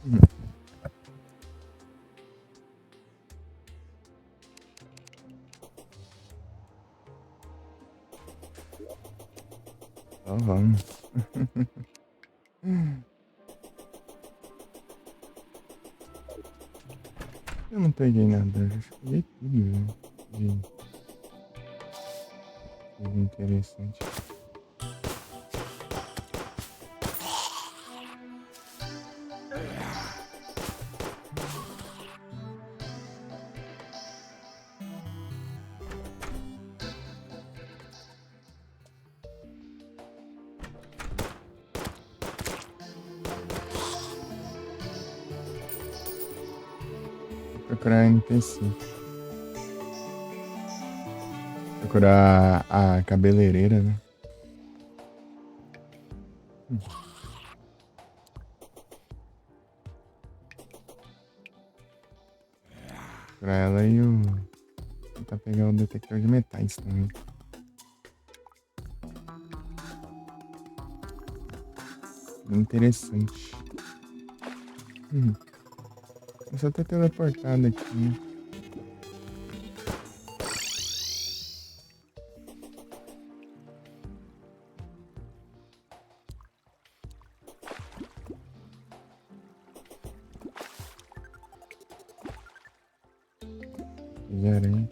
Hum, Então vamos. Eu não peguei nada, eu já peguei tudo, velho. De interessante. Vou procurar NPC. Procurar a cabeleireira, né? Procurar ela e o. Tentar pegar o detector de metais também. Interessante. Eu só tô teleportado aqui, né? De aranha.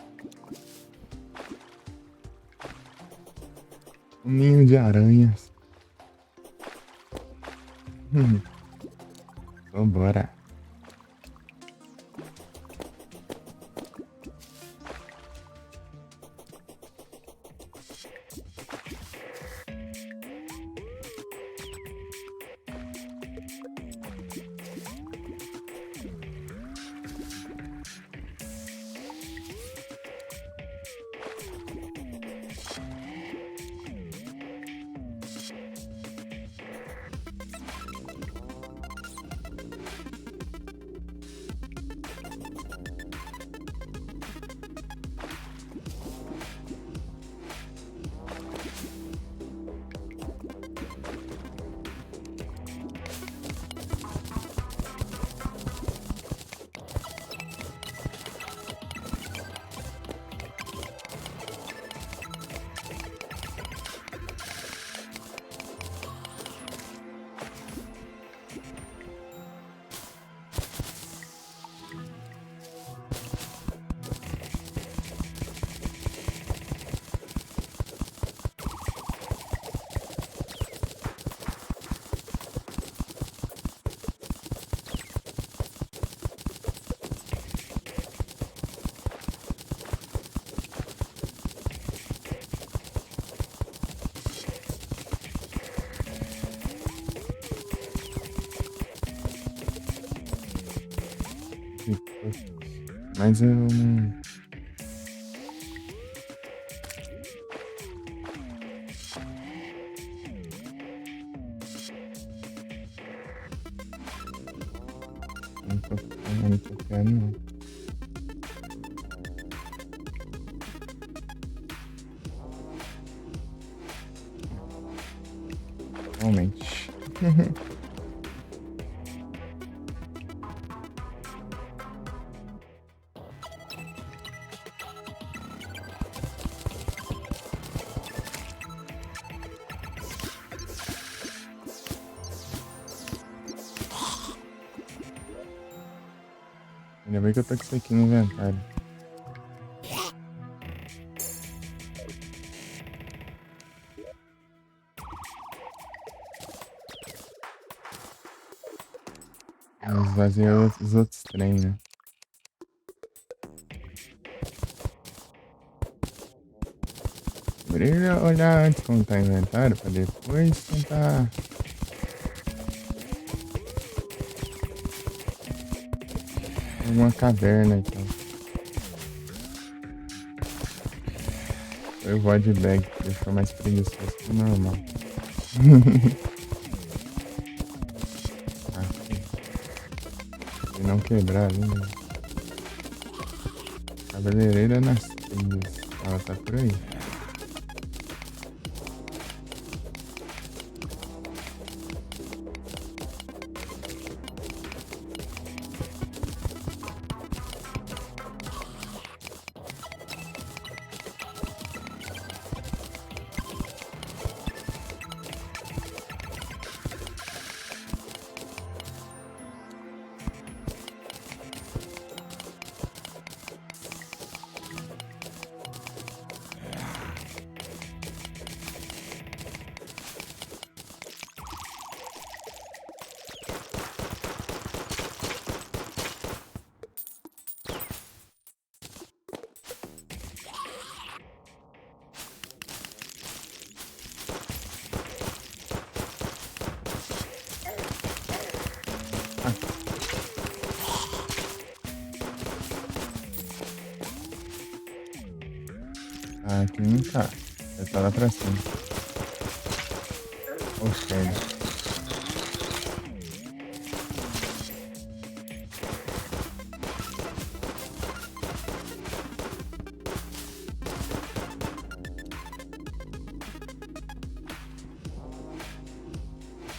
Um ninho de aranhas. Vambora. Mas eu não. Não tô querendo, não. Realmente. Ainda bem que eu tô com isso aqui no inventário. Eu esvaziei os outros trem, né? Deveria olhar antes como tá o inventário pra depois tentar. Alguma caverna então. Foi o void bag que deixou mais preguiçoso que o normal. Se não quebrar ali, né? Cabeleireira nas trilhas. Ela tá por aí. Ah, aqui não tá. Deve tá lá pra cima. Olha o Shed.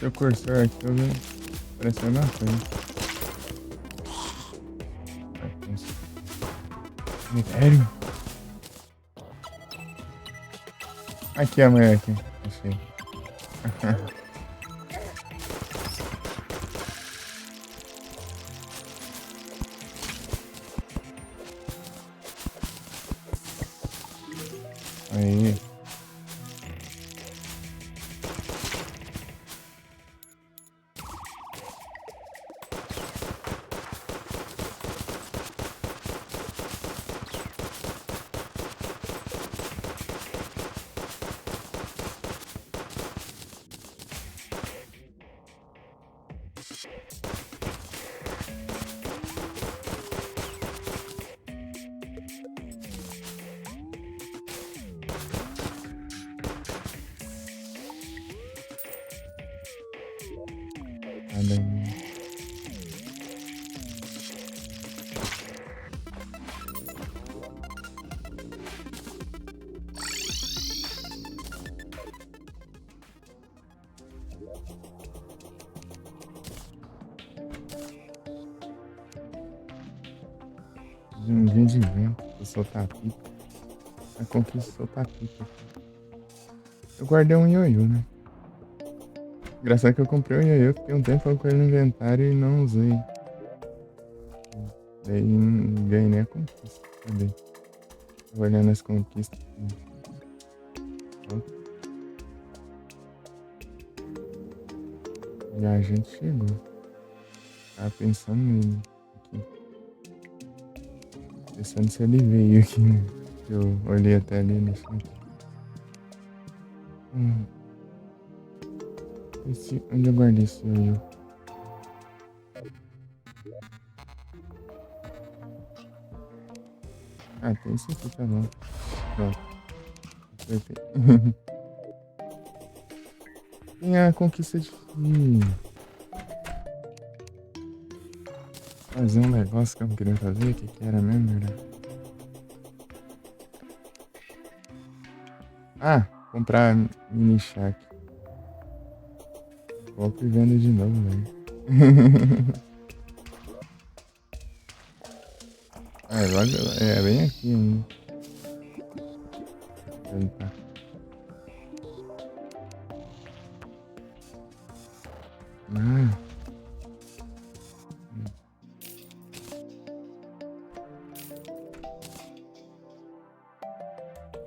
Seu cursor aqui, eu vi. Parece a mesma coisa. Cemitério? Aqui, amanhã, aqui. Achei. Aí. Nada. Um dia de vento, vou soltar a pipa. A conquista soltar a pipa. Eu guardei um ioiô, né? Engraçado que eu comprei um ioiô, fiquei um tempo com ele no inventário e não usei. Daí não ganhei nem a conquista. Cadê? Tô olhando as conquistas. E a gente chegou. Tava pensando nele aqui. Pensando se ele veio aqui, né? Eu olhei até ali no chão. Onde eu guardei esse ioiô? Ah, tem esse aqui, tá bom. Pronto. Acertei. Tem a conquista de fazer um negócio que eu não queria fazer. O que que era mesmo? Ah, comprar mini shack. Compre e venda de novo, velho. Ah, logo, é bem aqui ainda. Ele tá. Ah.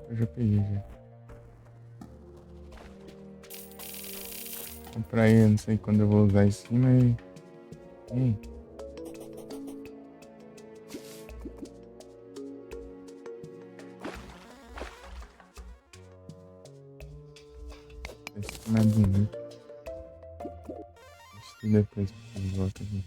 Eu já peguei já. Comprar aí, eu não sei quando eu vou usar isso, mas. Esse não é bonito. Acho que depois eu volto aqui.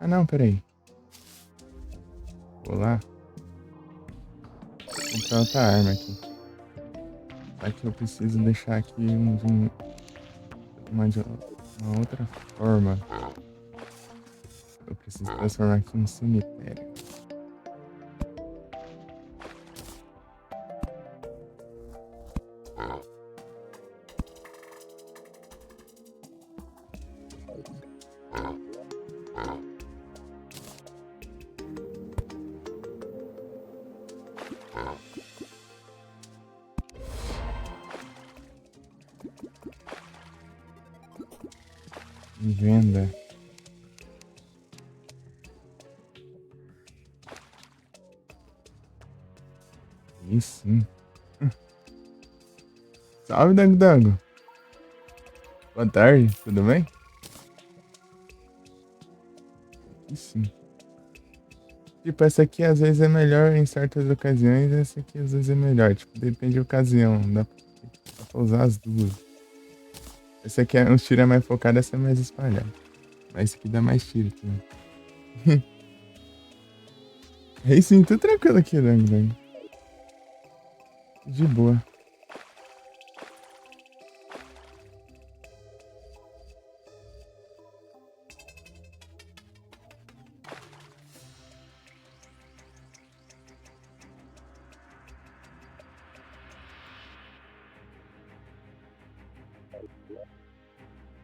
Ah não, peraí. Vou lá. Comprar outra arma aqui. Só que eu preciso deixar aqui uma outra forma. Eu preciso transformar aqui um cemitério. Venda. Isso sim. Salve, Dango Dango. Boa tarde, tudo bem? Aqui sim. Tipo, essa aqui às vezes é melhor em certas ocasiões, essa aqui às vezes é melhor. Tipo, depende da ocasião. Dá pra usar as duas. Essa aqui é uns tiros mais focados, essa é mais espalhada. Mas esse aqui dá mais tiro também. Aí sim, tô tranquilo aqui, Dango Dango. De boa.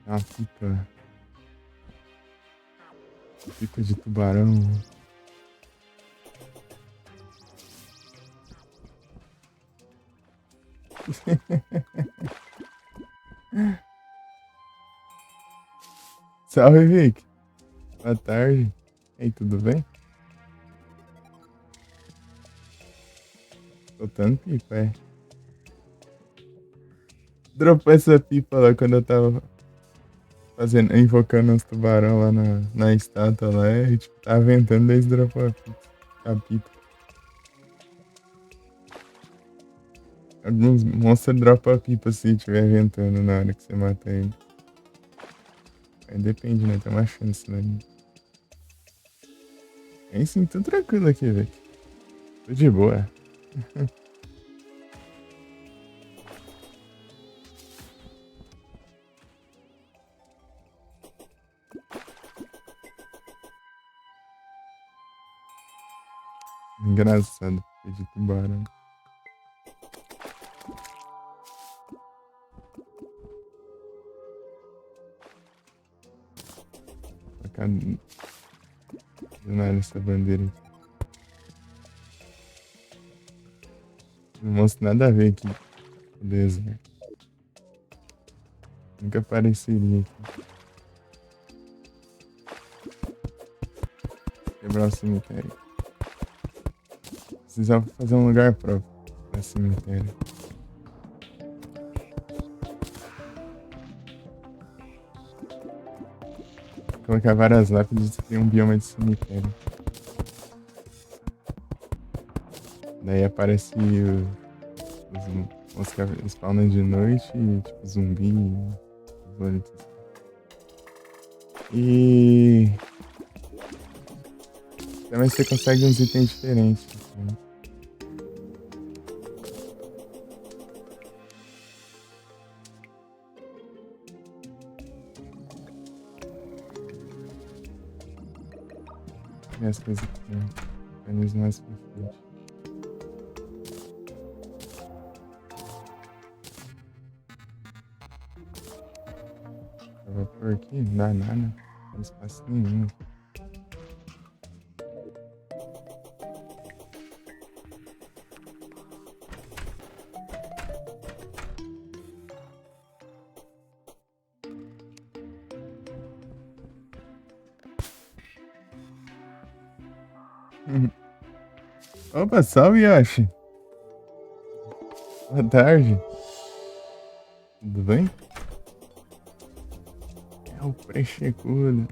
É uma pipa. Pipa de tubarão. Salve, Vic. Boa tarde. E aí, tudo bem? Soltando pipa, é. Dropou essa pipa lá quando eu tava invocando uns tubarão lá na estátua lá. E, tipo, tava ventando, daí dropou a pipa. Alguns monstros dropam a pipa se tiver ventando na hora que você mata ele. Aí depende, né? Tem uma chance, né? Aí sim, tô tranquilo aqui, velho. Tô de boa. Engraçado, pipa de tubarão. Colocar do nada essa bandeira aqui. Não mostra nada a ver aqui. Beleza, né? Nunca apareceria aqui. Quebrar o cemitério. Precisava fazer um lugar próprio pra cemitério. Colocar várias lápides e ter um bioma de cemitério. Daí aparece os que spawnam de noite, tipo zumbi, bonitos. E também você consegue uns itens diferentes. Assim. E as coisas que tem. Menos mais pra frente. Eu vou por aqui, não dá nada. Não tem espaço nenhum. Opa, salve, Yoshi. Boa tarde. Tudo bem? É o Prechecudo.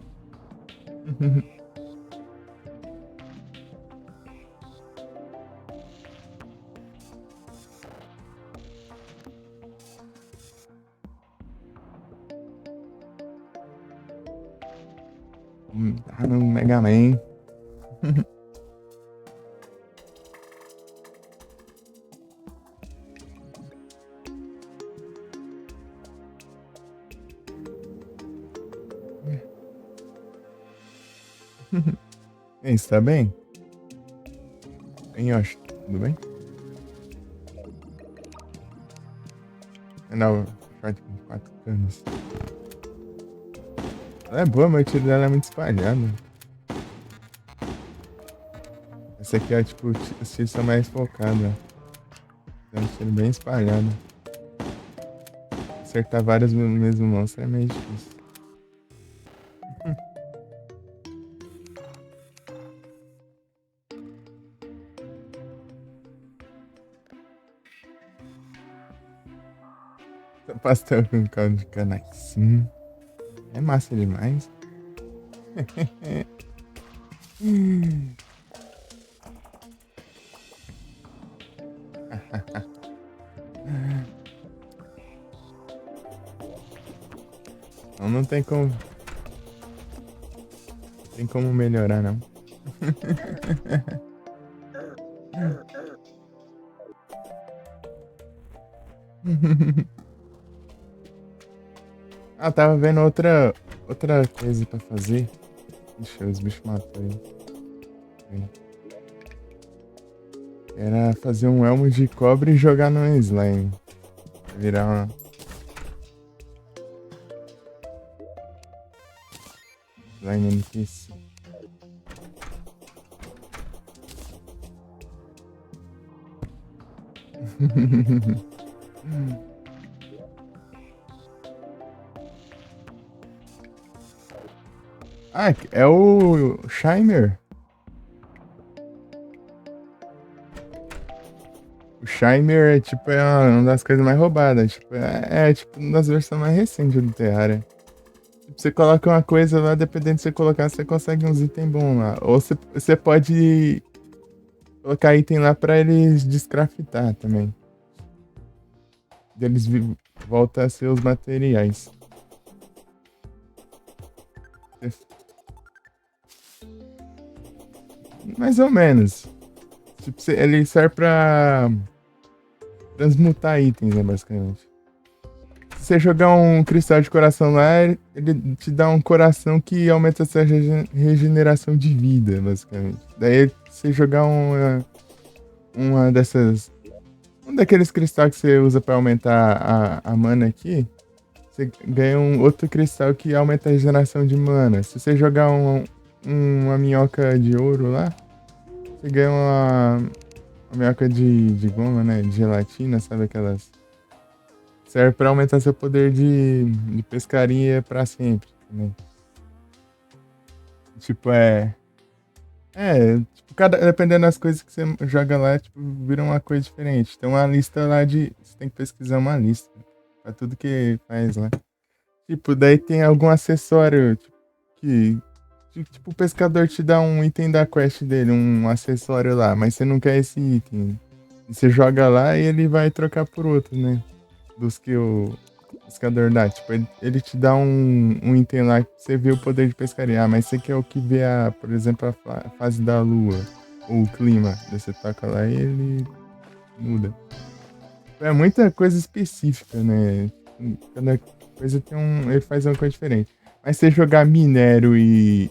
Tá no Mega Man. E aí, você tá bem? Hein, Yoshi? Tudo bem? Não, short com 4 canos. Ela é boa, mas o tiro dela é muito espalhado. Essa aqui é tipo, os tiros são mais focados. É um tiro bem espalhado. Acertar vários no mesmo monstro é meio difícil. Pastel com caldo de cana. Sim. É massa demais. Então não tem como. Tem como melhorar, não. Ah, tava vendo outra coisa pra fazer. Ixi, os bichos matou aí. Era fazer um elmo de cobre e jogar no slime. Virar uma slime NPC. Ah, é o Shimer. O Shimer é tipo uma das coisas mais roubadas. Tipo, tipo uma das versões mais recentes do Terraria. Tipo, você coloca uma coisa lá, dependendo de você colocar, você consegue uns itens bons lá. Ou você pode colocar item lá pra eles descraftar também. Eles voltam a ser os materiais. Mais ou menos. Tipo, ele serve pra transmutar itens, né, basicamente. Se você jogar um cristal de coração lá, ele te dá um coração que aumenta a sua regeneração de vida, basicamente. Daí, se você jogar uma dessas... Um daqueles cristais que você usa pra aumentar a mana aqui, você ganha um outro cristal que aumenta a regeneração de mana. Se você jogar uma minhoca de ouro lá, você ganha uma minhoca de goma, né? De gelatina, sabe aquelas... Serve pra aumentar seu poder de pescaria pra sempre também. Tipo, tipo, dependendo das coisas que você joga lá, tipo, vira uma coisa diferente. Tem uma lista lá de... Você tem que pesquisar uma lista pra tudo que faz lá. Tipo, daí tem algum acessório que... Tipo, o pescador te dá um item da quest dele, um acessório lá, mas você não quer esse item. E você joga lá e ele vai trocar por outro, né? Dos que o pescador dá. Tipo, ele te dá um item lá que você vê o poder de pescaria. Ah, mas você quer o que vê, por exemplo, a fase da lua ou o clima. Daí você toca lá e ele muda. É muita coisa específica, né? Cada coisa tem ele faz uma coisa diferente. Mas se você jogar minério e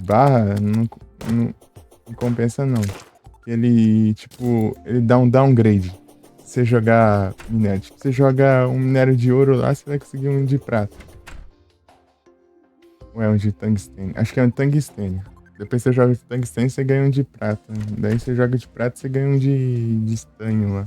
barra, não compensa não. Ele, tipo, ele dá um downgrade. Se você jogar minério, tipo, você joga um minério de ouro lá, você vai conseguir um de prata. Ou é um de tungstênio? Acho que é um tungstênio. Depois você joga de tungstênio, você ganha um de prata. Daí você joga de prata, você ganha um de estanho lá.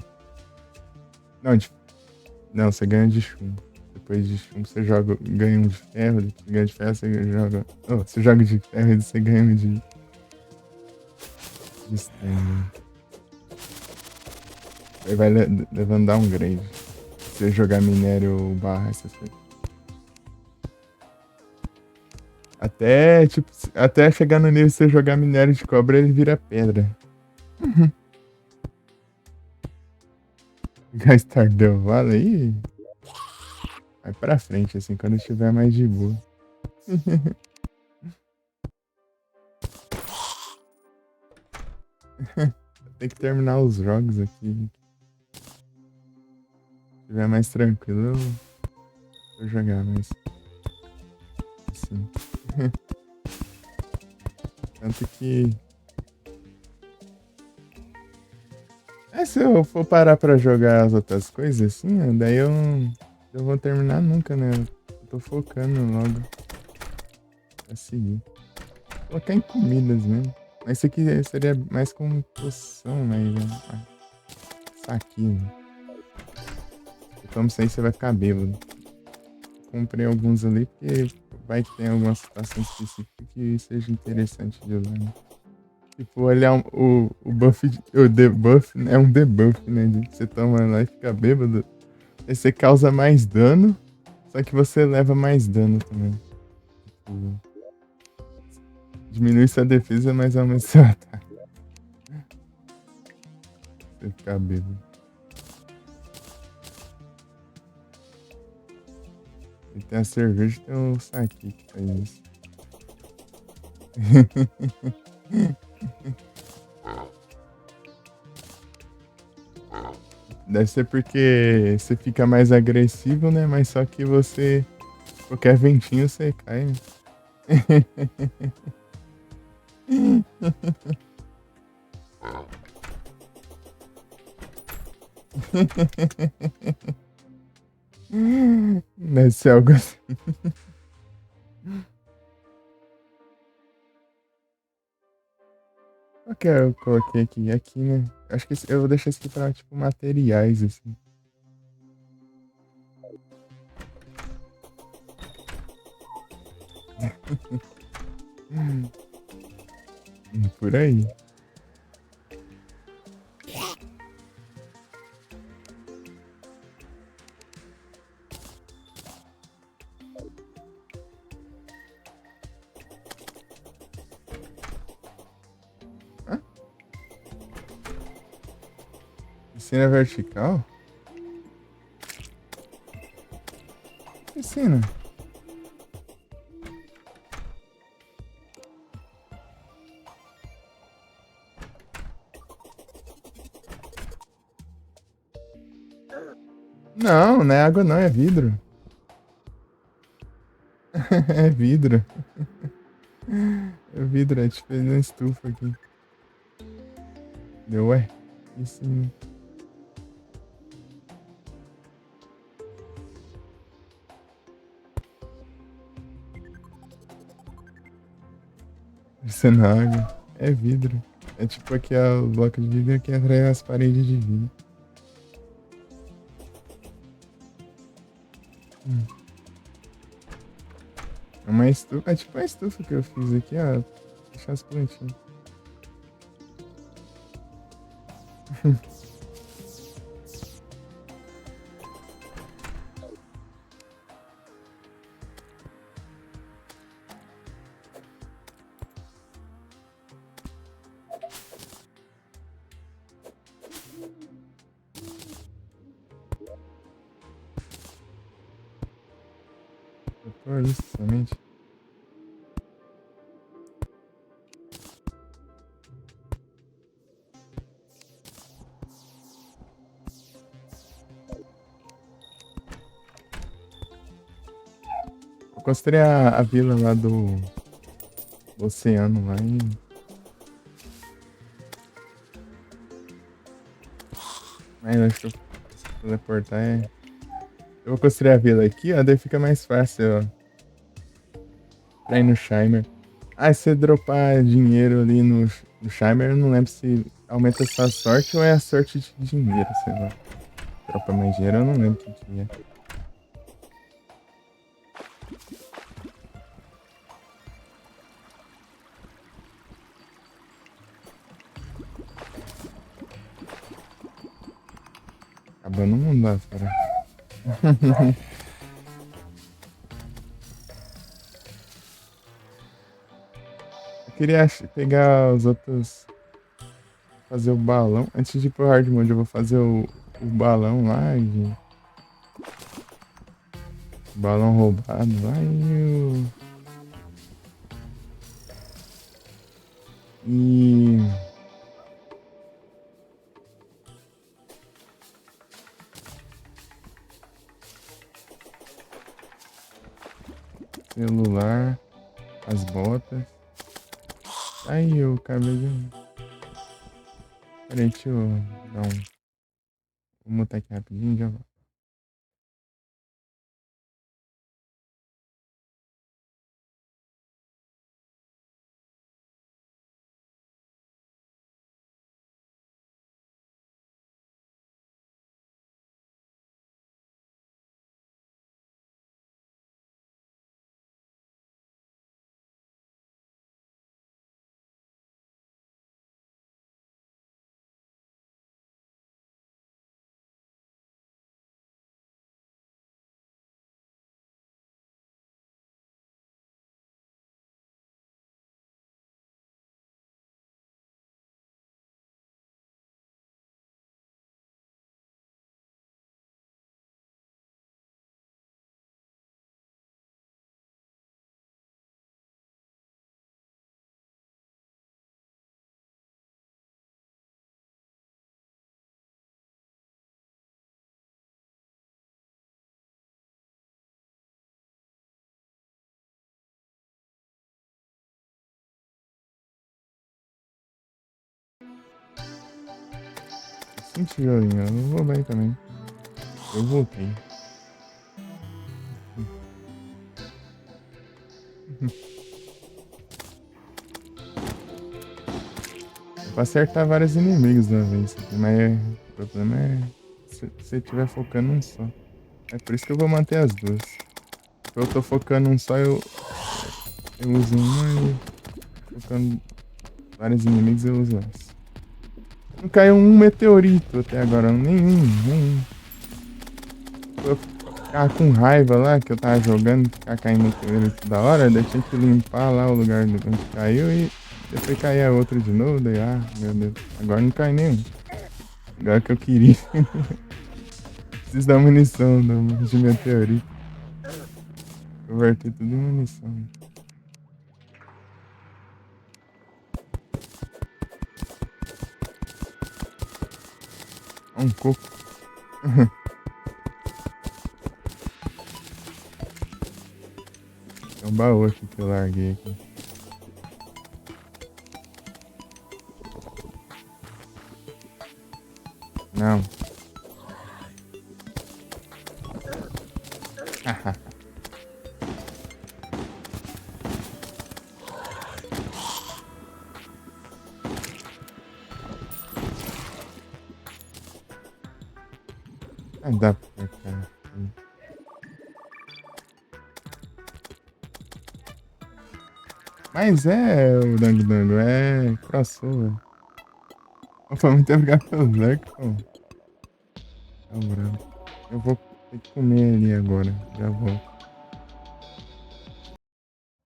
Não, você ganha de chumbo. Depois de chumbo, você ganha um de ferro. Depois você ganha de ferro, você joga... Oh, você joga de ferro e você ganha um de estanho. Aí vai levando downgrade. Se você jogar minério barra, essas coisas. Até chegar no nível de você jogar minério de cobre, ele vira pedra. Pegar Stardew Valley aí. Vai pra frente, assim, quando estiver mais de boa. Tem que terminar os jogos aqui. Se estiver mais tranquilo, eu vou jogar, mas... Assim. Tanto que... se eu for parar pra jogar as outras coisas, assim, daí eu não vou terminar nunca, né? Eu tô focando logo pra seguir. Vou colocar em comidas mesmo. Mas isso aqui seria mais com poção, mas... Saquinho. Como sei, você vai ficar bêbado. Comprei alguns ali porque vai que tem alguma situação específica que seja interessante de usar, né? Tipo, olhar o buff, o debuff, é um debuff, né? Você toma lá e fica bêbado. Você causa mais dano, só que você leva mais dano também. Tipo, diminui sua defesa, mas aumenta seu ataque. Você ficar bêbado. E tem a cerveja e tem o saque que faz isso. Deve ser porque você fica mais agressivo, né? Mas só que você. Qualquer ventinho você cai. Né? Deve ser algo assim. Qual que é eu coloquei aqui? Aqui, né? Acho que eu vou deixar isso aqui pra, tipo, materiais, assim. Por aí. Ah, piscina vertical? Piscina. Não, não é água não, é vidro. É vidro. É vidro, é tipo uma estufa aqui. Deu, ué? Piscina. Piscina na água. É vidro. É tipo aqui o bloco de vidro que atrai as paredes de vidro. Hum. É uma estufa. É tipo a estufa que eu fiz aqui, ó. Deixar as plantinhas. Eu tô isso somente. Eu construí a vila lá do oceano lá e. Mas eu acho que eu se teleportar é. Eu vou construir a vila aqui, ó. Daí fica mais fácil, ó. Pra ir no Shimer. Ah, se você dropar dinheiro ali no Shimer, eu não lembro se aumenta a sua sorte ou é a sorte de dinheiro, sei lá. Dropa mais dinheiro, eu não lembro o que é. Acabando não dá, cara. Eu queria pegar os outros. Fazer o balão. Antes de ir pro hard mode, eu vou fazer o balão lá. Balão roubado lá e celular, as botas. Aí o cabelo. Peraí, deixa eu dar um. Vou mutar aqui rapidinho já volto. 5 tijolinhos. Eu vou bem também. Eu voltei. Dá pra acertar vários inimigos de uma vez aqui, mas o problema é se você estiver focando um só. É por isso que eu vou manter as duas. Se eu tô focando um só, eu uso uma e focando vários inimigos eu uso essa. Não caiu um meteorito até agora, nenhum. Eu ficava com raiva lá que eu tava jogando, ficar caindo meteorito da hora, daí tinha que limpar lá o lugar onde caiu e depois caía outro de novo, daí, meu Deus, agora não cai nenhum. Agora que eu queria. Preciso da munição de meteorito. Converter tudo em munição. Ó, um coco. É um baú aqui que eu larguei aqui. Não. Ah, dá pra cá. Mas é o Dango Dango, é crossover. Foi muito obrigado pelo like, pô. Tá bravo. Eu vou ter que comer ali agora. Já volto.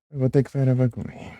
Eu vou ter que parar pra comer.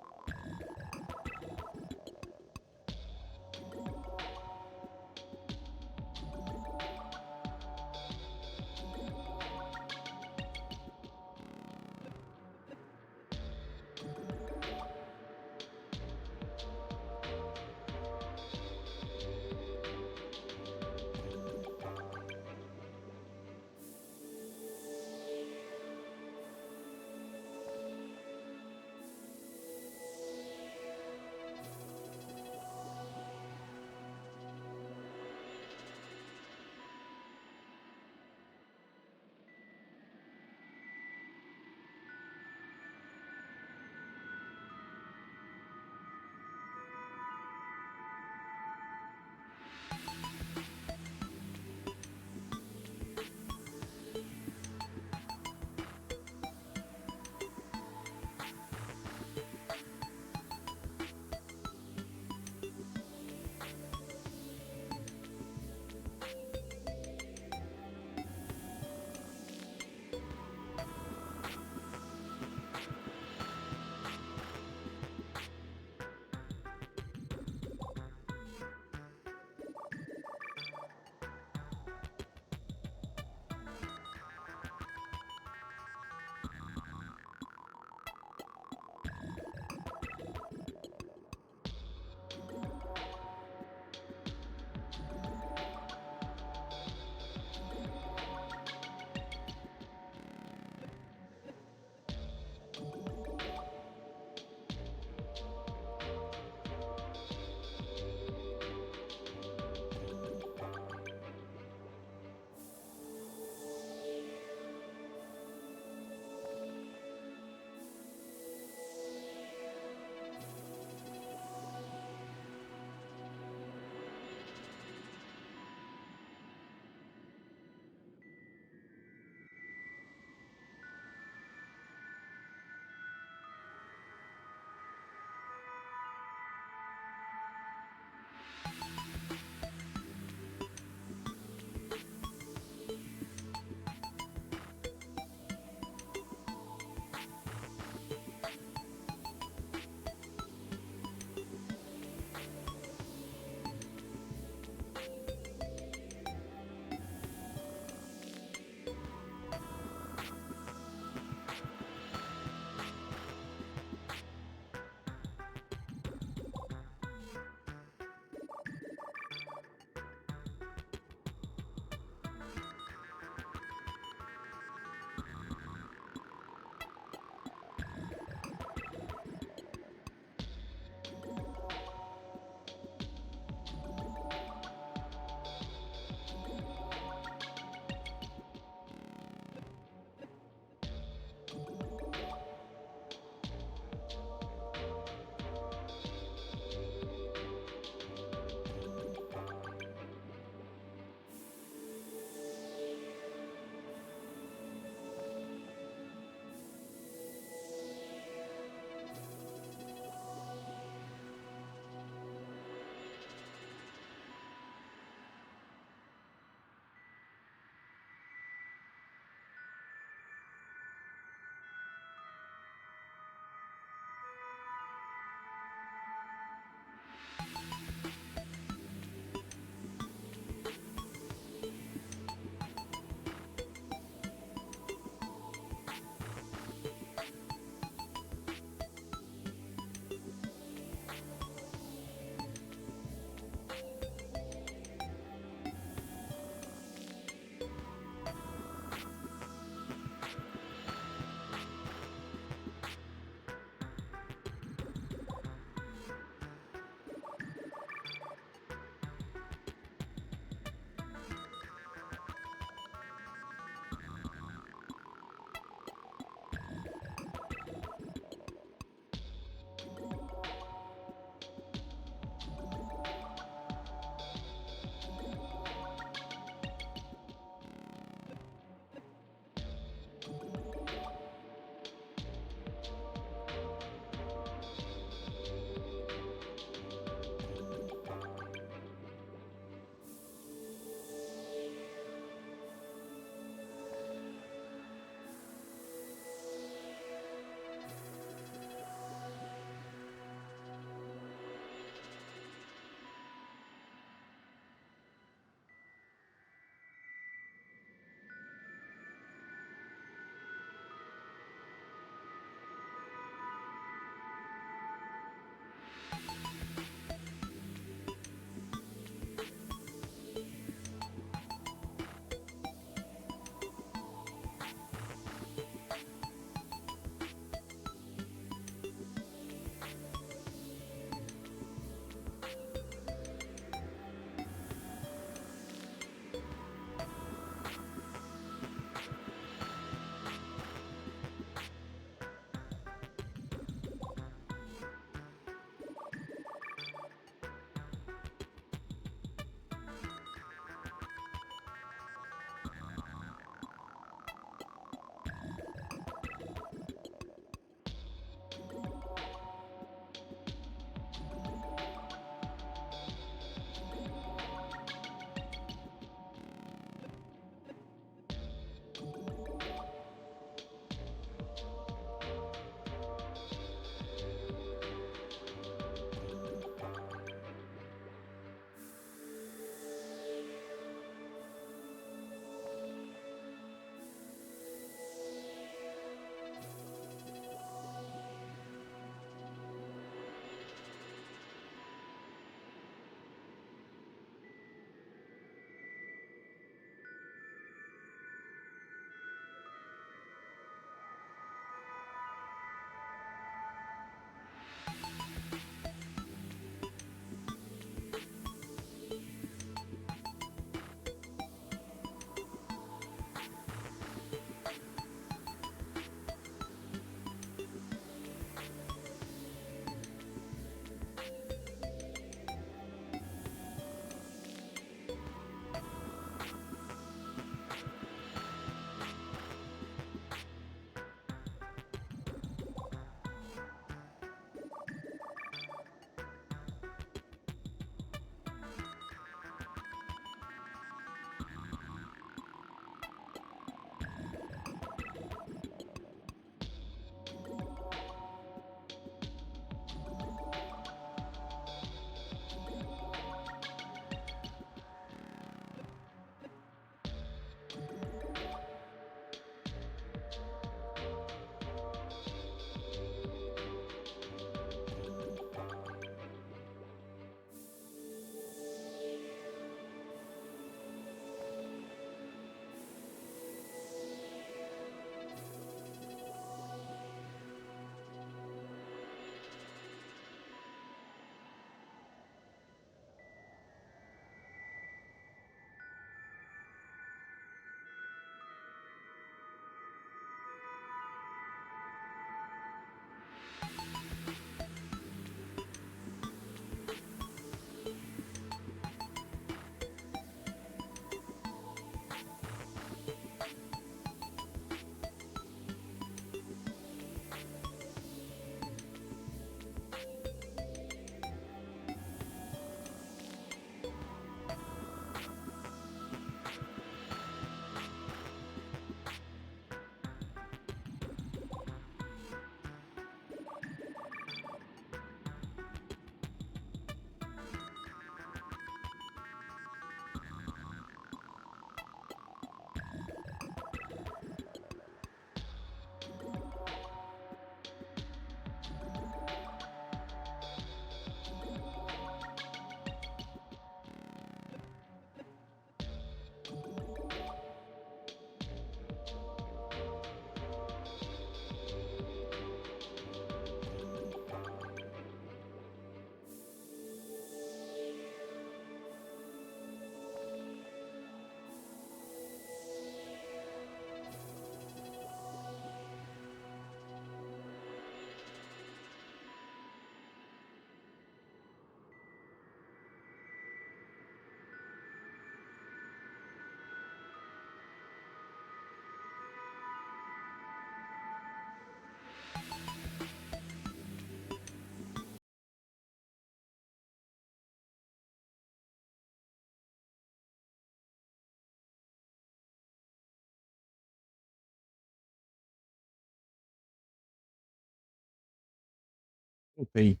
Voltei.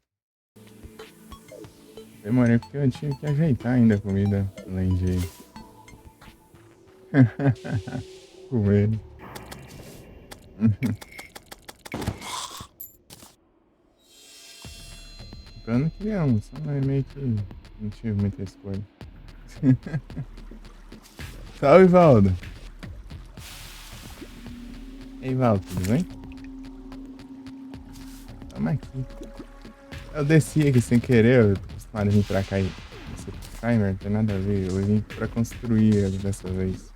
Demorei porque eu tinha que ajeitar ainda a comida, além de comer. O plano queria almoçar, mas meio que não tive muita escolha. Salve, Valdo! Ei, Valdo, tudo bem? Tamo aqui. Eu desci aqui sem querer, eu tô acostumado a vir pra cá e descer pro timer, não tem nada a ver. Eu vim pra construir ele dessa vez.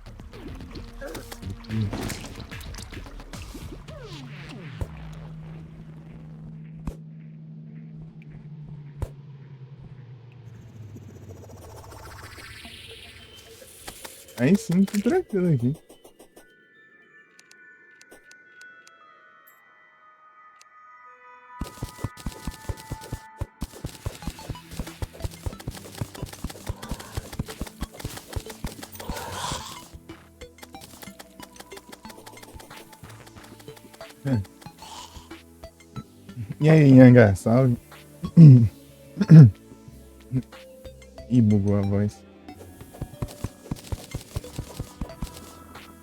Aí sim, tudo tranquilo aqui. E aí, Nhanga, salve. Ih, bugou a voz.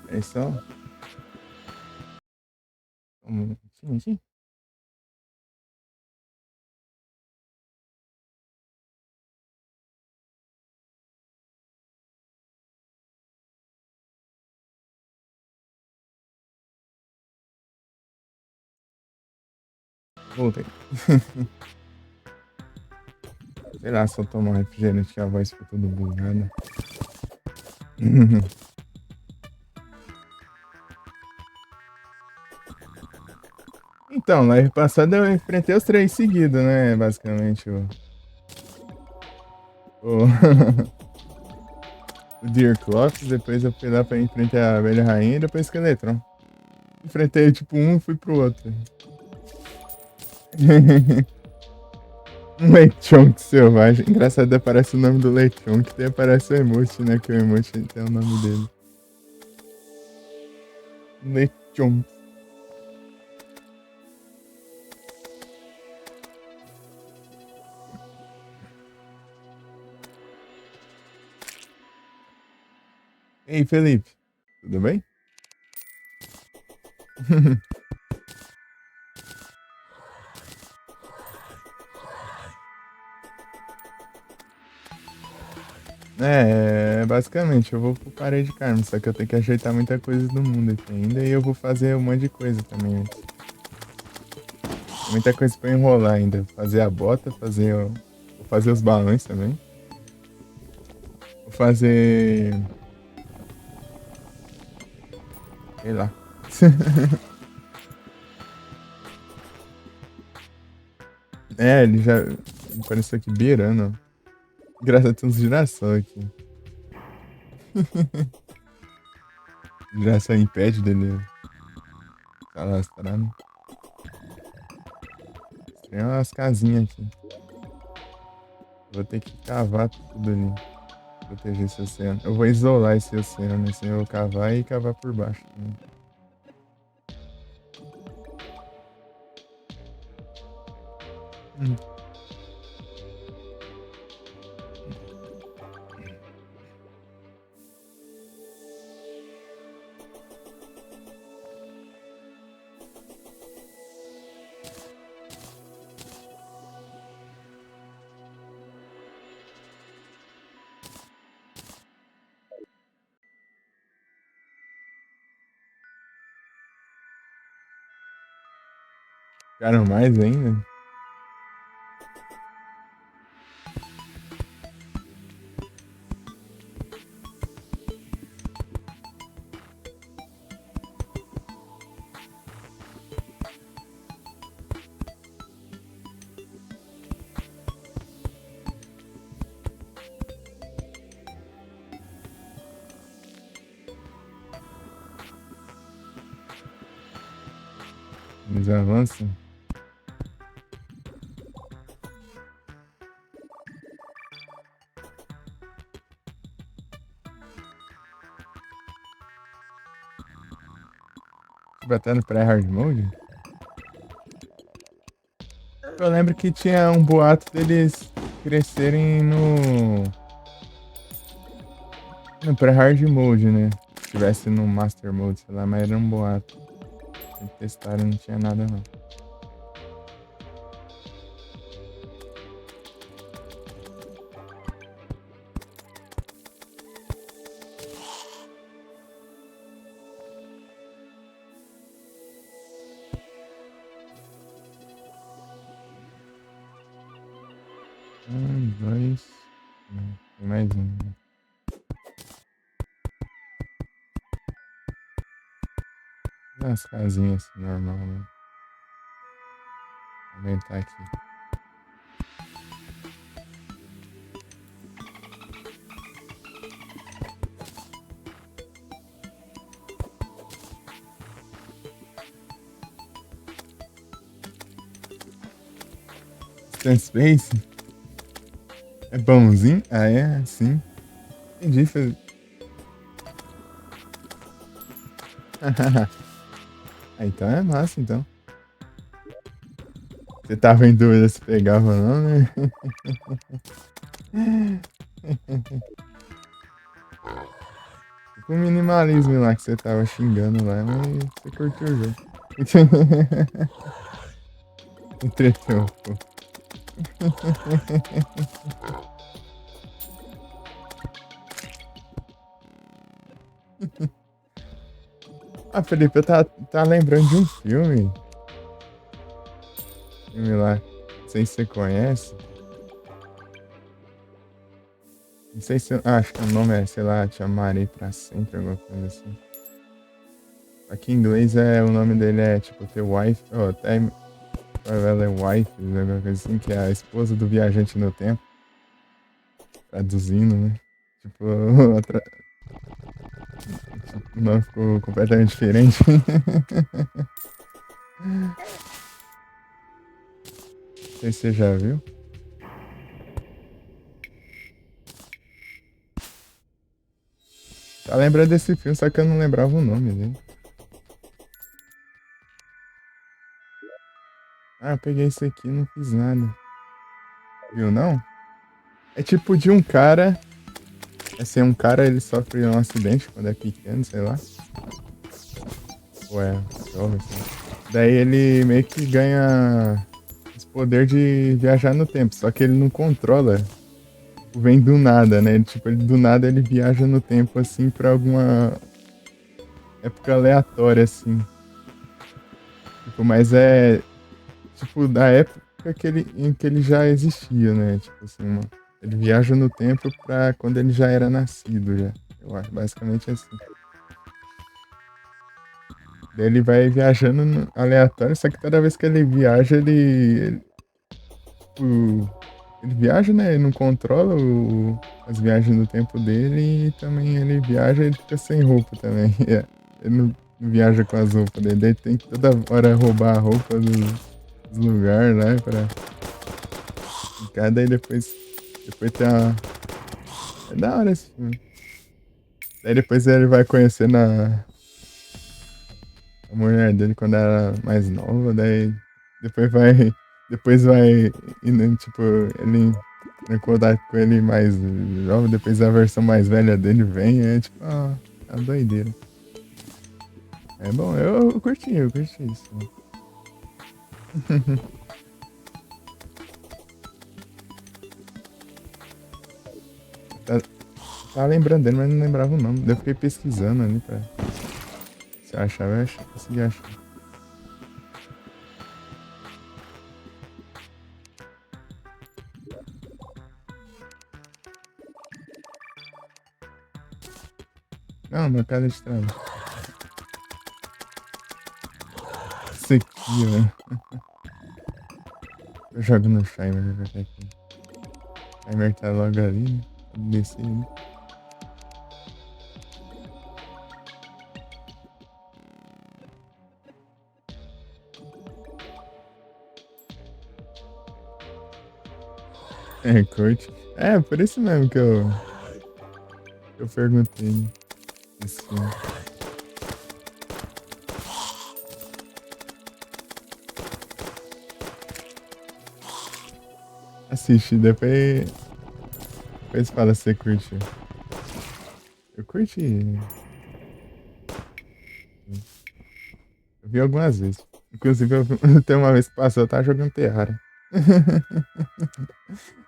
É só. Um minutinho aqui. Voltei. Sei lá, se eu tomar um refrigerante que a voz ficou toda bugada. Então, live passada eu enfrentei os três seguidos, né? Basicamente, o, o Deer Cloth, depois eu fui lá pra enfrentar a Velha Rainha e depois o Esqueletron. Enfrentei tipo um e fui pro outro. Um Lechonk selvagem. Engraçado, aparece o nome do Lechonk, daí aparece o emote, né? Que o emote tem o nome dele. Lechonk. Ei, Felipe. Tudo bem? Basicamente, eu vou pro Parede de Carmo, só que eu tenho que ajeitar muita coisa do mundo aqui ainda e eu vou fazer um monte de coisa também antes. Muita coisa pra enrolar ainda. Fazer a bota, vou fazer os balões também. Vou fazer. Sei lá. Ele já apareceu aqui beirando. Engraçado, tem uns girassol aqui. Girassol impede dele alastrar, né? Tem umas casinhas aqui. Vou ter que cavar tudo ali. Proteger esse oceano. Eu vou isolar esse oceano, assim, eu vou cavar e cavar por baixo também. Ficaram mais ainda? Eles avançam? Bater no pré-hard mode? Eu lembro que tinha um boato deles crescerem no pré-hard mode, né? Se tivesse no master mode, sei lá, mas era um boato. Eles testaram, não tinha nada não. Dois. Não, tem mais um, né? Umas casinhas assim, normal, né? Vou aumentar aqui. Stand Space? É bonzinho? Ah, é? Sim. Entendi. Ah, então é massa, então. Você tava em dúvida se pegava ou não, né? Tipo o minimalismo lá que você tava xingando lá, mas você curtiu o jogo. Entreteu, pô. Ah, Felipe, tá lembrando de um filme. Filme lá. Não sei se você conhece. Não sei se. Acho que o nome é, sei lá, Te Amarei Pra Sempre, alguma coisa assim. Aqui em inglês o nome dele é tipo The Wife. Oh, Time Traveler Wife, alguma coisa assim, que é a esposa do viajante no tempo. Traduzindo, né? Tipo, o nome ficou completamente diferente. Não sei se você já viu. Tá lembrando desse filme, só que eu não lembrava o nome dele. Ah, eu peguei esse aqui e não fiz nada. Viu, não? É tipo de um cara. Assim, um cara, ele sofre um acidente quando é pequeno, sei lá. Ou é jovem, sei lá. Daí ele meio que ganha esse poder de viajar no tempo, só que ele não controla. Vem do nada, né? Tipo, do nada ele viaja no tempo, assim, pra alguma época aleatória, assim. Tipo, mas é, tipo, da época em que ele já existia, né? Tipo assim, ele viaja no tempo pra quando ele já era nascido, já. Eu acho, basicamente assim. Daí ele vai viajando aleatório, só que toda vez que ele viaja, tipo, ele viaja, né? Ele não controla as viagens do tempo dele e também ele viaja e ele fica sem roupa também. É, ele não viaja com as roupas dele, daí tem que toda hora roubar a roupa dos lugares lá pra ficar, daí depois tem uma. É da hora esse filme. Daí depois ele vai conhecendo a mulher dele quando era mais nova, daí depois vai. Depois vai. Indo, tipo, ele em contato com ele mais jovem, depois a versão mais velha dele vem, é tipo, é uma doideira. É bom, eu curti isso. Tá, tava lembrando dele, mas não lembrava o nome. Daí eu fiquei pesquisando ali pra. Se eu achava, consegui achar. Não, meu cara de trabalho. Isso aqui, né? Eu jogo no Timer, na verdade. O Timer tá logo ali, né? Pode descer ali. É, curte. É, por isso mesmo que eu perguntei, né? Esse filme. assiste, depois fala se você curtiu. Eu curti. Eu vi algumas vezes. Inclusive, tem uma vez que passou, eu tava jogando Terraria.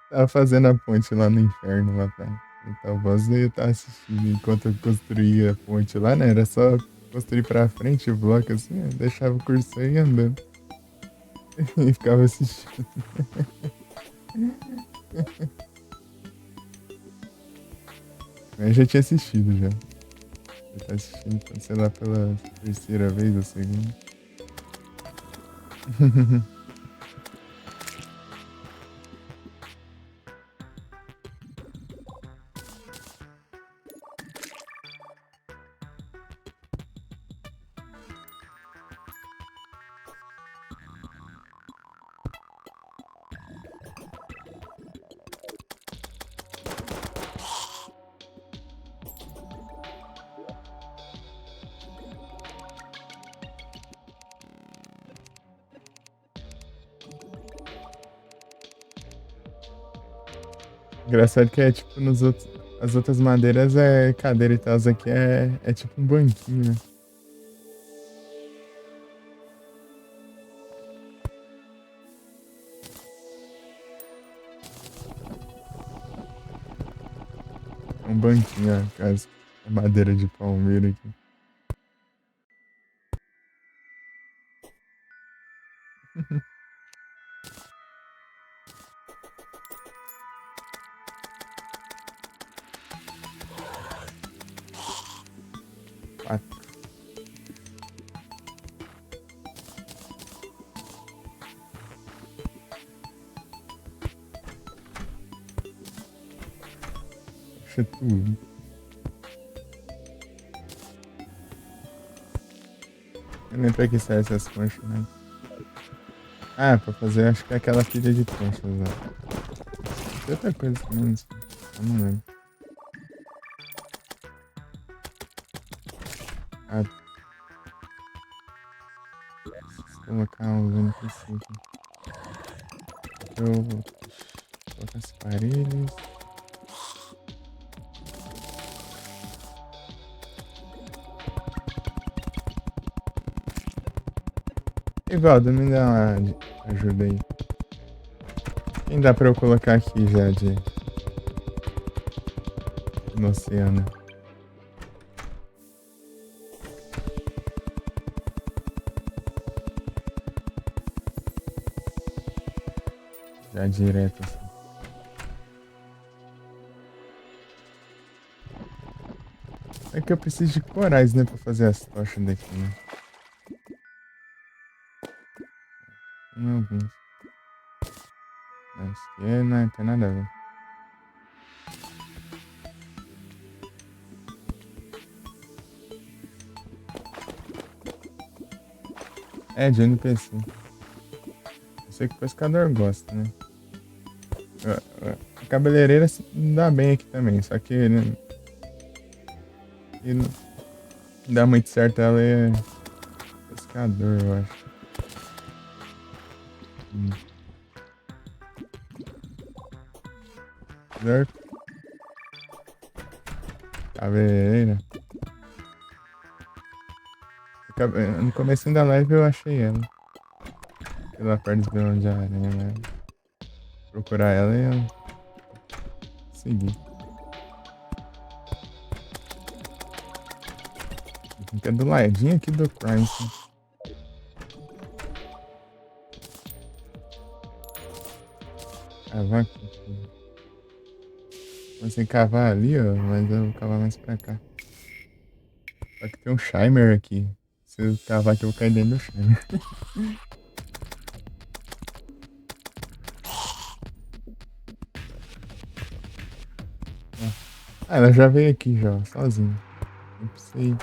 Tava fazendo a ponte lá no inferno, lá pra. Então, você tá assistindo enquanto eu construía a ponte lá, né? Era só construir pra frente o bloco assim, eu deixava o cursor e ia andando. E ficava assistindo. Mas eu já tinha assistido já. Eu tá assistindo, sei lá, pela terceira vez ou segunda. Engraçado que é tipo nos outros. As outras madeiras é cadeira e tal, as aqui é tipo um banquinho, né? É um banquinho, ó, caso. É madeira de palmeira aqui. Quatro. Puxa tudo. Eu nem pra que serve essas conchas, né? Ah, pra fazer, acho que é aquela pilha de conchas lá. Tem outra coisa também, não sei. Eu não lembro. Ah, preciso colocar uns NPC aqui. Eu vou colocar as parelhas. Evaldo, me dá uma ajuda aí. Quem dá pra eu colocar aqui já no oceano? Já direto assim. É que eu preciso de corais, né, pra fazer as tochas daqui, né? Tem alguns. Mas que não tem nada a ver. É, de NPC. Eu sei que o pescador gosta, né? A cabeleireira se dá bem aqui também, só que né, e não dá muito certo, ela é pescador, eu acho. Hum. Certo? Cabeleireira. No começo da live eu achei ela. Pela perto dos vilões de aranha, né? Procurar ela e eu seguir. Fica do ladinho aqui do Crime. Cavar aqui. Você cavar ali, ó, mas eu vou cavar mais pra cá. Só que tem um Shimer aqui. Se eu cavar aqui, eu vou cair dentro do Shimer. Ah, ela já veio aqui já, ó, sozinha. Não precisa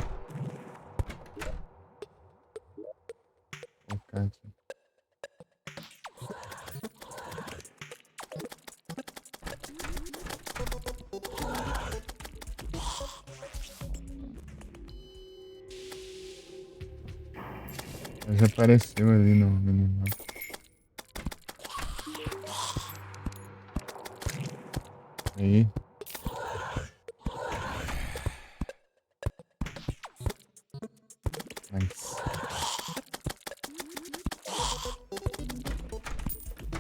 colocar aqui. Ela já apareceu ali no minimapa. Aí, nice.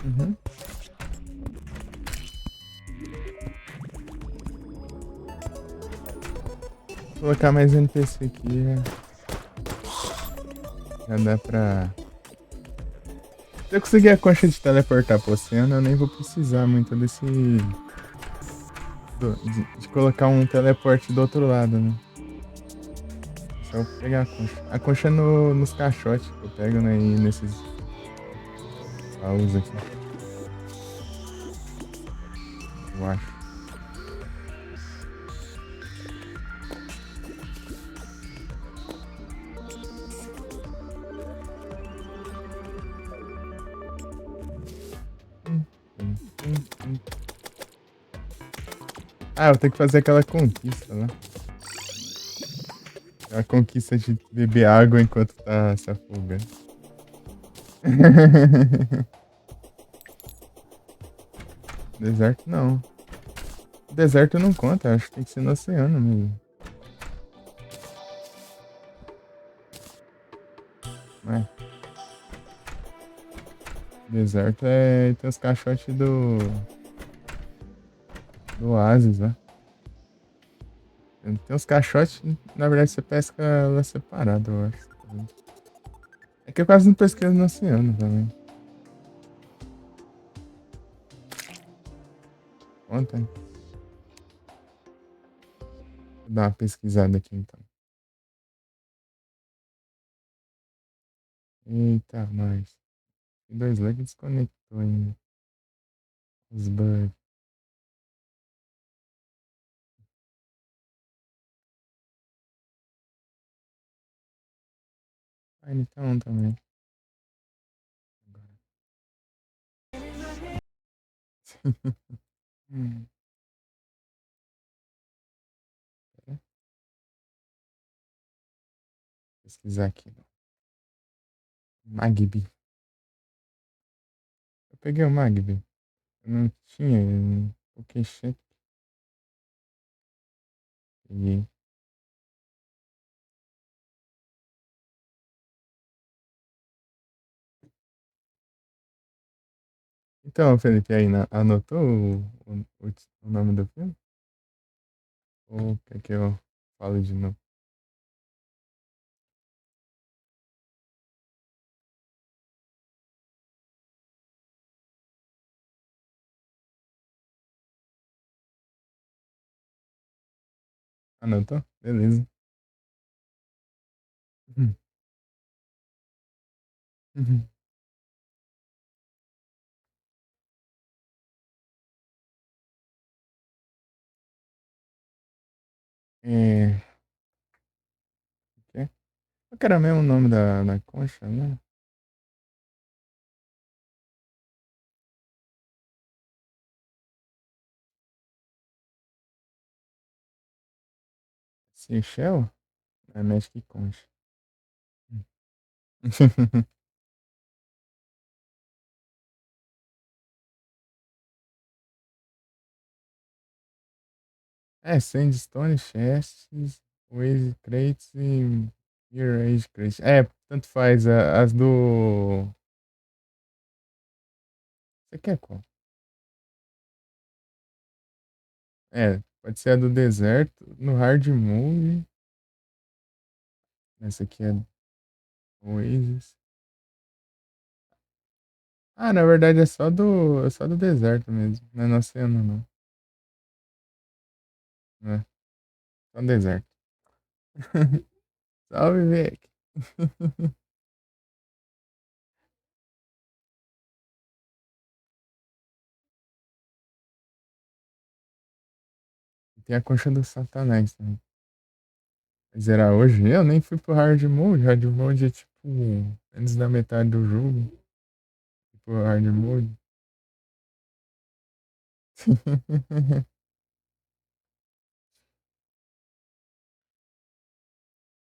Uhum. Colocar mais NPC aqui já dá pra. Se eu conseguir a concha de teleportar pro oceano, eu nem vou precisar muito desse. De colocar um teleporte do outro lado, né? É só eu pegar a concha. A concha é nos caixotes que eu pego, né? E nesses baús aqui, eu acho. Hum, hum. Ah, eu tenho que fazer aquela conquista lá. A conquista de beber água enquanto tá se afogando. Deserto não. Deserto não conta, acho que tem que ser no oceano mesmo. É. Deserto é. Tem os caixotes do Oasis, né? Tem os caixotes, na verdade você pesca ela separado, eu acho. É que eu quase não pesquei no oceano também. Ontem. Vou dar uma pesquisada aqui então. Eita, nós. Tem dois lag desconectou ainda. Os bugs. Ah, ele tá on também. Hum, pera, pesquisar aqui. Magbi. Eu peguei o Magbi. Eu não tinha. Pokécheck. Peguei. Então, Felipe, aí anotou o nome do filme? Ou quer que eu fale de novo? Anotou? Beleza. Uhum. Uhum. É. Qual que era mesmo o nome da concha, né? Seychelles? É Magic Concha. É, Sandstone, Chests, Waze Crates e Mirage Crates. É, tanto faz. As do. Você quer qual? É, pode ser a do deserto, no Hard Move. Essa aqui é Oasis. Ah, na verdade é só do deserto mesmo. Não é no oceano, não. É, só deserto. Salve, Vic. Tem a concha do Satanás também. Zerar hoje? Eu nem fui pro Hard Mode. Hard Mode é tipo antes da metade do jogo. Pro Hard Mode.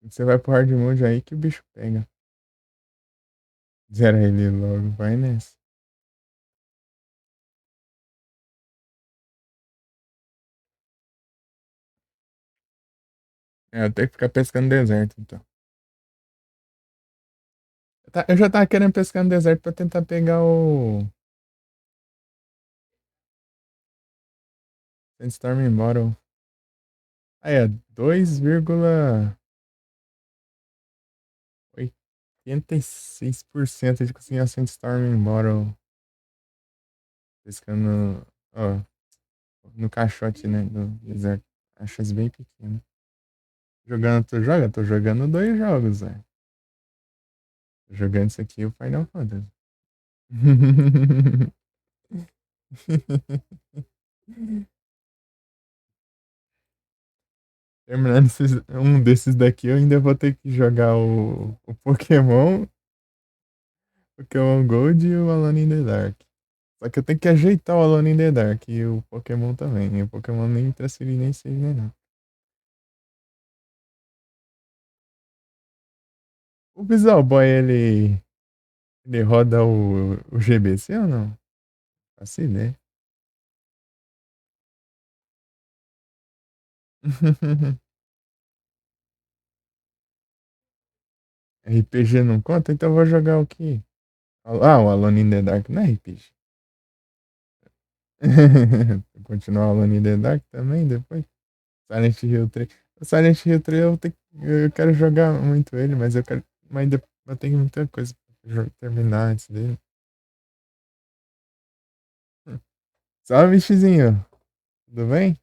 Você vai pro Hard Mode aí que o bicho pega. Zera ele logo, vai nessa. É, eu tenho que ficar pescando no deserto, então. Eu já tava querendo pescar no deserto pra tentar pegar o Sandstorm Bottle. Ah, é 2,86% de conseguir a Sandstorm Bottle pescando, ó, no caixote, né, do deserto. Achas bem pequeno. Jogando, tu joga? Tô jogando dois jogos, velho. Tô jogando isso aqui e o Final Fantasy. Terminando um desses daqui, eu ainda vou ter que jogar o Pokémon Gold e o Alone in the Dark. Só que eu tenho que ajeitar o Alone in the Dark e o Pokémon também. E o Pokémon nem transferir nem save nem nada. O Visual Boy, ele roda o GBC ou não? Faço ideia. RPG não conta? Então eu vou jogar o quê? Ah, o Alone in the Dark não é RPG. Continuar o Alone in the Dark também depois. Silent Hill 3. O Silent Hill 3 eu quero jogar muito ele, mas eu quero. Mas eu tenho muita coisa pra terminar antes dele. Salve, Xizinho. Tudo bem?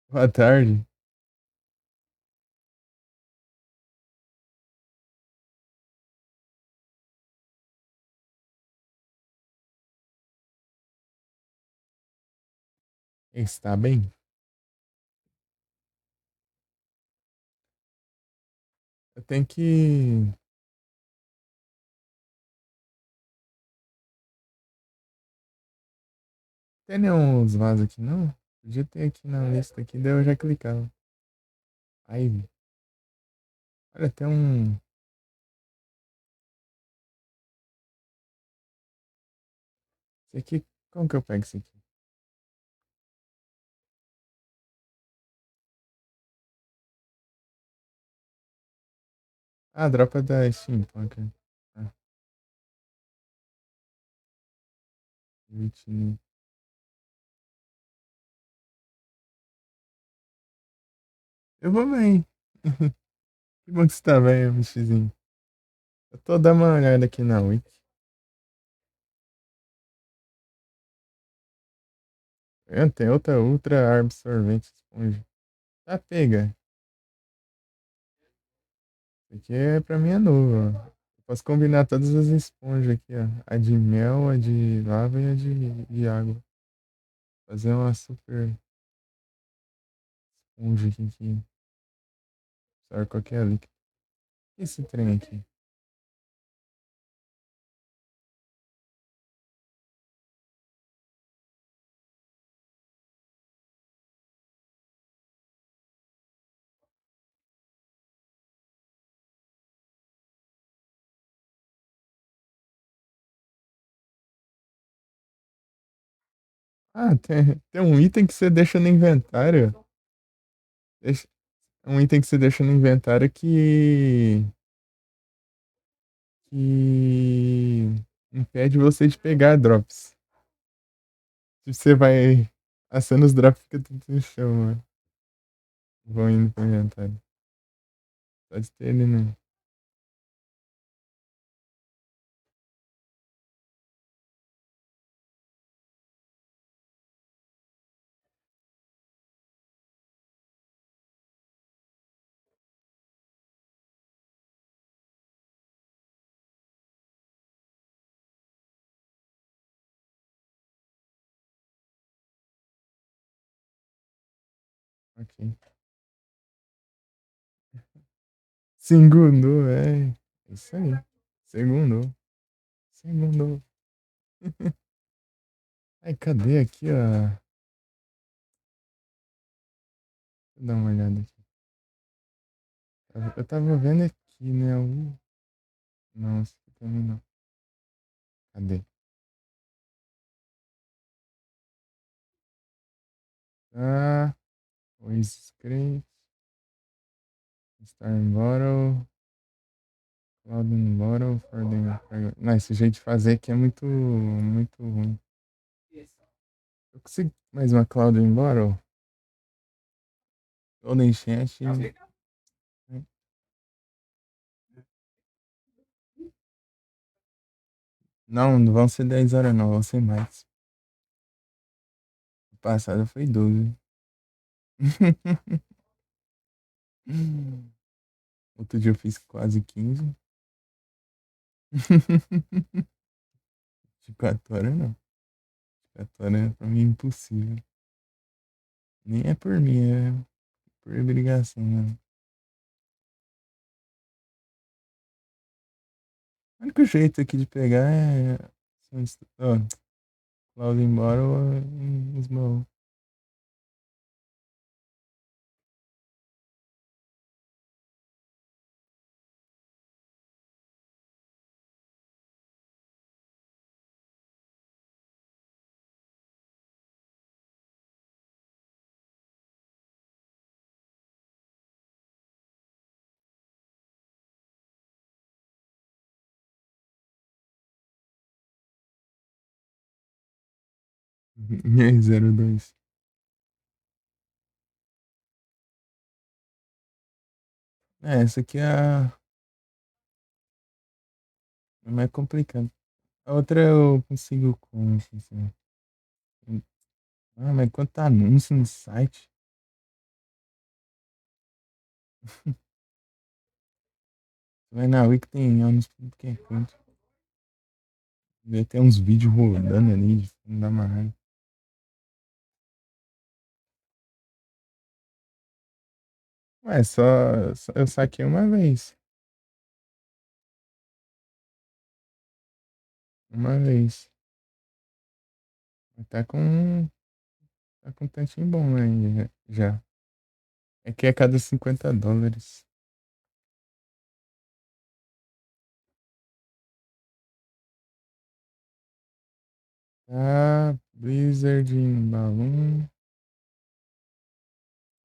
Boa tarde. Está bem? Eu tenho que. Tem nenhum vasos aqui, não? Podia ter aqui na lista aqui, daí eu já clicava. Aí, olha, tem um. Esse aqui. Como que eu pego esse aqui? Ah, dropa da Steampunk. Ah, Whitney. Eu vou bem. Que bom que você tá bem, bichozinho. Eu tô dando uma olhada aqui na Wiki. Tem outra ultra absorvente esponja. Tá, pega. Isso aqui é pra mim é novo, ó. Eu posso combinar todas as esponjas aqui, ó. A de mel, a de lava e a de água. Fazer uma super esponja aqui que absorve qualquer líquido. Esse trem aqui. Ah, tem um item que você deixa no inventário. Deixa- um item que você deixa no inventário que impede você de pegar drops. Se você vai assando os drops, fica tudo no chão, mano. Vão indo pro inventário. Pode ter ele, né? Ok. Segundo, é. Isso aí. Segundo. Segundo. Ai, cadê aqui, ó? Deixa eu dar uma olhada aqui. Eu tava vendo aqui, né? Não, esse aqui também não. Cadê? Ah. Dois Crates. Storm Bottle. Clouding Bottle. Não, esse jeito de fazer aqui é muito ruim. Eu consigo mais uma Clouding Bottle? Golden Chest. Não, não vão ser 10 horas não, vão ser mais. O passado foi 12. Outro dia eu fiz quase 15. De 4 horas não. 4 horas pra mim é impossível. Nem é por mim, é por obrigação, né? O único jeito aqui de pegar é. Ó, Cloud embora ou os baús. E aí, 02. É, essa aqui é a mais complicada. A outra eu consigo com. Assim. Ah, mas quanto anúncio no site? Vai na Wiki tem anos tudo que é canto. Vê até uns vídeos rodando ali, de fundo da marra. Ué, só eu saquei uma vez. Uma vez. Tá com um tantinho bom aí já. É que é cada US$ 50. Tá, Blizzard em Balloon.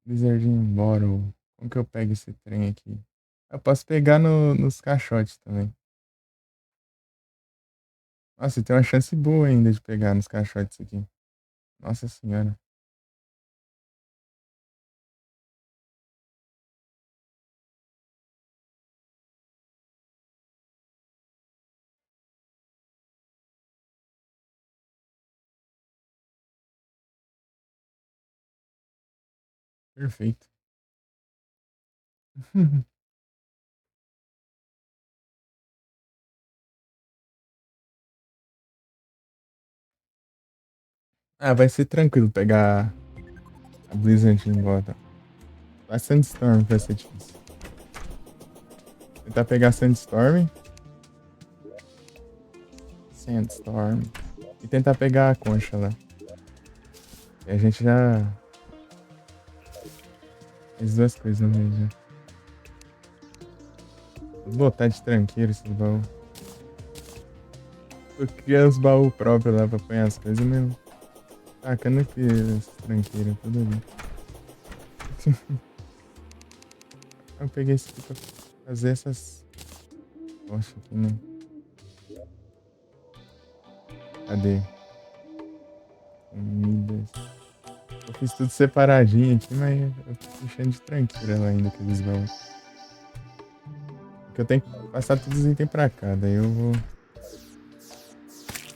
Blizzard em Bottle. Como que eu pego esse trem aqui? Eu posso pegar nos caixotes também. Nossa, tem uma chance boa ainda de pegar nos caixotes aqui. Nossa senhora. Perfeito. Ah, vai ser tranquilo pegar a Blizzard em volta. A Sandstorm vai ser difícil. Tentar pegar a Sandstorm. Sandstorm. E tentar pegar a concha lá. E a gente já. As duas coisas no meio já. Vou botar de tranqueiro esses baús. Eu criei os baús próprios lá pra apanhar as coisas mesmo. Tacando aqui esse tranqueiro, tudo ali. Eu peguei esse aqui pra fazer essas. Poxa, aqui né? Cadê? Comidas. Eu fiz tudo separadinho aqui, mas eu tô deixando de tranqueira lá ainda aqueles baús. Porque eu tenho que passar todos os itens pra cá, daí eu vou.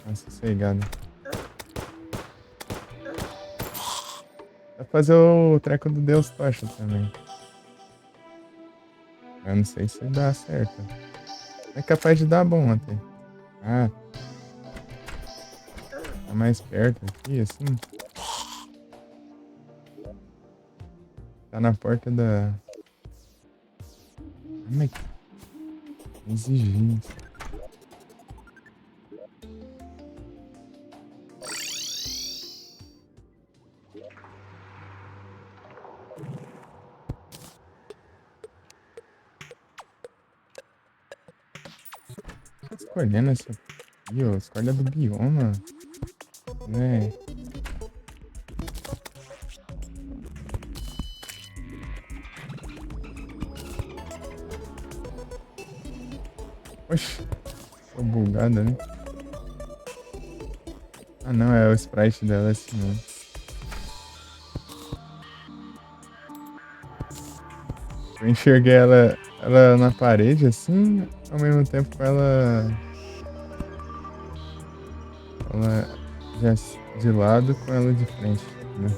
Nossa, sossegado. Dá pra fazer o treco do Deus Tocha também. Eu não sei se dá certo. É capaz de dar bom até. Ah, tá mais perto aqui, assim. Tá na porta da. Ah, mas que exigente. Tá escolhendo essa aqui, ó. Escolha do bioma. Né? Oxi, tô bugada, né? Ah, não, é o sprite dela assim, não. Eu enxerguei ela na parede, assim, ao mesmo tempo ela já de lado com ela de frente, né?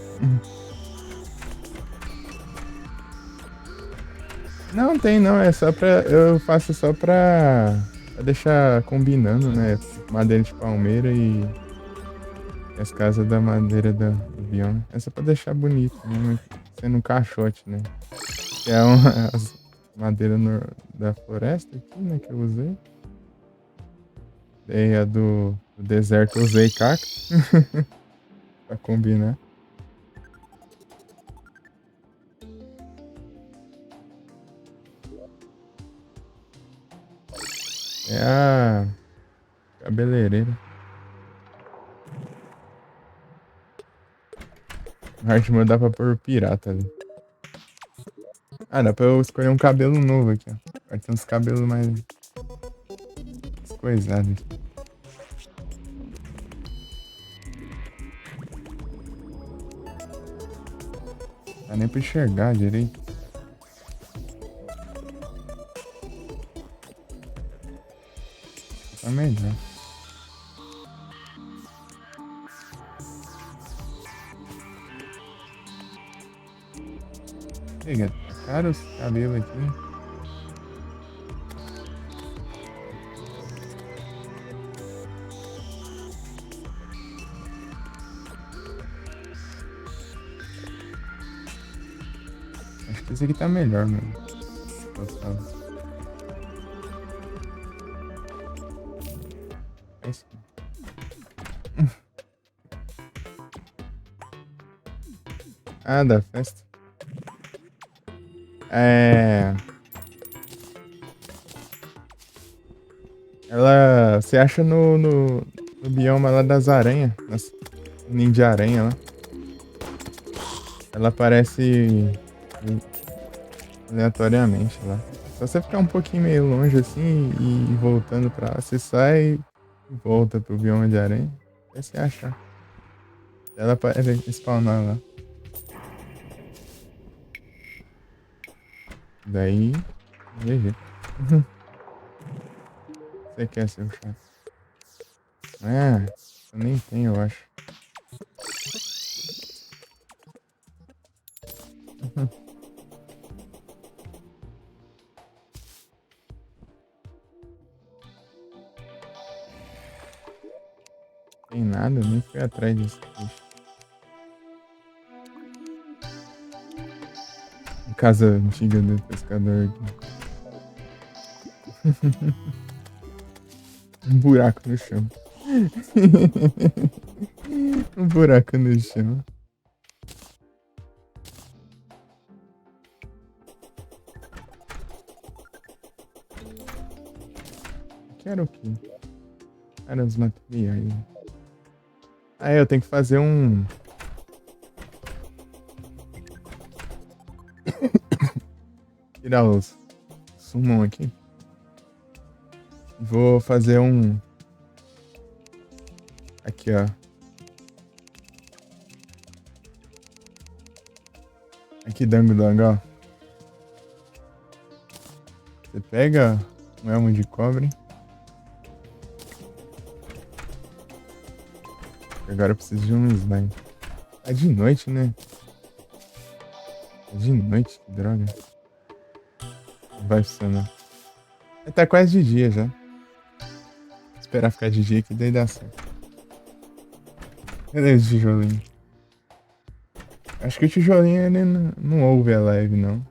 Não tem, não, é só pra. Eu faço só pra deixar combinando, né? Madeira de palmeira e as casas da madeira do bioma. É só pra deixar bonito, né? Sendo um caixote, né? Que é uma, as madeiras da floresta aqui, né? Que eu usei. Daí a do deserto eu usei cacto pra combinar. É a cabeleireira. Acho que dá pra pôr o pirata ali. Ah, dá pra eu escolher um cabelo novo aqui, ó. Agora tem uns cabelos mais coisados aqui. Dá nem pra enxergar direito. Tá melhor. Chega, tá caro os cabelos aqui. Acho que esse aqui tá melhor, mano. Gostava. É isso. Ah, da festa. É. Ela. Você acha no bioma lá das aranhas. No ninho de aranha lá. Ela aparece aleatoriamente lá. Só você ficar um pouquinho meio longe assim e voltando pra lá, você sai e volta pro bioma de aranha. Até você achar. Ela aparece spawnar lá. Daí. GG. Você quer ser o chato? Ah, eu nem tenho, eu acho. Tem nada, eu nem fui atrás disso. Casa antiga do pescador aqui. Um buraco no chão. Um buraco no chão. Quero o quê? Cara, os materiais. Ah, eu tenho que fazer um. Tirar os summon aqui. Vou fazer um. Aqui, ó. Aqui, dango, ó. Você pega um elmo de cobre. Agora eu preciso de um slime. É de noite, né? É de noite, que droga. Não vai funcionar. Tá quase de dia já. Vou esperar ficar de dia que daí dá certo. Cadê o tijolinho? Acho que o tijolinho ele não ouve a live, não.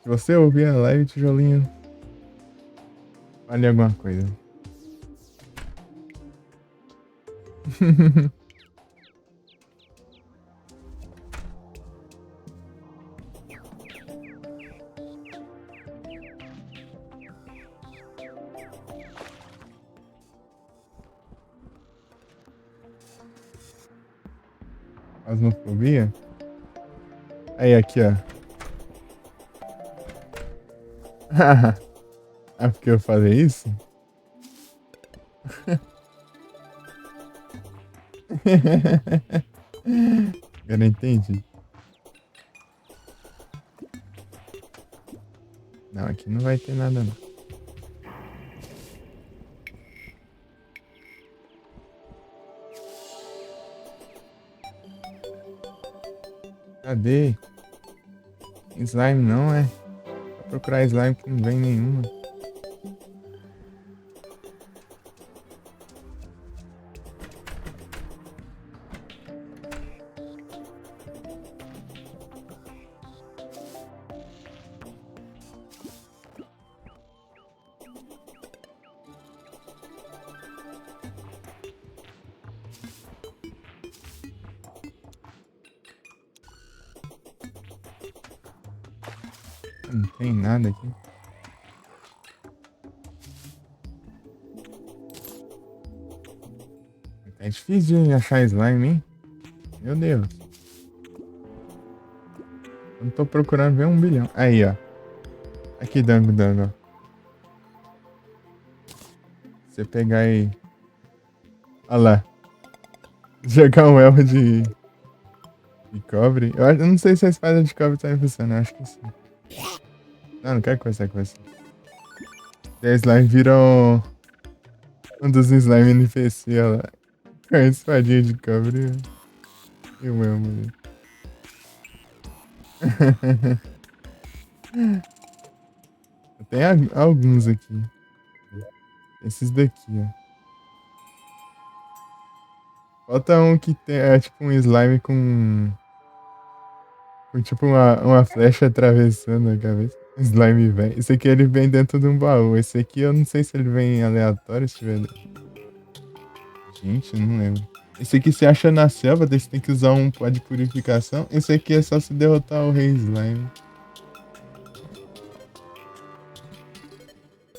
Se você ouvir a live, tijolinho, vale alguma coisa. Asmofobia? Aí, aqui, ó. Ah, porque eu falei isso? Agora entendi. Não, aqui não vai ter nada não. Cadê? Slime não, é? Vou procurar slime que não vem nenhuma. Não tem nada aqui. É difícil de achar slime, hein? Meu Deus. Eu não tô procurando ver 1 bilhão. Aí, ó. Aqui, dango, dango. Você pegar aí. Olha lá. Jogar um elmo de cobre. Eu não sei se a espada de cobre tá funcionando. Eu acho que sim. Não quero conversar com você. 10 slime viram um dos slime NPC, olha lá. Com a espadinha de cobre. Eu amo. Tem alguns aqui. Esses daqui, ó. Falta um que tem, é tipo um slime com tipo uma flecha atravessando a cabeça. Slime vem. Esse aqui ele vem dentro de um baú. Esse aqui eu não sei se ele vem aleatório, se tiver. Gente, eu não lembro. Esse aqui se acha na selva, daí você tem que usar um pó de purificação. Esse aqui é só se derrotar o rei slime.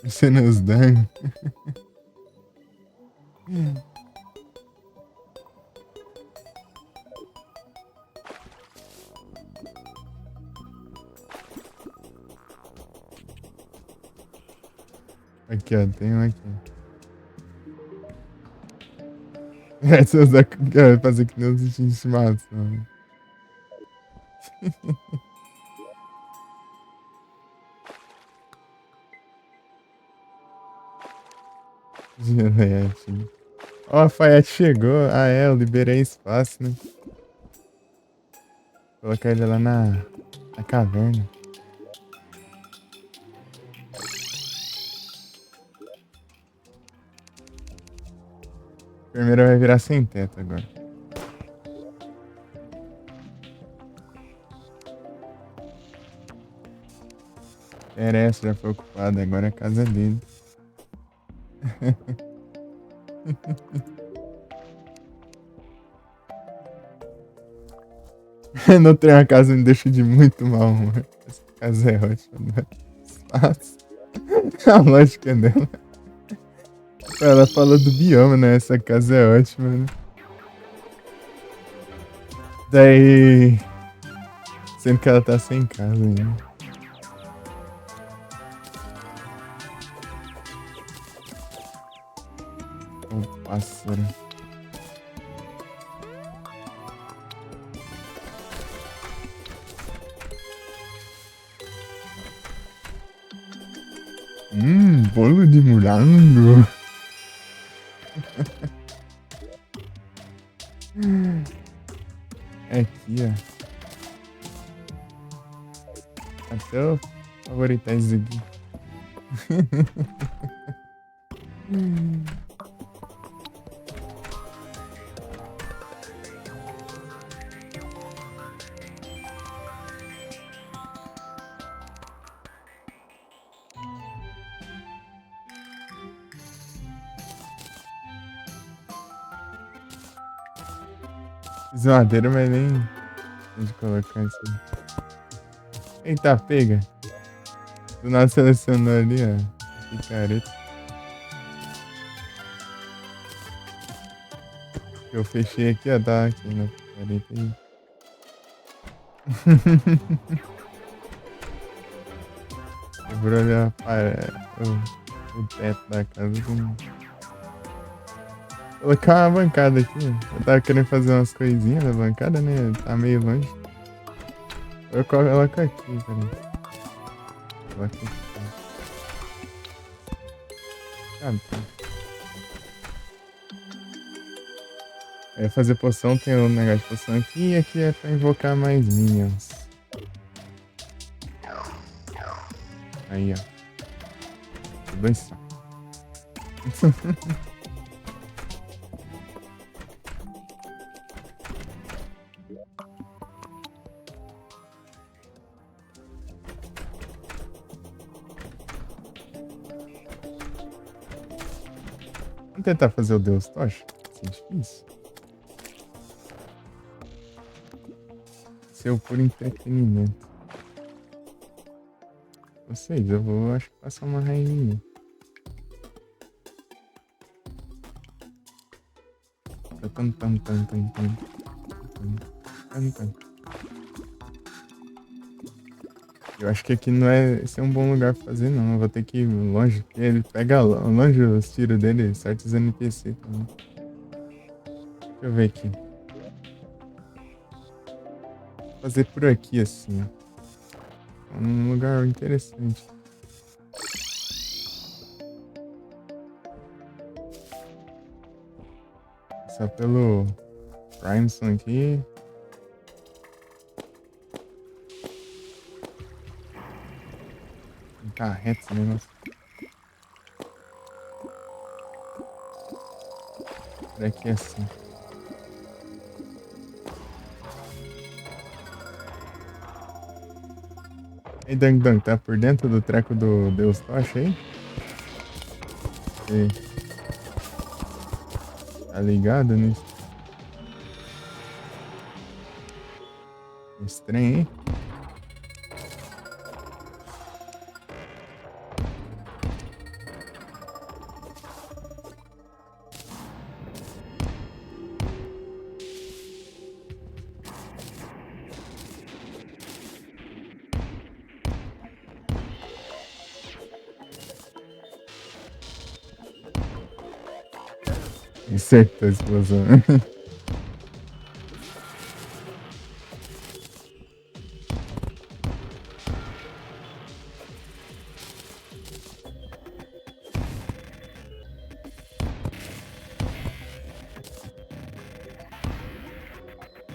Você nos danos. Aqui, ó, tem um aqui. Essa usar fazer que nem os bichinhos de estimação. Gilete. Ó, a Fayette chegou. Ah, é, eu liberei espaço, né? Vou colocar ele lá na caverna. A enfermeira vai virar sem teto agora. Interessa, já foi ocupado, agora é a casa dele. Não tem uma casa me deixa de muito mal humor. Essa casa é ótima, né? Espaço. A lógica dela. Ela fala do bioma, né? Essa casa é ótima, né? Daí. Sendo que ela tá sem casa ainda. O pássaro. Bolo de morango. Aqui, ó. Até eu favoritar isso aqui. Fiz madeira, mas nem onde colocar isso aí. Eita, pega. Do nada selecionou ali, ó. Picareta. Eu fechei aqui, ó. Tá aqui na picareta aí. Quebrou ali o teto da casa. Colocar uma bancada aqui. Eu tava querendo fazer umas coisinhas na bancada, né? Tá meio longe. Eu coloco aqui, peraí. Coloco aqui. Ah, tá. É fazer poção, tem um negócio de poção aqui e aqui é pra invocar mais minions. Aí, ó. Tudo assim. Vamos tentar fazer o Deus Tocha? Isso é difícil. Seu puro entretenimento. Vocês, eu vou, acho que passar uma raivinha. Tan, tan, tan, tan, tan, tan, tan. Eu acho que aqui não é. Esse é um bom lugar pra fazer, não. Eu vou ter que ir longe, porque ele pega longe os tiros dele, certos NPC também. Deixa eu ver aqui. Vou fazer por aqui, assim, ó. Um lugar interessante. Só pelo Primeson aqui. Tá reto esse negócio. Por aqui é assim. Ei, Dang Dang, tá por dentro do treco do Deus Tocha aí? Ei. Tá ligado nisso? Estranho, hein? Acertou a explosão.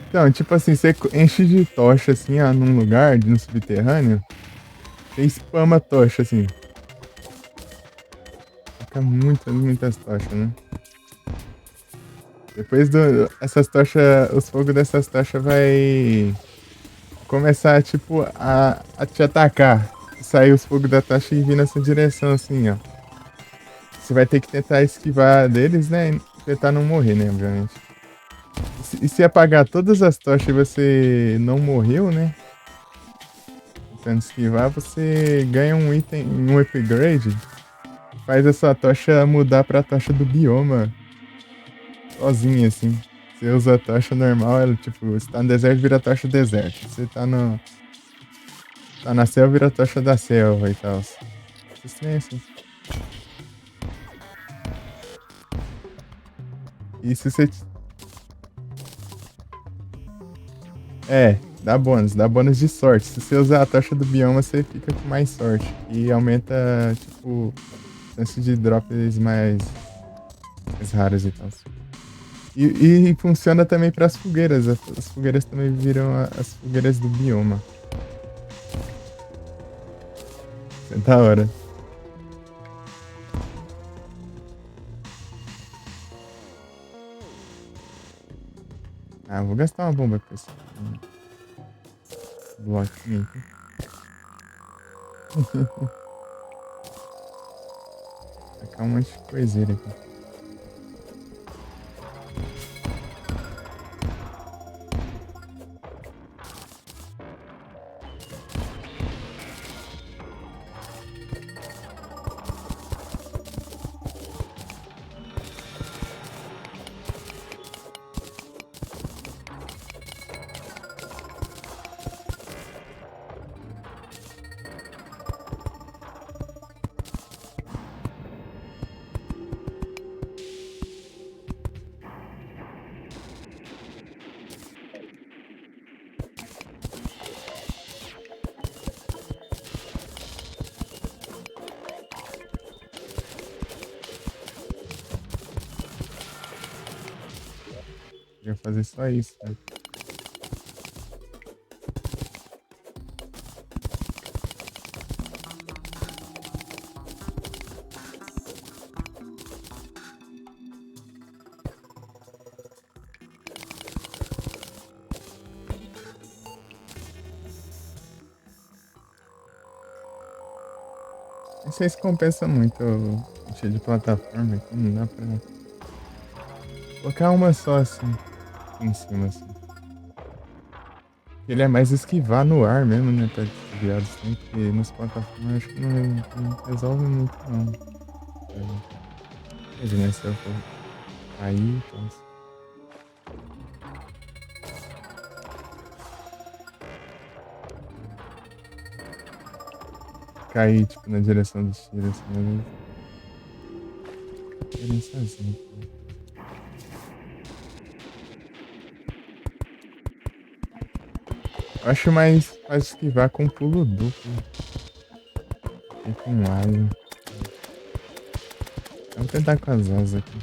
Então, tipo assim, você enche de tocha assim, ó, num lugar, no subterrâneo. Você spama a tocha, assim. Fica muitas tochas, né? Depois essas tochas, os fogos dessas tochas vai começar, tipo, a te atacar. Sair os fogos da tocha e vir nessa direção, assim, ó. Você vai ter que tentar esquivar deles, né? E tentar não morrer, né, obviamente. E se apagar todas as tochas e você não morreu, né? Tentando esquivar, você ganha um item, um upgrade. Faz a sua tocha mudar pra tocha do bioma. Sozinha, assim. Você usa a tocha normal, ela, tipo, você tá no deserto, vira a tocha do deserto. Você tá no. Tá na selva, vira a tocha da selva e tal. Estranho, assim. E se você. É, dá bônus de sorte. Se você usar a tocha do bioma, você fica com mais sorte. E aumenta, tipo, a chance de drops mais raros e tal. E funciona também para as fogueiras. As fogueiras também viram as fogueiras do bioma. Isso é da hora. Ah, vou gastar uma bomba com esse bloquinho aqui. Tacar um monte de coiseira aqui. fazer só isso, né? Não sei se compensa muito o cheio de plataforma aqui, não dá pra colocar uma só assim, em cima, assim. Ele é mais esquivar no ar mesmo, né? Pra desviar assim, porque nas plataformas acho que não resolve muito, não. Imagina se eu for cair, então. Cair, tipo, na direção dos tiros, assim, eu nem sozinho. Eu acho mais fácil esquivar com pulo duplo e com alho. Vamos tentar com as asas aqui.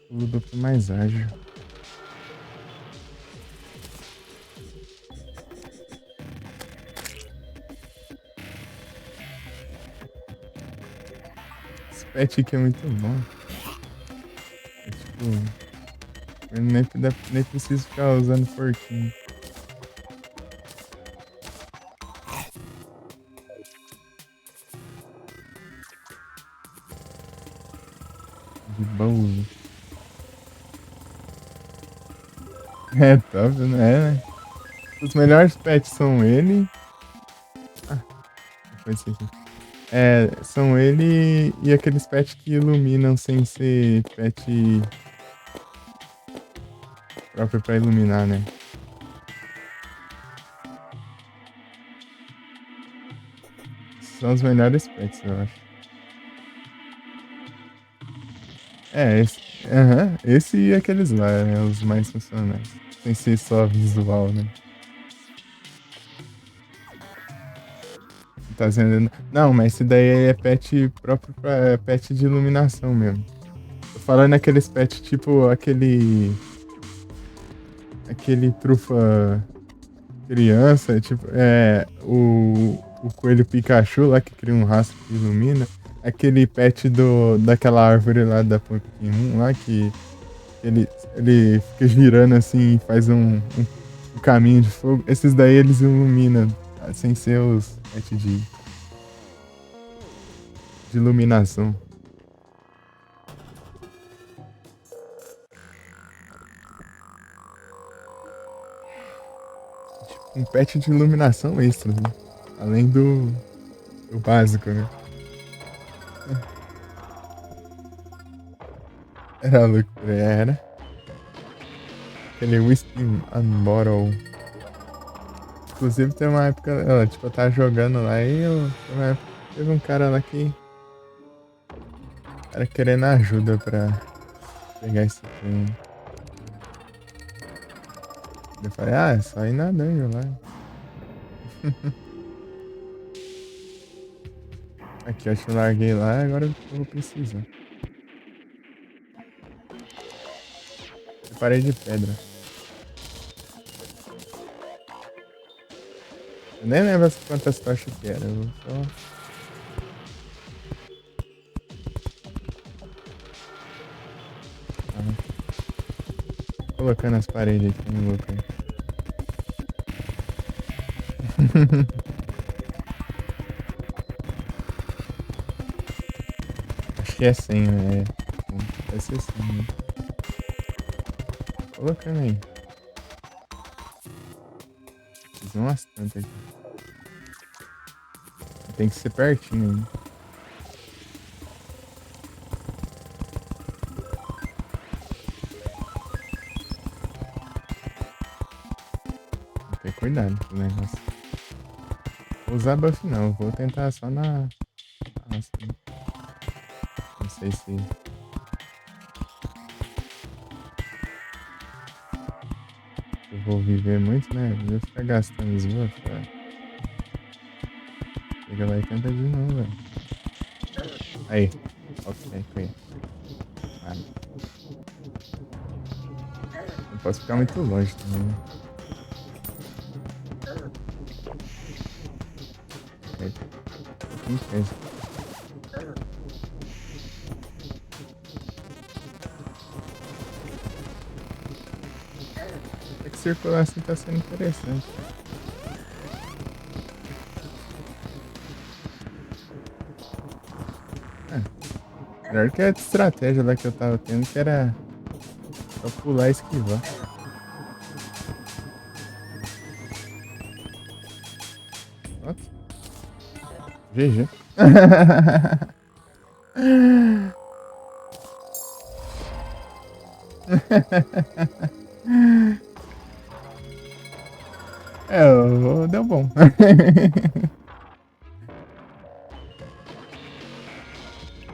Pulo duplo mais ágil. Esse pet aqui é muito bom. É tipo, eu nem preciso ficar usando forquinho. De boa. É top, né? Os melhores pets são ele. Ah, foi isso aqui. É, são ele e aqueles pets que iluminam sem ser pet próprio pra iluminar, né? São os melhores pets, eu acho. É, esse e aqueles lá, né? Os mais funcionais. Sem ser só visual, né? Tá sendo. Não, mas esse daí é pet próprio pra pet de iluminação mesmo. Tô falando aqueles pets tipo aquele. Aquele trufa criança, tipo, o coelho Pikachu lá que cria um rastro que ilumina. Aquele pet daquela árvore lá da Pokémon lá que ele, ele fica girando assim e faz um caminho de fogo. Esses daí eles iluminam, tá? Sem ser os pets de iluminação. Um pet de iluminação extra, né? Além do básico, né? Era louco, era. Aquele Whispering Bottle. Inclusive tem uma época, tipo, eu tava jogando lá e tem uma época, teve um cara lá que era querendo ajuda pra pegar esse trem. Eu falei, é só ir na dungeon lá. Aqui, eu acho que eu larguei lá, agora eu vou precisar. Eu parei de pedra. Eu nem lembro quantas tochas que era, eu vou só... Colocando as paredes aqui no lugar. Acho que é 100, né? Deve ser 100, né? Colocando aí. Fiz umas tantas aqui. Tem que ser pertinho ainda. Tem que ter cuidado com o negócio. Vou usar buff não, vou tentar só na... Nossa, não sei se... Eu vou viver muito, né? Eu vou ficar gastando os buffs, cara. Chega lá e tenta de novo, velho. Aí. Ok, foi. Vale. posso ficar muito longe também, né? É, pouquinho pensa. É que circular assim tá sendo interessante. Melhor que a estratégia lá que eu tava tendo, que era só pular e esquivar. Nossa, GG. Deu bom.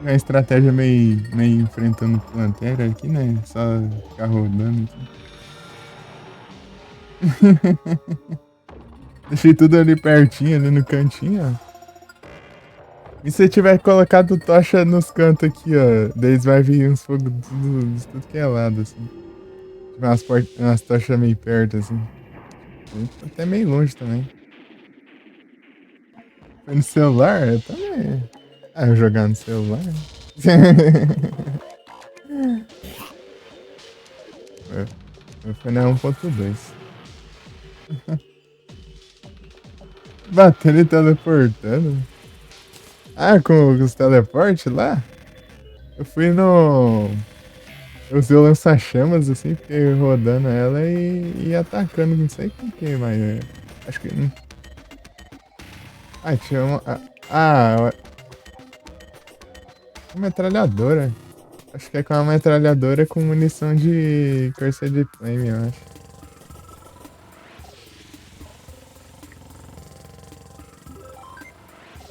Uma estratégia meio enfrentando plantera aqui, né? Só ficar rodando aqui. Deixei tudo ali pertinho, ali no cantinho, ó. E se eu tiver colocado tocha nos cantos aqui, ó? Daí vai vir uns fogos de tudo que é lado, assim. Tiver umas tochas meio perto, assim. Até meio longe também. Foi no celular? Eu também. Ah, eu jogar no celular? Foi na 1.2. Batendo e teleportando. Ah, com os teleportes lá? Eu fui no. Eu usei o lança-chamas assim, fiquei rodando ela e atacando, não sei com quem, mas acho que. Ah, tinha uma. Uma metralhadora. Acho que é com uma metralhadora com munição de Cursed de Flame, eu acho.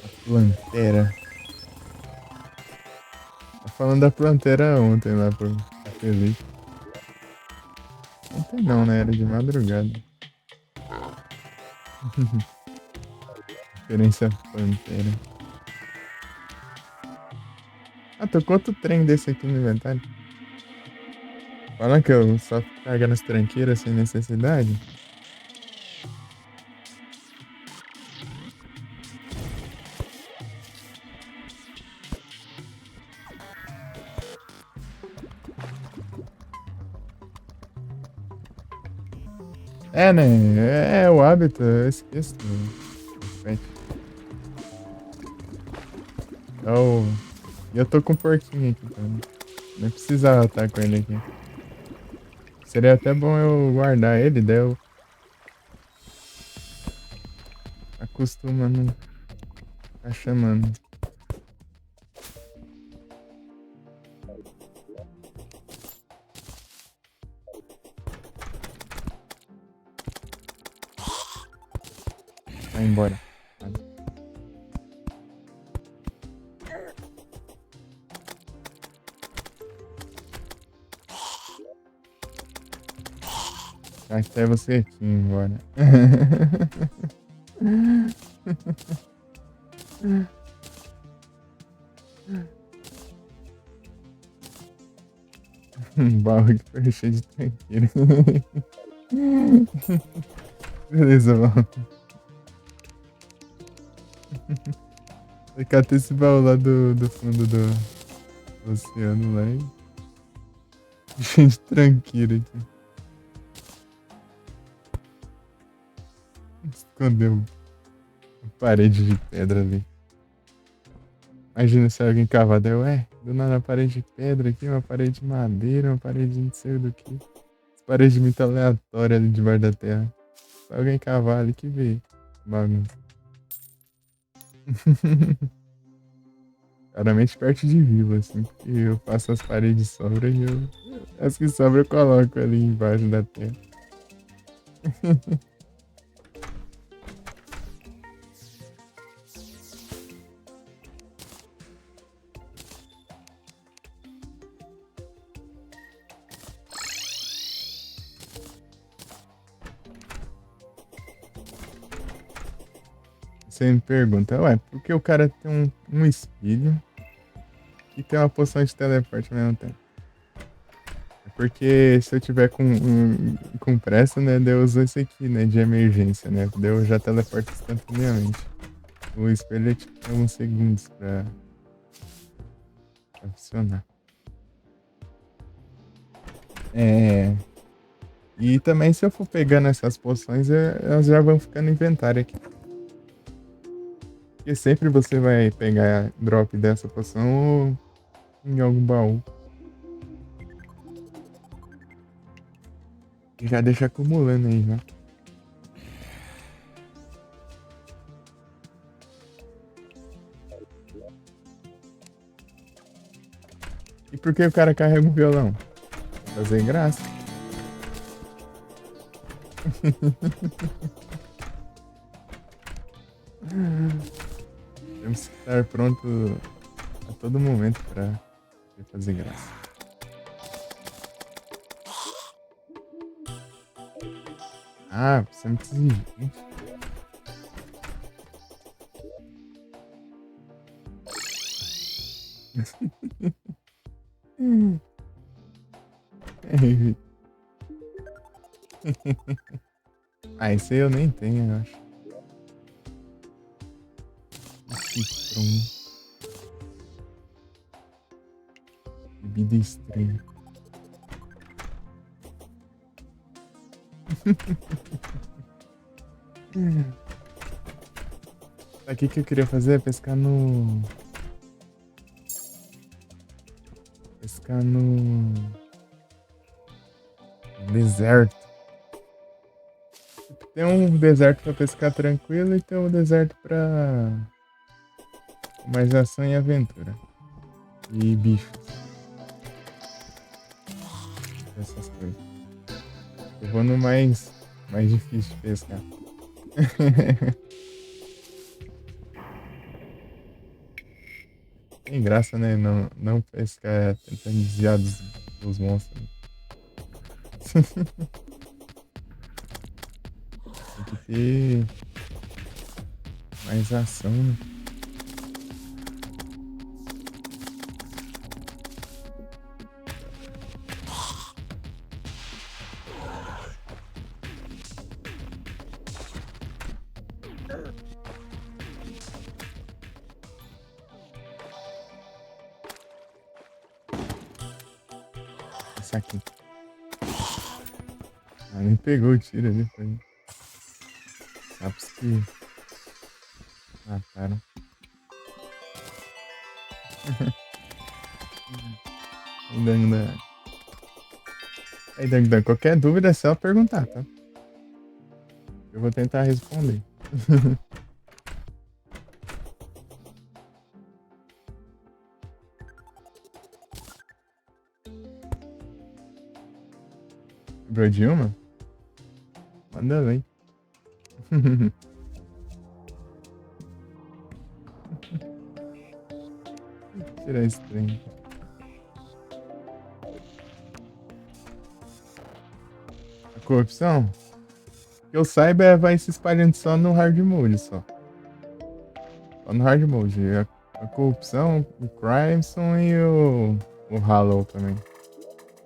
A plantera. Tá falando da plantera ontem lá pro Feliz. Ontem não, né? Era de madrugada. Referência plantera. Ah, tô com outro trem desse aqui no inventário. Fala que eu só carga nas tranqueiras sem necessidade. É, né? É o hábito, eu esqueço. Repete. E eu tô com um porquinho aqui também. Nem precisava estar com ele aqui. Seria até bom eu guardar ele, daí eu acostumo a não ficar chamando. Vai embora. Até você aqui embora. Um baú que foi cheio de tranqueira. Beleza, vamos. Eu catei esse baú lá do fundo do oceano lá e cheio de tranqueira aqui. Escondeu uma parede de pedra ali. Imagina se alguém cavar, daí, ué, do nada uma parede de pedra aqui, uma parede de madeira, uma parede de não sei do que. Parede muito aleatória ali debaixo da terra. Se alguém cavar ali que vê. Bagunça. Claramente perto de vila, assim, porque eu faço as paredes de sobra e as que sobram eu coloco ali embaixo da terra. Você me pergunta, ué, por que o cara tem um espelho e tem uma poção de teleporte ao mesmo tempo? porque se eu tiver com pressa, né, daí eu uso esse aqui, né, de emergência, né, daí eu já teleporto instantaneamente. O espelho é tipo alguns segundos pra funcionar. É... E também se eu for pegando essas poções, elas já vão ficar no inventário aqui. Porque sempre você vai pegar drop dessa poção em algum baú. E já deixa acumulando aí, né? E por que o cara carrega um violão? Pra fazer graça. Temos que estar pronto a todo momento pra fazer graça. Ah, você é muito exigente. Ah, esse aí eu nem tenho, eu acho. Citron. Bebida estranha. Aqui que eu queria fazer é pescar no. Pescar no. Deserto. Tem um deserto pra pescar tranquilo e tem um deserto pra. Mais ação e aventura. E bichos. Essas coisas. Eu vou no mais difícil de pescar. Tem graça, né? Não pescar tentando desviar dos monstros. Tem que ter mais ação, né? Esse aqui. Ah, nem pegou o tiro ali. Foi. Sapos que mataram. Ainda. Aí, qualquer dúvida é só perguntar, tá? Eu vou tentar responder. Lembrou de uma? Manda bem. Tirar esse trem. A corrupção? Que eu saiba, vai se espalhando só no hard mode, só. Só no hard mode. A corrupção, o Crimson e o Hollow também.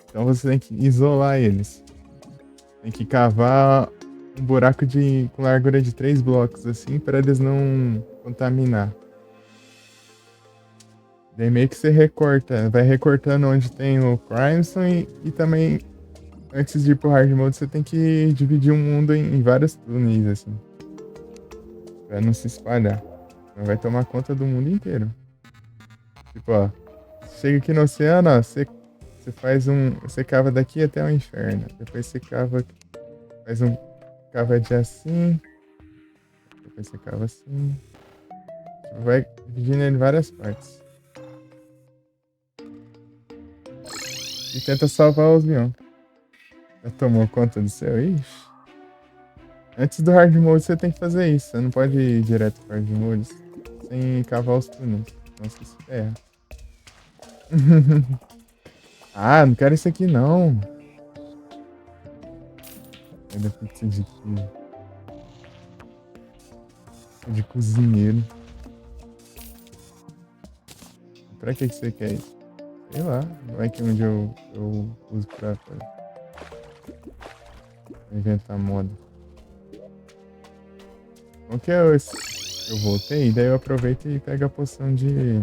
Então você tem que isolar eles. Tem que cavar um buraco com largura de 3 blocos, assim, para eles não contaminar. Daí meio que você recorta, vai recortando onde tem o Crimson e também, antes de ir pro hard mode, você tem que dividir o mundo em vários túneis, assim. Pra não se espalhar. Não vai tomar conta do mundo inteiro. Tipo, ó, chega aqui no oceano, ó, você faz um. Você cava daqui até o inferno. Depois você faz um. Cava de assim. Depois você cava assim. Tipo, vai dividindo ele em várias partes. E tenta salvar os leões. Já tomou conta do seu? Ixi. Antes do hard mode você tem que fazer isso. Você não pode ir direto pro hard mode sem cavar os túneis. Senão você se ferra. Ah, não quero isso aqui não. Ainda pizza de queijo. De cozinheiro. Pra que você quer isso? Sei lá, vai que um dia eu uso pra inventar moda. Como que eu voltei, daí eu aproveito e pego a poção de...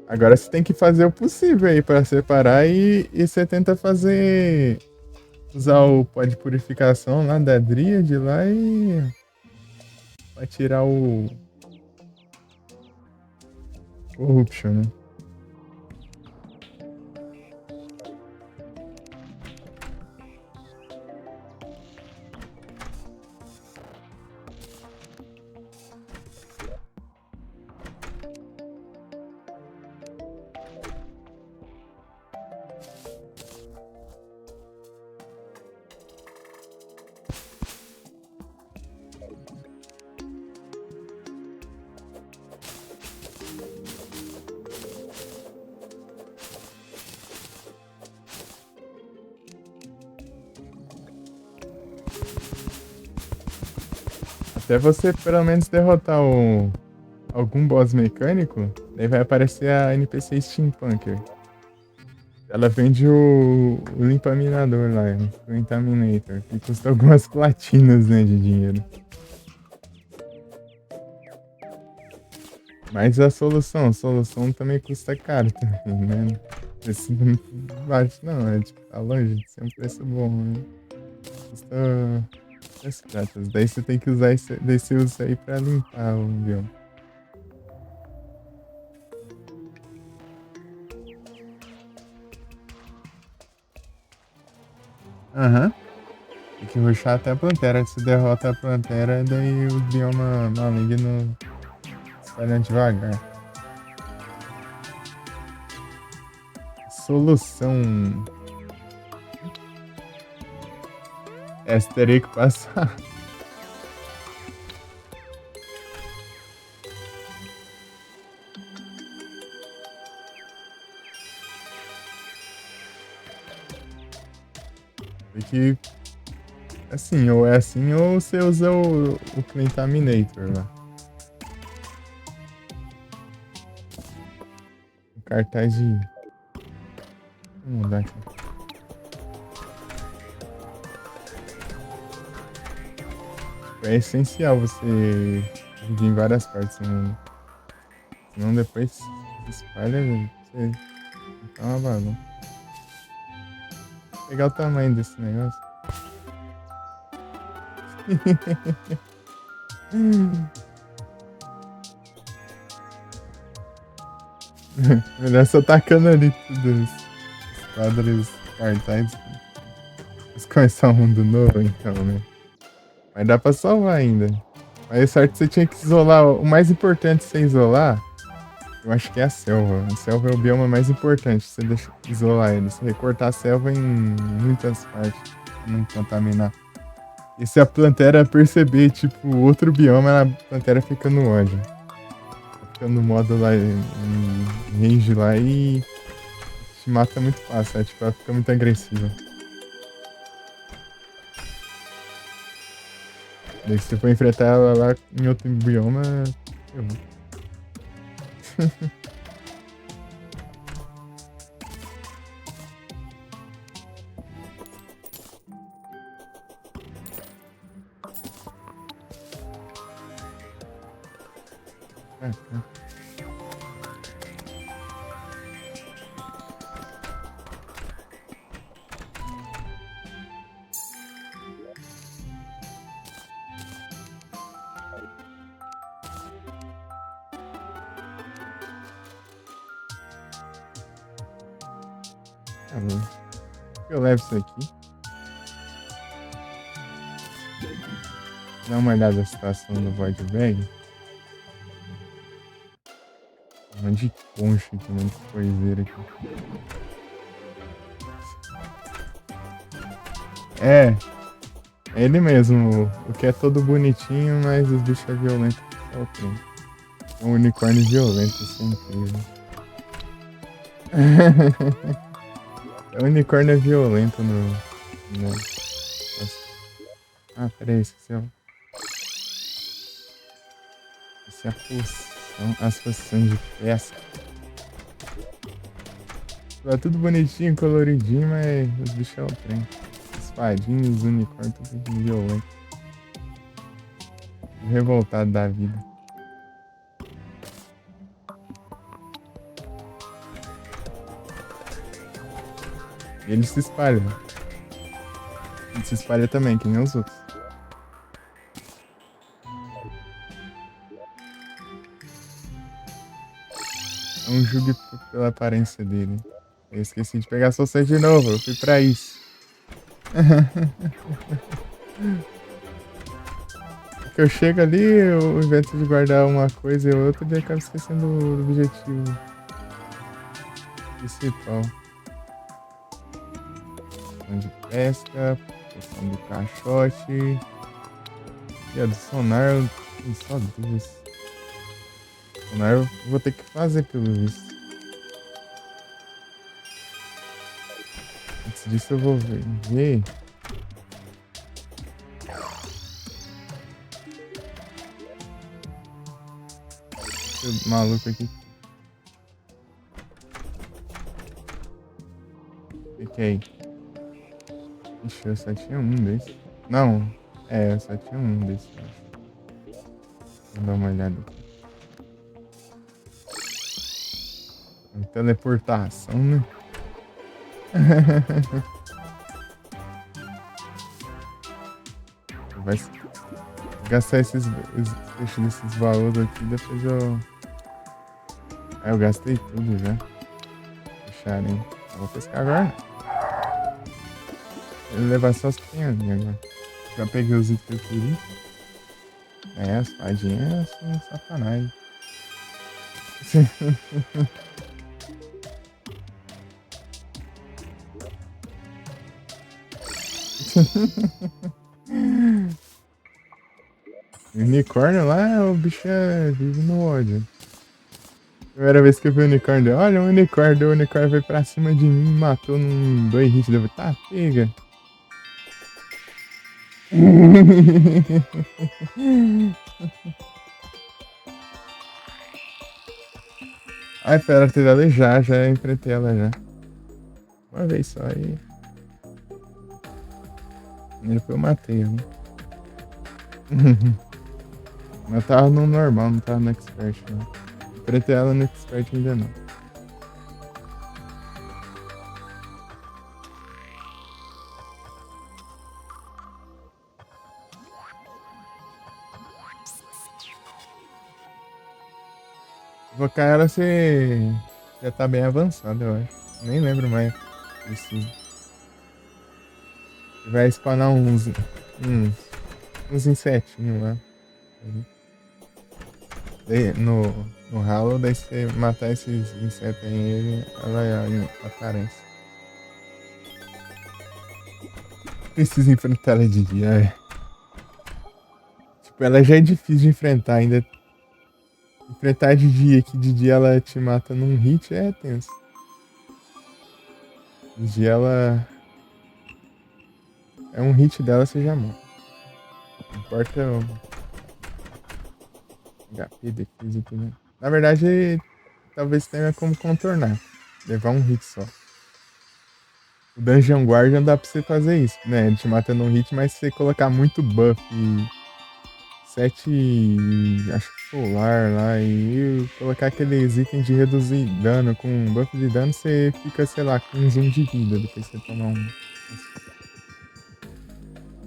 Agora você tem que fazer o possível aí pra separar e você tenta fazer... Usar o pó de purificação lá da Dríade lá e... Pra tirar o... Corruption, né? Até você pelo menos derrotar algum boss mecânico, daí vai aparecer a NPC Steampunker. Ela vende o limpaminador lá, o Intaminator, que custa algumas platinas, né, de dinheiro. Mas a solução também custa caro também, né? Preço não baixo não, é tipo, tá longe de ser um preço bom, né? Custa 10 pratas. Daí você tem que usar isso, daí você usa isso aí pra limpar o bioma. Aham. Tem que rushar até a Plantera. Se derrota a Plantera, daí o bioma maligno espalha devagar. Solução. Essa teria que passar. Tem que. Assim, ou é assim, ou você usa o Contaminator lá. O cartaz de. Vamos mudar aqui. É essencial você dividir em várias partes, né? Senão depois se espalha, você fica uma bagunça. Vou pegar o tamanho desse negócio. Melhor só tacando ali tudo os quadros, cartazes. Vamos começar um mundo novo então, né? Mas dá pra salvar ainda. Mas certo, você tinha que isolar. O mais importante você isolar, eu acho que é a selva. A selva é o bioma mais importante. Você deixa isolar ele. Você recortar a selva em muitas partes pra não contaminar. E se a Plantera perceber, tipo, outro bioma, a Plantera fica no ódio. Fica no modo lá, em range lá e te mata muito fácil. É, tipo, ela fica muito agressiva. Daí se você for enfrentar ela lá em outro bioma, eu vou. Tá bom. Eu levo isso aqui. Dá uma olhada na situação do Void Bag. Um monte de concha aqui, um monte de coiseira aqui. É ele mesmo. O que é todo bonitinho, mas os bichos é violento. Só o trem. É um unicórnio violento, isso é incrível. É um unicórnio violento no... Nossa. Ah, peraí, esqueci. Esse é a pulse. As facções de pesca. Tá tudo bonitinho, coloridinho, mas os bichos é o trem. Espadinhos, unicórnios, tudo violento. Revoltado da vida. E ele se espalha. Ele se espalha também, que nem os outros. Não julgue pela aparência dele. Eu esqueci de pegar sua senha de novo, eu fui pra isso. Porque eu chego ali, eu invento de guardar uma coisa e outra e acabo esquecendo o objetivo principal. Poção de pesca, poção do caixote. E a do sonar, tem só duas. Sonar eu vou ter que fazer pelo visto. Antes disso eu vou ver. Esse maluco aqui. Fiquei. Ixi, eu só tinha um desse. Não, eu só tinha um desse. Vou dar uma olhada aqui. Teleportação, né? Vai gastar esses peixes desses baús aqui, depois eu. Eu gastei tudo já. Fecharem. Eu vou pescar agora. Ele levar só os que tem ali agora. Já peguei os itens que eu queria. As fadinhas são sacanagem. O unicórnio lá, o bicho vive no ódio. Primeira vez que eu vi o unicórnio, olha o unicórnio veio pra cima de mim e matou num 2 hits. Eu falei, tá, pega. Ai, pera, ter dado já enfrentei ela já. Uma vez só aí. E depois eu matei, né? Eu tava no normal, não tava no expert, não. Enfrentei ela no expert ainda não. Invocar ela você já tá bem avançado, eu acho. Nem lembro mais. Preciso. Vai spawnar uns insetinhos lá. No Hollow, daí você matar esses insetos aí, ela aparece. Precisa enfrentar ela de dia, Tipo, ela já é difícil de enfrentar, ainda. Enfrentar de dia, que de dia ela te mata num hit, é tenso. De dia ela. É um hit dela, você já morre. Não importa o HP, defesa e tudo. Na verdade, talvez tenha como contornar. Levar um hit só. O Dungeon Guardian dá pra você fazer isso, né? Ele te mata num hit, mas se você colocar muito buff e 7, acho que solar lá, e colocar aqueles itens de reduzir dano com buff de dano, você fica, sei lá, com um zoom de vida depois que você tomar um.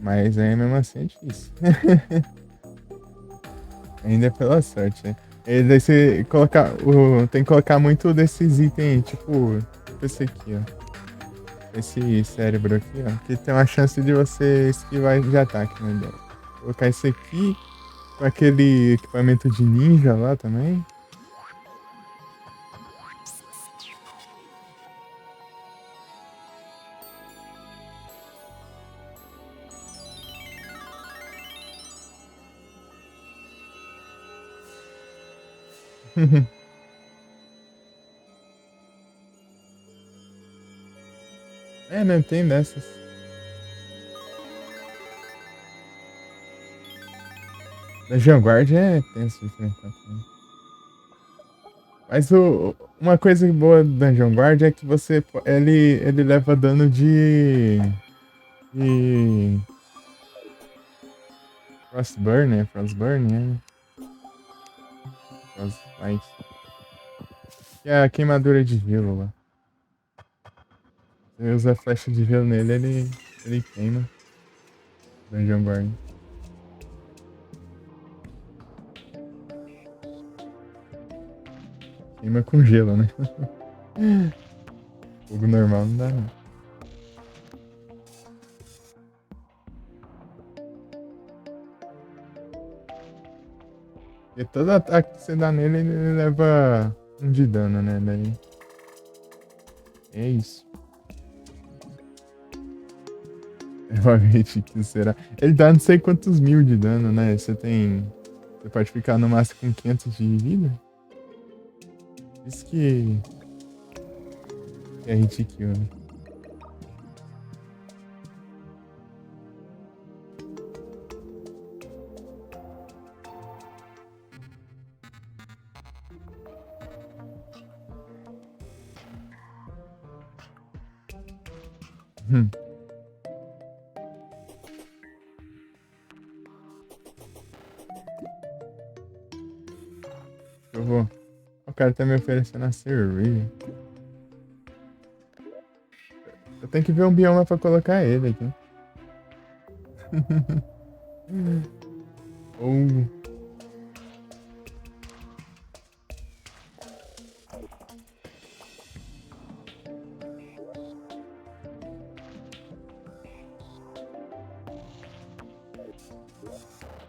Mas aí mesmo assim é difícil. Ainda é pela sorte, né? E daí você colocar. Tem que colocar muito desses itens, tipo esse aqui, ó. Esse cérebro aqui, ó. Que tem uma chance de você esquivar de ataque, né? Colocar esse aqui com aquele equipamento de ninja lá também. Não tem dessas. Dungeon Guard é tenso de enfrentar também. Mas uma coisa boa do Dungeon Guard é que ele leva dano de Frostburn, né? Frostburn, né? Frostbite. Que é a queimadura de gelo lá. Você usa flecha de gelo nele, ele queima. Dungeon Guard. Queima com gelo, né? Fogo normal não dá, não. Porque todo ataque que você dá nele, ele leva um de dano, né? Daí. É isso. Realmente, que será? Ele dá não sei quantos mil de dano, né? Você tem. Você pode ficar no máximo com 500 de vida. Isso que é hit kill, né? Hum, eu vou. O cara tá me oferecendo a cerveja. Eu tenho que ver um bioma pra colocar ele aqui. Ou.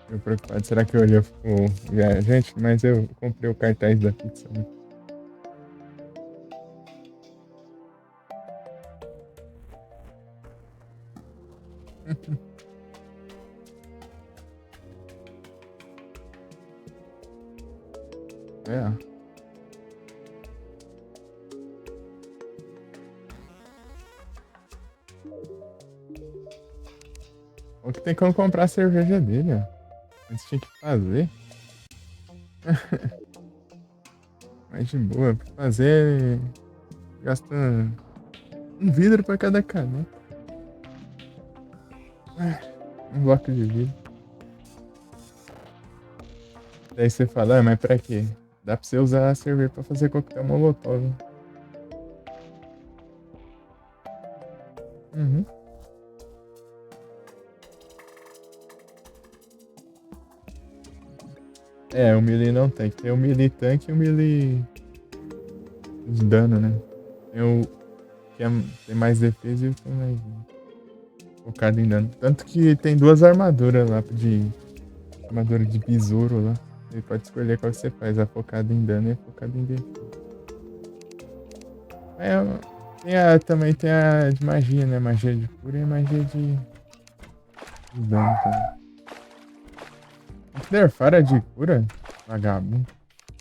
Eu preocupado. Será que eu olhei o viajante? Mas eu comprei o cartaz da pizza, né? É. O que tem como comprar a cerveja dele, ó. Antes tinha que fazer. Mas de boa, pra fazer. Gasta um vidro pra cada caneca. Um bloco de vidro. Daí você fala, mas pra quê? Dá pra você usar a cerveja pra fazer coquetel molotov. Uhum. É, o melee não tem. Tem o melee tanque e o melee de dano, né? Tem o que tem mais defesa e o que tem mais focado em dano. Tanto que tem duas armaduras lá de armadura de besouro lá. Você pode escolher qual que você faz, a focada em dano e a focada em defesa. Também tem a de magia, né? Magia de cura e magia de dano também. Nerfaram a de cura? Vagabundo.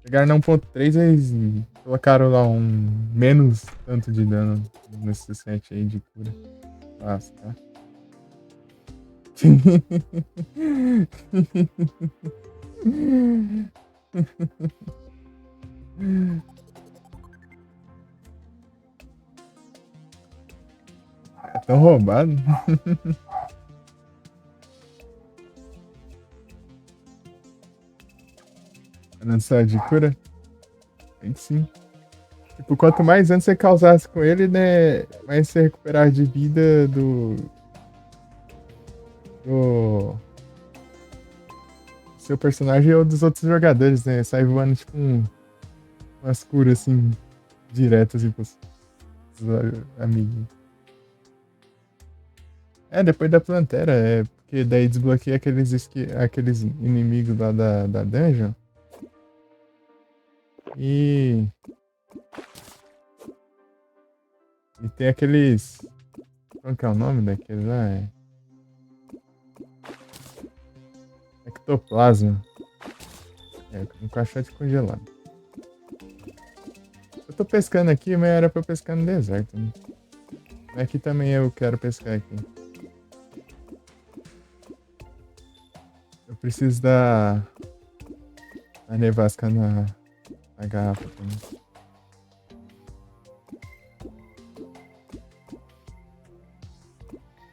Pegaram na 1.3, eles colocaram lá um menos tanto de dano nesse set aí de cura. Nossa, tá? É tão roubado. Nessa de cura? Tem que sim. Tipo, quanto mais anos você causasse com ele, né? Mais você recuperar de vida do seu personagem ou dos outros jogadores, né? Sai voando, tipo, umas curas assim, diretas assim, pros amiguinhos. É, depois da Plantera, porque daí desbloqueia aqueles inimigos lá da dungeon. E. E tem aqueles. Qual que é o nome daquele lá? Ectoplasma. Um caixote congelado. Eu tô pescando aqui, mas era pra eu pescar no deserto, né? Aqui também eu quero pescar aqui. Eu preciso da nevasca A garrafa também.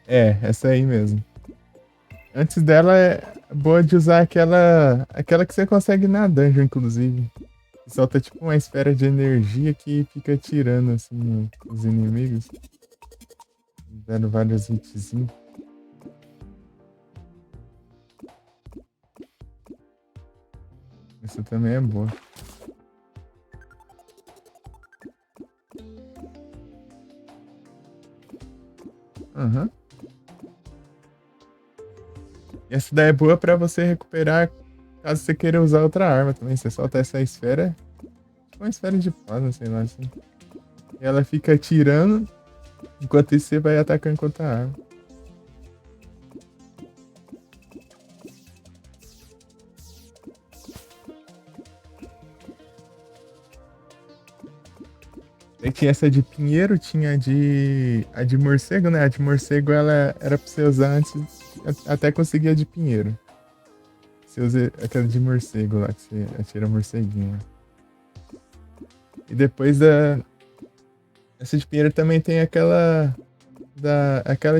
É, essa aí mesmo. Antes dela é boa de usar aquela que você consegue na dungeon, inclusive. Que solta tipo uma esfera de energia que fica tirando assim os inimigos. Dando vários hitzinhos. Isso também é boa. Aham. E essa daí é boa pra você recuperar caso você queira usar outra arma também. Você solta essa esfera, tipo uma esfera de plasma, sei lá assim. E ela fica atirando, enquanto isso você vai atacando com outra arma. Aí tinha essa de pinheiro, tinha a de morcego, né? A de morcego ela era pra você usar antes, até conseguir a de pinheiro. Você usa aquela de morcego lá, que você atira morceguinho lá. E depois essa de pinheiro também tem aquela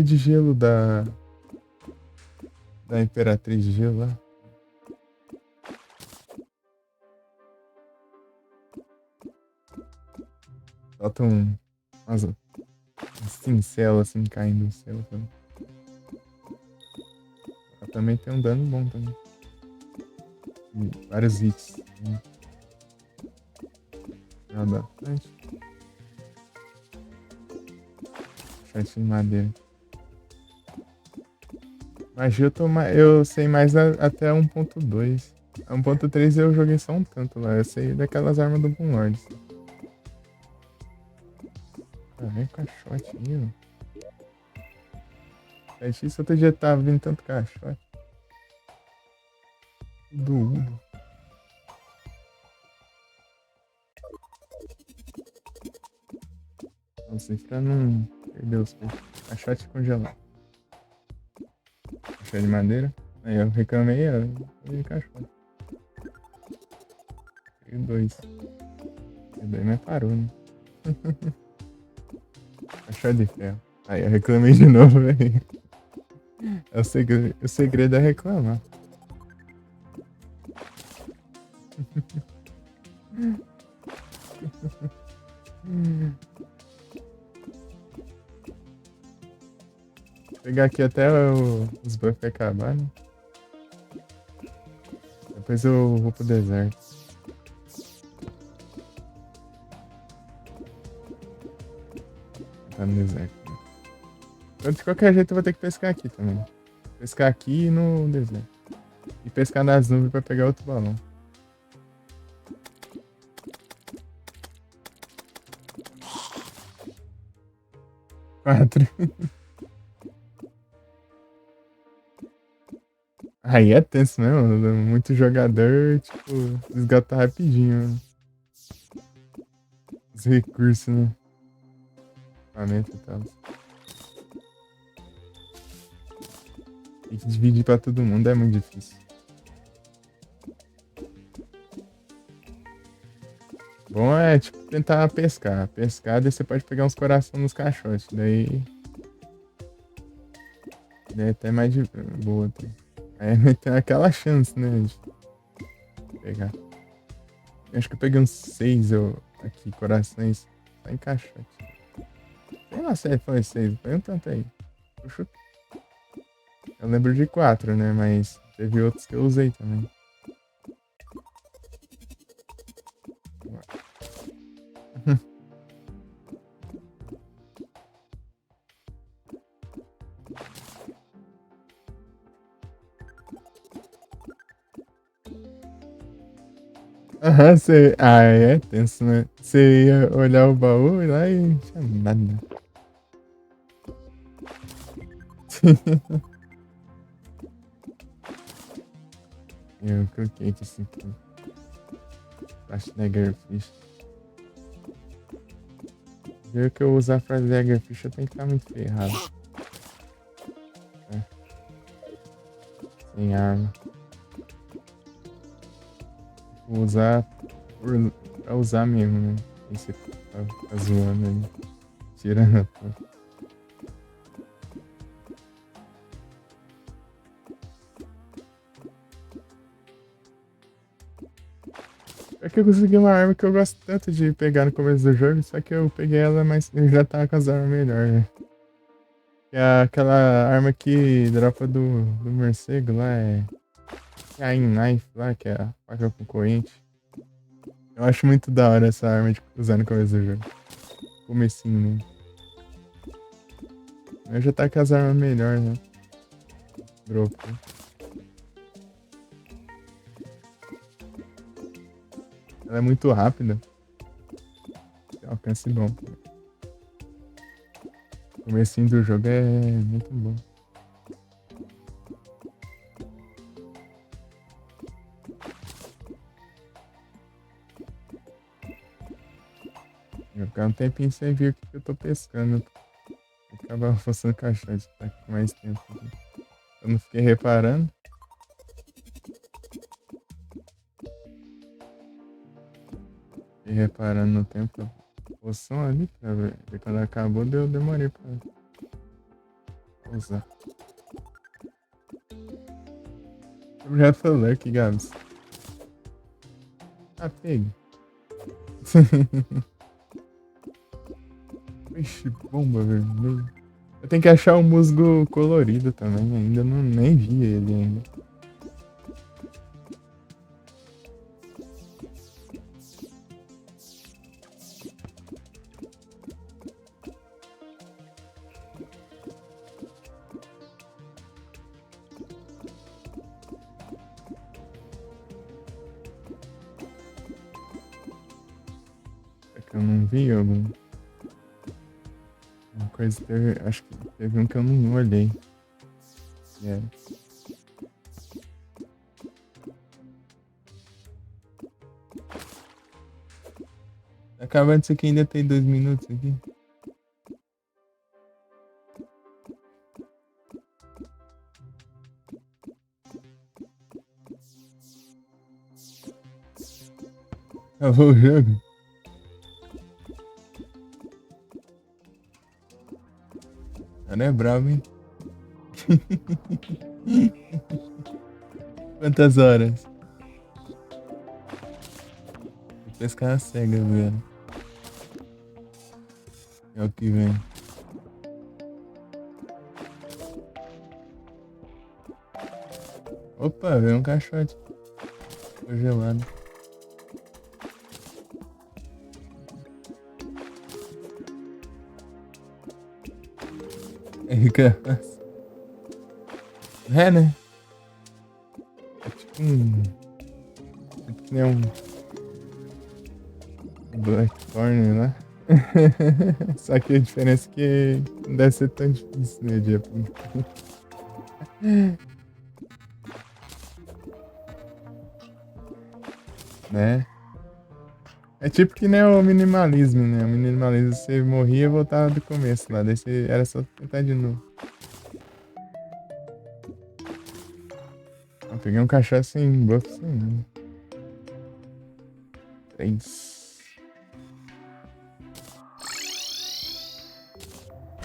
de gelo da Imperatriz de Gelo lá. Solta um cincel assim caindo do céu também. Ela também tem um dano bom também. E vários hits. Já dá bastante. Chat de madeira. Magia eu sei mais até 1.2. A 1.3 eu joguei só um tanto lá. Eu sei daquelas armas do Boonlord. Ah, vem caixote aí, ó. É isso, outro dia tava vindo tanto caixote. Do Udo. Não sei pra não perder os peixes. Caixote congelado. Caixote de madeira. Aí eu reclamei, ó. De caixote. E dois. E daí mas parou, né? Caixote de ferro. Aí eu reclamei de novo, velho. É o segredo é reclamar. Pegar aqui até os buffs acabar, né? Depois eu vou pro deserto. Tá no deserto. Né? Então, de qualquer jeito eu vou ter que pescar aqui também. Pescar aqui e no deserto. E pescar nas nuvens pra pegar outro balão. 4. Aí é tenso mesmo. Muito jogador, tipo, esgota rapidinho. Né? Os recursos, né? Equipamento e tal. Tem que dividir pra todo mundo, é muito difícil. Bom é, tipo, tentar pescar. Pescar, daí você pode pegar uns corações nos caixotes. Daí é até mais de boa. Tá? Aí tem aquela chance, né? De pegar. Acho que eu peguei uns 6 aqui, corações. Só em caixote. Sei lá se foi 6. Foi um tanto aí. Eu lembro de 4, né? Mas teve outros que eu usei também. Aham, você. Ah, é tenso, né? Você ia olhar o baú e lá e não tinha nada. Eu coloquei aqui assim. Daggerfish. Ver que eu usar pra Daggerfish eu tenho que estar muito ferrado. É. Sem arma. Vou usar pra usar mesmo, né? Aí você tá zoando aí. Tirando a foto. É que eu consegui uma arma que eu gosto tanto de pegar no começo do jogo, só que eu peguei ela, mas eu já tava com as armas melhor, né? Que é aquela arma que dropa do morcego lá, é a Knife lá, que é a faca com corrente. Eu acho muito da hora essa arma de usar no começo do jogo. Comecinho, né? Eu já tá com as armas melhor, né? Dropou. Ela é muito rápida. Tem alcance bom. O comecinho do jogo é muito bom. Eu ficar um tempinho sem ver o que eu tô pescando. Eu acabava forçando caixote, tá com mais tempo aqui. Eu não fiquei reparando. Fiquei reparando no tempo da poção ali, pra ver. E quando acabou, eu demorei pra usar. Obrigado pelo like, Gabs. Ah, pegue. Ixi, bomba vermelha. Eu tenho que achar o musgo colorido também, ainda não nem vi ele ainda. É que eu não vi algum. Uma coisa teve. Acho que teve um que eu não olhei. É. Acabando isso aqui, ainda tem 2 minutos aqui. Acabou o jogo. O cara é brabo, hein? Quantas horas? Vou pescar a cega, velho. É o que vem. Opa, veio um caixote. Congelado. É capaz. É, né? É tipo um. Tipo que nem um Blackthorn lá. Só que a diferença é que não deve ser tão difícil, né, de aprender. Né? É tipo que nem o minimalismo, né? O minimalismo você morria e voltava do começo lá. Daí você era só tentar de novo. Eu peguei um cachaça sem buff, sem nada. 3.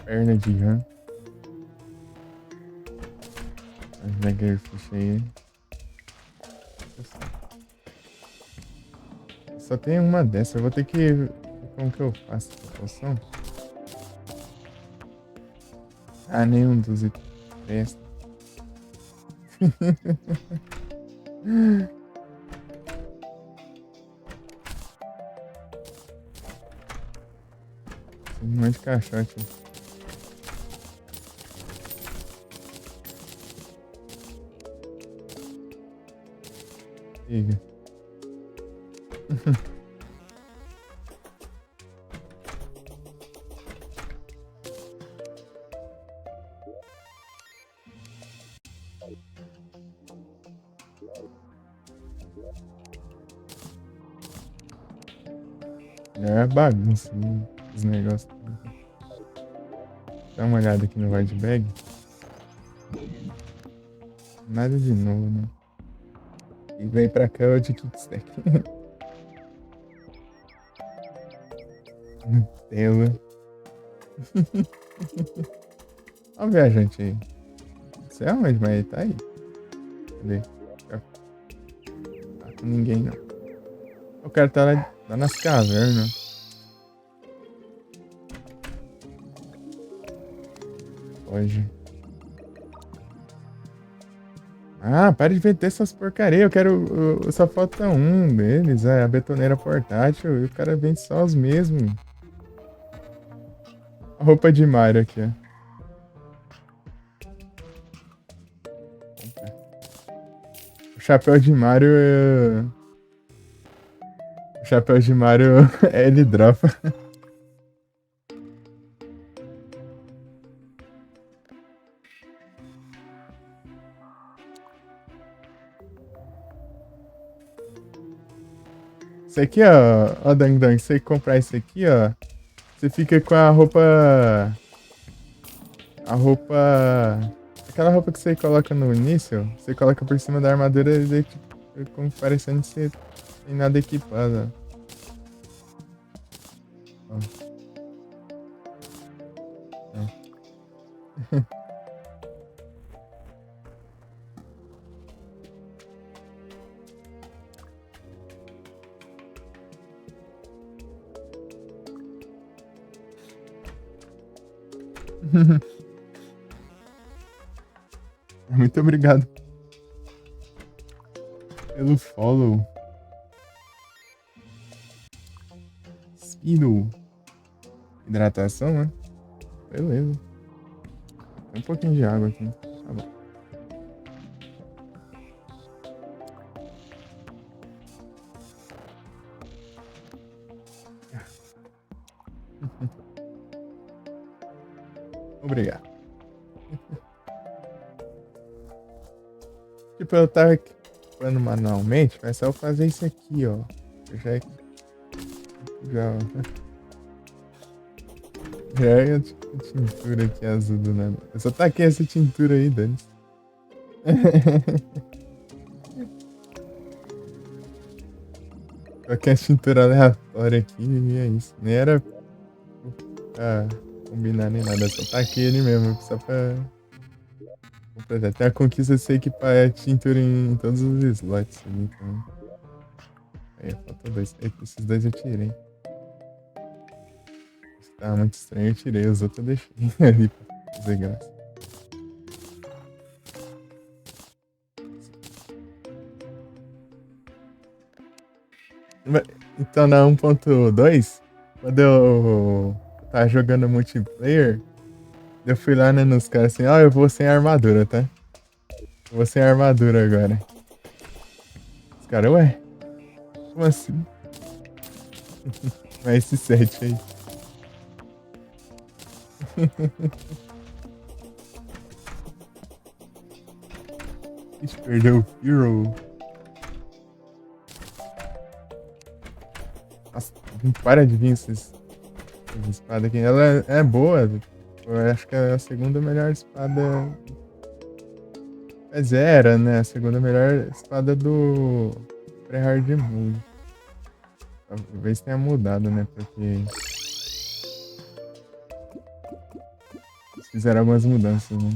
Perna de rã. As Daggerfish aí. Só tem uma dessa. Eu vou ter que ver como que eu faço essa poção. Ah, nenhum dos itens presta. Tem um monte de caixote. Liga. É bagunça, né? Os negócios. Dá uma olhada aqui no White Bag. Nada de novo, né? E vem pra cá o de Kickstack. Nutella. Olha o viajante aí. Você é onde? Mas ele tá aí. Cadê? Tá com ninguém, não. O cara tá lá nas cavernas. Foge. Ah, para de vender essas porcaria. Eu quero. Só falta um deles, a betoneira portátil. E o cara vende só os mesmos. A roupa de Mario aqui, ó. O chapéu de Mario. O chapéu de Mario ele dropa. Isso aqui, ó. Ó, Dang Dang. Se você comprar isso aqui, ó. Você fica com a roupa. A roupa. Aquela roupa que você coloca no início. Você coloca por cima da armadura e daí, tipo, fica como parecendo que você tem nada equipado. Ó. Ó. Muito obrigado pelo follow. Speedo. Hidratação, né? Beleza. Tem um pouquinho de água aqui. Tá bom. Obrigado. Tipo, eu tava equipando manualmente, mas só eu fazer isso aqui, ó. Eu já é a tintura aqui azul do nada. Eu só taquei essa tintura aí, Dani. Qualquer tintura aleatória aqui e é isso. Nem era pra combinar nem nada, só taquei ele mesmo, só pra completar. Tem a conquista de você equipar a tintura em todos os slots ali também. Aí, falta dois. Esses dois eu tirei. Esse tava muito estranho, eu tirei. Os outros eu deixei ali pra fazer graça. Então na 1.2, quando eu tava jogando multiplayer, eu fui lá, né, nos caras assim, ó, eu vou sem armadura, tá? Eu vou sem armadura agora. Os caras, ué, como assim? Mas esse set aí. Ixi, perdeu o Hero. Nossa, não para de vir essa espada aqui. Ela é boa. Eu acho que é a segunda melhor espada. Mas era, né? A segunda melhor espada do Pré-Hard Mode. Talvez tenha mudado, né? Porque eles fizeram algumas mudanças, né?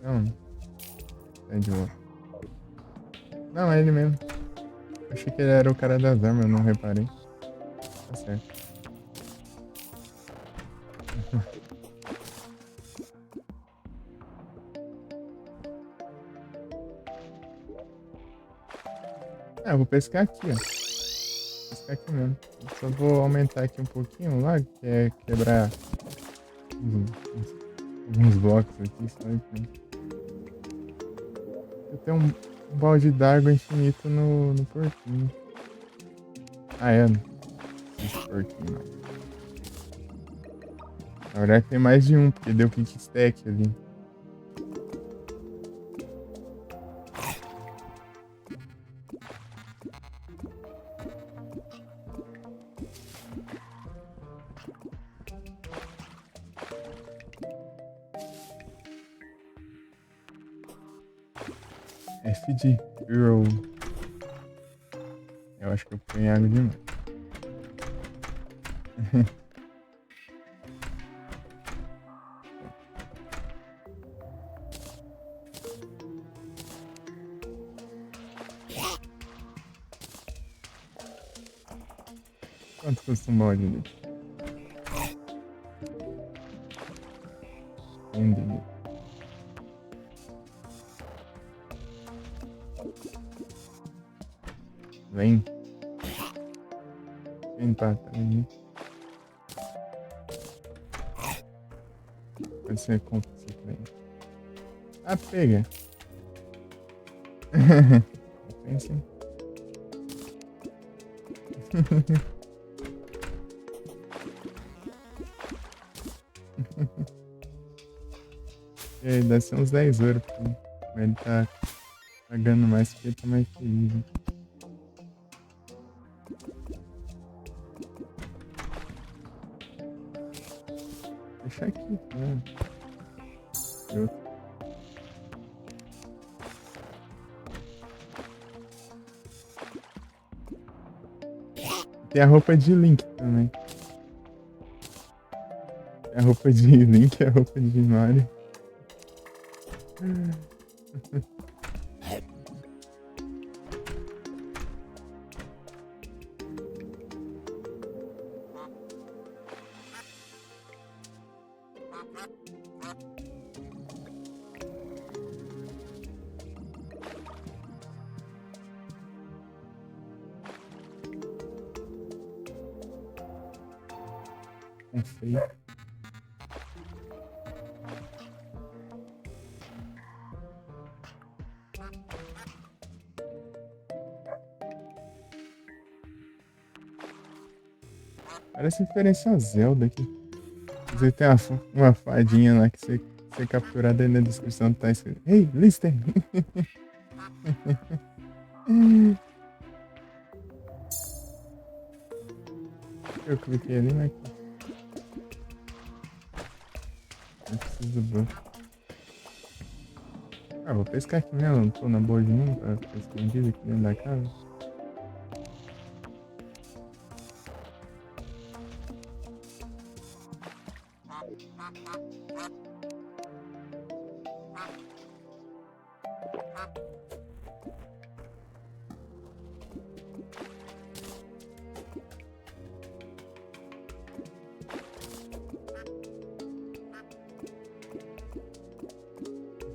Não, tá de boa. Não, é ele mesmo. Achei que ele era o cara das armas, eu não reparei. Tá certo. Ah, eu vou pescar aqui, ó. Vou pescar aqui mesmo. Eu só vou aumentar aqui um pouquinho o lago, que é quebrar alguns blocos aqui, só então. Eu tenho um balde d'água infinito no porquinho. Ah, é. Esse porquinho, não. Na verdade tem mais de um, porque deu kickstack ali. F de Hero. Eu acho que eu ponho água demais. Quanto custa um balde ali? Entendi. Vem. Vem pra trás. Pode ser compra esse trem. Ah, pega. Pensa. E aí, deve ser uns 10 euros. Mas ele tá pagando mais porque ele tá mais feliz. Né? Deixa aqui, né? Tem a roupa de Link também. Tem a roupa de Link e a roupa de Mario. É feio. Parece referência a Zelda aqui. Você tem uma fadinha lá que você capturar dentro da descrição tá escrito: Hey, listen! Eu cliquei ali, mas eu preciso do buff. Ah, vou pescar aqui mesmo, não tô na boa de nenhum pra ficar escondido aqui dentro da casa.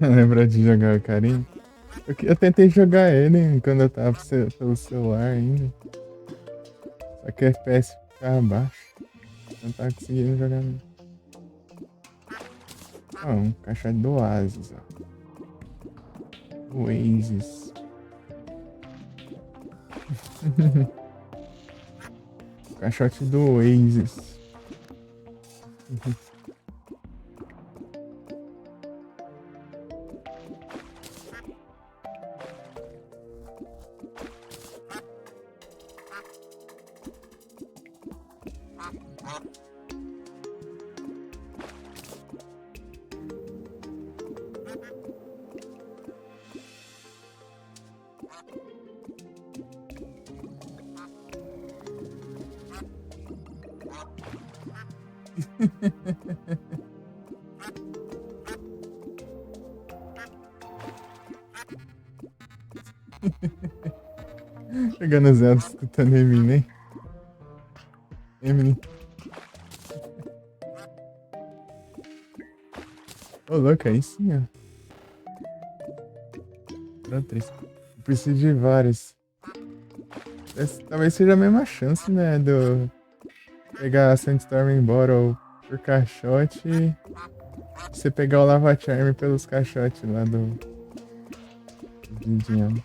Lembra de jogar o carinho? Eu tentei jogar ele quando eu tava pelo celular ainda. Só que o FPS ficava baixo. Não tava conseguindo jogar não. Ó, um caixote do Oasis, ó. Oasis. Caixote do Oasis. Pegando as elas, escutando Eminem. Eminem. Ô, louco, aí sim, ó. Pronto, preciso de vários. Talvez seja a mesma chance, né? Do pegar a Sandstorming Bottle por caixote e você pegar o Lava Charm pelos caixotes lá do Dindinho.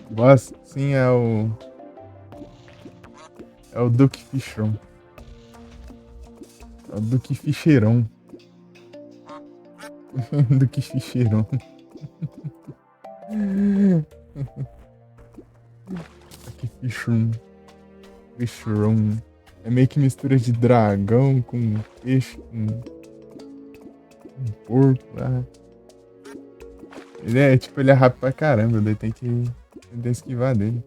Boss, sim, é o Duque Fichron. É o Duque Ficheirão. Duque Ficheirão. Duque Fichron. Fichron. É meio que mistura de dragão com peixe, com porco lá. Ele é, tipo, ele é rápido pra caramba, daí tem que tentar esquivar dele.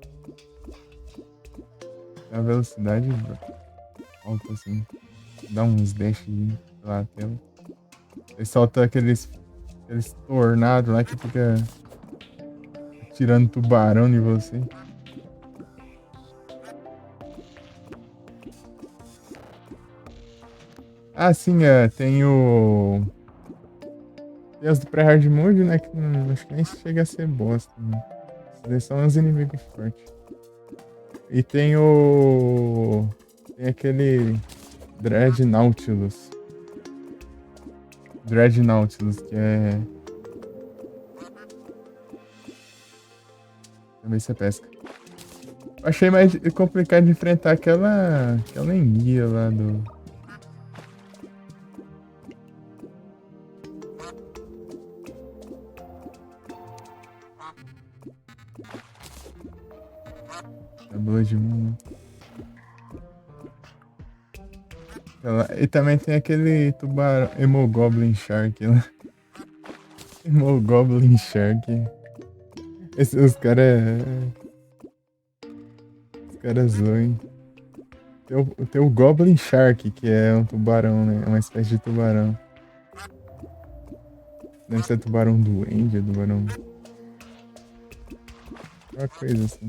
A velocidade alta, assim. Dá uns dash pela tela. Ele solta aqueles tornados lá que fica tirando tubarão em você. Ah, sim, tem o. Tem os do pré-hard mode, né? Que não, acho que nem chega a ser bosta, né? Esses são uns inimigos fortes. E tem o. Tem aquele. Dread Nautilus. Dread Nautilus, que é. Também você pesca. Eu achei mais complicado de enfrentar aquela enguia lá do. Da Blood Moon. E também tem aquele tubarão. Hemogoblin Shark lá. Hemogoblin Shark. Os caras. Os caras zoam. Tem o Goblin Shark, que é um tubarão, né? É uma espécie de tubarão. Deve ser tubarão duende, tubarão. Uma coisa assim.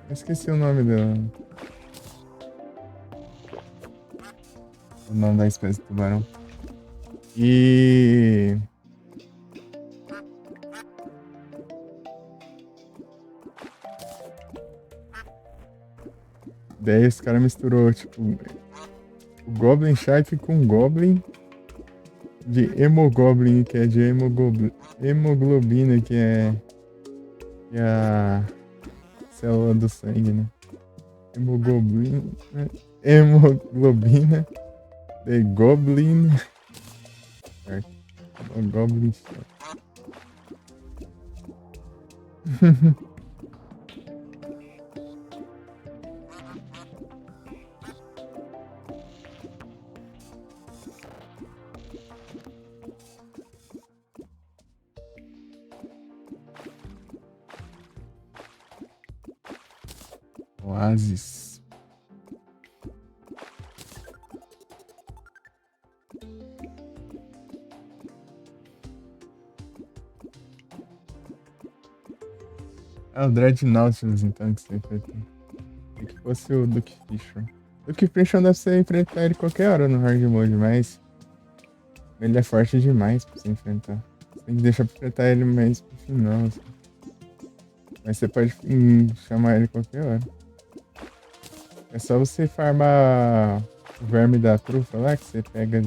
Eu esqueci o nome dela. O nome da espécie de tubarão. E. Daí os caras misturou, tipo, o Goblin Shark com Goblin de Hemogoblin, que é de hemoglobina, que é a célula do sangue, né? Hemoglobina, hemoglobina de Goblin Shark. O Goblin Shark. Oasis. Ah, o Dread Nautilus, então, que você enfrentou. É que fosse o Duke Fisher. Duke Fisher deve ser enfrentar ele qualquer hora no hard mode, mas ele é forte demais pra você enfrentar. Você tem que deixar pra enfrentar ele mais pro final, assim. Mas você pode chamar ele qualquer hora. É só você farmar o verme da trufa lá, que você pega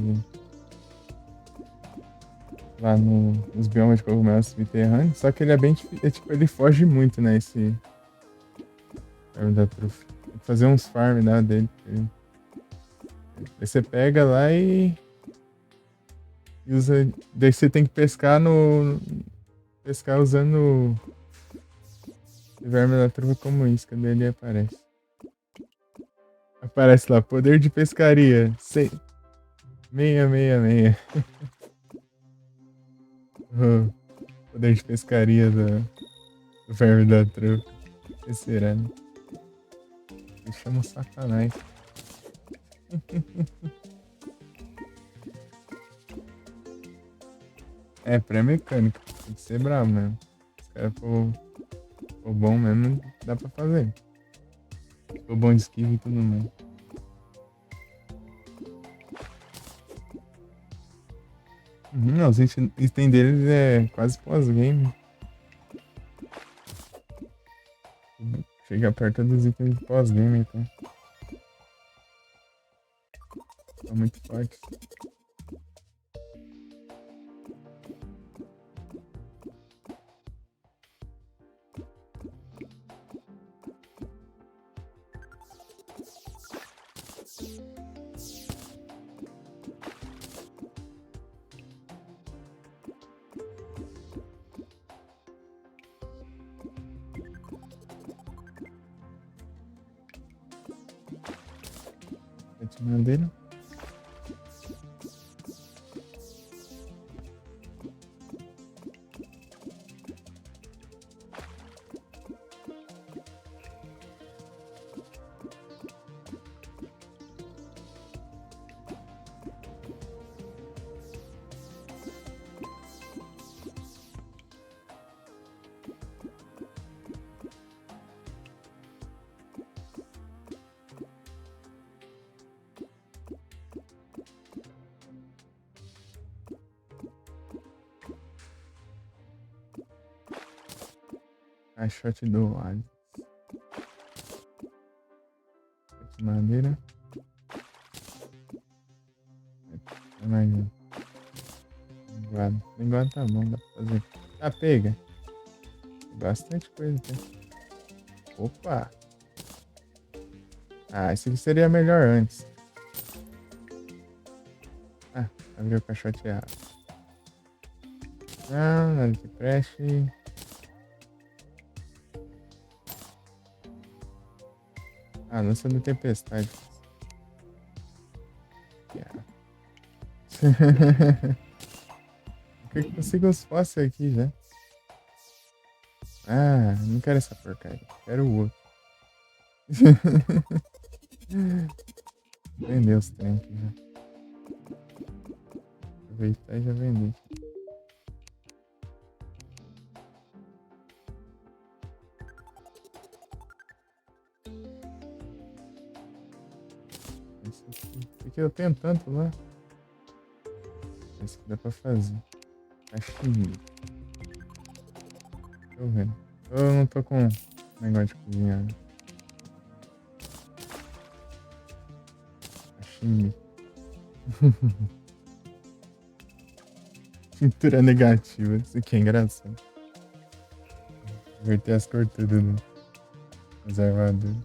lá nos biomas de cogumelos subterrâneos. Só que ele é bem difícil. Tipo, ele foge muito, né? Esse verme da trufa. Tem que fazer uns farms lá dele. Aí você pega lá e usa. Daí você tem que pescar no. Pescar usando o verme da trufa como isca. Daí ele aparece. Aparece lá, poder de pescaria. 666. Oh, poder de pescaria do verme da trufa. O que será, né? Me chama sacanagem. É, pré-mecânica. Tem que ser bravo mesmo. Se o cara for bom mesmo, dá pra fazer. Se for bom de esquiva e tudo mais. Não, os itens deles é quase pós-game. Chega perto dos itens de pós-game, então. São muito fortes. Sete madeira. Caixote do Oasis. Madeira. Mais um. Linguado tá bom, dá pra fazer. Ah, pega. Bastante coisa aqui. Opa! Ah, esse aqui seria melhor antes. Ah, abriu o caixote errado. Não, nada que preste. Ah, lança da tempestade. Yeah. Eu consigo os fósseis aqui já. Ah, não quero essa porcaria. Quero o outro. Vendeu os trem aqui já. Aproveitar e já vender. Esse aqui eu tenho tanto lá. Esse aqui dá pra fazer. Caixinha. Tô vendo. Eu não tô com negócio de cozinhar. Né? Caixinha. Pintura negativa. Isso aqui é engraçado. Inverter as cores tudo no reservador.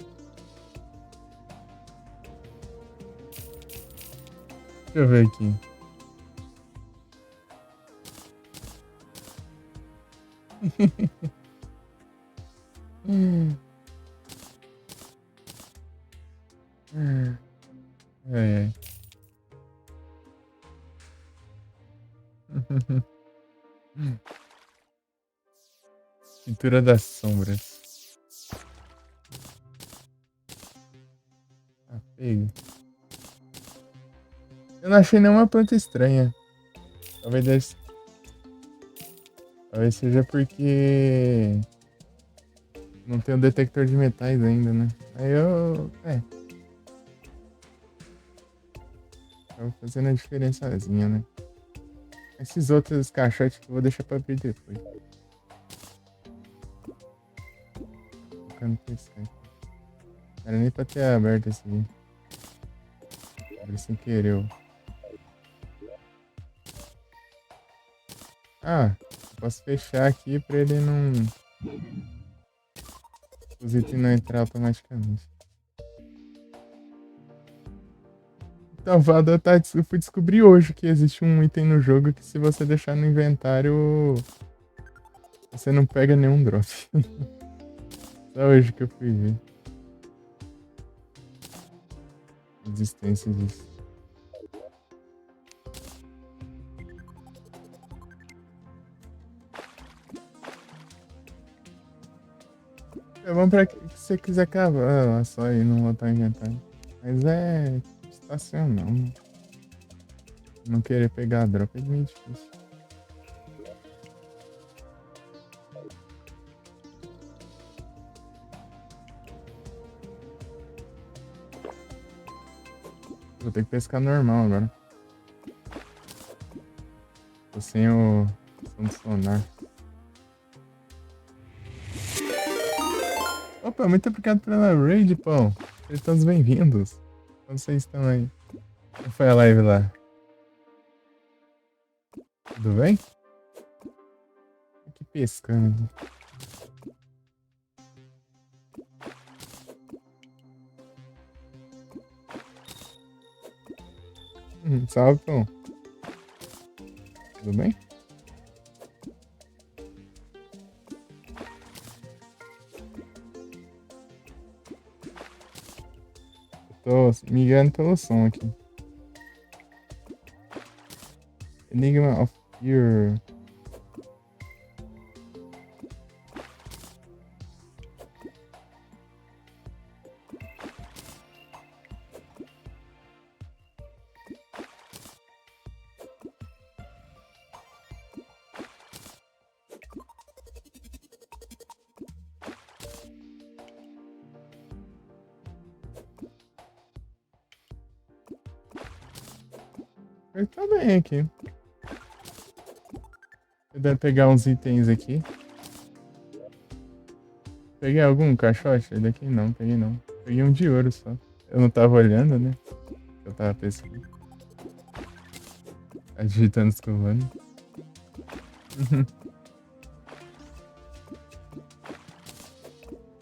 Deixa eu ver aqui. É. Pintura das sombras. Ah, pega. Eu não achei nenhuma planta estranha. Talvez seja porque não tem um detector de metais ainda, né? Aí eu. Tava fazendo a diferençazinha, né? Esses outros caixotes que eu vou deixar pra ver depois. Tocando pescar aqui. Não era nem pra ter aberto esse aqui. Abri sem querer, ó. Ah, posso fechar aqui pra ele não. Os itens não entrar automaticamente. Talvado eu fui descobrir hoje que existe um item no jogo que se você deixar no inventário, você não pega nenhum drop. Só hoje que eu fui ver. A existência disso. É bom pra que você quiser cavar só aí, não botar inventário. Mas é estacional, né? Não querer pegar a drop é meio difícil. Vou ter que pescar normal agora. Tô sem o som do sonar. Opa, muito obrigado pela raid, pão. Sejam todos bem-vindos. Como vocês estão aí? Como foi a live lá? Tudo bem? Aqui pescando. Salve, pão. Tudo bem? Tô me guiando pelo som aqui. Enigma of Fear. Ele tá bem aqui. Eu deve pegar uns itens aqui. Peguei algum caixote? Daqui não, peguei não. Peguei um de ouro só. Eu não tava olhando, né? Eu tava pesquisando. Agitando, escovando.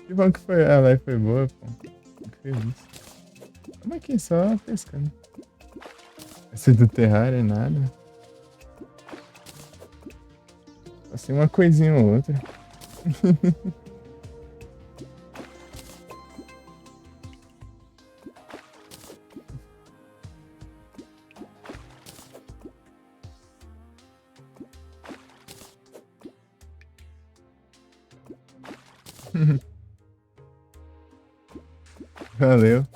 Que bom que foi. A live foi boa, pô. Fico feliz. Vamos aqui só pescando. Esse do Terraria é nada. Assim uma coisinha ou outra. Valeu.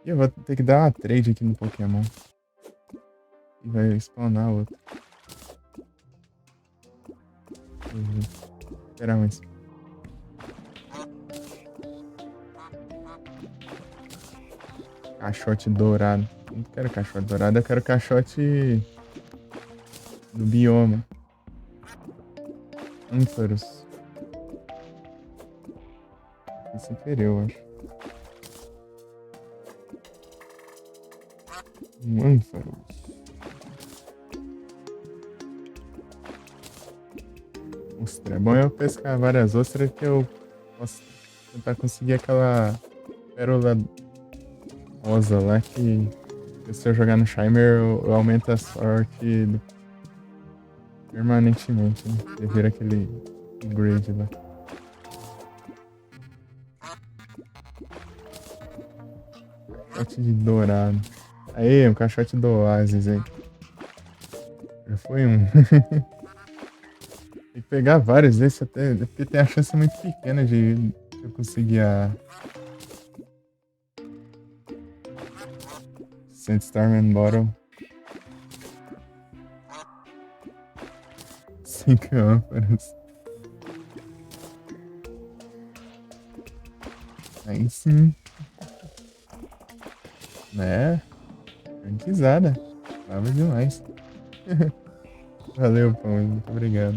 E eu vou ter que dar uma trade aqui no Pokémon. E vai spawnar outro. Uhum. Esperar mais. Caixote dourado. Não quero caixote dourado, eu quero caixote do bioma. Ampharos. Sem querer, eu acho. Um Ampharos. Ostra. É bom eu pescar várias ostras que eu posso tentar conseguir aquela pérola rosa lá que se eu jogar no Shimer eu aumento a sorte permanentemente, né? Você vira aquele upgrade lá. Caixote de dourado. Aí, um caixote do Oasis aí. Já foi um. Tem que pegar vários desses até. Porque tem a chance muito pequena de eu conseguir a Sandstorm Bottle. 5 ânforas. Aí sim. Né? Ranquizada. Tava demais. Valeu, Pão. Muito obrigado.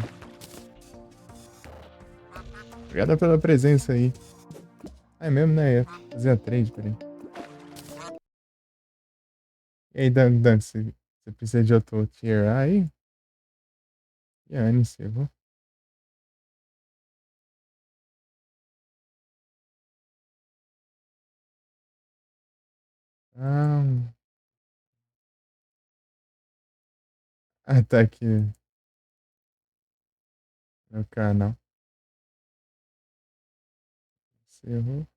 Obrigado pela presença aí. É mesmo, né? Ia fazer a trade, peraí. E aí, Dan, você precisa de outro tier A aí? E a Anne, eu vou. Ah, tá aqui no canal. Encerrou.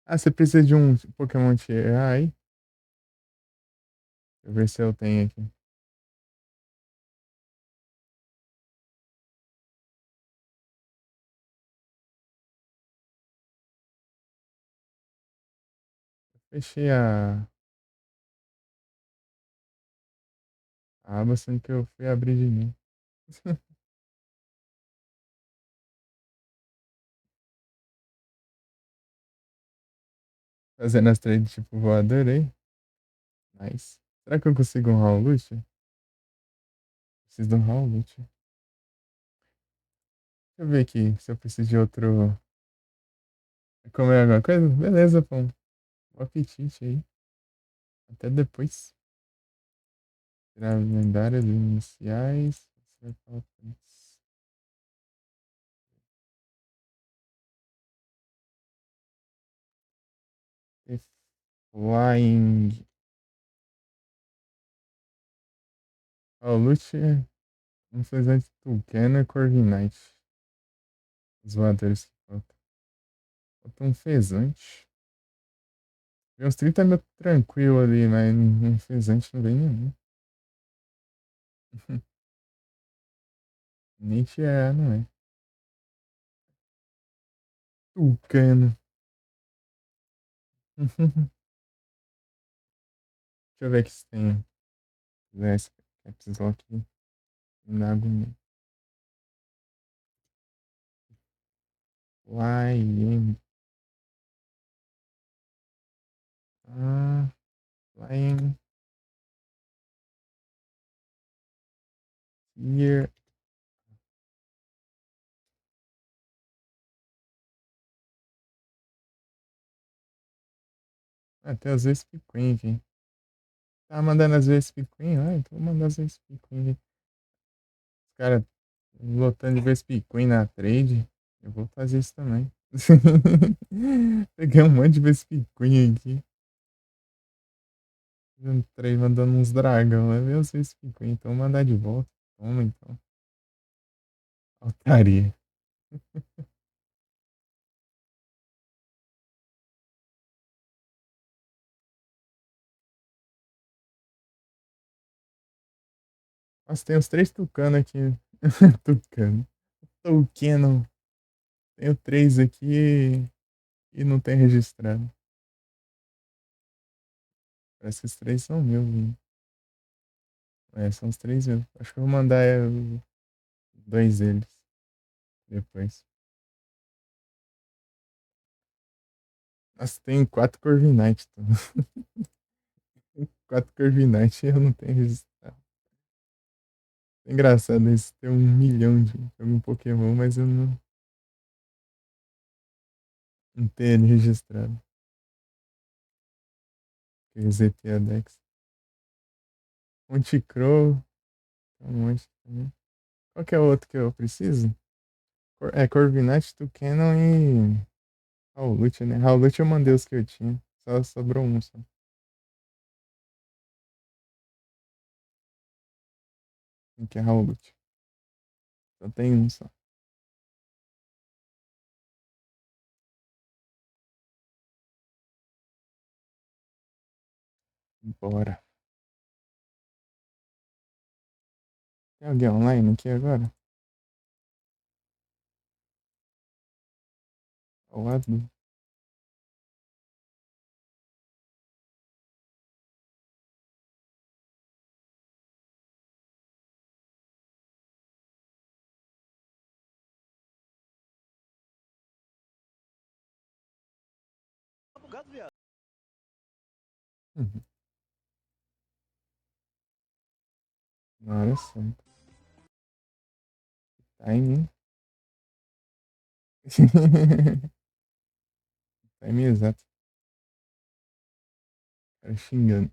Ah, você precisa de um Pokémon tier A aí? Deixa eu ver se eu tenho aqui. Fechei a aba, sendo que eu fui abrir de novo. Fazendo as trades tipo voador aí. Nice. Será que eu consigo um Howlute? Preciso de um Howlute. Deixa eu ver aqui se eu preciso de outro. Comer alguma coisa? Beleza, pô. Bom apetite aí. Até depois. Tirar lendárias iniciais. Flying. Howlute. Um fezante Tucano e Corviknight. Os voadores que faltam. Falta um fezante. Tem uns 30 mil tranquilo ali, mas um fezante não vem nenhum. Nem tirar, não é. Tucano. Deixa eu ver aqui se tem. Esse caps lock. Não dá agonia. Flying. Ah, flying. Here. Até as vezes Queen aqui. Tá mandando as vezes Queen? Ah, então vou mandar as vezes Queen. Os caras lotando de Vespa Queen na trade. Eu vou fazer isso também. Peguei um monte de Vespa Queen aqui. Fazendo trade, mandando uns dragão. É meu Vespa Queen. Então vou mandar de volta. Toma então. Altaria. Nossa, tem uns três tucanos aqui. Tucano. Tucano. Tenho três aqui e não tem registrado. Parece que os três são meus, hein? É, são os três meus. Acho que eu vou mandar dois deles depois. Nossa, tem quatro Corviknight. Então. Quatro Corviknight e eu não tenho registrado. É engraçado isso. Tem 1 milhão de algum Pokémon, mas eu não tenho ele registrado. Eu resetei a Dex. Monticrow. Tem um monte também. Qual que é o outro que eu preciso? É Corviknight, Tucanon e Howlute, né? Howlute eu mandei os que eu tinha. Só sobrou um só. Quem que é Howlute? Só tem um só. Bora. Tem alguém online aqui agora? Ao lado? Uhum. Na hora certa. Timing. Timing exato. Cara xingando.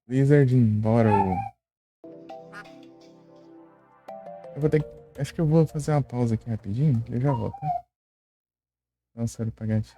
Blizzard embora. Eu vou ter que. Acho que eu vou fazer uma pausa aqui rapidinho. Eu já volto, tá? Nossa, hora pra gatinho.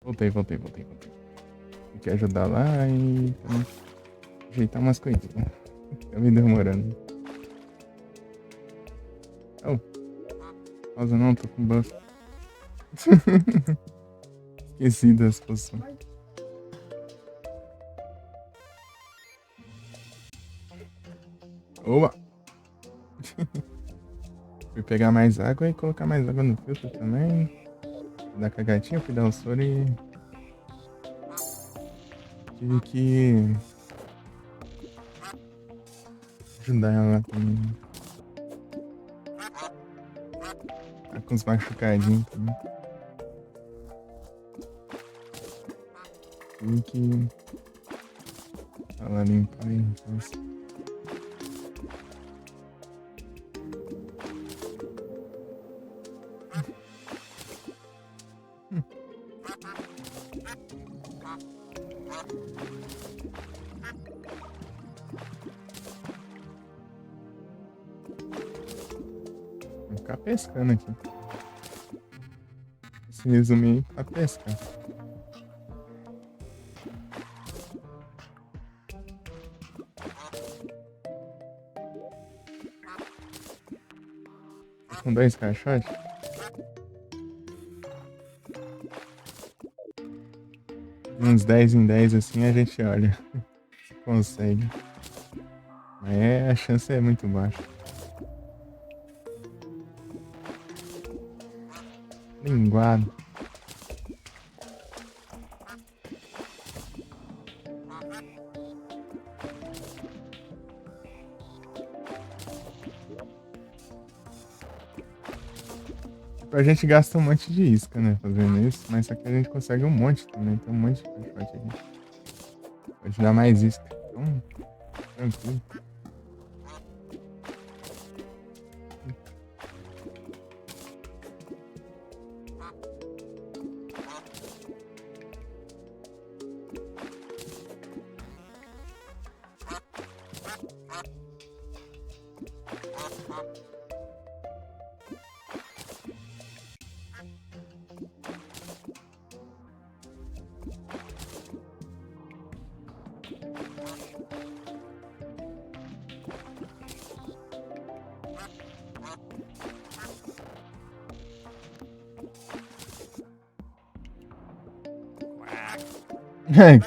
Voltei. Tem que ajudar lá e também ajeitar umas coisinhas. Tá me demorando. Oh, pausa não, tô com buff. Esqueci das posições. Oba! Fui pegar mais água e colocar mais água no filtro também. Dar com a gatinha, fui dar o soro e tive que ajudar ela também. Tá com os machucadinhos também. Tive que ela limpar aí. Então, vou ficar pescando aqui. Se resumir pra pescar. Com 2 caixotes. Uns 10 em 10 assim a gente olha. Se consegue. Mas a chance é muito baixa. Linguado. A gente gasta um monte de isca, né, fazendo isso, mas só que a gente consegue um monte também, tem um monte de caixote aqui. Pode dar mais isca, então, tranquilo.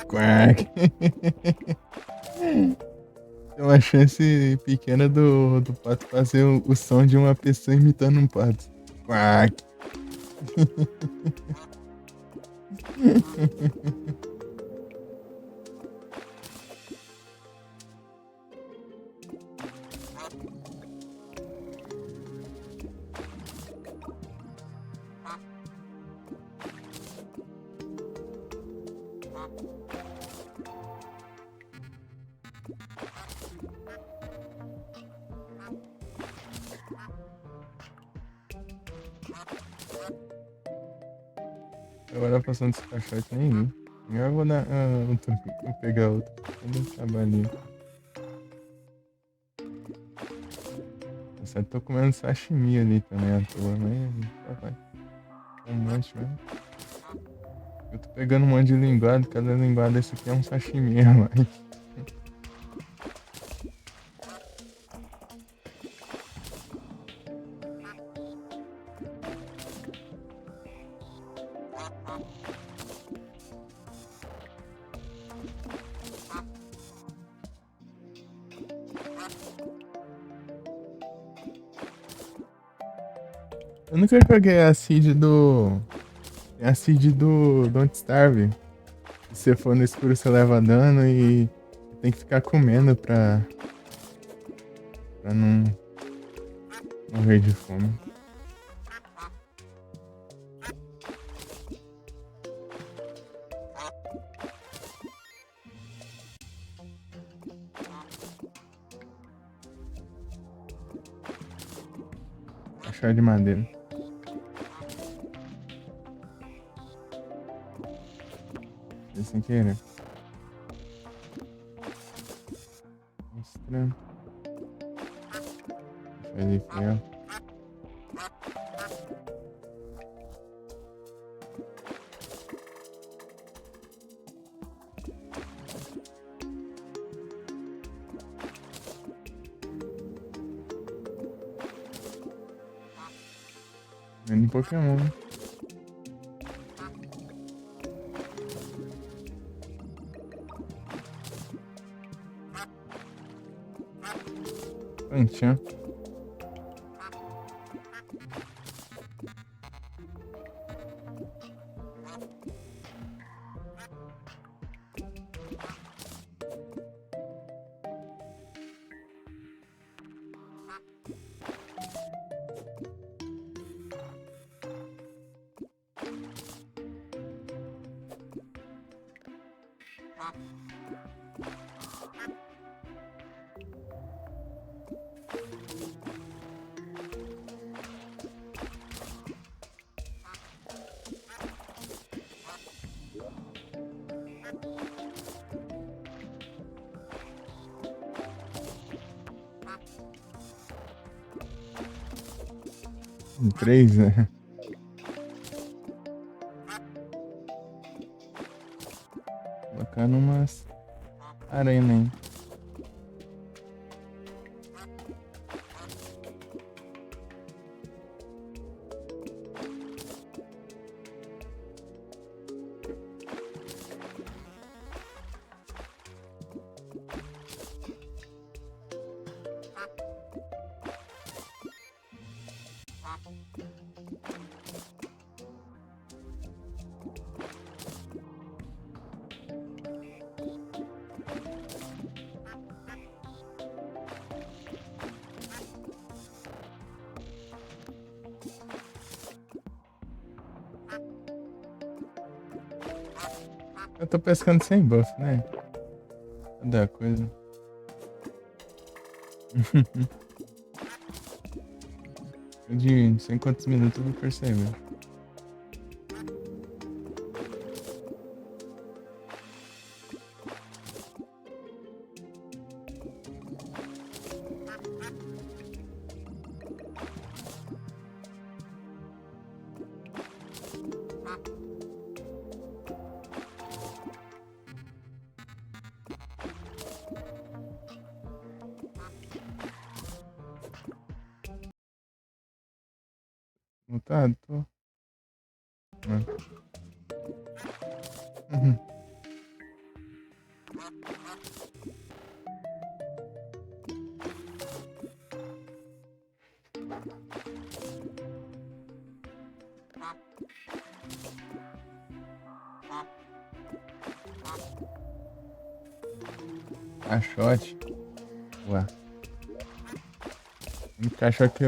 Quack. Tem uma chance pequena do pato fazer o som de uma pessoa imitando um pato. Quack. Agora passando esse caixote nem vi. Eu vou dar vou pegar outro. Vou dar um trabalhinho. Eu tô comendo sashimi ali também à toa, mas vai. Um monte mesmo. Eu tô pegando um monte de linguado, cada linguado desse aqui é um sashimi a mais. Eu nunca joguei a seed do. Tem a seed do Don't Starve. Se você for no escuro, você leva dano e tem que ficar comendo pra não morrer de fome. Achar de madeira. Foi sem querer. Estranho. Deixa ele feio. Vendo Pokémon. Plantinha. Três, né? Colocar numas arena, hein? Eu tô pescando sem buff, né? Cadê a coisa? De não sei quantos minutos eu vou perceber. Mutado, tô. Uhum. Caixote. Ué. O caixote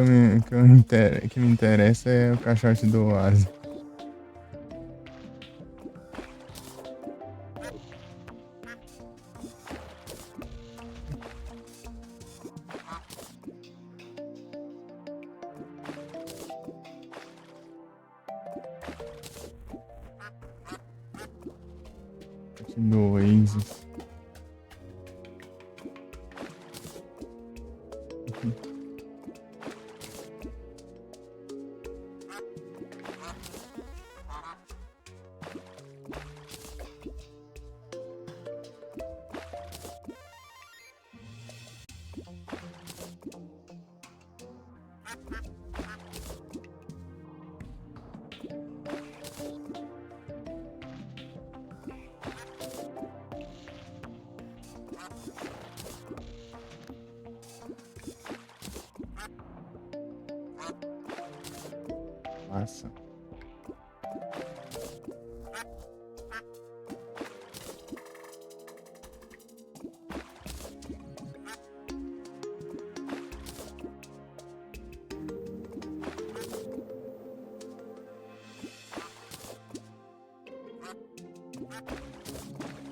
que me interessa é o caixote do Oasis. Do Oasis. Massa.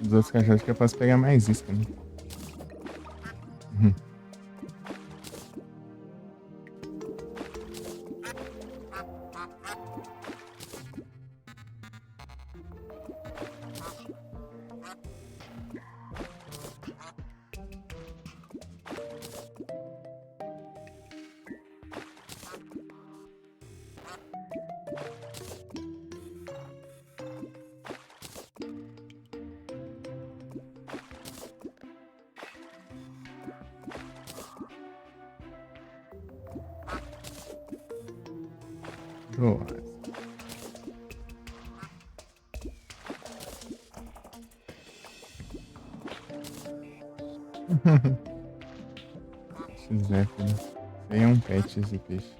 Os outros caixotes que eu posso pegar mais isca, né? Uhum. Doa. Zéfiro. Tem um pet esse peixe.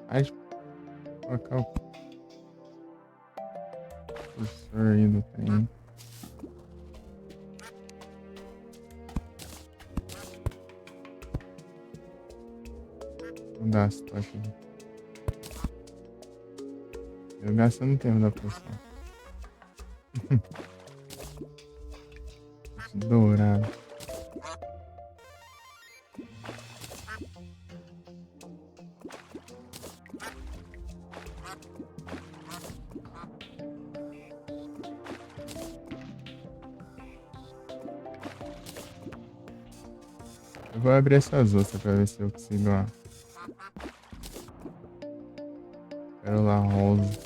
Ai, colocar o cursor aí do trem. Vou dar as tochas aqui. Eu gastando tempo da poção. Dourado. Eu vou abrir essas ostras pra ver se eu consigo, ó. Pérola rosa.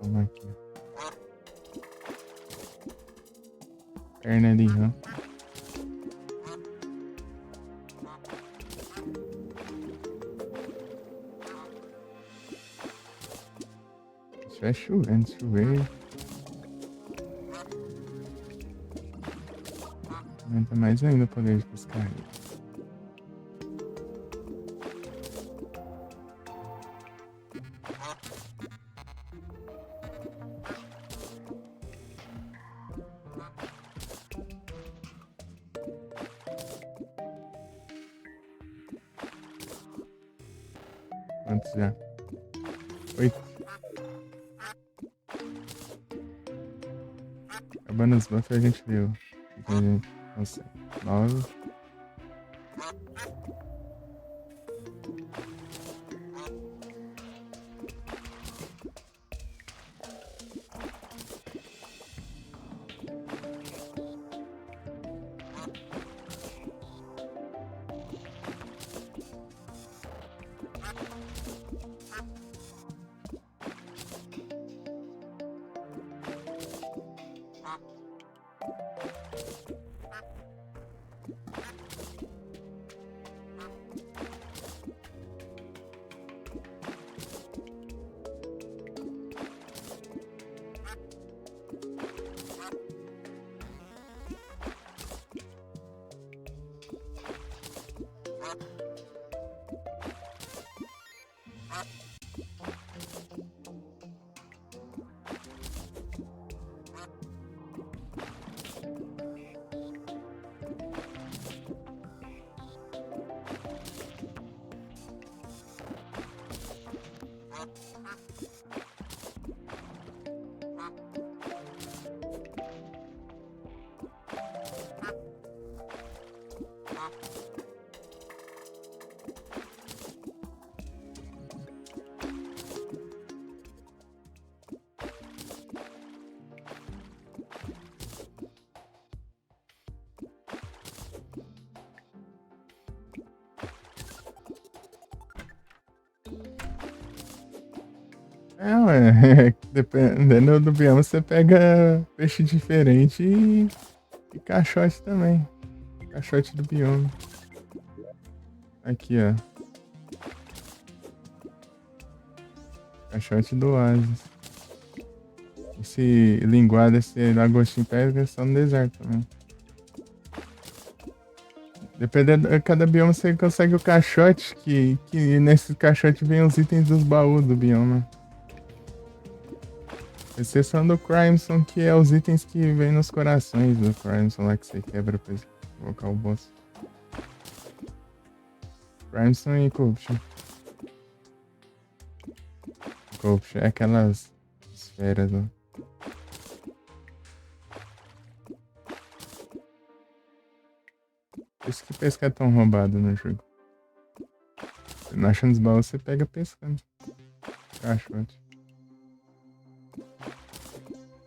Toma aqui. Perna de rã. Se estiver chovendo, chover. Aumenta mais ainda o poder de pescaria. Quantos já? 8. Acabando os buffs a gente viu. O que a gente consegue. 9. É, ué. Dependendo do bioma, você pega peixe diferente e caixote também. Caixote do bioma. Aqui, ó. Caixote do oásis. Esse linguado, esse lagostim pega só no deserto também. Dependendo de cada bioma, você consegue o caixote, que nesse caixote vem os itens dos baús do bioma. Exceção do Crimson, que é os itens que vem nos corações do Crimson lá que você quebra pra colocar o boss. Crimson e Corruption. Corruption é aquelas esferas, ó. Por isso que pescar é tão roubado no jogo. Você não acha nos baús, você pega pescando. Caixote.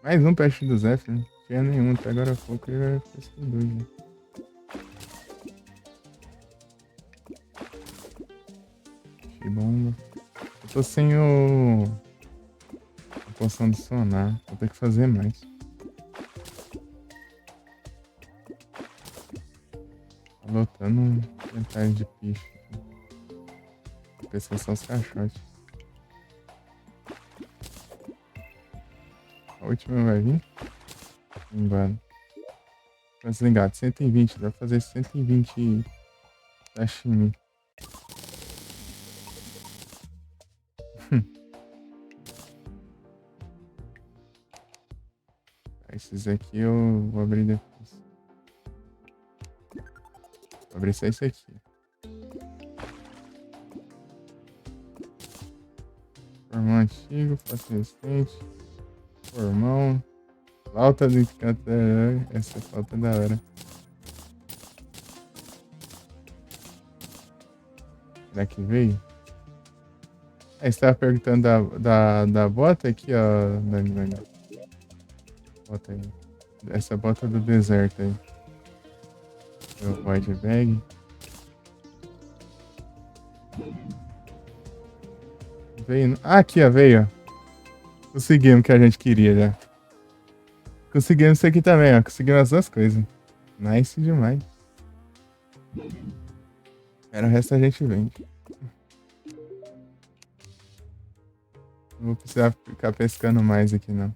Mais um peixe do Zephyr, né? Tinha nenhum, até agora há pouco eu já pesquei 2, né? Que bomba. Eu tô sem a poção de sonar, vou ter que fazer mais. Lotando um inventário de picho. Pessoas são os caixotes. A última vai vir? Embora. Mas ligado, 120. Dá pra fazer 120 sashimi. Esses aqui eu vou abrir depois. Vou abrir só esse aqui. Formão antigo, fácil resistente. Formão. Flauta do encanto da hora. Essa é flauta da hora. Será que veio? Aí você tava perguntando da bota aqui, ó. Dani. Bota aí. Essa bota do deserto aí. O Void Bag. Veio. Ah, aqui, ó. Veio, ó. Conseguimos o que a gente queria já. Conseguimos isso aqui também, ó. Conseguimos as duas coisas. Nice demais. Era o resto a gente vende. Não vou precisar ficar pescando mais aqui, não.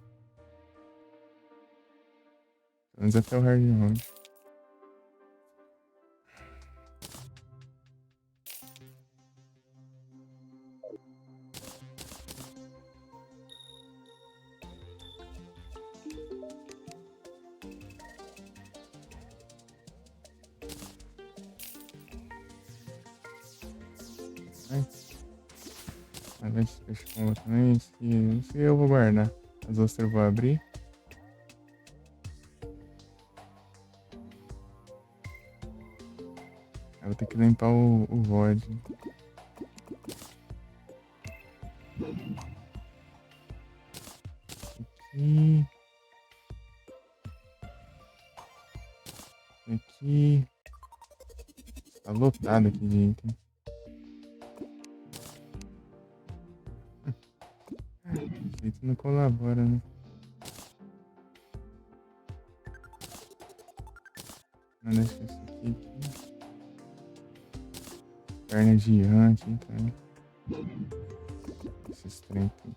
Vamos até o Hard Mode. A ver se fecha com outra também. Esse eu vou guardar. As outras eu vou abrir. Eu vou ter que limpar o VOD. Aqui. Aqui. Tá lotado aqui de item. O jeito não colabora, né? Não deixa isso aqui. Perna de Yankee, então. Esses trem aqui.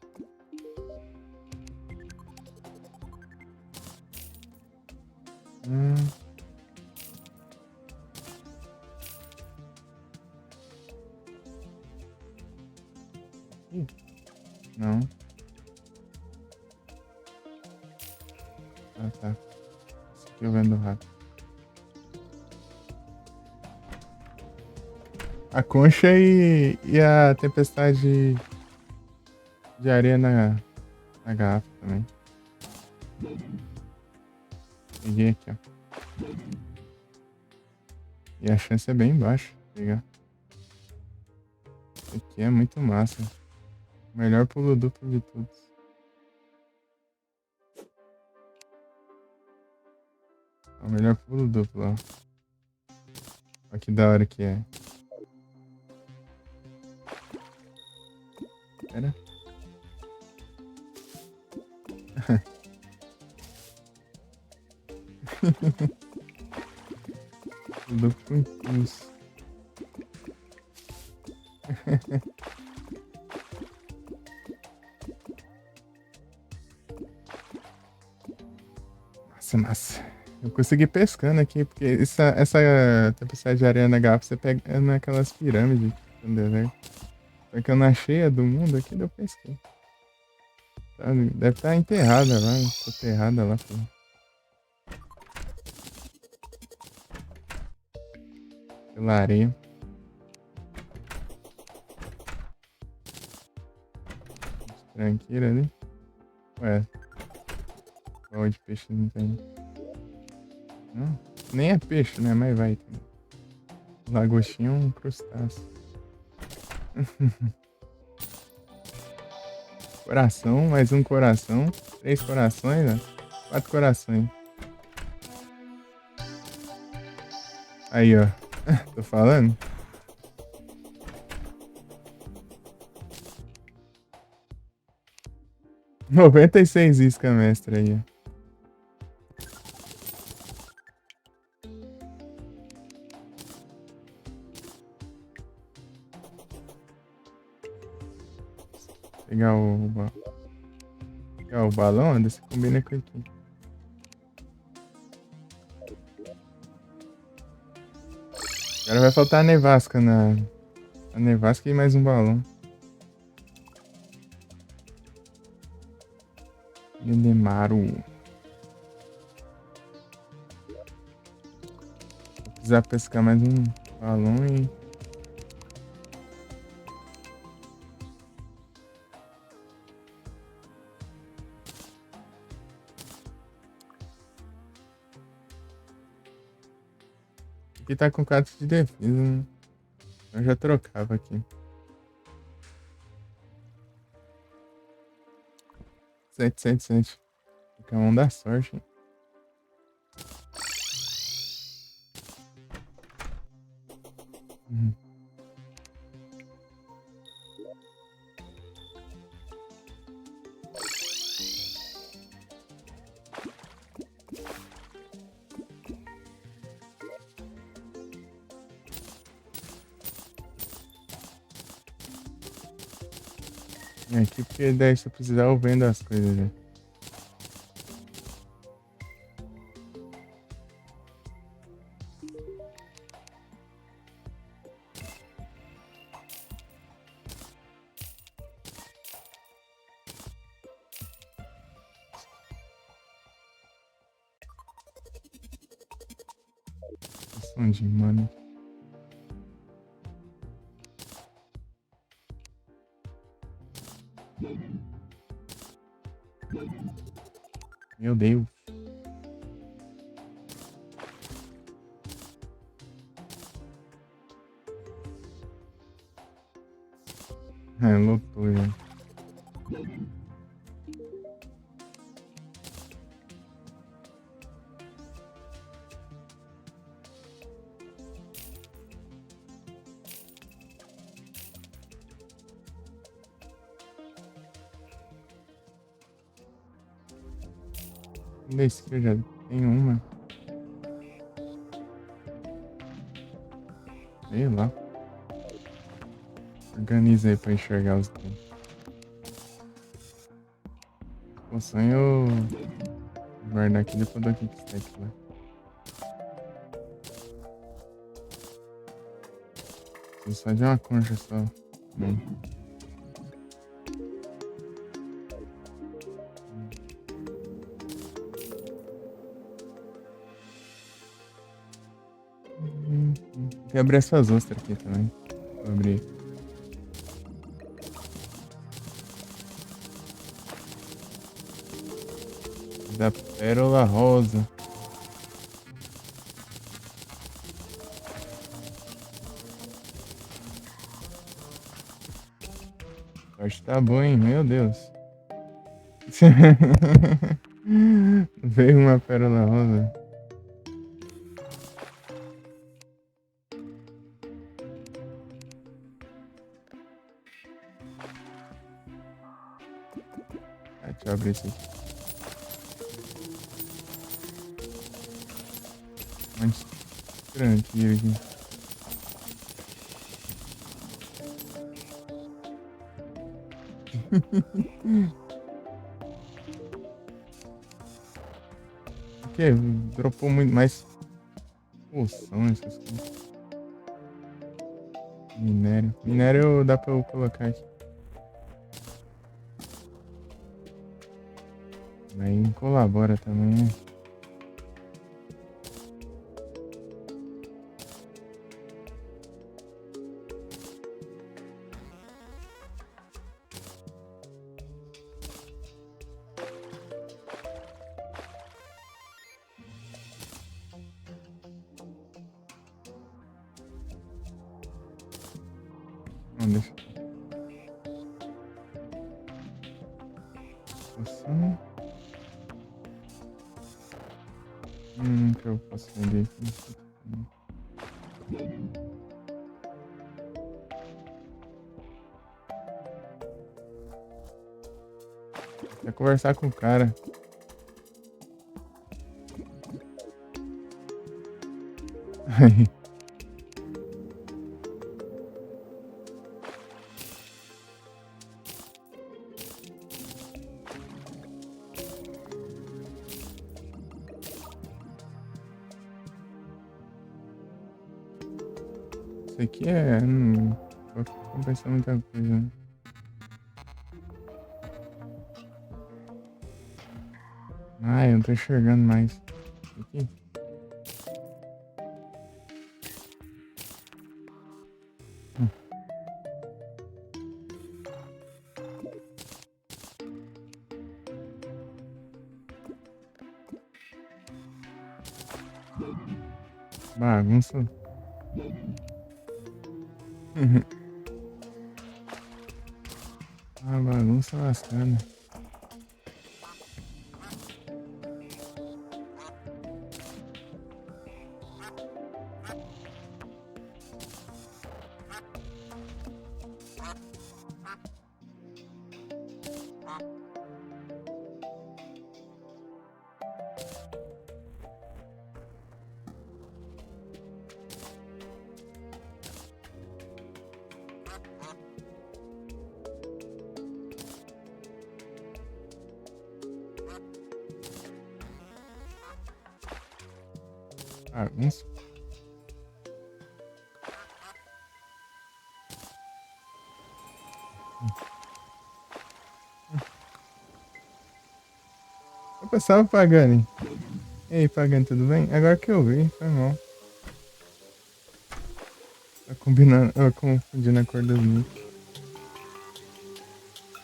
Não. Ah, tá. Esse aqui eu vendo rápido. A concha e a tempestade de areia na garrafa também. Peguei aqui, ó. E a chance é bem baixa de pegar. Isso aqui é muito massa. O melhor pulo duplo de todos. O melhor pulo duplo, ó. Olha que da hora que é. Pera. Duplo com impulso. Massa. Eu consegui pescando aqui, porque essa tempestade de areia na garrafa você pega naquelas pirâmides no deserto. Só que eu não achei a do mundo aqui, eu pesquei. Deve estar enterrada lá, soterrada lá. Pô. Pela areia. Tranqueira ali. Ué. Qual de peixe não tem? Não, nem é peixe, né? Mas vai. Lagostinho é um crustáceo. Coração, mais um coração. 3 corações, ó. 4 corações. Aí, ó. Tô falando? R$96 isca mestre aí, ó. Pegar pegar o balão, André, você combina com aqui. Agora vai faltar a nevasca a nevasca e mais um balão. Lindemaru. Vou precisar pescar mais um balão e... Aqui tá com 4 de defesa, né? Eu já trocava aqui. 777. Fica a mão da sorte, hein? Uhum. E aqui porque daí se eu precisar eu vendo as coisas, né? Onde, mano? Meu Deus. É, lotou já. Desse que eu já tenho uma. Sei lá. Organiza aí pra enxergar os dedos. O sonho guardar aqui depois do kickstack lá. Preciso só de uma concha só. Vou abrir essas ostras aqui também. Vou abrir. Da pérola rosa. Acho que tá bom, hein? Meu Deus. Veio uma pérola rosa. Ah, deixa eu abrir isso aqui. Mais tranquilo aqui. O que? Dropou muito mais poção essas coisas. Minério. Minério dá pra eu colocar aqui. Aí colabora também, né? Não, deixa. Poção. Que eu posso vender aqui. Quer conversar com o cara. Aí. Esse aqui é... Não vou compensar muita coisa, né? Ai, eu não tô enxergando mais. Aqui. Bagunça. Ah, bagunça lascada. Bagunça. Eu passava Pagani. E aí, Pagani, tudo bem? Agora que eu vi, foi mal. Tá combinando, confundindo a cor dos nick.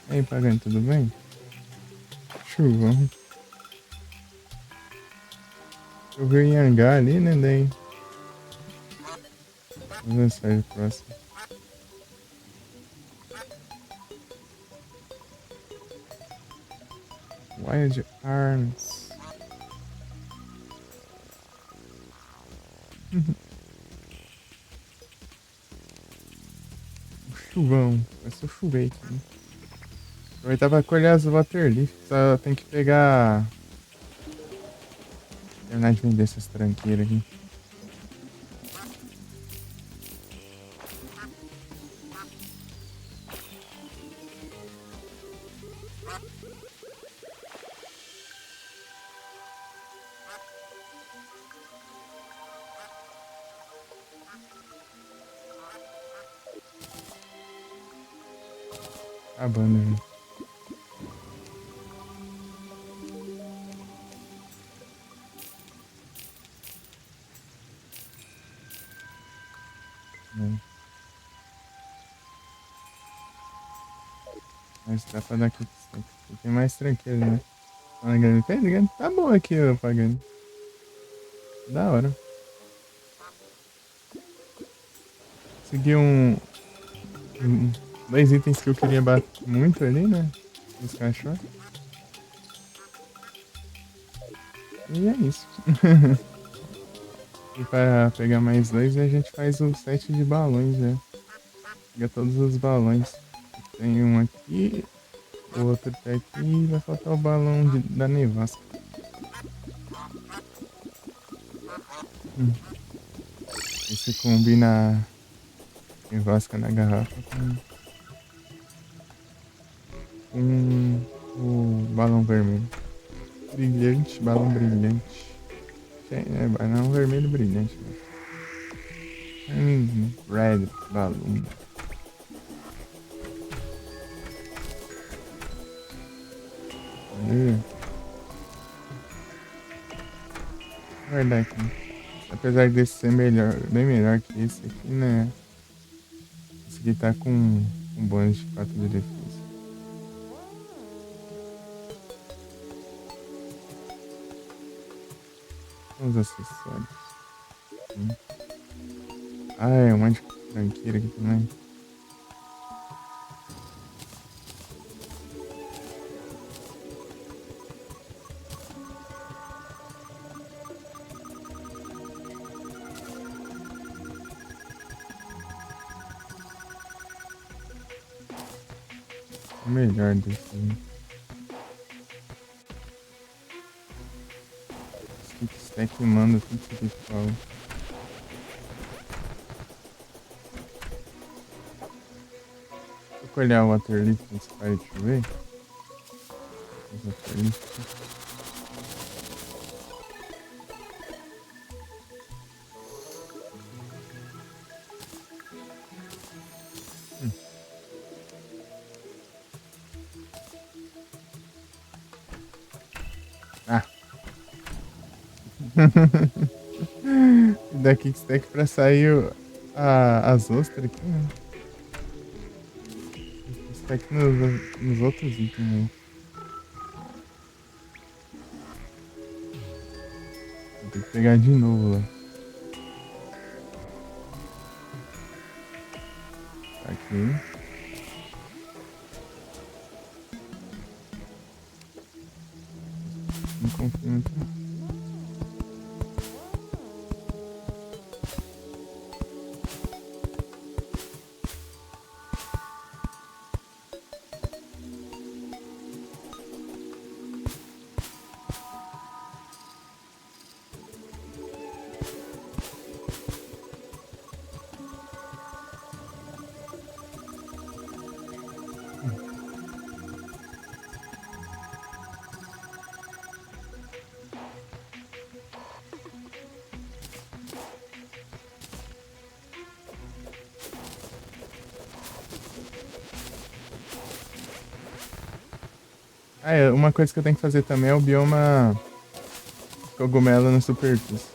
E aí, Pagani, tudo bem? Chuvão. Eu vi em Hangar ali, né, daí. Vamos lançar o próximo. Wild Arms. Chuvão. Começou a chover aqui. Aproveitar pra colher as Waterleaf. Só tem que pegar... Terminar de vender essas tranqueiras aqui. Acabando, né? Mas dá pra dar aqui. Tem mais tranquilo, né? Pagani. Tá bom aqui, ô Pagani. Da hora. Consegui dois itens que eu queria bater muito ali, né? Os cachorros. E é isso. E para pegar mais dois, a gente faz o set de balões, né? Pega todos os balões. Tem um aqui, o outro tá aqui e vai faltar o balão da nevasca. Esse combina a nevasca na garrafa com o balão vermelho. Brilhante, balão brilhante. É, balão vermelho brilhante. Red balloon. Guardar aqui. Apesar desse ser melhor, bem melhor que esse aqui, né? Esse aqui tá com um bônus de 4 de defesa. Os acessórios. Ah, é um monte de tranqueira aqui também. O melhor desse aí. Esse stack manda tudo isso aqui que fala. Vou colher o Waterleaf antes de parar de chover. Ah. E daqui que stack pra sair as ostras aqui, né? Stack nos outros itens aí. Vou ter que pegar de novo lá. Aqui. Não confio muito. Ah, é, uma coisa que eu tenho que fazer também é o bioma cogumelo na superfície.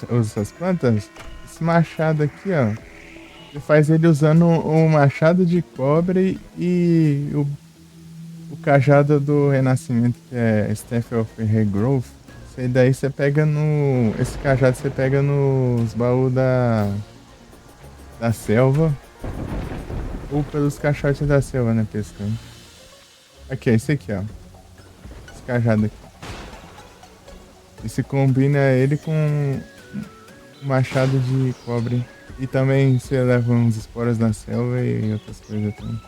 Usa essas plantas. Esse machado aqui, ó. Você faz ele usando o machado de cobre e o cajado do renascimento, que é Staff of Regrowth. Esse daí você pega no. Esse cajado você pega nos baús da selva. Ou pelos caixotes da selva, né? Pescando. Aqui, é esse aqui, ó. Esse cajado aqui. E se combina ele com um machado de cobre. E também você leva uns esporas da selva e outras coisas também.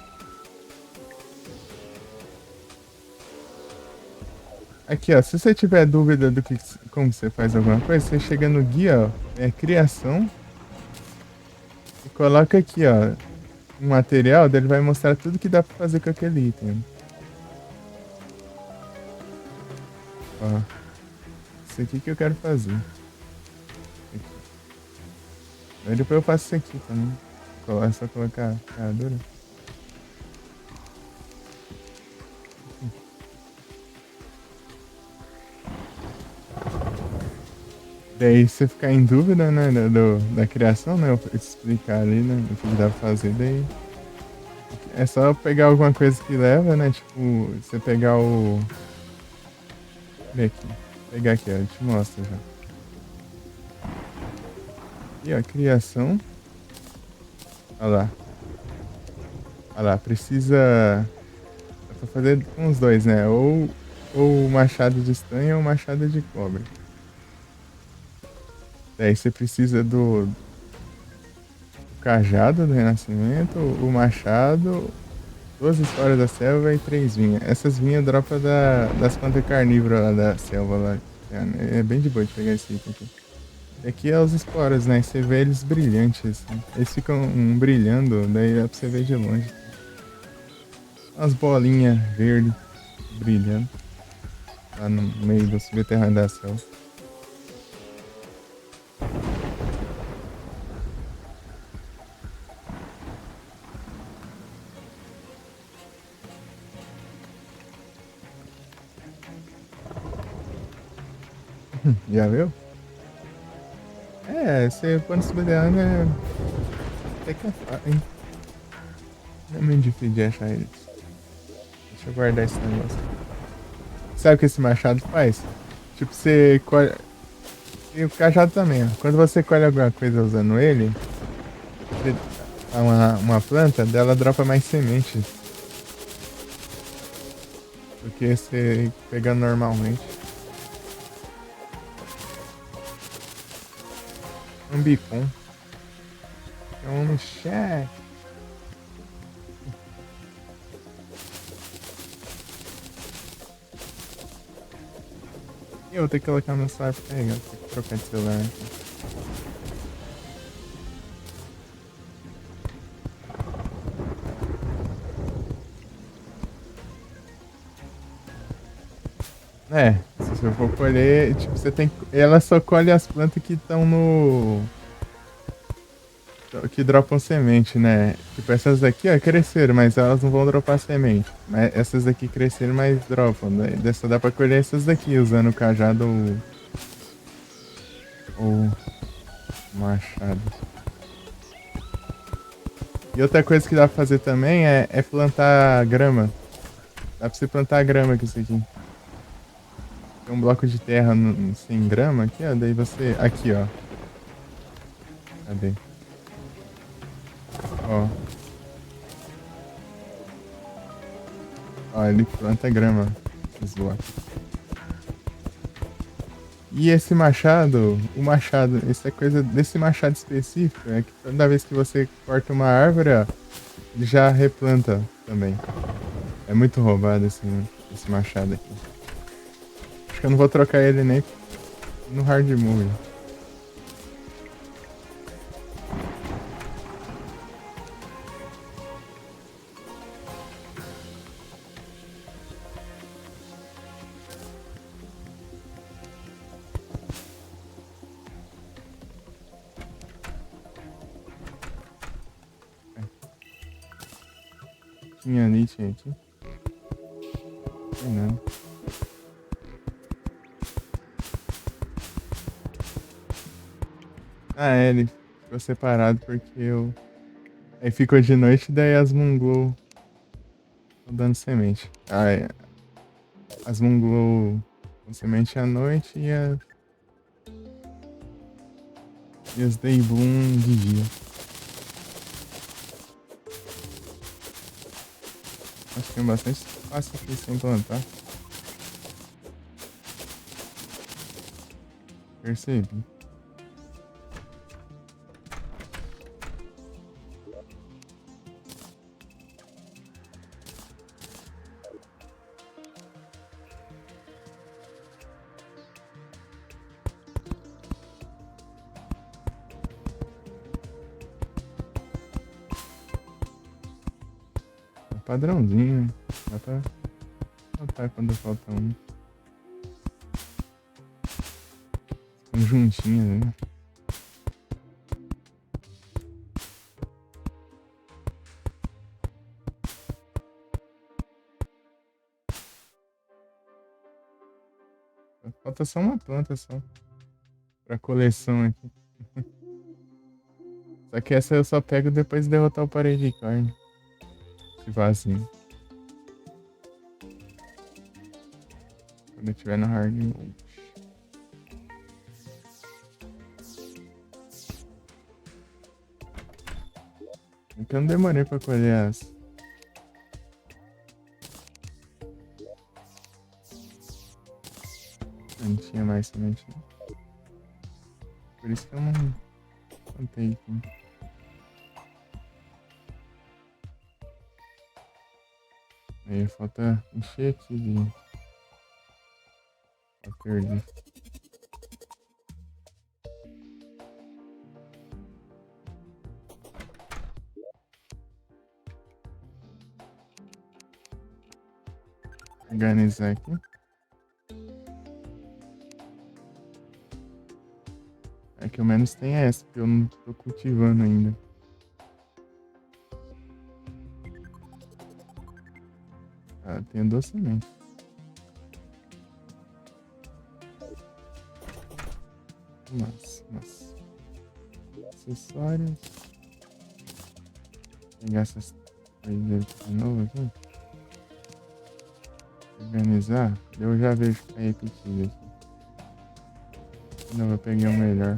Aqui, ó, se você tiver dúvida do que como você faz alguma coisa, você chega no guia, ó, é criação e coloca aqui, ó, um material, daí ele vai mostrar tudo que dá pra fazer com aquele item. Ó, isso aqui que eu quero fazer. Aqui. Aí depois eu faço isso aqui também. É só colocar a ferradura. Daí você ficar em dúvida, né, da criação, né, eu explicar ali, né, o que dá pra fazer, daí é só pegar alguma coisa que leva, né, tipo, você pegar o... Vem aqui, pegar aqui, ó, eu te mostro já. E a criação, olha lá. Olha lá, precisa... Dá pra fazer com os dois, né, ou machado de estanho ou machado de cobre. Daí você precisa do cajado do renascimento, o machado, 2 histórias da selva e 3 vinhas. Essas vinhas dropa das plantas carnívoras lá da selva lá. É bem de boa de pegar esse item aqui. E aqui é os esporas, né? Você vê eles brilhantes, assim. Eles ficam brilhando, daí dá pra você ver de longe. Umas bolinhas verdes brilhando lá no meio do subterrâneo da selva. Já viu? É, você põe no subterrâneo até que é fácil, hein? Não é muito difícil de achar eles. Deixa eu guardar esse negócio. Sabe o que esse machado faz? Tipo, você colhe. E o cajado também, ó. Quando você colhe alguma coisa usando ele, você... uma planta dela dropa mais sementes do que você pegando normalmente. Um bicom. um cheque. Eu vou ter que colocar meu celular pra carregar. Vou ter que trocar de celular aqui. É, se você for colher, tipo, você tem que. Ela só colhe as plantas que estão no. Que dropam semente, né? Tipo, essas daqui, ó, cresceram, mas elas não vão dropar semente. Mas essas daqui cresceram, mas dropam. Dessa dá pra colher essas daqui, usando o cajado ou machado. E outra coisa que dá pra fazer também é plantar grama. Dá pra você plantar grama com isso aqui. Tem um bloco de terra sem grama aqui, ó. Daí você. Aqui, ó. Cadê? Ó. Ó, ele planta grama. Esses blocos. E esse machado, o machado, essa coisa desse machado específico é que toda vez que você corta uma árvore, ó, ele já replanta também. É muito roubado esse machado aqui. Acho que eu não vou trocar ele nem no hard move. Tinha ali, tinha aqui. Não tem nada. Ah, é, ele ficou separado porque eu. Aí ficou de noite, daí as mungol estão dando semente. Ah, é. As mungol com semente à noite e as Daybloom de dia. Acho que tem bastante espaço aqui sem plantar. Percebi. É padrãozinho, né? Dá pra plantar quando falta um. Um juntinho, né? Falta só uma planta só. Pra coleção aqui. Só que essa eu só pego depois de derrotar o parede de carne. Se vazio. Quando eu tiver no hard mode. Então não demorei pra colher as. Não tinha mais semente. Por isso que eu não plantei aqui. Aí falta encher aqui de. Eu perdi. Organizar aqui. É que o menos tem essa, porque eu não tô cultivando ainda. Ah, tenho 2 sementes. Mas. Acessórios. Pegar essas coisas de novo aqui. Organizar. Eu já vejo que tá repetido aqui. Não, eu peguei um melhor.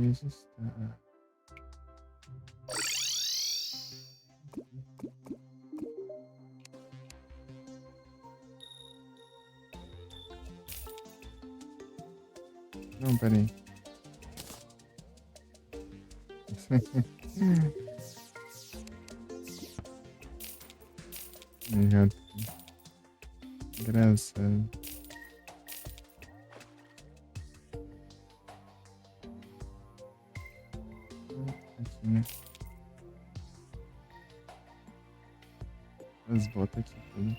registrar. Não, peraí. Errado. Engraçado. Aqui, né? As botas aqui tudo.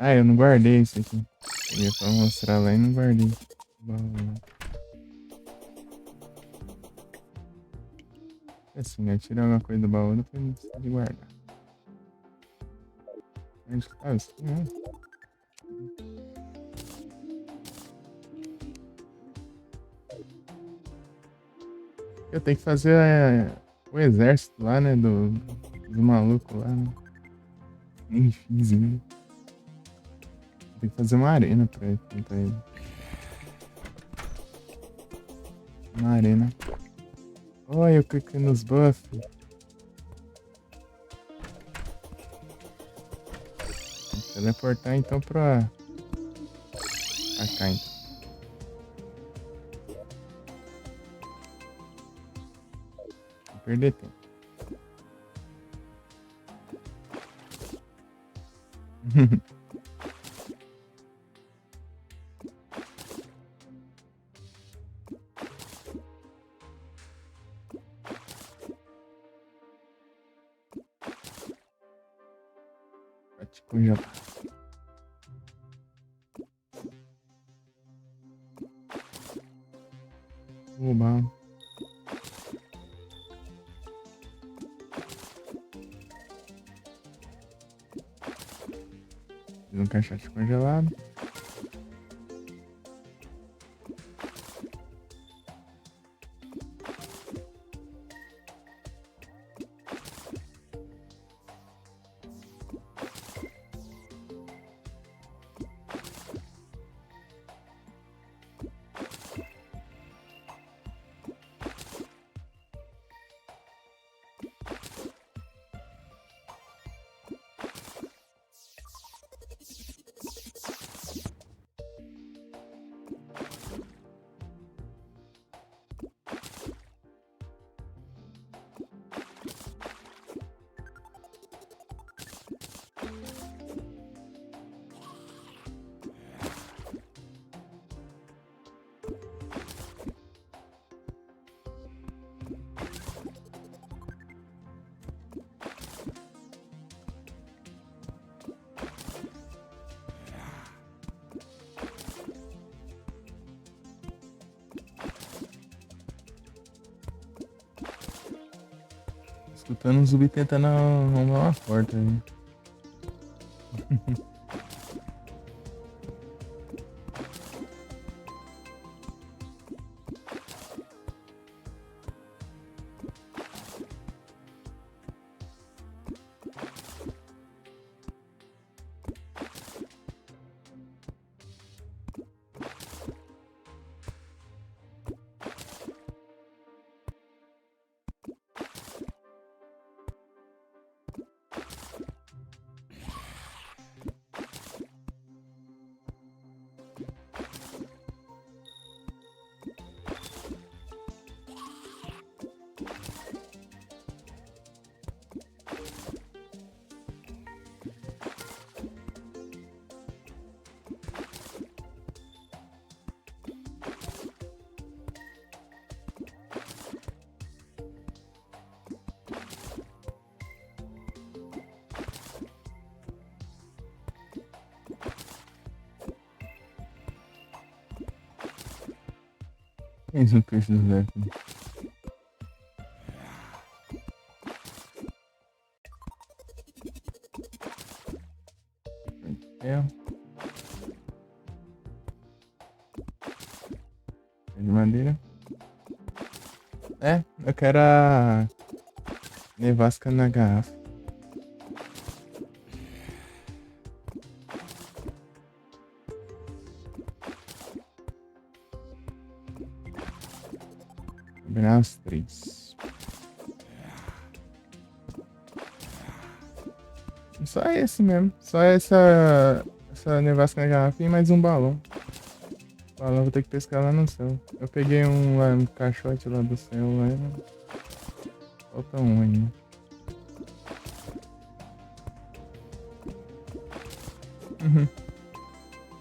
Ah, eu não guardei isso aqui. Eu ia pra mostrar lá e não guardei. Assim, né? Tirar uma coisa do baú, depois não precisa de guardar. Onde que tá isso? Eu tenho que fazer o exército lá, né? Do maluco lá, né? Nem fiz ainda. Tem que fazer uma arena pra enfrentar ele. Uma arena. Olha, eu cliquei nos buffs. Tem que teleportar então pra cá, então. Não perder tempo. Pra te congelar. Oba. Fiz um caixote congelado. Escutando um zumbi tentando arrombar uma porta aí. Eis o peixe do Zé. É. De madeira. É, eu quero a nevasca na garrafa. combinar as 3. Só esse mesmo. Só essa nevasca na garrafa e mais um balão. O balão eu vou ter que pescar lá no céu. Eu peguei um caixote lá do céu. Lá, falta um ainda.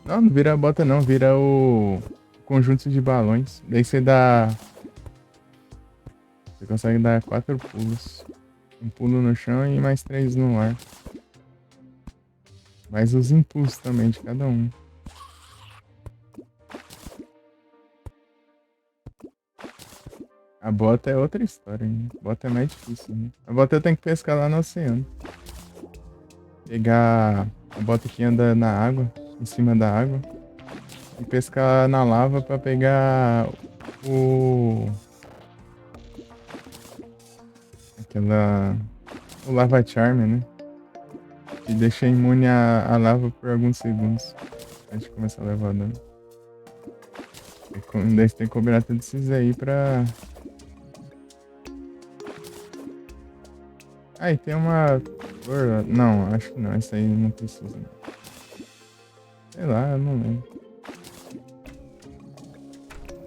Não, não vira a bota não. Vira o conjunto de balões. Daí você dá... Você consegue dar 4 pulos. Um pulo no chão e mais 3 no ar. Mais os impulsos também de cada um. A bota é outra história, hein? A bota é mais difícil, né? A bota eu tenho que pescar lá no oceano. Pegar a bota que anda na água, em cima da água. E pescar na lava pra pegar o... O Lava Charm, né? Que deixa imune a lava por alguns segundos. Antes de começar a levar dano. Daí você tem que combinar todos esses aí pra... Ah, e tem uma flor... Não, acho que não. Essa aí não precisa. Sei lá, eu não lembro.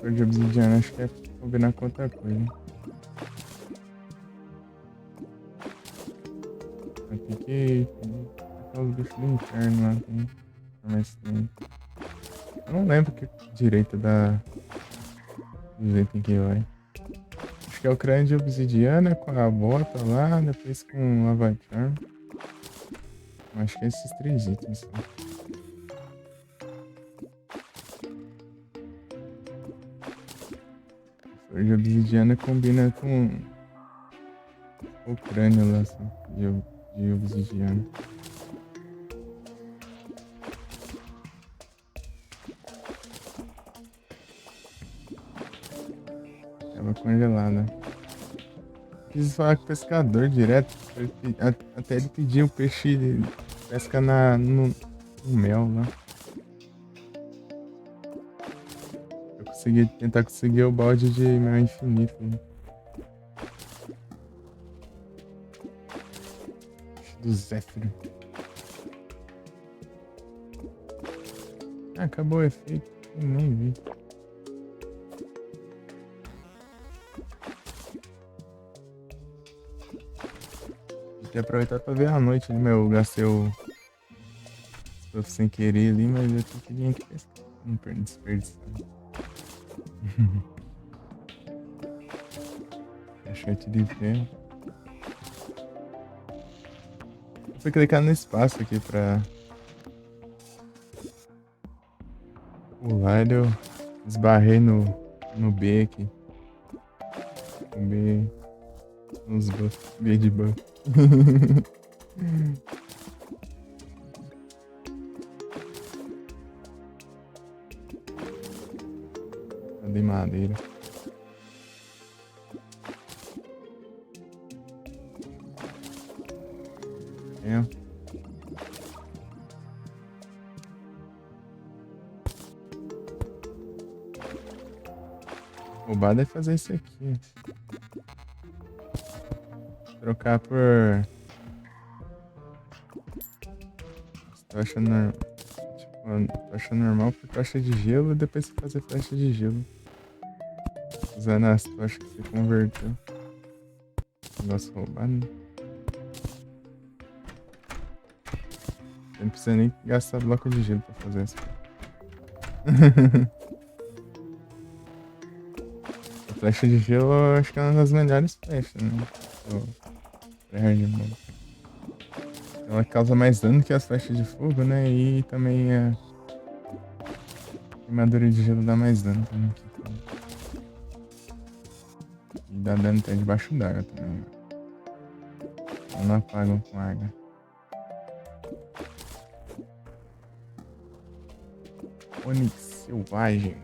Flor de obsidiana, acho que é combinar com outra coisa. Vai ter que... Tem os bichos do inferno lá. Mas tem... Eu não lembro que direito do jeito em que vai. Acho que é o crânio de obsidiana com a bota lá, depois com o avatar. Acho que é esses 3 itens. Flor de obsidiana combina com o crânio lá, assim, de obsidiana. Tava congelada. Quis falar com o pescador direto, até ele pedir o peixe de pesca no mel lá. Eu consegui tentar conseguir o balde de mel infinito. Né? Do Zéfiro. Ah, acabou o efeito. Eu nem vi. Tem que aproveitar pra ver a noite, né? Eu gastei o stuff sem querer ali, mas eu tenho que vir aqui pescar. Não perder desperdiçar. Caixote de ferro. Eu fui clicar no espaço aqui pra pular e eu esbarrei no B aqui. O B. Uns buff. B de buff. De madeira. É. Roubado é fazer isso aqui. Trocar por tocha normal. Tipo, tocha normal por tocha de gelo e depois você fazer flecha de gelo. Usando as tochas que você converteu. Negócio roubado, né? Você não precisa nem gastar bloco de gelo pra fazer isso. A flecha de gelo eu acho que é uma das melhores flechas, né? Ela causa mais dano que as flechas de fogo, né? E também a queimadura de gelo dá mais dano também. E dá dano até debaixo d'água também. Não apagam com água. Onix selvagem.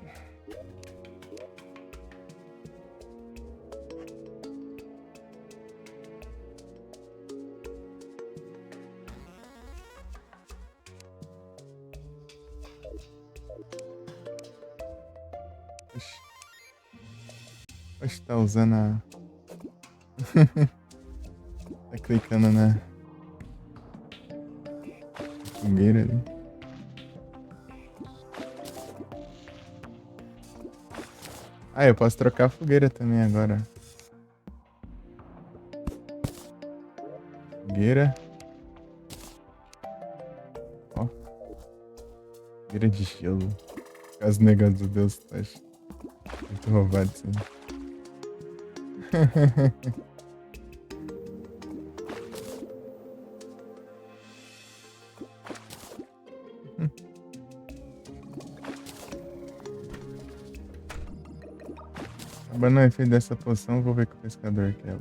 Oxe, tá usando a. Tá clicando na fogueira ali. Ah, eu posso trocar a fogueira também agora. Fogueira. Ó, fogueira de gelo. Caso negado do Deus, tá muito roubado isso aí. Acabando o efeito dessa poção, vou ver o que o pescador quer.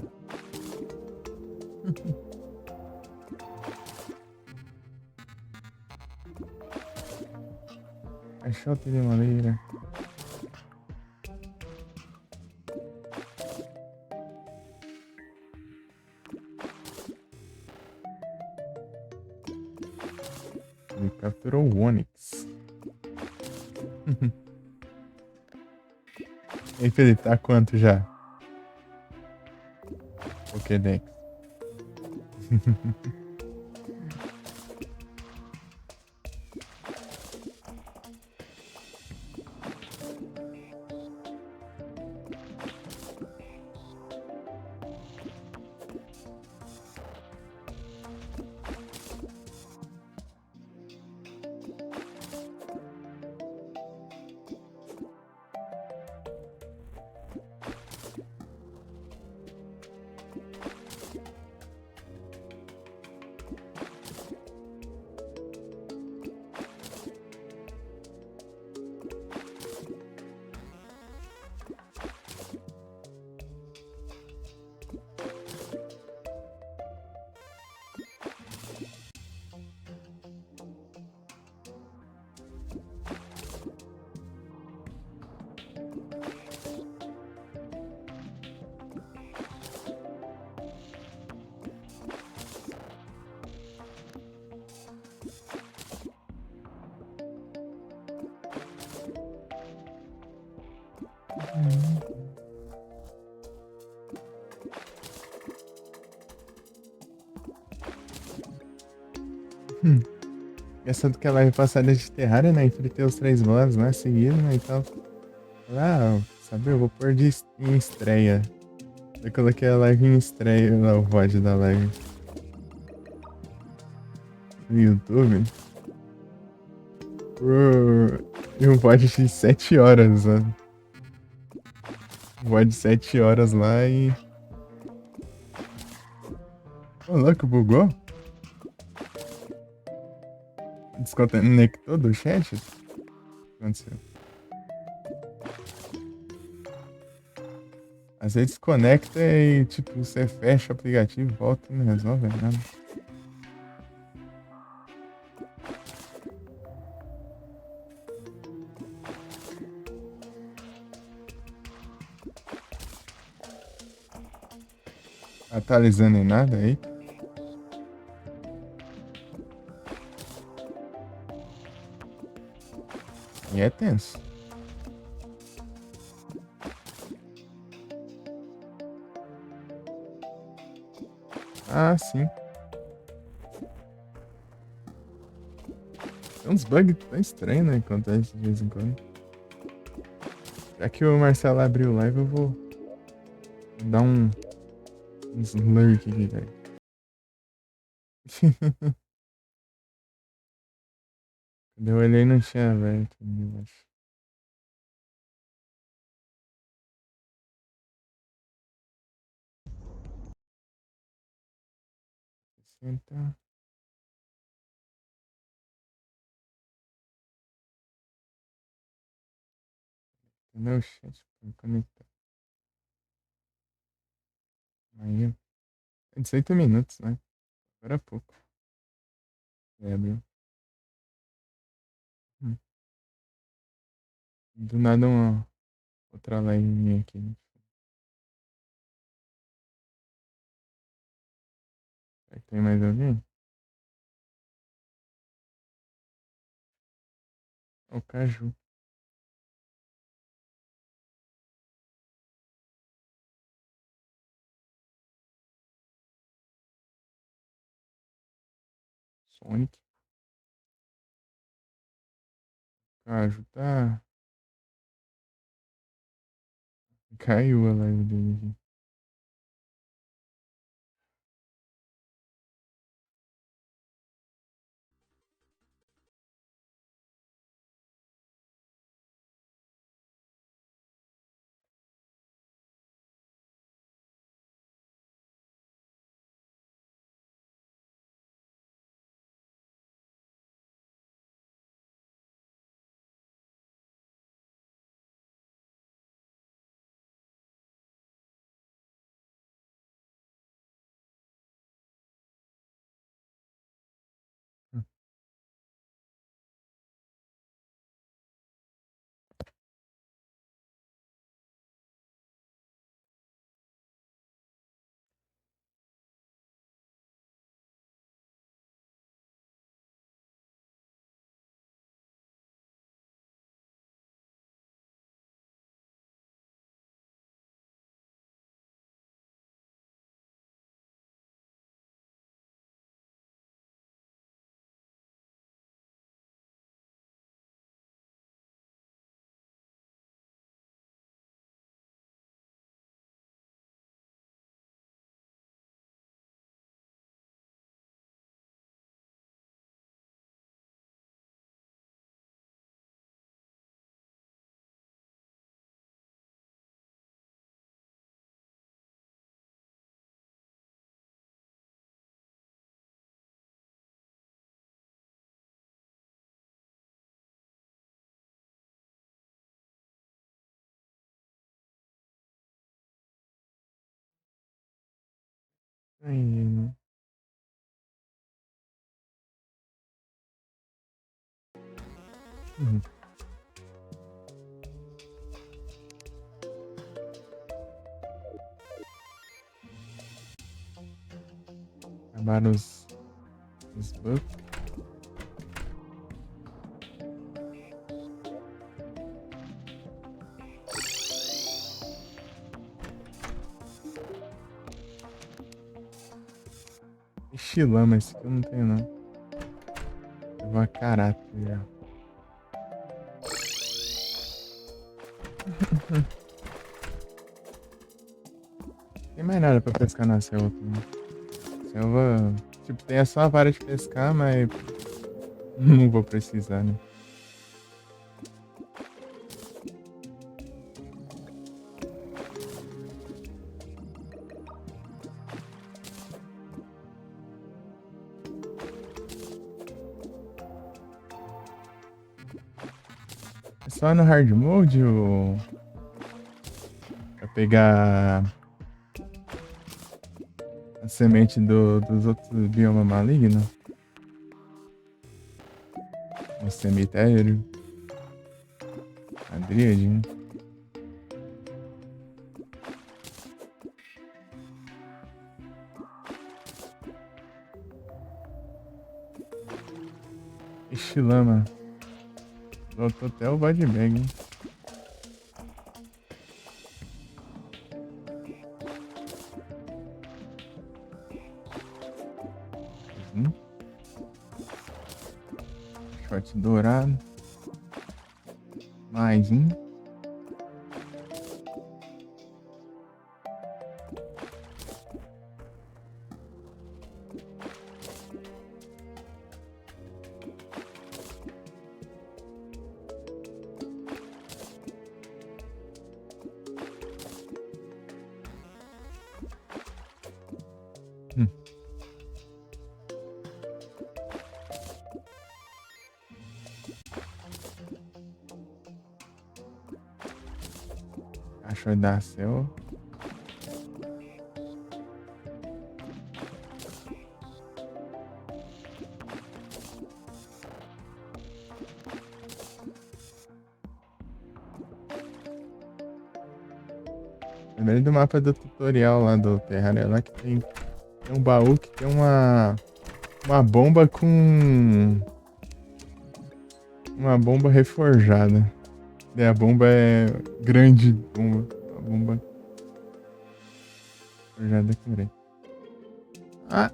Caixote de madeira. Ele capturou o Onix. E aí, Felipe, tá quanto já? Pokédex. Pensando que ela vai passar de Terraria, né? Enfrentei os 3 bosses, né? Seguido, né? Então, sabe, eu vou pôr em estreia. Eu coloquei a live em estreia, lá, o VOD da live no YouTube. E um VOD de 7 horas, né? Um VOD de 7 horas lá e. Ô, louco, bugou? Desconectou do chat? O que aconteceu? Às vezes desconecta e, tipo, você fecha o aplicativo, volta e não resolve nada. Atualizando em nada aí. E é tenso. Ah, sim. Tem uns bugs tão estranhos, né? Acontece de vez em quando. Já que o Marcelo abriu o live, eu vou dar uns lurk aqui, velho. Quando eu olhei não tinha aberto, eu acho. Senta. Cadê o chat pra conectar? Aí, é 18 minutos, né? Agora é pouco. É, abriu. Hum. Do nada uma outra live minha aqui, né? Será que tem mais alguém? É o Caju. Sonic. Caju tá. Caiu a live dele aqui. Aí, uhum. Acabaram os bugs. Ixi, lama, esse aqui eu não tenho não. Levou a caráter já. Tem mais nada pra pescar na selva também. Selva. Tipo, tem só a vara de pescar, mas não vou precisar, né? É só no hard mode ou pra pegar a semente dos outros biomas malignos? O cemitério. A Dríade, né? Ixi, lama. Voltou até o body bag, hein? Uhum. Short dourado. Mais um. Hum. Cachorro da selva. Lembrei do mapa do tutorial lá do Terraria lá que tem um baú que tem uma bomba com uma bomba reforjada. E a bomba é grande bomba. A bomba reforjada que lembrei. Ah!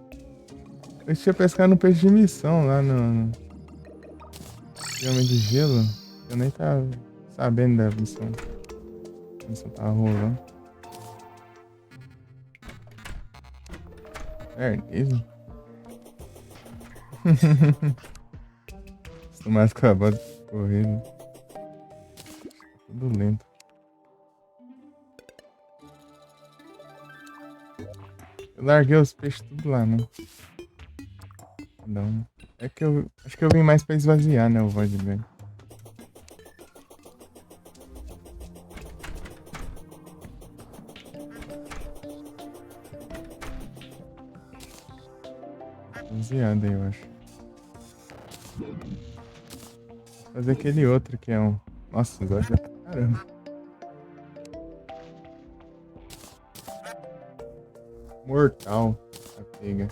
Eu tinha pescado no peixe de missão lá no bioma de gelo. Eu nem tava sabendo da missão. A missão tava rolando. Certeza. Estou mais acabado de correr, né? Tudo lento. Eu larguei os peixes tudo lá, né? Não. É que eu acho que eu vim mais pra esvaziar, né? O void bag. Esvaziado aí, eu acho. Vou fazer aquele outro que é um. Nossa, esvazia pra caramba. Mortal. A pega.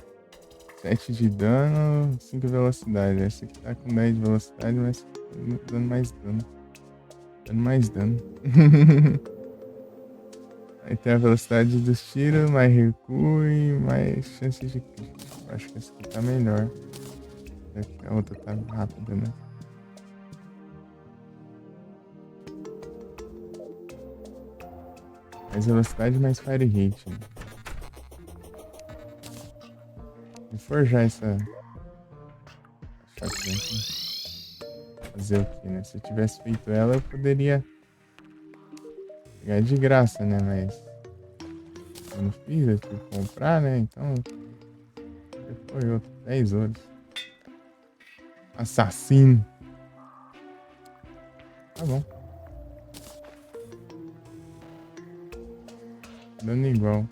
7 de dano, 5 de velocidade. Esse aqui tá com 10 de velocidade, mas dando mais dano. Dando mais dano. Aí tem a velocidade dos tiros, mais recuo e mais chances de crítico. Acho que esse aqui tá melhor. A outra tá rápida, né? Mais velocidade e mais fire rate. Né? Vou forjar essa shotgun aqui. Fazer o que, né? Se eu tivesse feito ela, eu poderia pegar de graça, né? Mas eu não fiz, eu tive que comprar, né? Então foi outro. 10 horas. Assassino. Tá bom. Dano igual.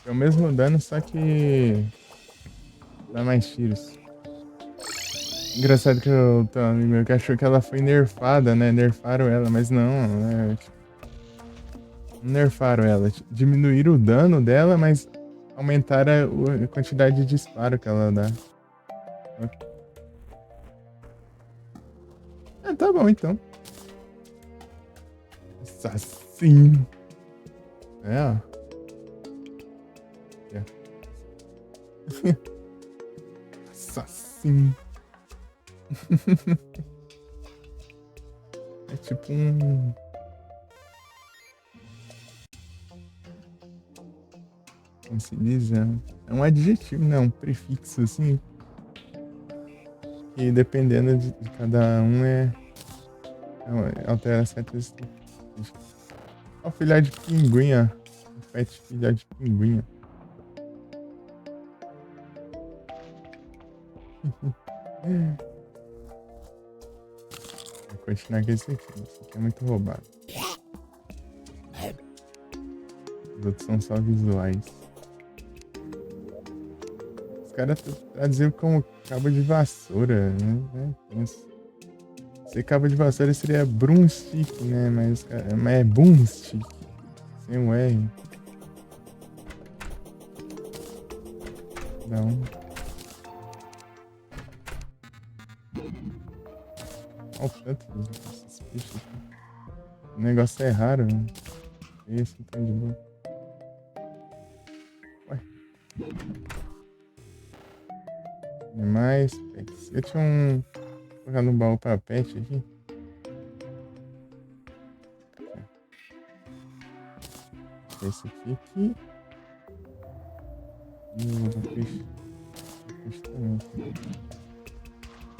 É o mesmo dano, só que dá mais tiros. Engraçado que eu tenho um amigo meu que achou que ela foi nerfada, né? Nerfaram ela, mas não, né? Não nerfaram ela. Diminuíram o dano dela, mas aumentaram a quantidade de disparo que ela dá. Ah, tá bom então. Assassino. É, ó. Assassino. É tipo um. Como se diz? É um adjetivo, né? Um prefixo assim. Que dependendo de cada um altera certas. Ó, o filhote de pinguinha. O pet filhote de pinguinha. Vou continuar com esse aqui. Esse aqui é muito roubado. Os outros são só visuais. Os caras traduziram como cabo de vassoura, né? Se cabo de vassoura seria broomstick, né? Mas é boomstick. Sem o R. Não. Olha o tanto desses peixes aqui. O negócio é raro, né? Esse tá de boa. Ué. Mais pets. Eu tinha Vou colocar no baú pra pet aqui. Esse aqui. E o peixe. O peixe também.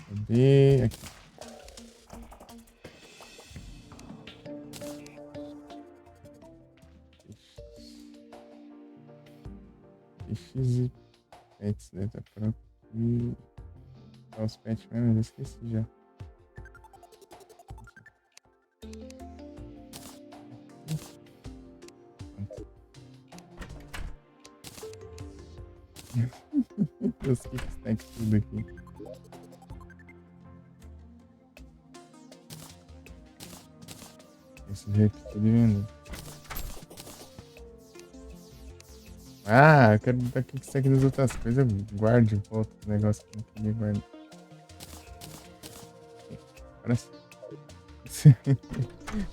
Cadê? Aqui. Peixes e pets, né? Tá pronto. E os pets mesmo, eu já esqueci já. Os kickstacks tudo aqui. Esse jeito que ele vendo. Ah, eu quero botar kickstack nas outras coisas. Guarde e volta o negócio que eu não queria guardar. Agora sim.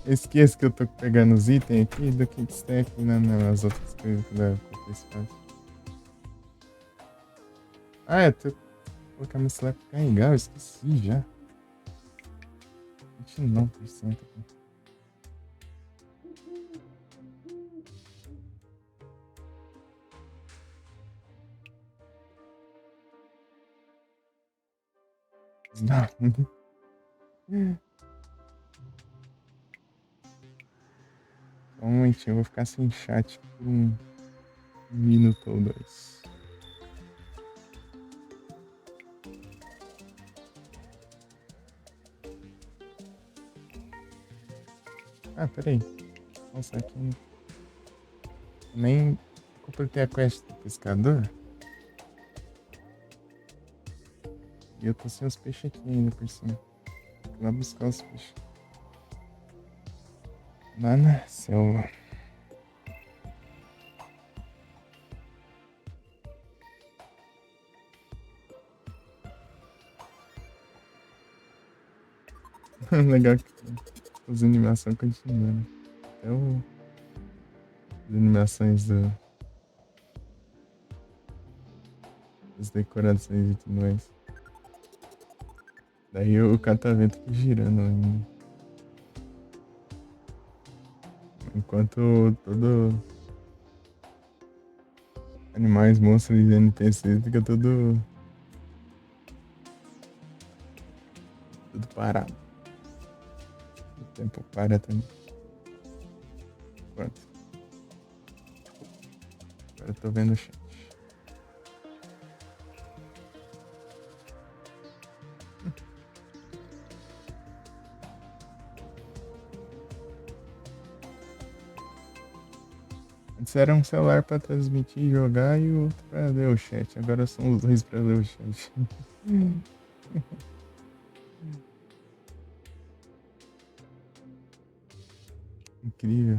Esqueço que eu tô pegando os itens aqui do kickstack nas outras coisas que eu faço. Ah, é, tô colocar meu celular pra carregar, eu esqueci já. 29% aqui. Não. Só um momentinho, eu vou ficar sem chat por um minuto ou dois. Ah, peraí. Nossa, aqui nem completei a quest do pescador. E eu tô sem os peixes aqui ainda por cima. Vou lá buscar os peixes. Lá na selva. Legal que as animações continuam, né? Até as animações das decorações e tudo mais. Daí o catavento fica girando ainda. Enquanto todo animais, monstros e NPCs fica tudo parado. O tempo para também. Pronto. Agora eu tô vendo o chat. Antes era um celular pra transmitir e jogar e o outro pra ler o chat. Agora são os dois pra ler o chat. Incrível.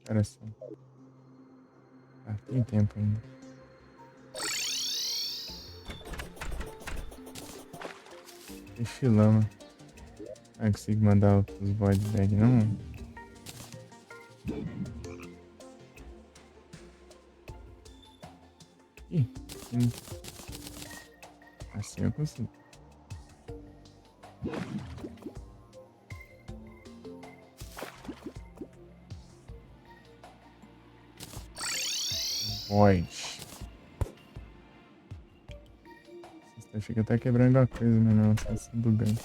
Olha só. Ah, tem tempo ainda. Peixe lama. Ah, consigo mandar os void bag, não? Ih, assim eu consigo. Void. Eu fico até quebrando a coisa, mas não, só se bugando.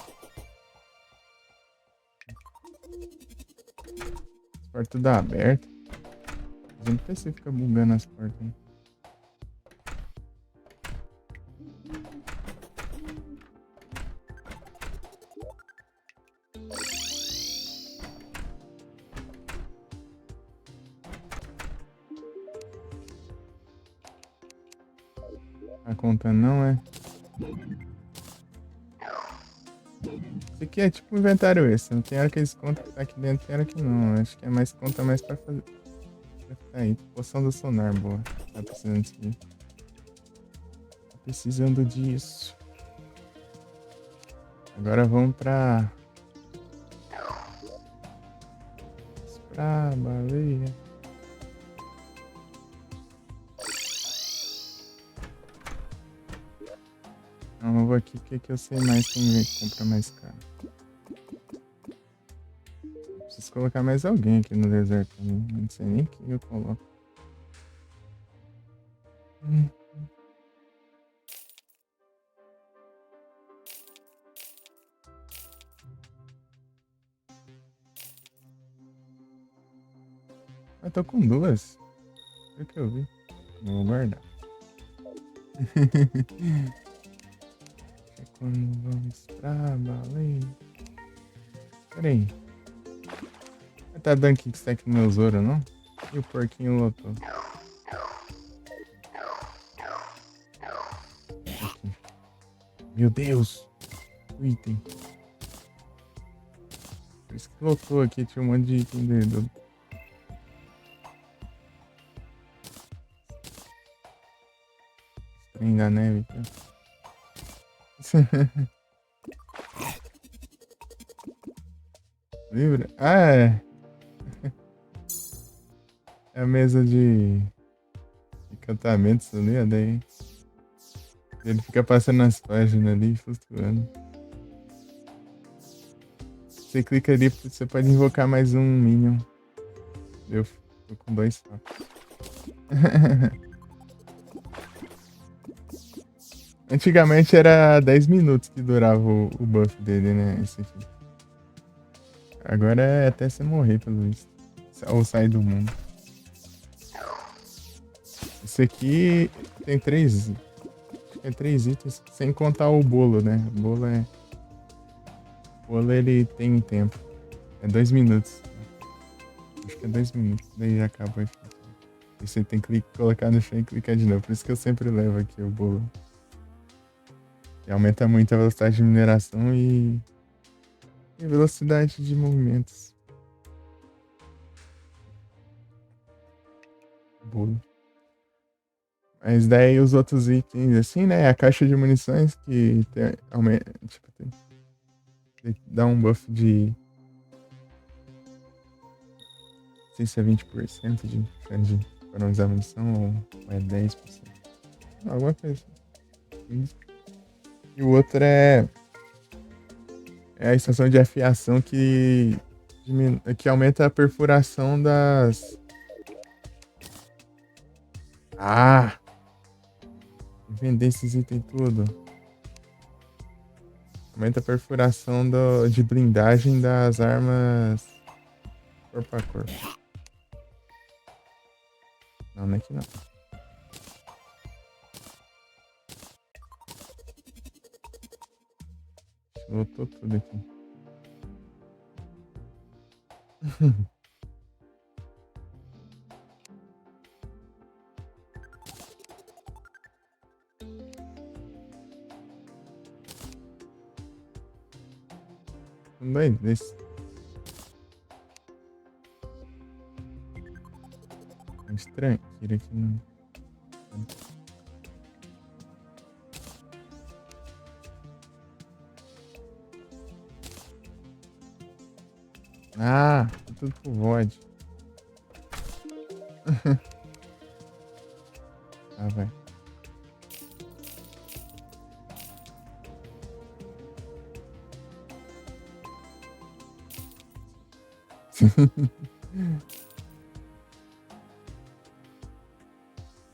As portas tudo abertas. Os NPC fica bugando as portas. Hein? A conta não é. Isso aqui é tipo um inventário extra. Tem hora que eles contam que tá aqui dentro, tem hora que não. Acho que é mais conta mais pra fazer. Pra ficar aí. Poção do sonar, boa. Tá precisando disso aqui. Tá precisando disso. Agora vamos pra baleia. Não, eu vou aqui porque aqui eu sei mais quem vem que compra mais caro. Preciso colocar mais alguém aqui no deserto também. Não sei nem quem eu coloco. Hum. Eu tô com duas. Foi o que eu vi. Vou guardar. É quando vamos pra baleia. Pera aí. Tá dando kickstack no meu Zoro, não? E o porquinho lotou. Aqui. Meu Deus! O item. Por isso que lotou aqui, tinha um monte de item do trem da neve aqui, ó. Libra? Ah, é. É a mesa de encantamentos ali, ó, daí. Ele fica passando nas páginas ali, flutuando. Você clica ali, você pode invocar mais um Minion. Eu tô com 2 só. Antigamente era 10 minutos que durava o buff dele, né? Esse aqui. Agora é até você morrer, pelo visto. Ou sair do mundo. Esse aqui tem 3. É 3 itens, sem contar o bolo, né? O bolo é. O bolo ele tem tempo. É 2 minutos. Acho que é 2 minutos. Daí já acaba o efeito. E você tem que colocar no chão e clicar de novo. Por isso que eu sempre levo aqui o bolo. E aumenta muito a velocidade de mineração e velocidade de movimentos. Bolo. Mas daí os outros itens, assim, né? A caixa de munições que tem, aumenta, tipo, dá um buff de. Não sei se é 20% de chance de economizar munição ou é 10%. Alguma coisa assim. E o outro é a estação de afiação que aumenta a perfuração das. Ah! Vender esses itens tudo. Aumenta a perfuração de blindagem das armas corpo a corpo. Não, não é que não. Lotou tudo aqui. Dois desse. Estranho. Tira aqui no. Ah, tudo pro VOD. Ah, vai.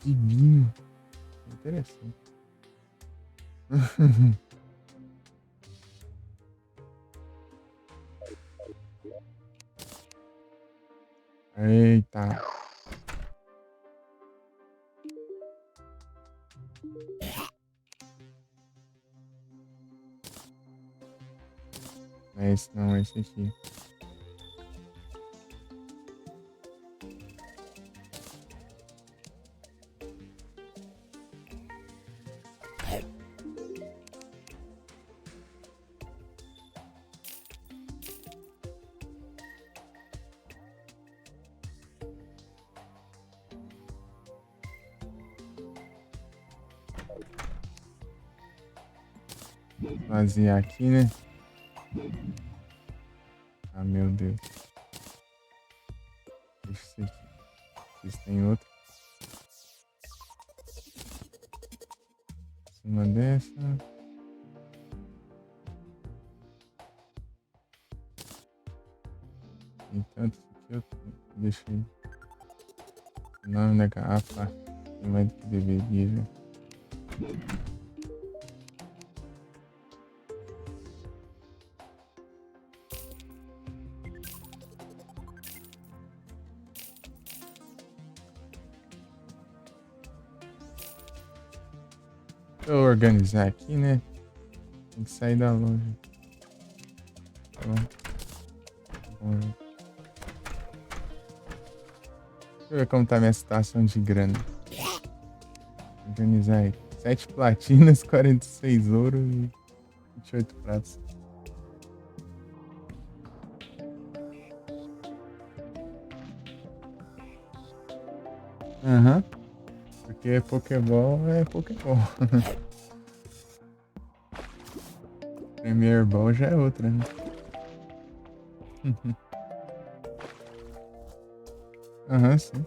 Divino. Interessante. Eita. É esse não, é esse aqui. Esvaziar aqui, né? Ah, meu Deus. Deixa isso aqui. Vocês têm outro. Uma dessa. Tem tanto que eu deixei. O nome da garrafa tem mais do que deveria, já. Deixa eu organizar aqui, né? Tem que sair da loja. Tá bom. Deixa eu ver como tá minha situação de grana. Organizar aí. 7 platinas, 46 ouros e 28 pratos. Aham. Porque Pokéball é Pokéball. Premier Ball já é outra, né? Aham, sim.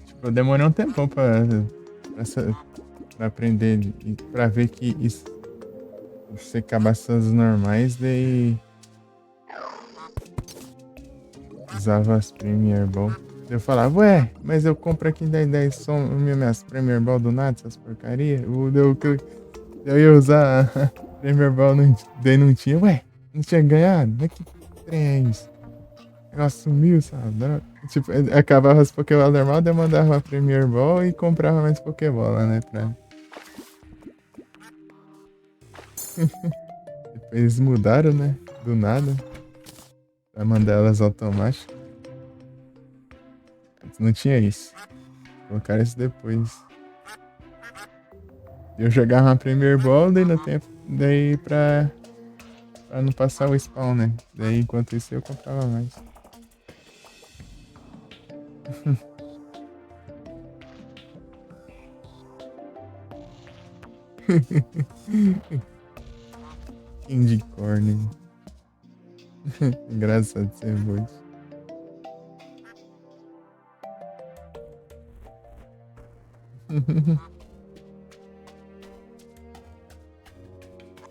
Tipo, eu demorei um tempão pra aprender e pra ver que isso, você cabaças normais, daí usava as Premier Ball. Eu falava, ué, mas eu compro aqui 10 som minhas Premier Ball do nada, essas porcaria. Eu ia usar a Premier Ball, daí não tinha, ué, não tinha ganhado? Mas que trem é isso? O negócio sumiu, sabe? Tipo, acabava as Pokébola normal, daí eu mandava a Premier Ball e comprava mais Pokébola, né? Depois eles mudaram, né? Do nada, pra mandar elas automáticas. Antes não tinha isso. Colocaram isso depois. Eu jogava uma Premier Ball, daí no tempo, daí pra não passar o spawn, né? Daí enquanto isso eu comprava mais. Candy corn. Engraçado ser bot.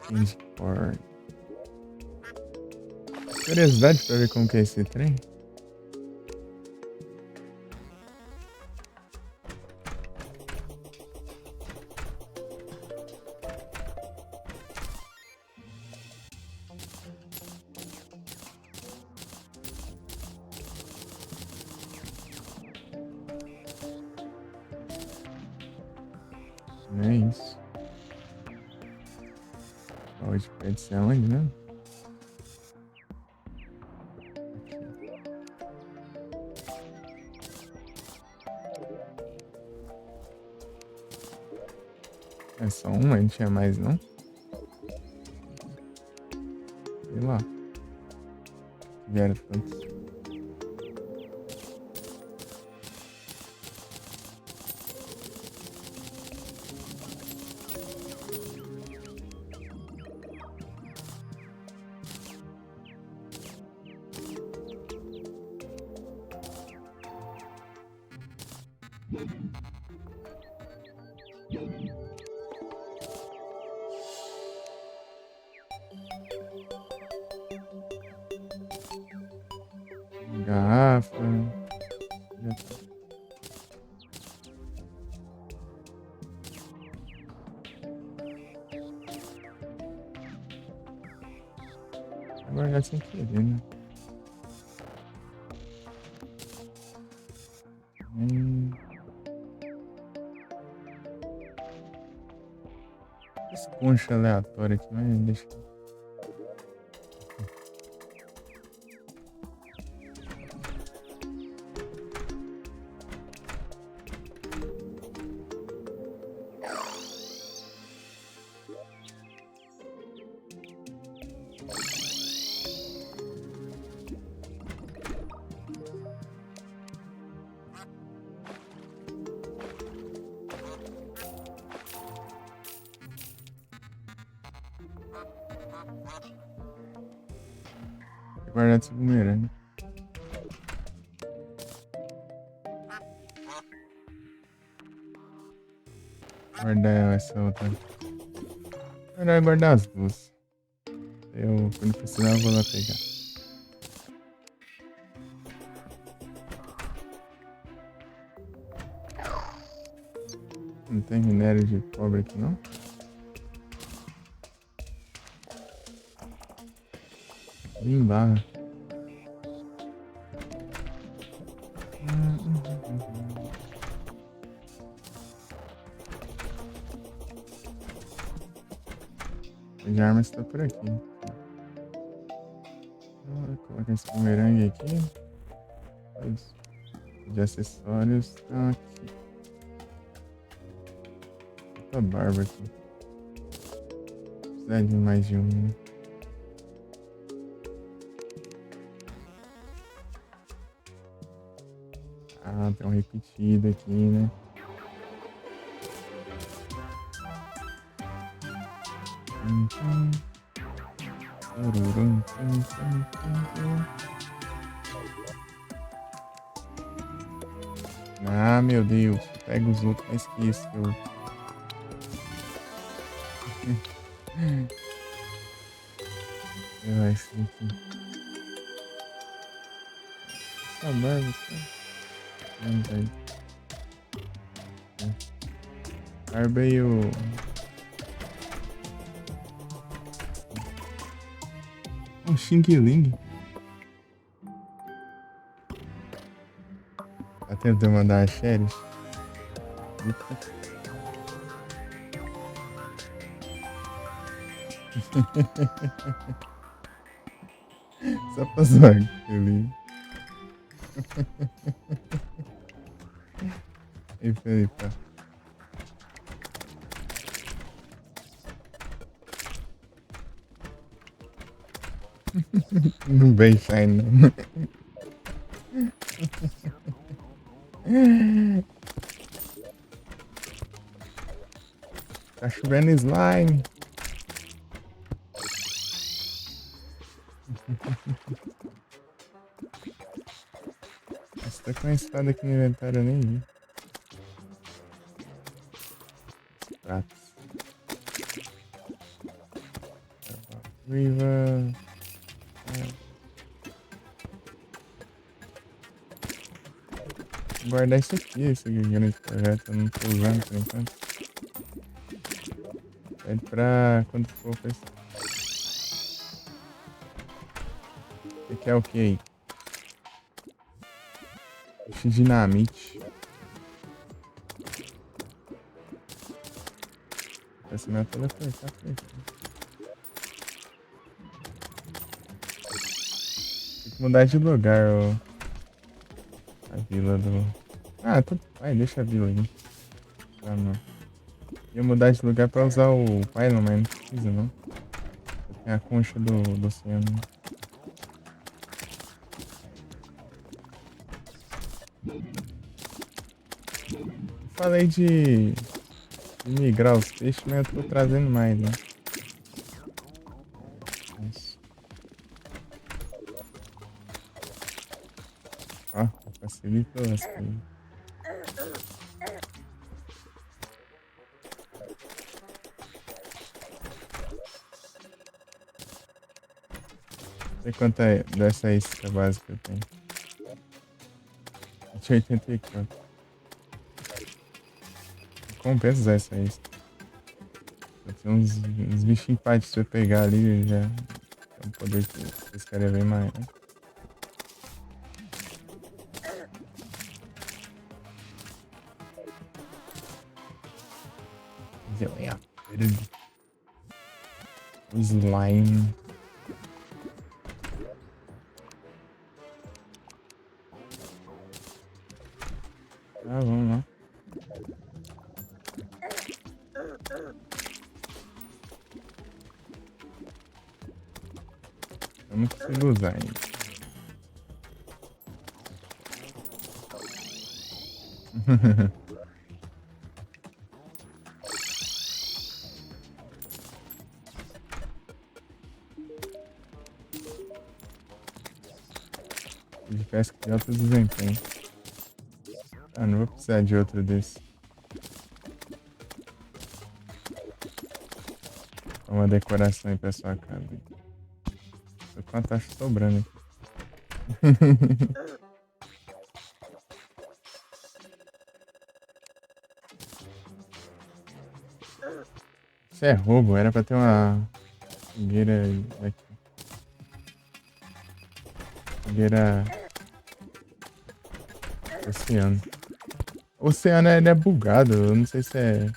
Candy corn. Curiosidade pra ver como que é esse trem? Não é isso. Pode pode ser aonde mesmo? É só um, não tinha mais não? Sei lá. Vieram tantos. Garrafa. Já tá. Vou guardar sem querer, né? Hum. Esse concha aleatório aqui, mas deixa. Vou guardar esse bumerangue. Guardar essa outra. Guardar as duas. Eu, quando precisar, eu vou lá pegar. Não tem minério de cobre aqui, não? Em barra. De arma está por aqui. Vou colocar esse bumerangue aqui. Isso. De acessórios tá aqui. Outra barba aqui. Precisa de mais de um. Ah, tem um repetido aqui, né? Tururum, tum, tum, tum, tum. Ah, meu Deus. Pega os outros, mas que isso. Vai ser aqui. Essa barba, vamos aí. Barba e o... Um Xing Ling. Tá tentando mandar as séries? Só pra zoar aquele. E Felipe, não vem shine, não. Tá chovendo slime. Você tá com uma espada aqui no inventário, eu nem vi. Pratos. Riva. Vou guardar isso aqui, esse grande projeto. Eu não tô usando por enquanto. Pede pra quando for pra esse. Você quer o que aí? Puxa dinamite. Esse meu telefone tá feito. Tem que mudar de lugar, ó. A vila do... Ah, tudo... Vai, deixa a vila aí. Ah, não. Ia mudar de lugar pra usar o pylon, mas não precisa, não. Tem a concha do oceano. Falei de migrar os peixes, mas eu tô trazendo mais, né? Isso. Ó, facilitou as coisas. Não sei quanto é dessa isca básica que eu tenho. 184. Compensa usar essa isca. Tem uns bichinhos pra você pegar ali já. É um poder que vocês querem ver mais, né? O slime. Ah, vamos lá. Eu não consigo usar ainda. De pesca de alto desempenho. Ah, não vou precisar de outro desse. Uma decoração aí pra sua casa. Tô com a taxa sobrando aqui. Isso é roubo, era pra ter uma fogueira aqui. Fogueira. Oceano. O oceano ele é bugado, eu não sei se é.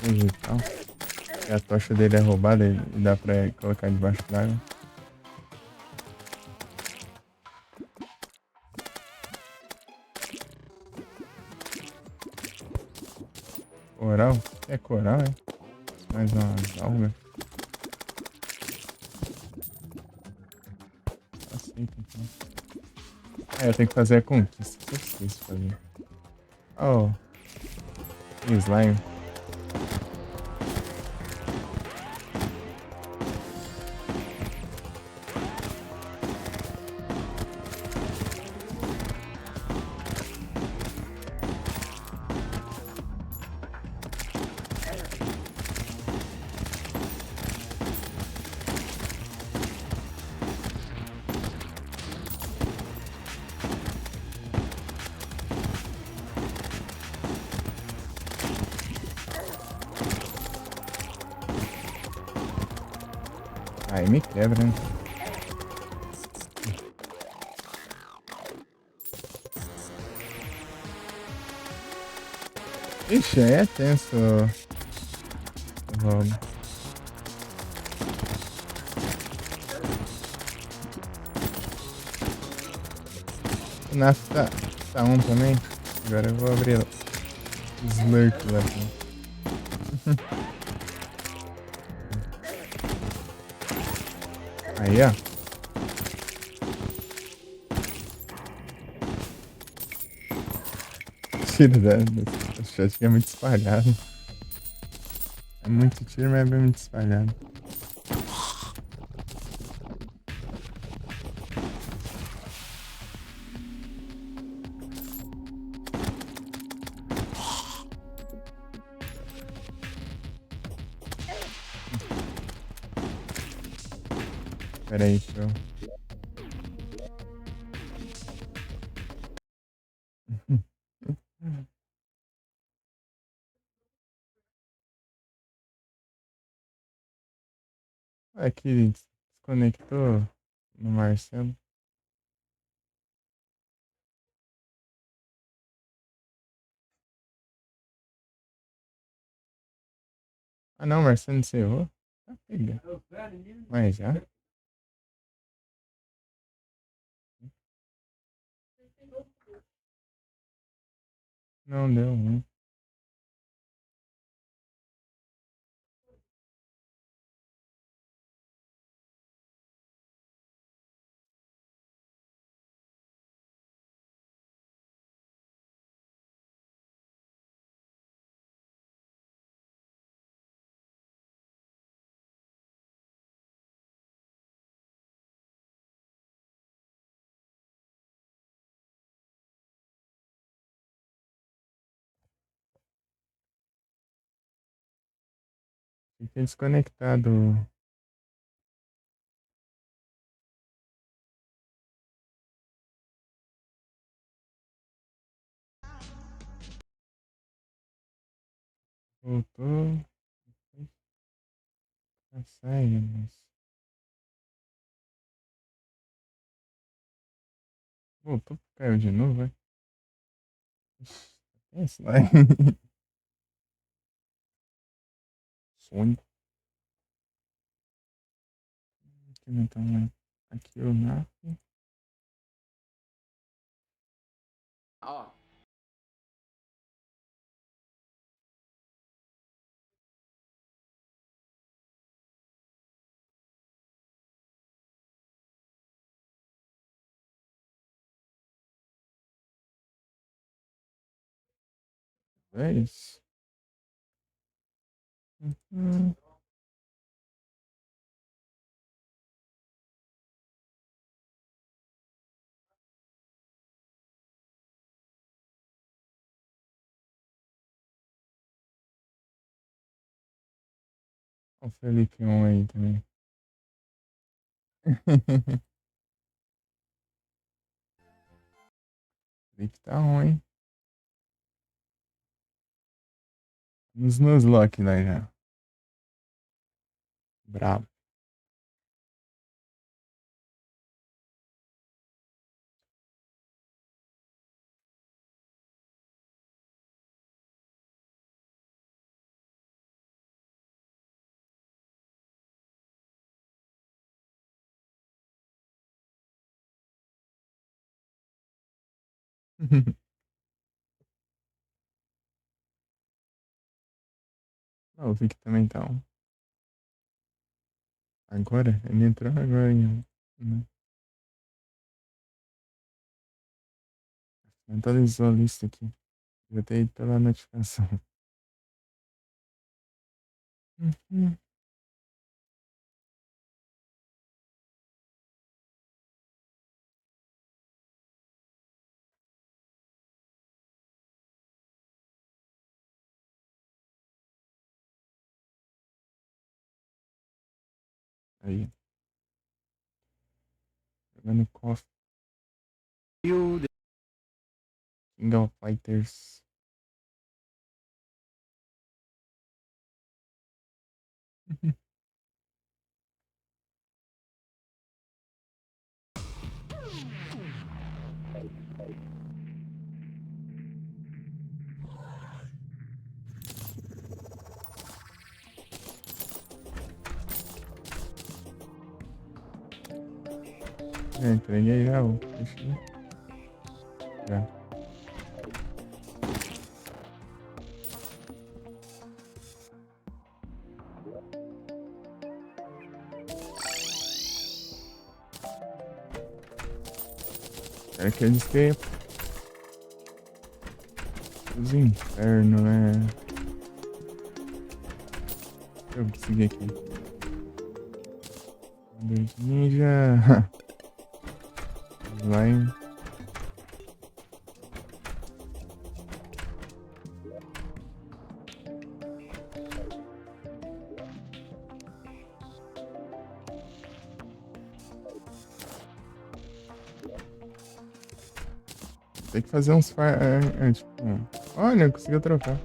Digital. E a tocha dele é roubada e dá pra colocar debaixo d'água. Coral? É coral, é? Mais umas algas. Aceita então. Ah, eu tenho que fazer a conquista. Eu esqueci de fazer. Oh. Slime. Aí me quebra, né? Ixi, aí é tenso, Rob. O NAF tá um também. Agora eu vou abrir o Slurk lá também. Aí, ó. Tiro do chat que é muito espalhado. É muito tiro, mas é muito espalhado. Pera aí, deixa eu... Ué, que desconectou no Marcelo. Ah não, Marcelo encerrou? Tá pegando. Mas já? Não deu ruim. Fiquei desconectado. Voltou. Tá saindo, mas... Voltou, caiu de novo, vai. É isso lá. Sônico. Aqui não tá mais. Aqui o NAF. Ó, É isso. Uhum. Olha o Felipe on aí também. Felipe tá ruim. Nos Nuzlocke lá já. Brabo. Ah, o Vic também tá on. Agora? Ele entrou agora em... né? Atualizou a lista aqui. Já ter ido pela notificação. Uhum. Aí. Jogando KOF. King of Fighters. Já entreguei já o peixe. Já. Quero que eles tenham os infernos, né? Deixa eu seguir aqui. Ninja. Slime. Tem que fazer uns far... tipo... Olha, conseguiu trocar.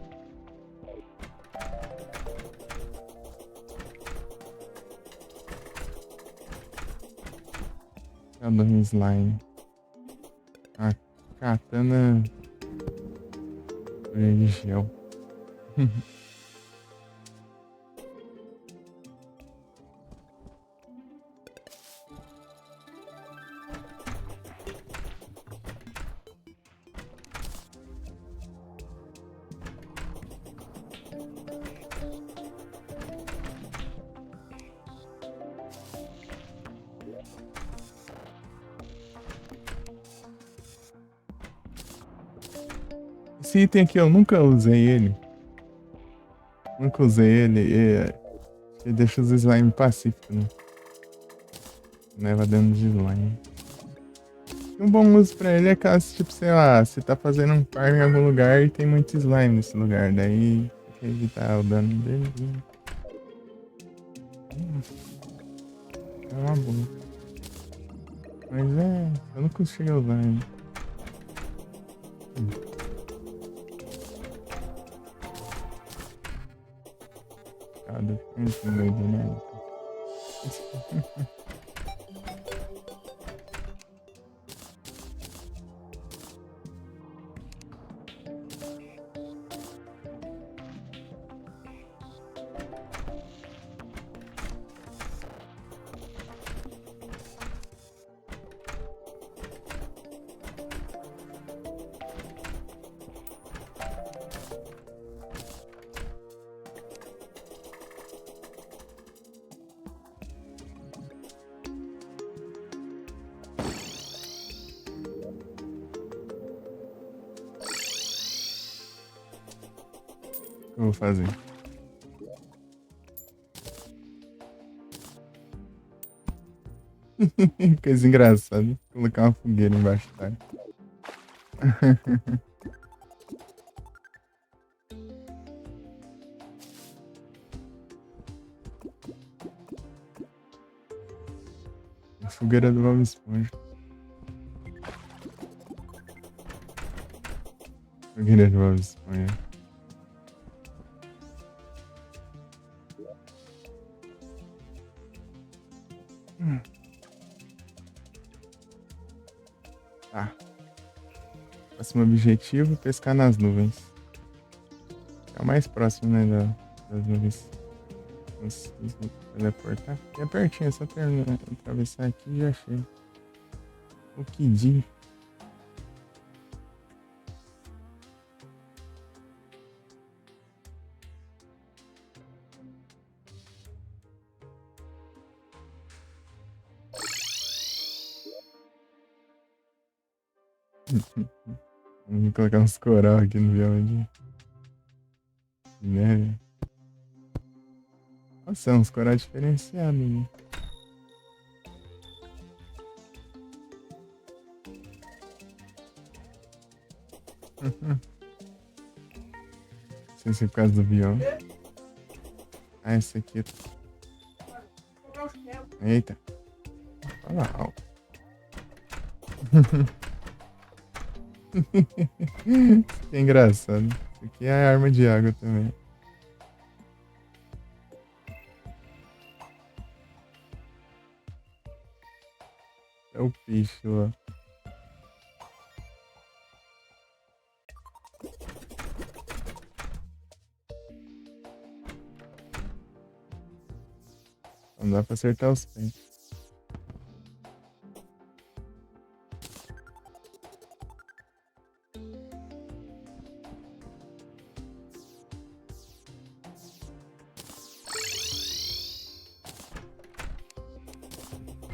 Cadê um slime? A katana... de gel. Esse item aqui eu nunca usei ele. Nunca usei ele. Ele deixa os slime pacíficos, né? Leva dano de slime. Um bom uso pra ele é caso, tipo, sei lá, você tá fazendo um farm em algum lugar e tem muito slime nesse lugar. Daí tem que evitar o dano dele. É uma boa. Mas eu nunca cheguei a usar ainda. Cada canto doido, né? O que eu vou fazer? Coisa engraçada. Colocar uma fogueira embaixo da fogueira do Bob Esponja. Fogueira do Bob Esponja. Tá. Próximo objetivo, pescar nas nuvens. É o mais próximo, né, das nuvens. Consigo teleportar. E é pertinho, é só atravessar aqui e já chega. O que diz? Vamos colocar uns coral aqui no bioma de neve. Nossa, é uns coral diferenciados, né? Não sei se é por causa do bioma. Ah, esse aqui. Eita. Fala alto. Isso aqui é engraçado. Isso aqui é arma de água também. É o peixe lá. Não dá pra acertar os pés.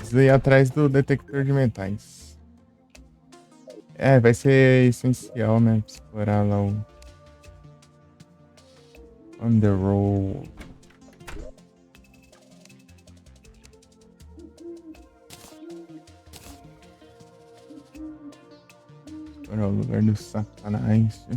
Precisa ir atrás do detector de metais. É, vai ser essencial, né? Explorar lá o Underworld. Explorar o lugar do Satanás.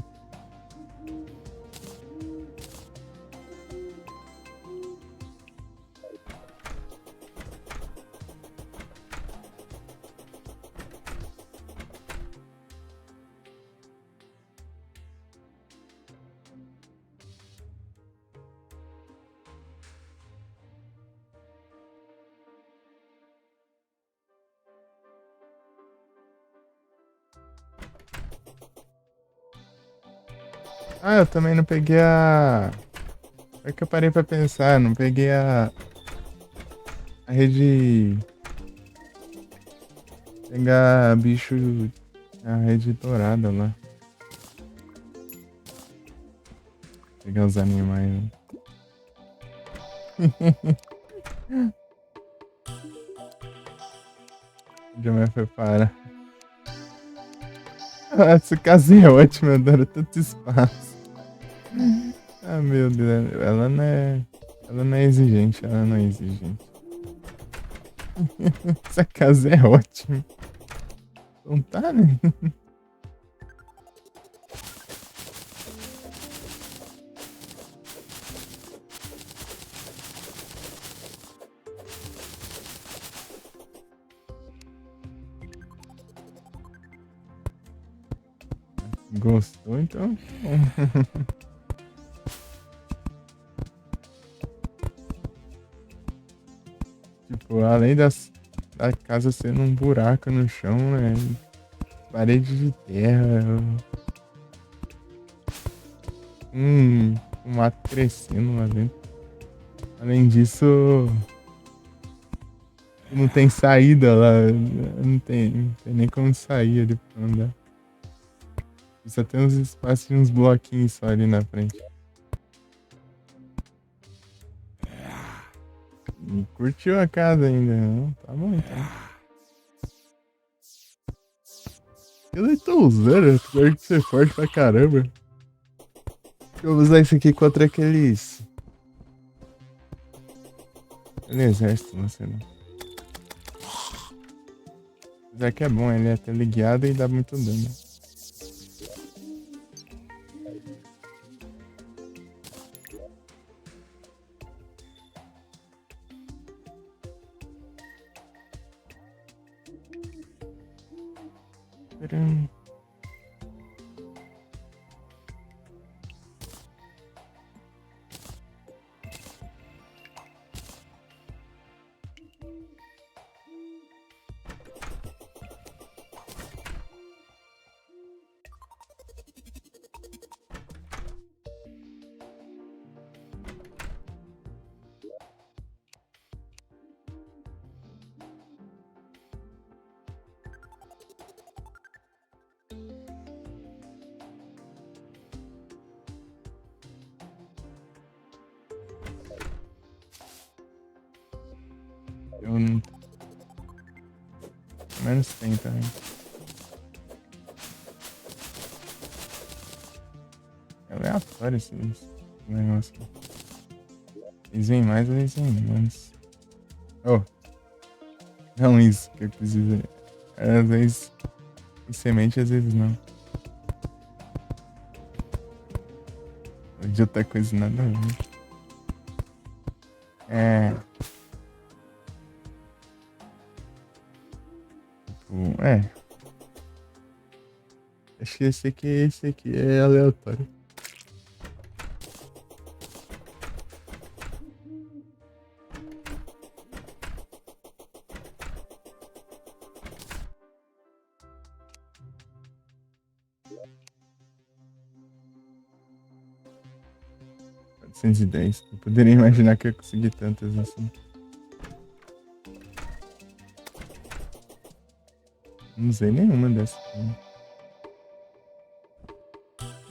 Ah, eu também não peguei a... É que eu parei pra pensar, não peguei a rede... Pegar bicho... A rede dourada lá. Pegar os animais, né? O Jamé foi para. Essa casinha é ótima, eu adoro tanto espaço. Ah, meu Deus, ela não é... Ela não é exigente, ela não é exigente. Essa casa é ótima. Não tá, né? Gostou, então? Tipo, além da casa sendo um buraco no chão, né? Parede de terra. Um mato crescendo lá dentro. Além disso, não tem saída lá. Não tem nem como sair ali pra andar. Só tem uns espaços e uns bloquinhos só ali na frente. E curtiu a casa ainda, não? Tá bom então. Eu tô usando, apesar de ser forte pra caramba. Eu vou usar isso aqui contra aqueles. Aquele exército, não sei não. Já que é bom, ele é teleguiado e dá muito dano. Tcharam. Eu não. Menos tem também. É aleatório esse negócio aqui. Eles vêm mais ou eles vêm menos. Oh, não isso que eu preciso. Às vezes tem semente, às vezes não. De outra coisa nada a ver. É. Tipo, é. Acho que esse aqui é aleatório. $410. Eu poderia imaginar que eu ia conseguir tantas assim. Não usei nenhuma dessas. Né?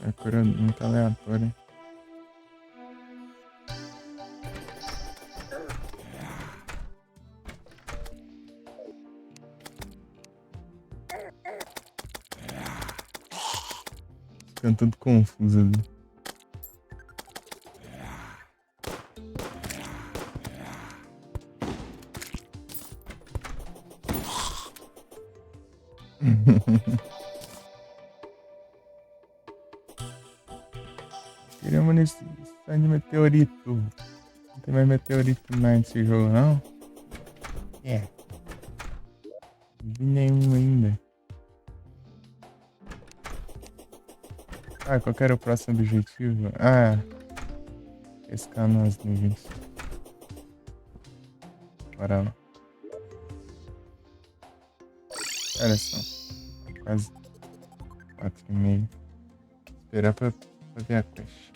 A cor é muito aleatória. ficando tudo confuso ali. Queria munição de meteorito. Não tem mais meteorito mais nesse jogo, não? É. Não vi nenhum ainda. Ah, qual que era o próximo objetivo? Ah, pescar nas nuvens. Bora lá. Olha só. Quase 4h30. Esperar pra ver a quest.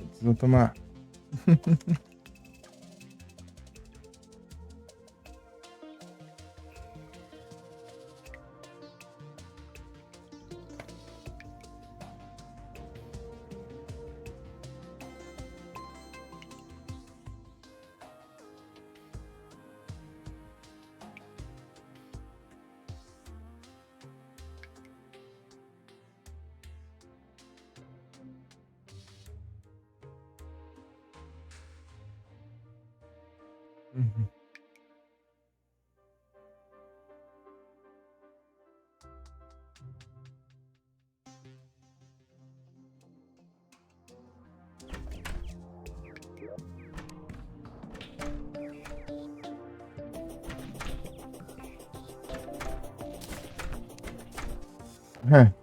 Preciso tomar. Uhum.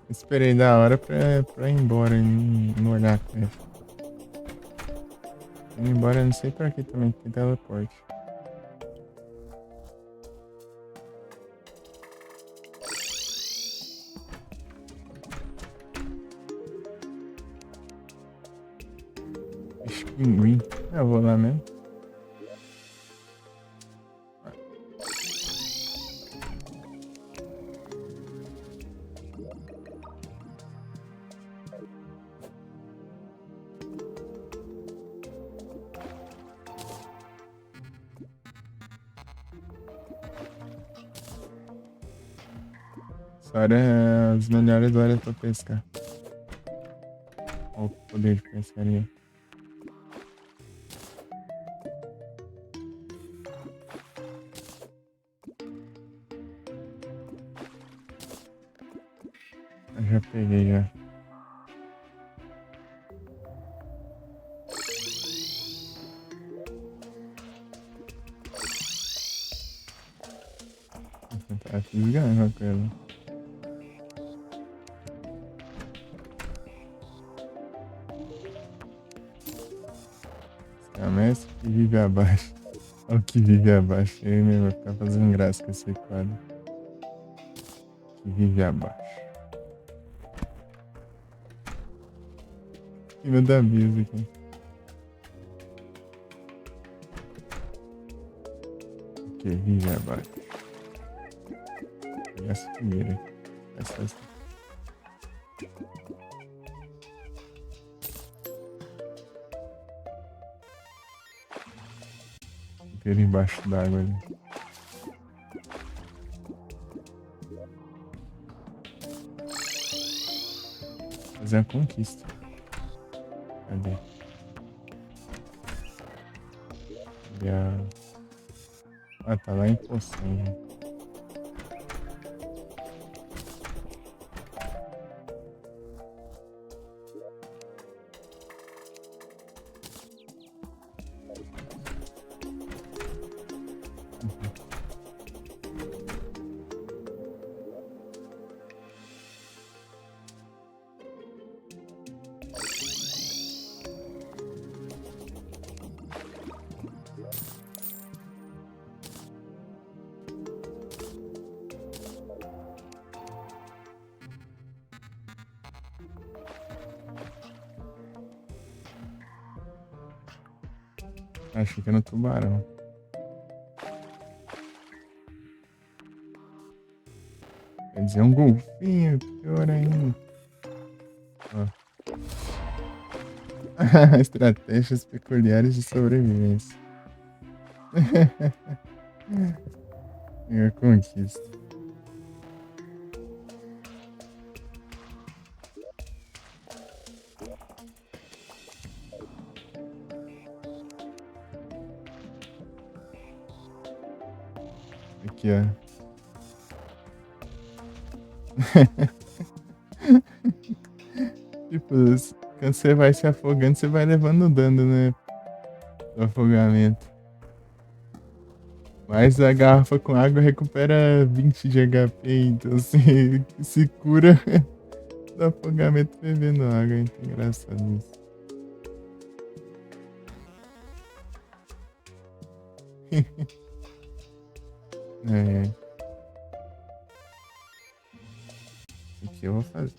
Esperei da hora pra ir embora e não olhar a quest. Ir embora, eu não sei pra que também tem teleporte. Bicho pinguim. Eu vou lá mesmo. Essa hora é as melhores horas pra pescar. Olha o poder de pescaria. Eu já peguei já. Tá fisgando com ela. É a mestre que vive abaixo. Olha o que vive abaixo. Ele mesmo vai ficar fazendo graça com esse quadro. Que vive abaixo. Em cima da mesa aqui. Que vive abaixo. Essa primeira. Essa. Inteiro embaixo d'água ali. Fazer a conquista. Cadê? Cadê a... Ah, tá lá em poção, gente. Achei que era no tubarão. Quer dizer, um golfinho, pior ainda. Ó. Estratégias peculiares de sobrevivência. Minha conquista. aqui, ó. Tipo, quando você vai se afogando, você vai levando dano, né? Do afogamento. Mas a garrafa com água recupera 20 de HP, então você se cura do afogamento bebendo água. Então, engraçado isso. É. Isso aqui eu vou fazer.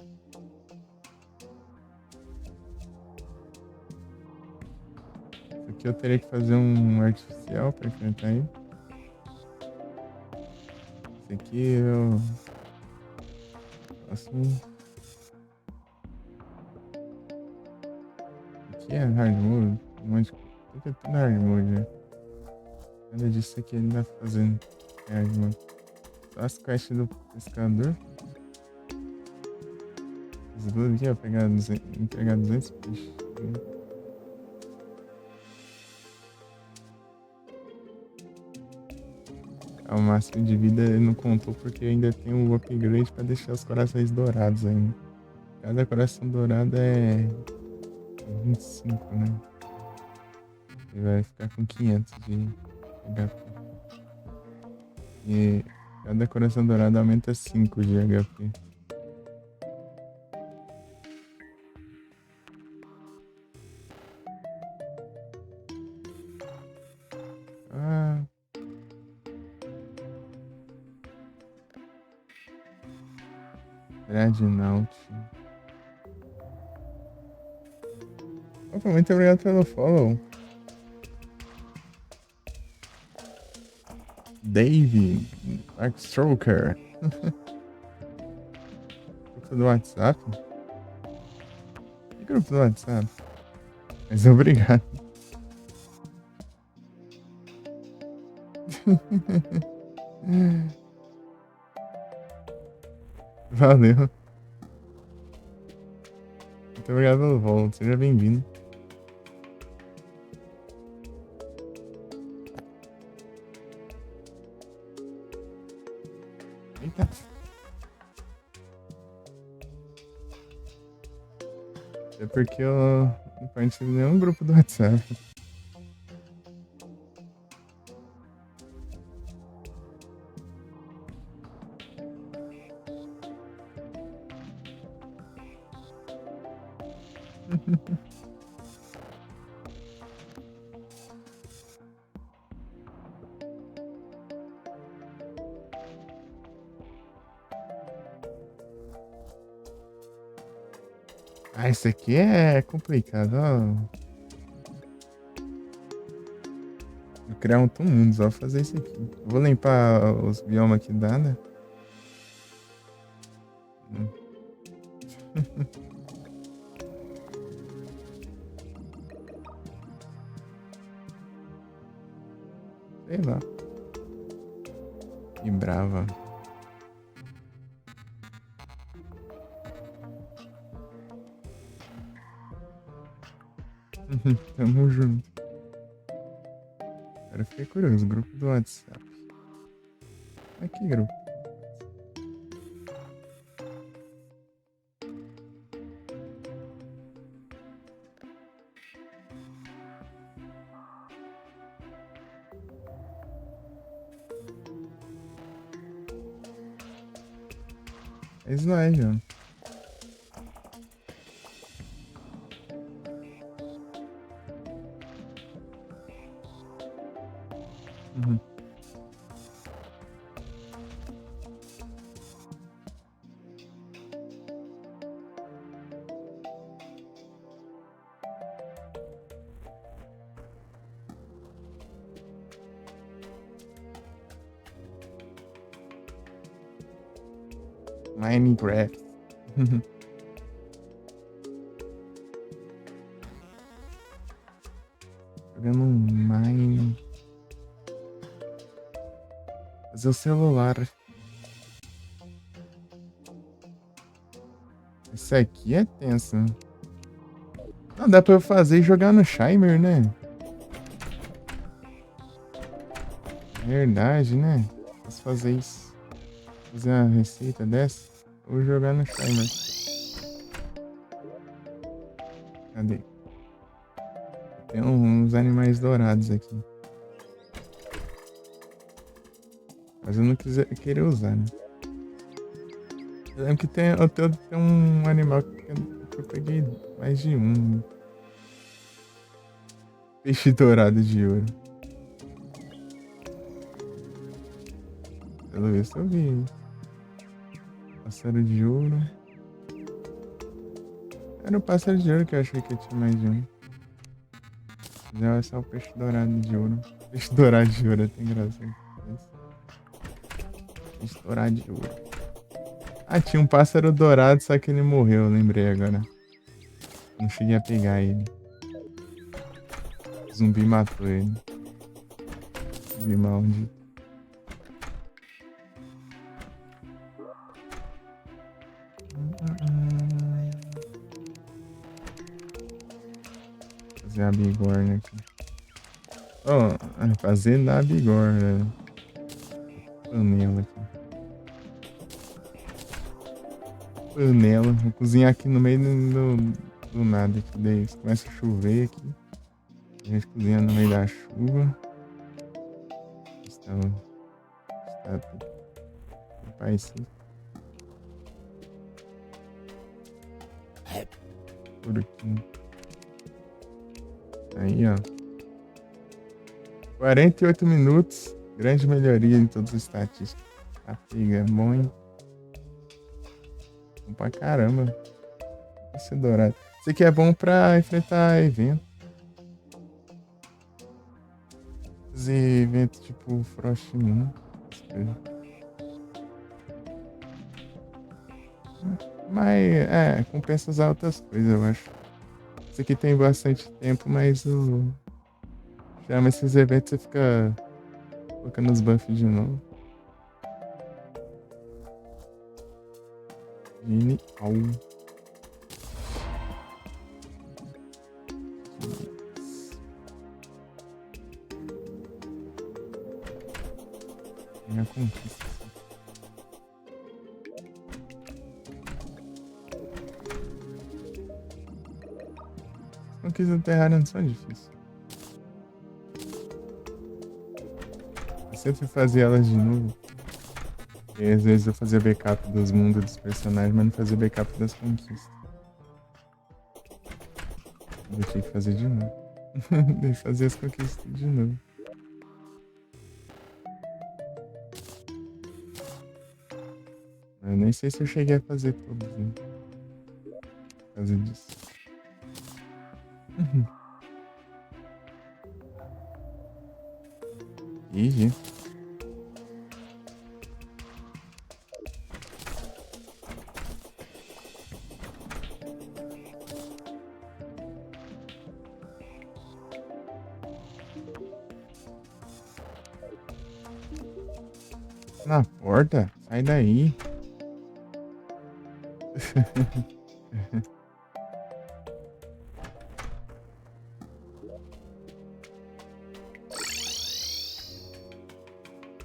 Isso aqui eu teria que fazer um artificial pra enfrentar ele. Esse aqui eu faço. Aqui é hard mode. Um monte de coisa. Tudo é tudo hard mode, né? Nada disso aqui ele tá fazendo hard mode. Só as quests do pescador. As duas aqui, ó. Entregar 200 peixes. O máximo de vida ele não contou porque ainda tem um upgrade pra deixar os corações dourados ainda. Cada coração dourado é 25, né? Ele vai ficar com 500 de HP. E cada coração dourado aumenta 5 de HP. Ah. Dreadnought. Opa, muito obrigado pelo follow. Dave Darkstroker. Grupo do WhatsApp? Que grupo do WhatsApp? Mas obrigado. Valeu. Muito obrigado pelo follow. Seja bem-vindo. Eita. É porque eu não participo de nenhum grupo do WhatsApp. Ah, isso aqui é complicado, ó. Vou criar um mundo, só fazer isso aqui. Eu vou limpar os biomas que dá, né? Sei lá. Que brava. Tamo junto. Agora eu fiquei curioso. Grupo do WhatsApp. Mas que grupo? É slide, ó. Uhum. Minecraft. Jogando um Mine. Fazer o celular. Isso aqui é tenso. Não, dá pra eu fazer e jogar no Shimer, né? Verdade, né? posso fazer isso. Fazer uma receita dessa. Vou jogar no timer. Cadê? Tem uns animais dourados aqui. Mas eu não queria usar, né? Eu lembro que tem um animal que eu peguei mais de um. Peixe dourado de ouro. Pelo visto eu vi. Pássaro de ouro. Era o pássaro de ouro que eu achei que eu tinha mais de um. Não, é só o peixe dourado de ouro. Peixe dourado de ouro, tem graça. Peixe dourado de ouro. Ah, tinha um pássaro dourado, só que ele morreu, eu lembrei agora. Não cheguei a pegar ele. O zumbi matou ele. Zumbi maldito. Fazer a bigorna aqui. Oh, fazer na bigorna. Panela aqui. Panela. Vou cozinhar aqui no meio do nada. Aqui. Daí começa a chover aqui. A gente cozinha no meio da chuva. Está parecido. Por aqui. Aí, ó. 48 minutos. Grande melhoria em todas as estatísticas. A pega é bom, hein? Bom pra caramba. Esse é dourado. Isso aqui é bom pra enfrentar evento. Fazer evento tipo Frost Moon. Mas, compensa usar outras coisas, eu acho. Isso aqui tem bastante tempo, mas chama esses eventos e você fica colocando os buffs de novo. Genial. Minha conquista. Conquistas do Terraria não são difíceis. Eu sempre fazia elas de novo. E às vezes eu fazia backup dos mundos dos personagens, mas não fazia backup das conquistas. Eu tinha que fazer de novo. E fazer as conquistas de novo. Eu nem sei se eu cheguei a fazer todos, né? Por causa disso. Ih, na porta? Sai daí.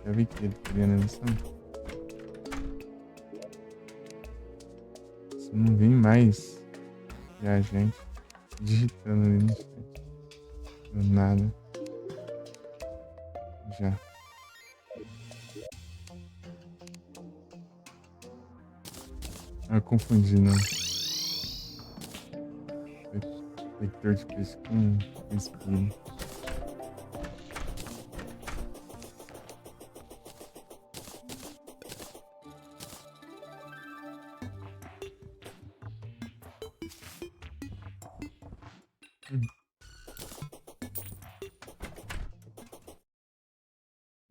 Já vi que ele queria na missão. Se não vem mais viajante digitando ali no chat. Do nada. Já. Eu confundi, não. Detector de peixe com espinho.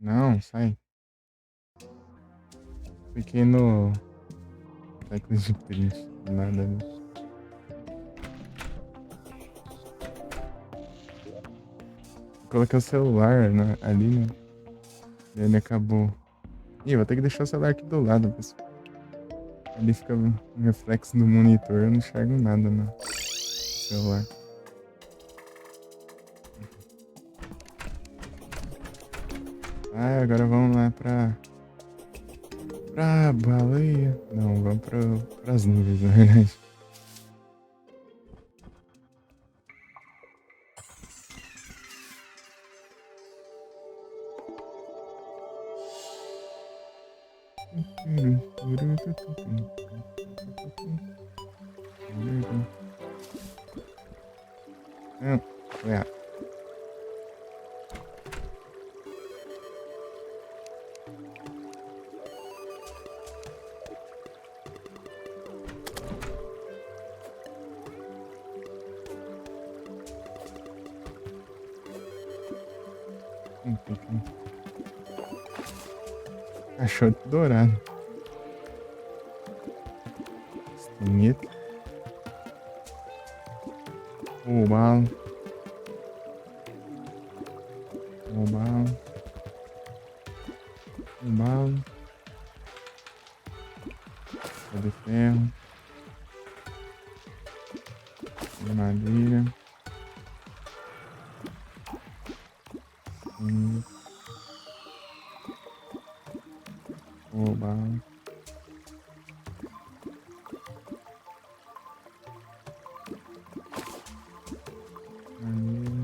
Não, sai. Fiquei no tecla de print, nada ali. Coloquei o celular ali, né? E ele acabou. Ih, vou ter que deixar o celular aqui do lado, pessoal. Ali fica um reflexo do monitor, eu não enxergo nada no celular. Ah, agora vamos lá pra Pra baleia. Não, vamos pras nuvens, na verdade. Não, foi a. Caixote dourado. Bonito. Oba. Oba. Oba. Pé de ferro. De madeira. Oba. Madeira.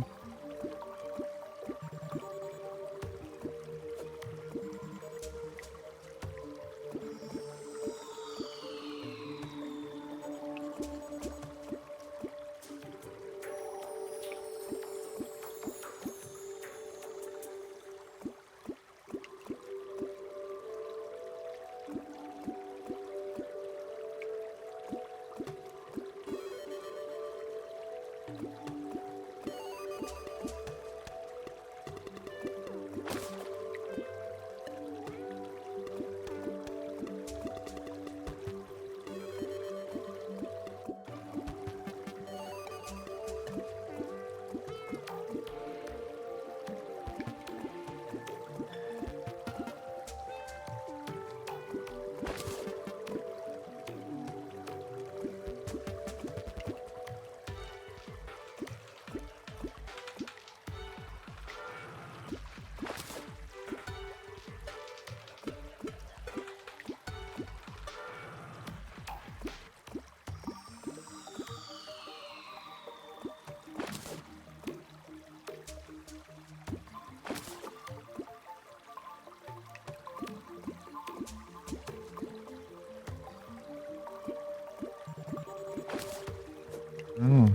Não.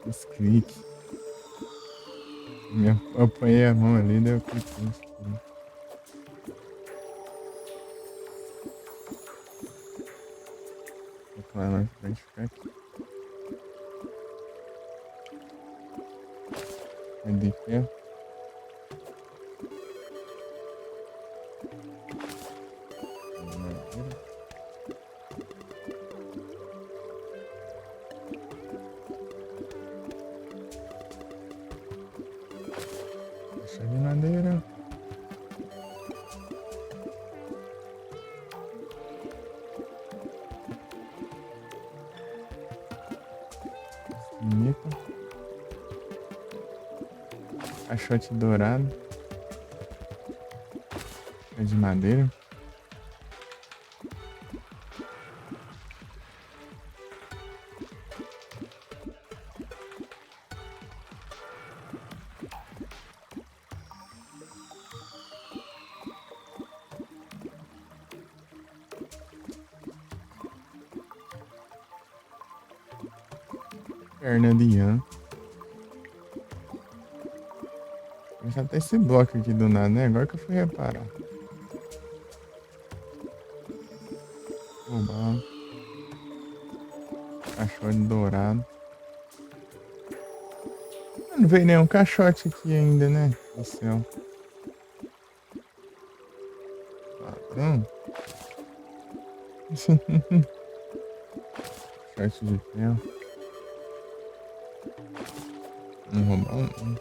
Os cliques. Eu apanhei a mão ali, daí eu cliquei. Vou falar mais pra gente ficar aqui. É de ferro. Madeira. Caixa de madeira. Bonito. Caixote dourado. É de madeira. Perna de Ian. Já tá esse bloco aqui do nada, né? Agora que eu fui reparar. Oba. Caixote dourado. Não veio nenhum caixote aqui ainda, né? Do céu. Ladrão. Caixote de ferro. Vamos roubar um.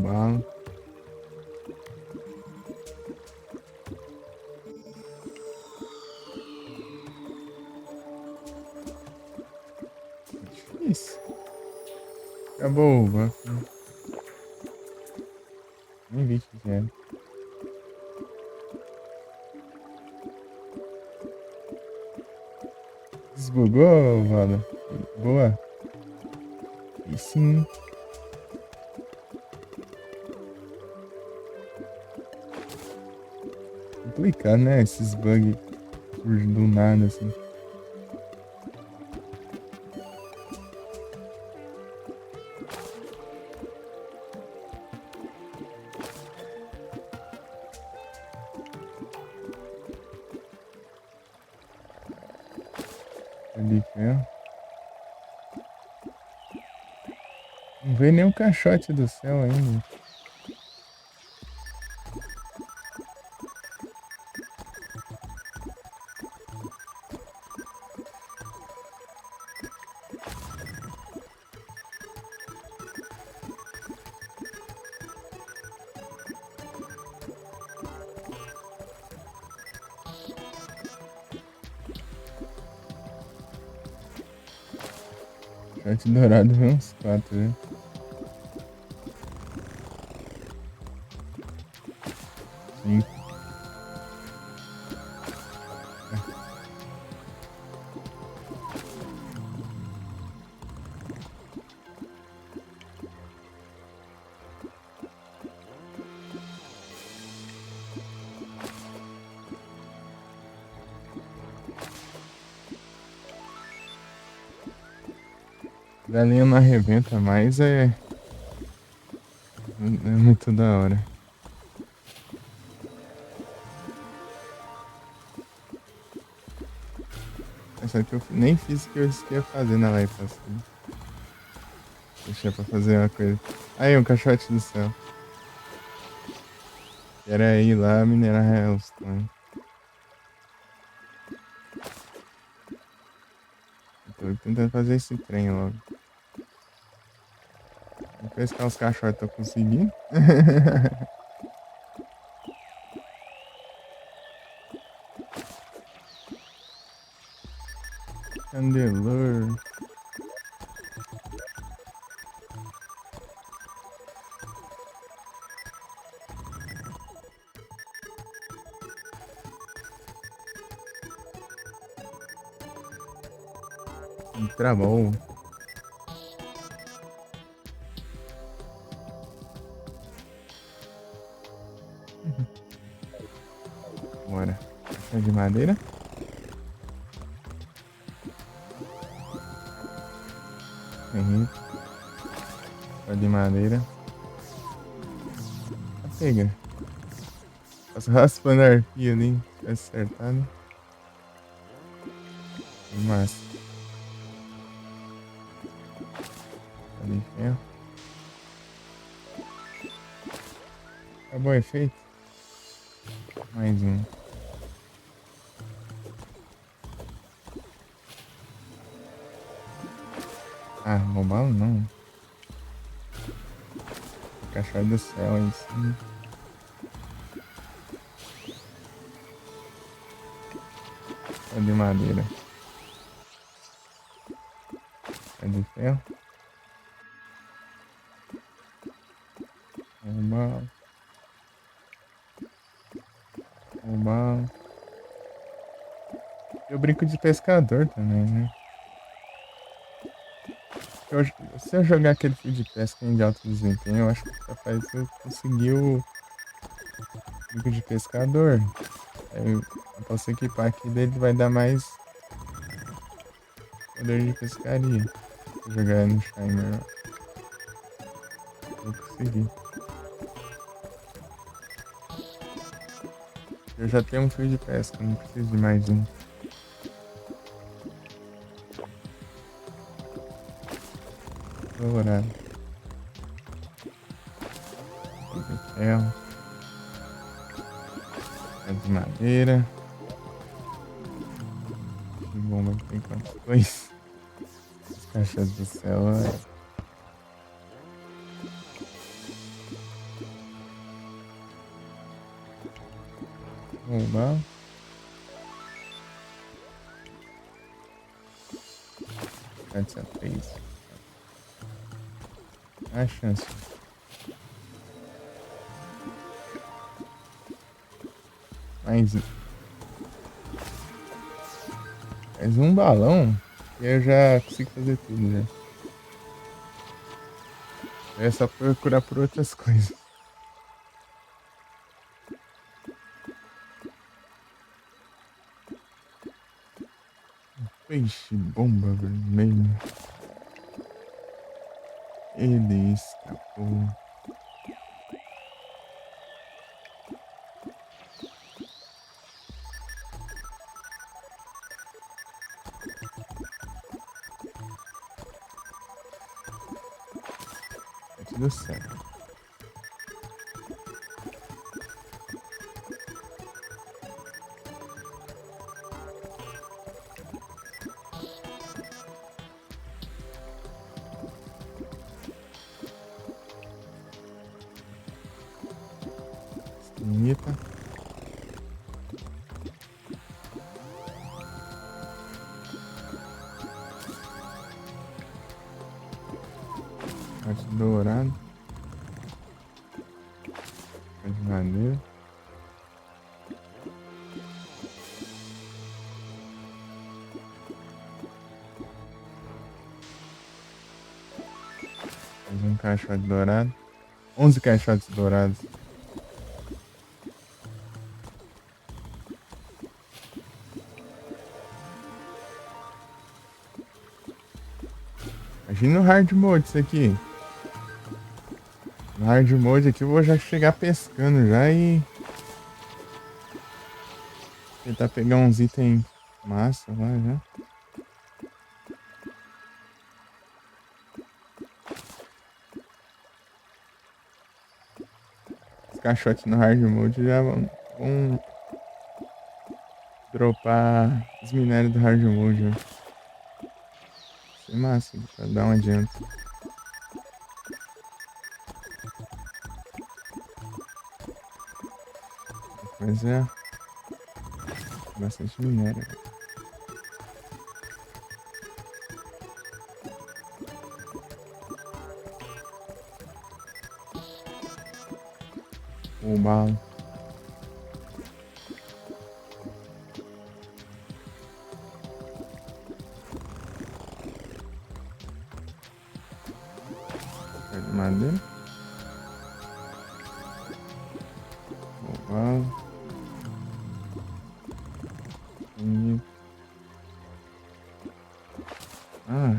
bala. Difícil. Acabou o buff, né? Nem vi o que era. Desbugou, Valda? Boa. E sim. Complicado, né? Esses bugs surgem do nada, assim. Ali, ferro. Não veio nem o caixote do céu ainda. Caixote dourado veio uns 4, né? Cinco. Galinha não arrebenta mais, é muito da hora. Só que eu nem fiz o que eu ia fazer na live passada. Deixei pra fazer uma coisa. Aí, um caixote do céu. Era ir lá minerar Hellstone. Eu tô tentando fazer esse trem logo. Vou pescar os cachorros, tô conseguindo. Candelor. Travou. Bora. Caixa de madeira. Ferrito. Caixa de madeira. Tá pega. Posso raspando a arpia ali. Se acertado. Massa. Ali, ferro. Acabou o efeito. Mais um. Ah, roubá-lo não. Cachorro do céu aí sim. Só de madeira. É de ferro. Roubá-lo. Roubá-lo. Eu brinco de pescador também, né? Se eu jogar aquele fio de pesca de alto desempenho, eu acho que é capaz de eu conseguir o brinco de pescador. Aí eu posso equipar aqui dele, vai dar mais poder de pescaria. Vou jogar no Shimer. Vou conseguir. Eu já tenho um fio de pesca, não preciso de mais um. Dourado. De ferro. É de madeira. Que bomba que tem quantas coisas. As caixas do céu. Roubar. Antes a 3. A chance. Mais um balão e eu já consigo fazer tudo, né? É só procurar por outras coisas. Peixe bomba vermelho. Ele escapou. Tá tudo certo. Bonita. Arte dourado. De madeira. Mais um caixote dourado. 11 caixotes dourados. Imagina no hard mode isso aqui. No hard mode aqui eu vou já chegar pescando já e tentar pegar uns itens massa lá já. Os caixotes no hard mode já vão dropar os minérios do hard mode. Né? Isso é massa, pra dar um adianto. Mas é bastante minério. O bala. De madeira. O bala. Ah,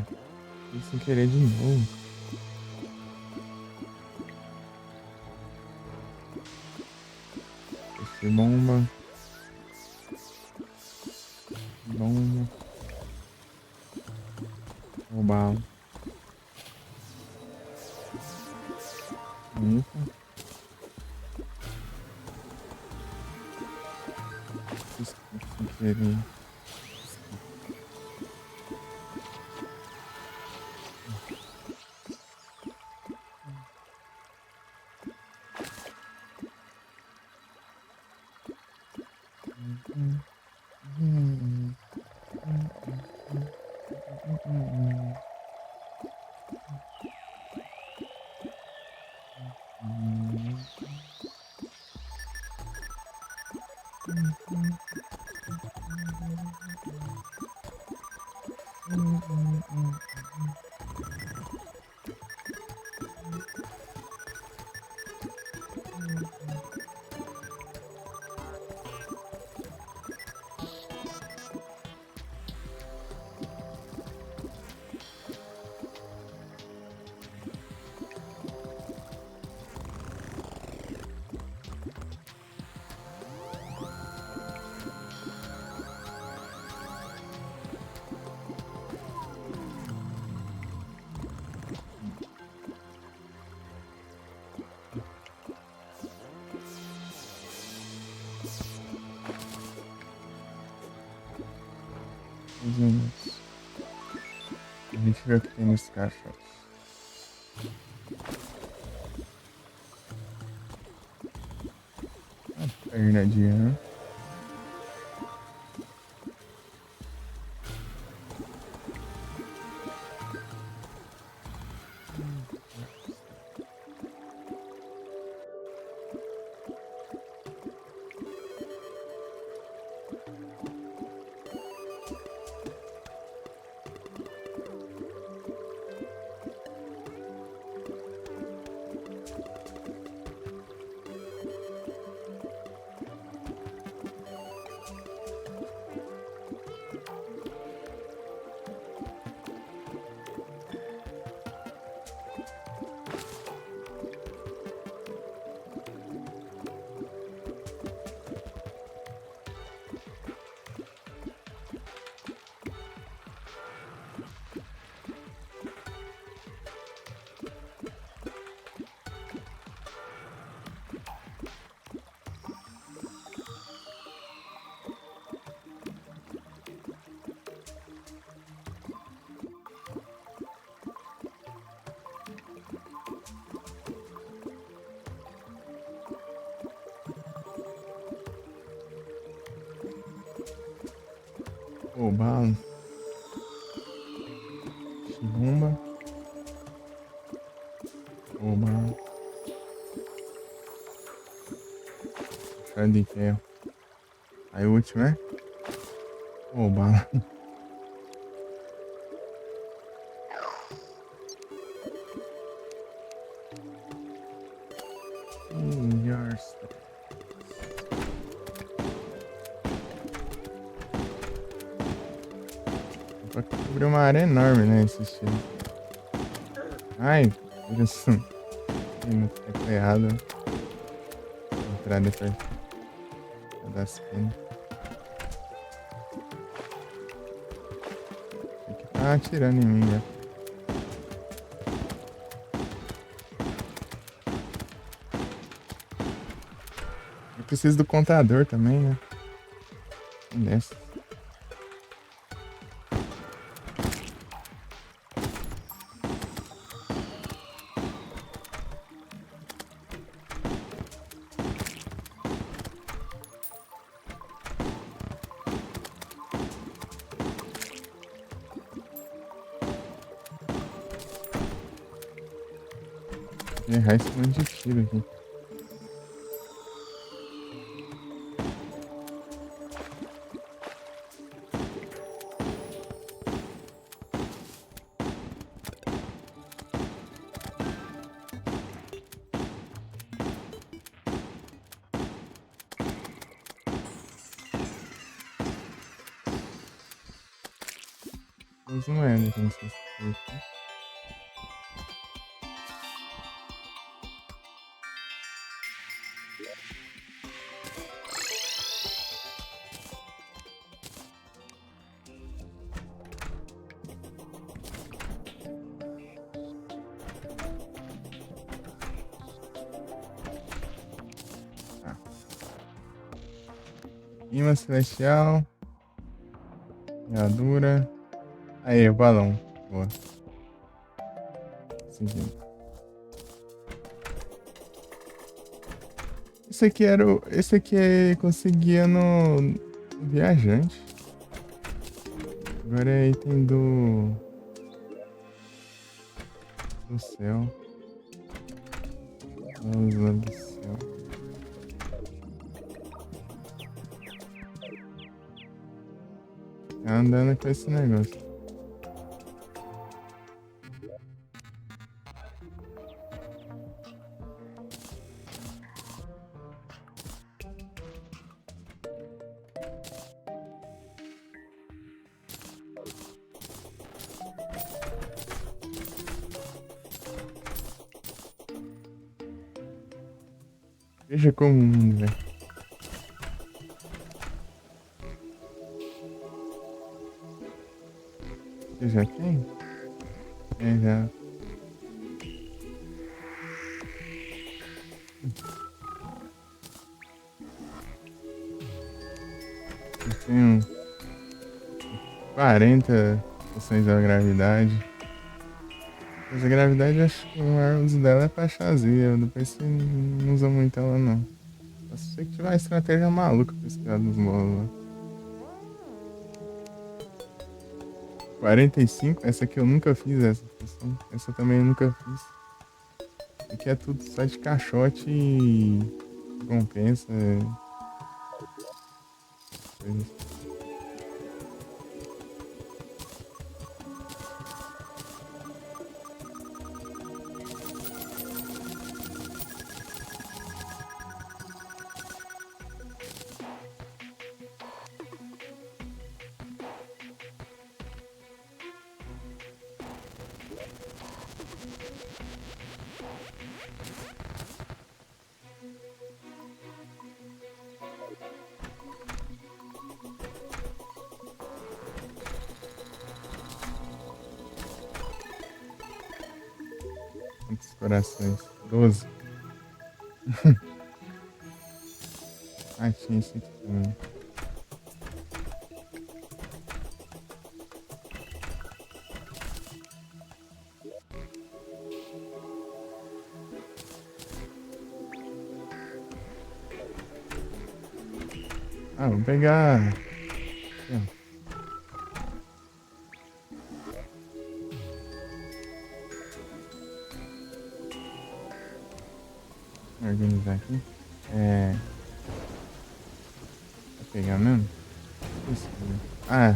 fiz sem querer de novo. Esse bomba. Bomba. O bala. Eita. Fiz sem querer. A gente vê o que tem nos caixotes. A perna de rã. Pô, bala. Chibumba. Pô, bala. Chá de ferro. Aí o último é? Pô, bala. Yours. Pra cobrir uma área enorme, né? Esse estilo. Ai, isso. Muito errado. Entrar depois das penas. Tem que tá atirando em mim, já. Eu preciso do contador também, né? Nessa. Errar esse monte de tiro aqui. Mas não é, né? Como se fosse aqui. Tá. Imã celestial. Armadura. Aí, o balão. Boa. Seguindo. Esse aqui era o. Esse aqui conseguia no viajante. Agora é item do céu. Vamos lá do céu. Tá andando com esse negócio. Veja como, velho. Você já tem? É, já. Eu tenho 40 poções da gravidade. Mas a gravidade, acho que o maior uso dela é pra chazinha. Depois você não usa muito ela, não. Só se você tiver uma estratégia maluca pra esquivar dos bolos lá. 45? Essa aqui eu nunca fiz, essa poção. Essa também eu nunca fiz. Aqui é tudo só de caixote e recompensa. Coisa. Quantos corações? 12. Ah, tinha esse aqui também. Ah, vou pegar. Aqui, ó. organizar aqui. Vai pegar mesmo? Isso. Ah,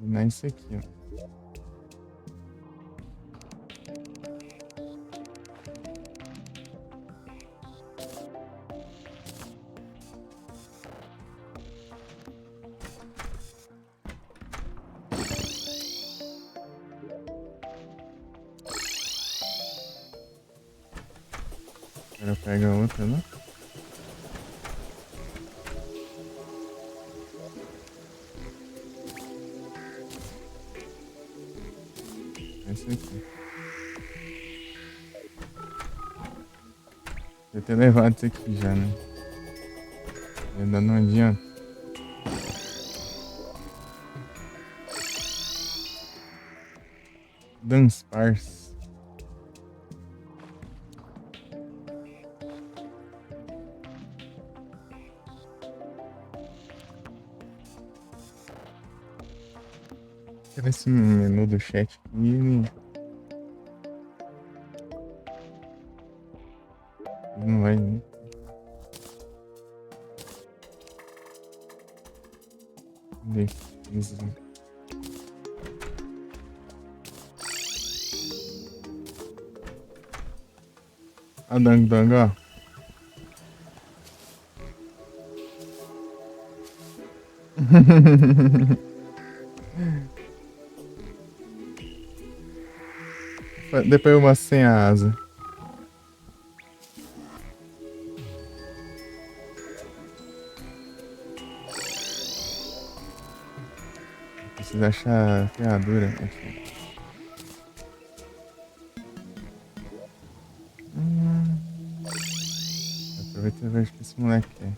não é isso aqui, ó. Agora pega a outra lá. Esse aqui. Eu ter levado isso aqui já, né? Ainda não adianta. Danspars. Esse menu do chat aqui. Não vai. Isso. A Dang Dang, ó. Depois eu mostro sem a asa. Preciso achar a ferradura aqui. Aproveita e vejo o que esse moleque quer.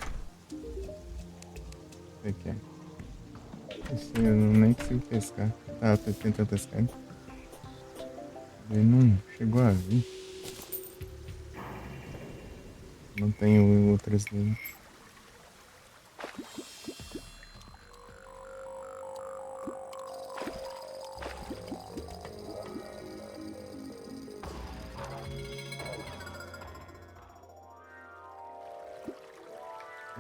O que quer? Eu nem consigo pescar. Ah, eu tô tentando pescar. Ele não chegou a vir. Não tenho outras dele.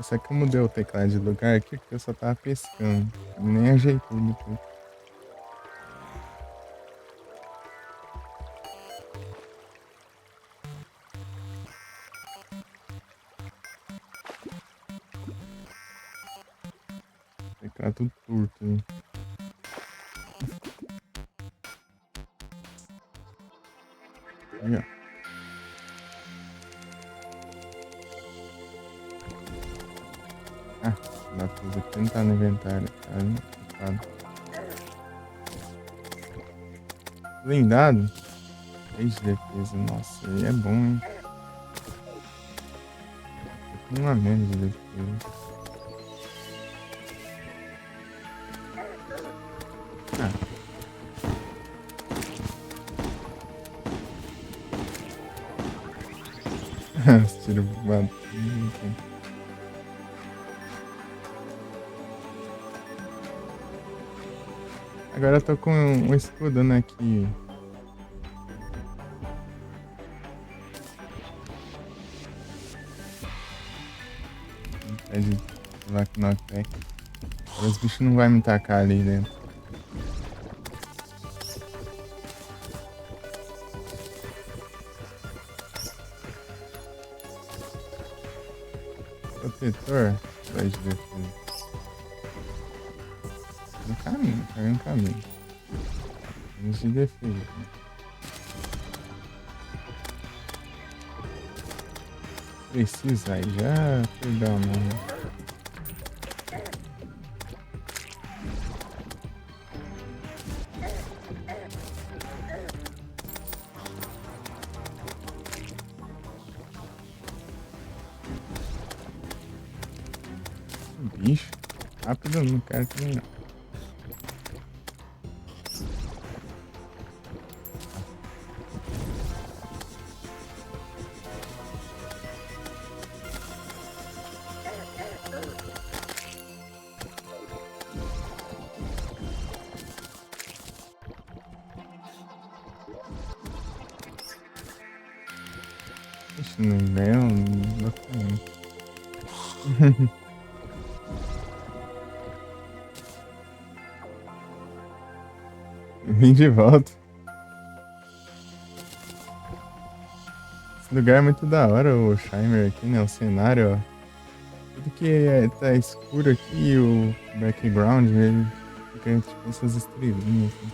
Só que eu mudei o teclado de lugar aqui porque eu só tava pescando. Nem ajeitei depois. Teclado tudo torto aí. Aí, ó. Ah, dá pra fazer que não tá no inventário. Tá. Blindado? 3 de defesa. Nossa, aí é bom, hein? Um a menos de defesa. Os tiros batendo. Agora eu tô com um escudo, né, aqui. Pede lá com knockback. Os bichos não vão me tacar ali dentro. Protetor, 2 de defesa. No caminho, tá no caminho. 2 de defesa. Precisa aí, já perdeu a mão. Bicho, rápido, não quero também não. não ganha, não gosto muito. Vim de volta. Esse lugar é muito da hora, o Shimer aqui, né? O cenário, ó. Tudo que tá escuro aqui, o background, ele fica tipo essas estrelinhas, assim.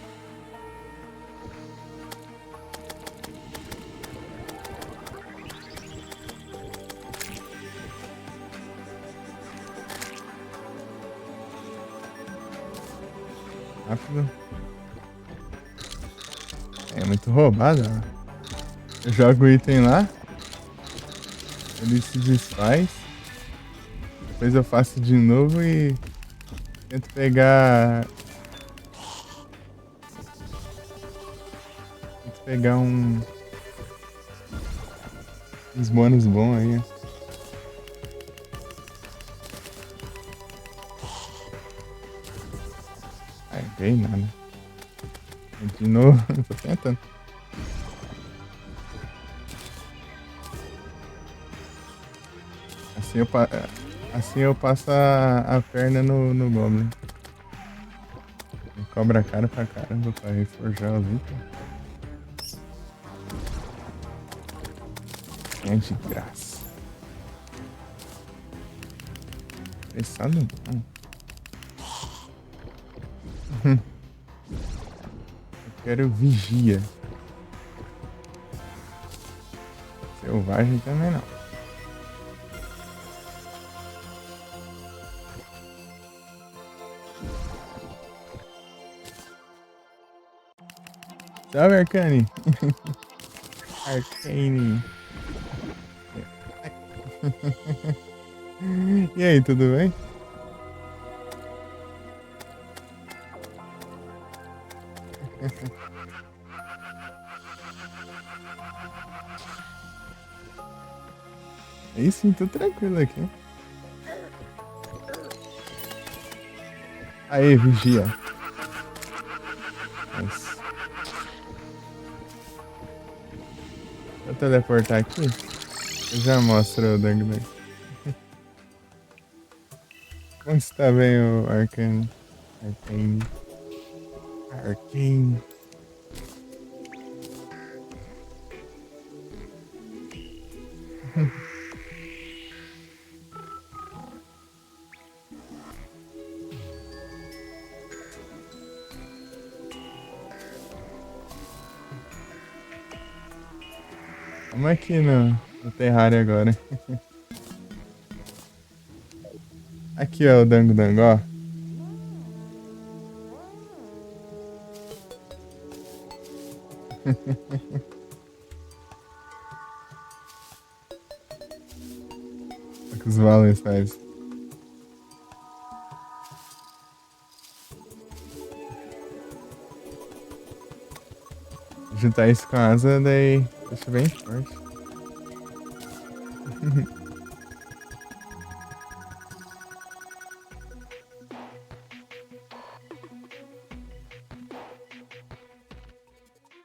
Rápido. É muito roubado, ó. Eu jogo o item lá, ele se desfaz. Depois eu faço de novo e tento pegar. Tento pegar uns bônus bons aí, ó. Ai, ganhei nada. De novo, tô tentando. Assim eu, assim eu passo a perna no Goblin. Cobra cara pra caramba pra reforjar os itens. É de graça. Pressado não. Eu quero vigia. Selvagem também não. Salve, Arcane. Arcane. E aí, tudo bem? Aí sim, tô tranquilo aqui. Aí, vigia. Nice. Vou teleportar aqui. Eu já mostro o Dang Dang. Como está bem o Arcane? Arcane. Arcane. Vamos aqui no Terraria agora. Aqui, ó, o Dango Dango, ó. Olha que os Valens faz. Juntar isso com a asa, daí deixa bem forte.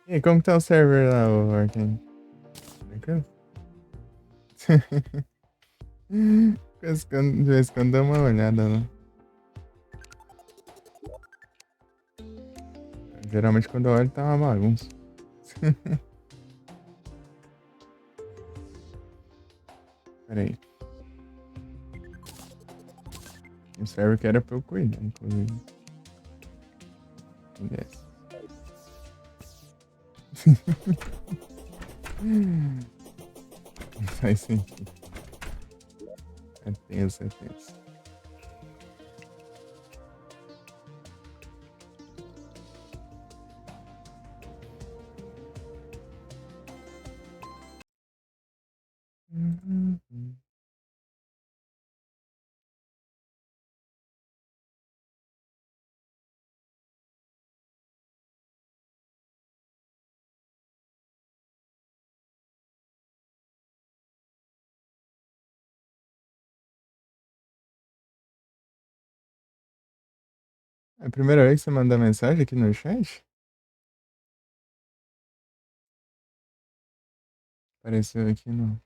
E aí, como que tá o server lá, o Arcane? Tranquilo? De vez em quando dá uma olhada lá. Geralmente quando eu olho tá uma bagunça. Pera aí. O server que era pra eu cuidar, inclusive. Yes. Não faz sentido. É tenso, é tenso. É a primeira vez que você manda mensagem aqui no chat? Apareceu aqui no.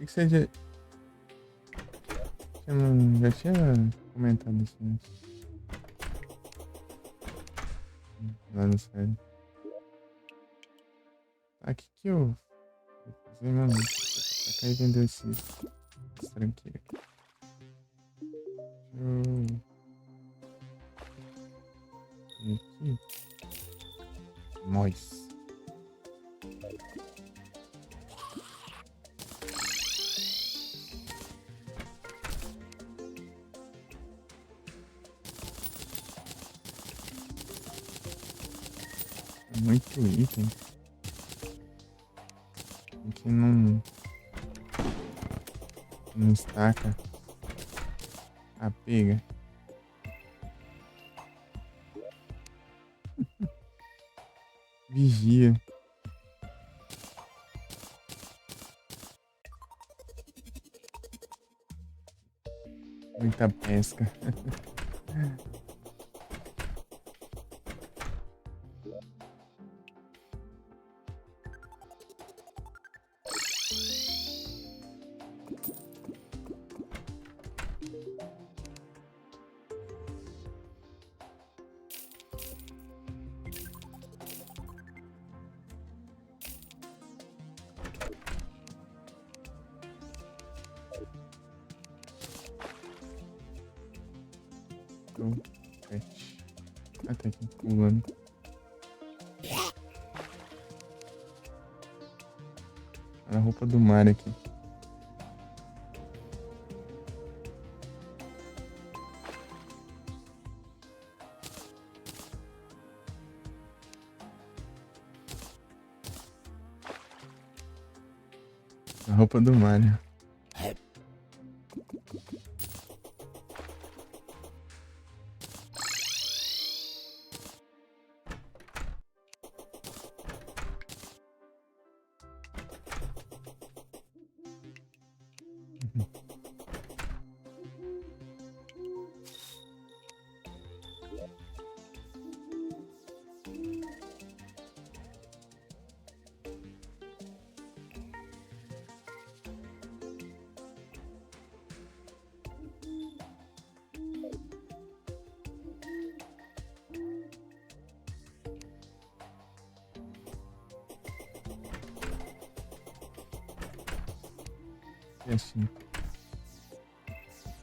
que você já tinha comentado isso antes? Lá no sério. Tá, o que que eu vou fazer, mano? Pra cá e vender esses tranqueiros aqui. Deixa eu ver aqui. Nós. Muito item. A gente não estaca a pega. Vigia. Muita pesca. Então, pet. Ah, tá aqui pulando. A roupa do mar aqui. A roupa do mar. E assim.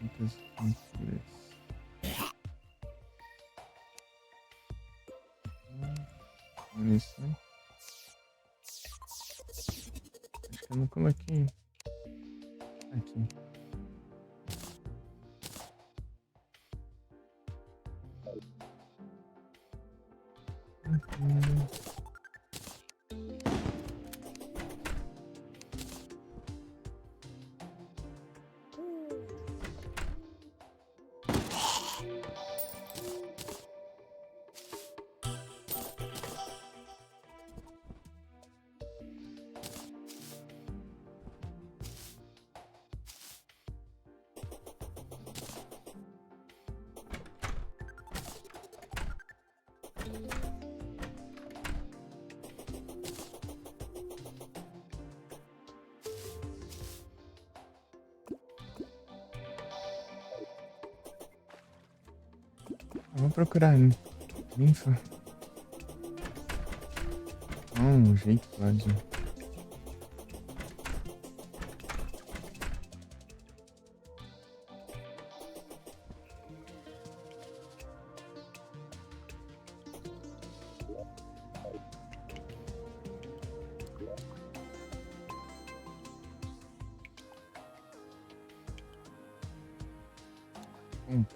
Muitas pinturas. Munição. Acho que eu não coloquei. Aqui. Vamos procurar linfa. Um jeito lá de.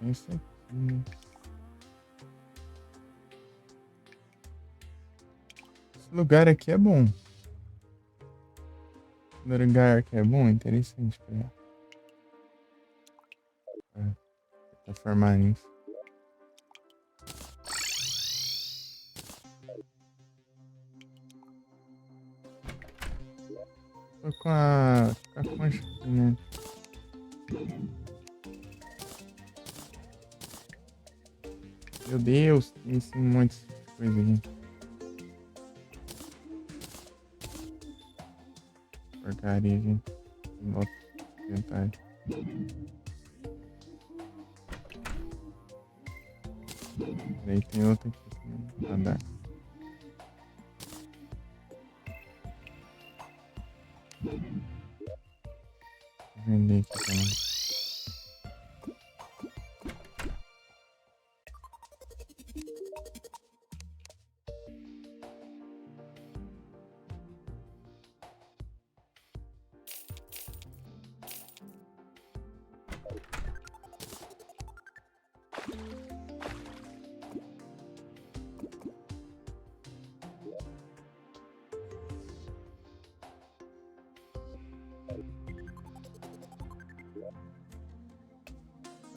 Pensa aqui. Esse lugar aqui é bom. Esse lugar aqui é bom, interessante pra formar isso. Tô com a concha aqui, né? Meu Deus, tem esse monte de coisa aqui. Porcaria, gente. Bota tentar. Daí tem outra aqui também. Radar. Vou vender aqui também.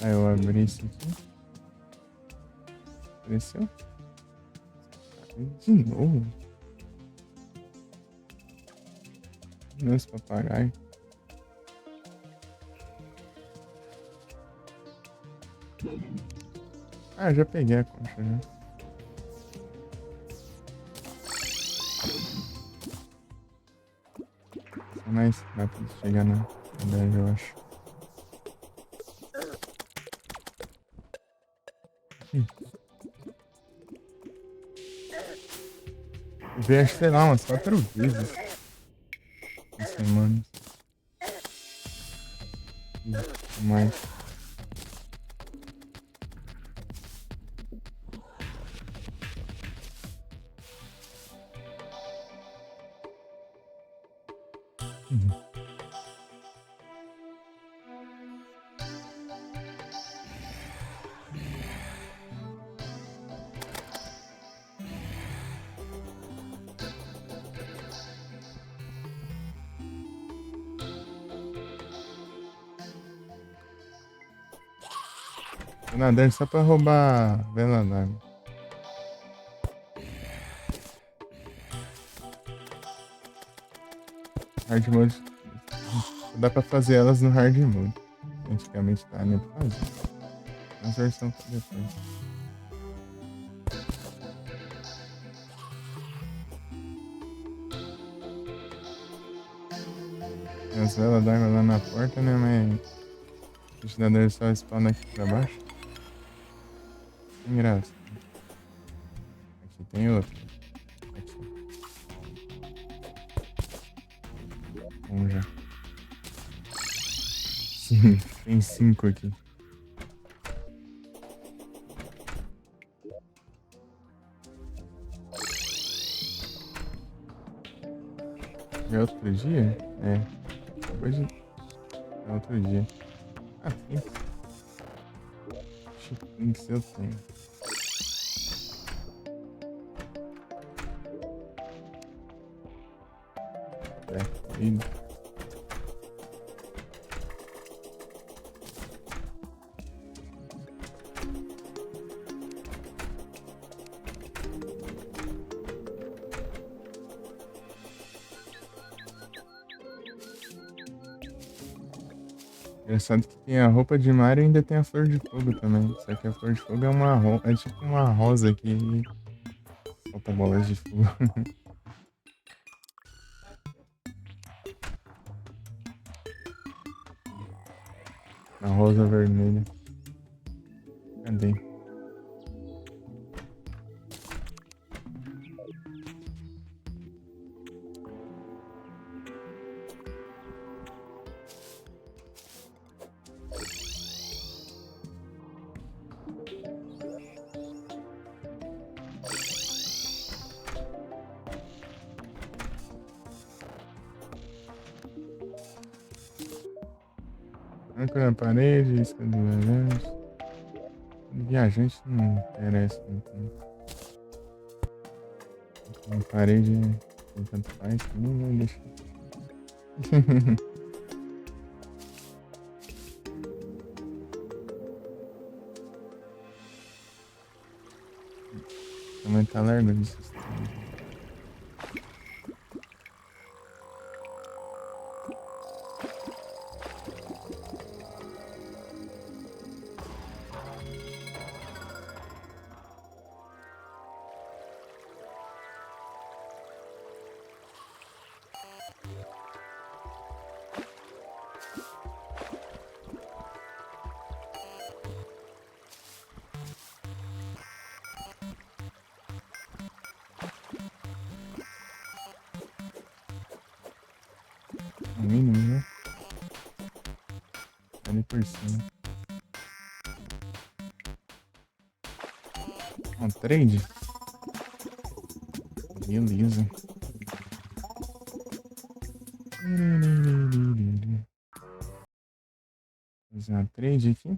Aí eu abri isso aqui. Apareceu? De novo? Meus papagaio. Ah, já peguei a concha já. É mais rápido de chegar na 10, eu acho. Ver, acho, sei lá, umas 4 vezes por semana. Mais. Tô nadando só pra roubar a vela d'água. Hard mode. Dá pra fazer elas no hard mode. Antigamente tá nem pra fazer. Mas a versão foi depois. Tem as velas d'água lá na porta, né? Mas o ventilador só spawna aqui pra baixo. Tem graça. Aqui tem outro. Aqui. Vamos já. Sim, tem 5 aqui. É outro dia? É. Acabou de. É outro dia. Ah, tem. Tem que ser eu tenho. É, e... Engraçado que tem a roupa de Mario e ainda tem a flor de fogo também. Só que a flor de fogo é é tipo uma rosa que solta bolas de fogo. A rosa vermelha. Cadê? Âncora na parede, isca do viajante. Viajante não interessa muito. Né? Na parede tem tanto faz, não vai deixar. Também tá largo disso. No mínimo, né? Ali por cima. Ó, trade. Beleza. Fazer uma trade aqui.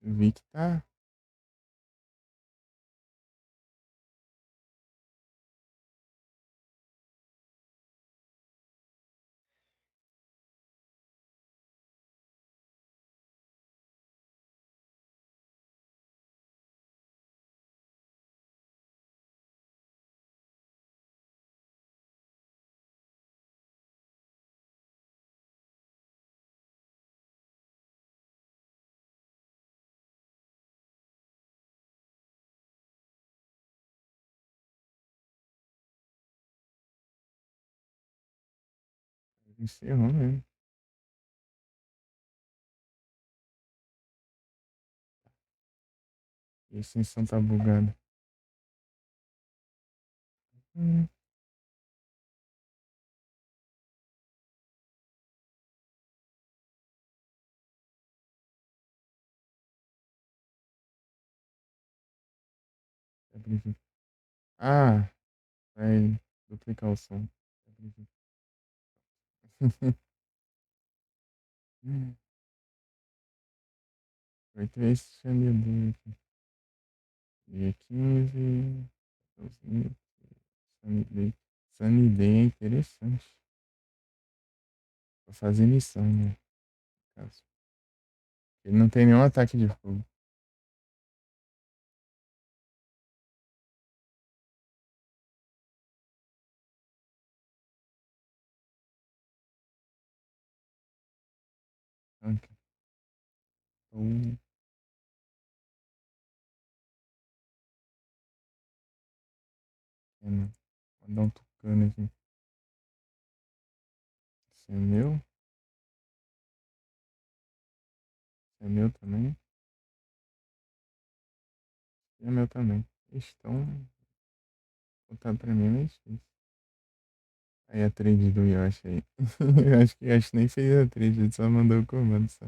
Eu vi que tá. Encerrou mesmo. E a extensão tá bugada. Hum. Ah, vai duplicar o som. 8 vezes chamador aqui. Dia 15. Sunny Day. Sunny Day é interessante. Pra fazer missão, né? No caso. Ele não tem nenhum ataque de fogo. Ok. Então, vou dar um tucano aqui. Esse é meu. Esse é meu também. Esse é meu também. Ixi, então, botar pra mim é meio difícil. Aí a trade do Yoshi aí. Eu acho que o Yoshi nem fez a trade, ele só mandou o comando só.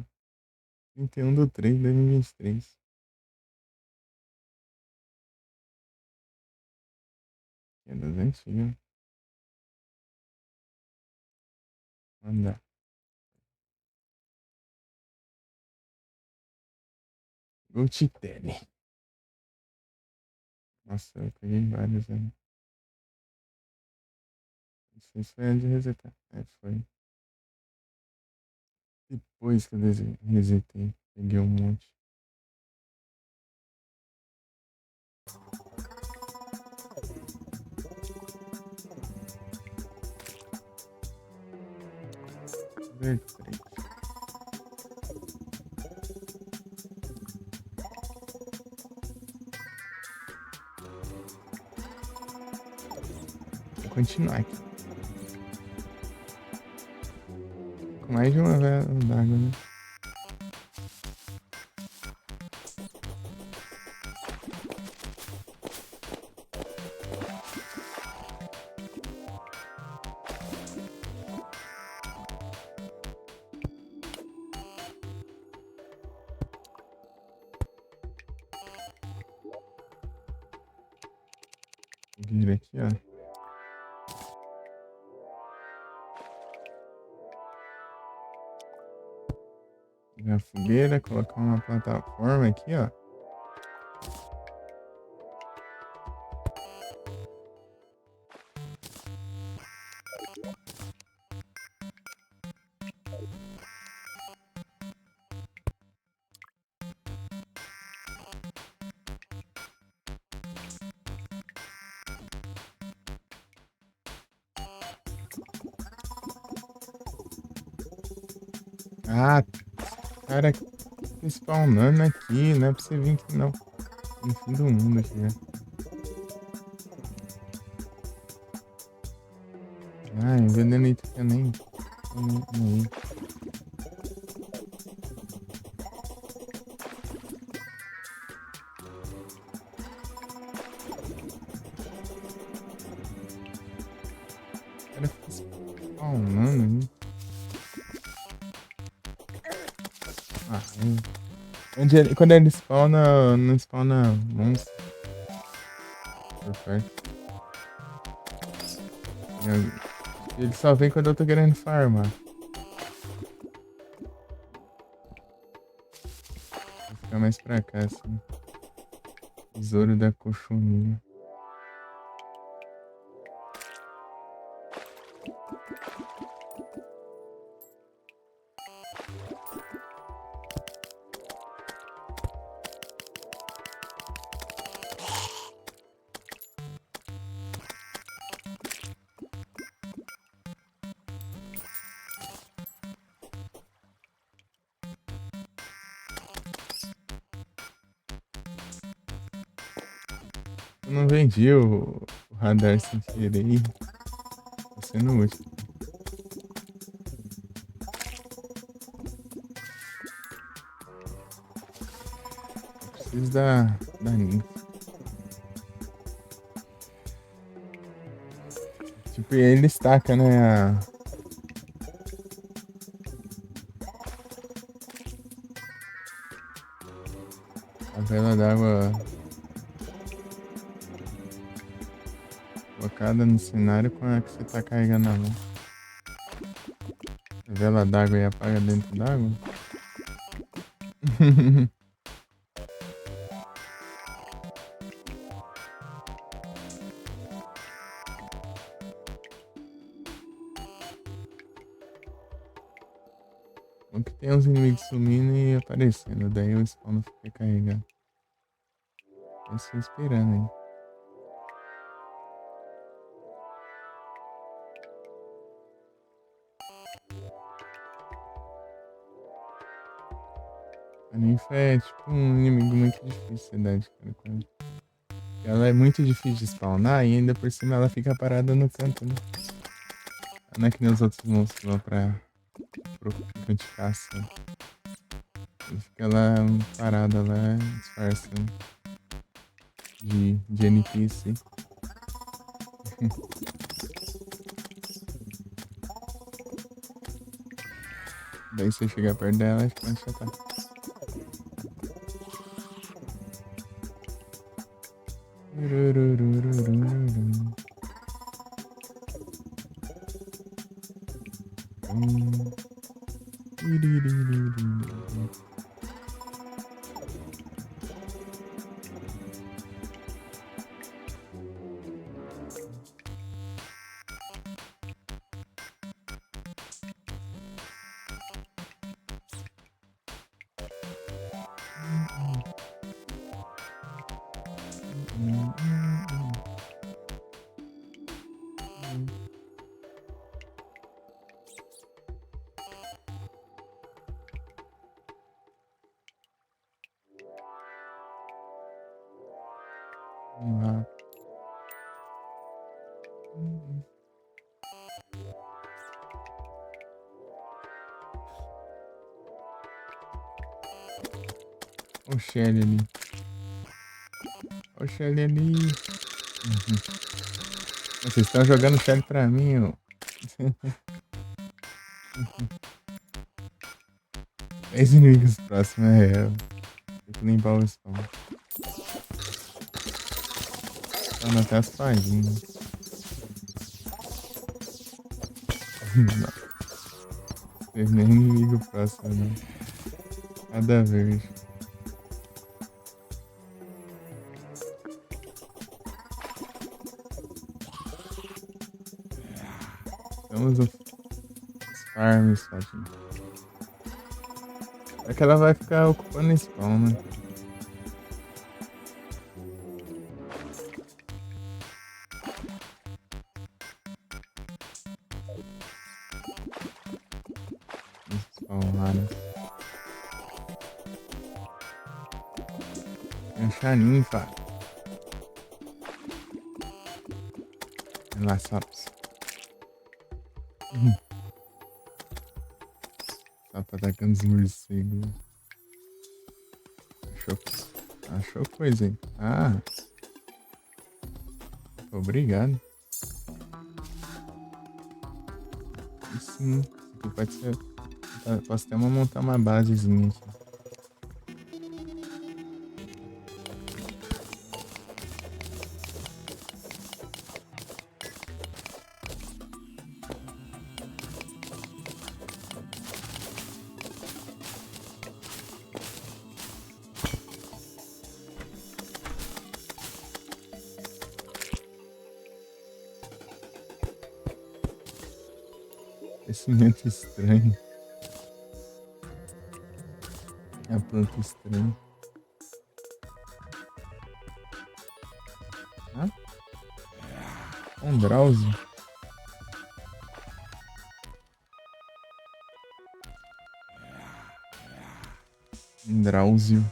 31/3 de 2023. Que é das antigas. Mandar. Gotitelli. Nossa, eu peguei vários ali. Não sei se foi antes de resetar. É, foi. Depois que eu resetei, peguei um monte. Vertrete. Vou continuar aqui. Com mais de uma vela d'água, né? Vira aqui, ó. Pegar a fogueira, colocar uma plataforma aqui, ó. Ah, cara, tá spawnando aqui, não é pra você vir aqui não. No fim do mundo aqui, né? Ah, envenenamento que eu nem. Nem. Quando ele spawna, não spawna monstro por perto. Ele só vem quando eu tô querendo farmar. Vou ficar mais pra cá, assim. Tesouro da coxuninha. Eu não vendi o radar sem querer. Tá sendo útil. Eu preciso da ninfa. Tipo, ele destaca, né? A vela d'água colocada no cenário com a que você tá carregando na mão. A vela d'água e apaga dentro d'água? Bom que tem uns inimigos sumindo e aparecendo, daí o spawn não fica carregado. Eu estou esperando aí. A ninfa é tipo um inimigo muito difícil de dar de cara com ela. Ela é muito difícil de spawnar e ainda por cima ela fica parada no canto, né? Ela não é que nem os outros monstros lá pro canto de caça. Ela fica lá parada lá, disfarçando de NPC. Daí você chega perto dela e começa a atacar. Ah. Olha o Shelly ali. Olha o Shelly ali. Vocês estão jogando Shelly pra mim, ó. 10 inimigos próximos, tem que limpar o spawn. Tá até as palhinhas. Não. Tem nem inimigo próximo, não. Cada vez. Estamos os farms, Fatinho. É que ela vai ficar ocupando spawn, né? Spawn raras. Encha ninfa. Relaxados. Só pra atacando os morcegos. Achou coisa, hein? Ah. Obrigado. E sim. Isso aqui pode ser. Posso até montar uma basezinha aqui. Aquecimento estranho. É a planta estranha. Ah? Um Drauzio. Drauzio.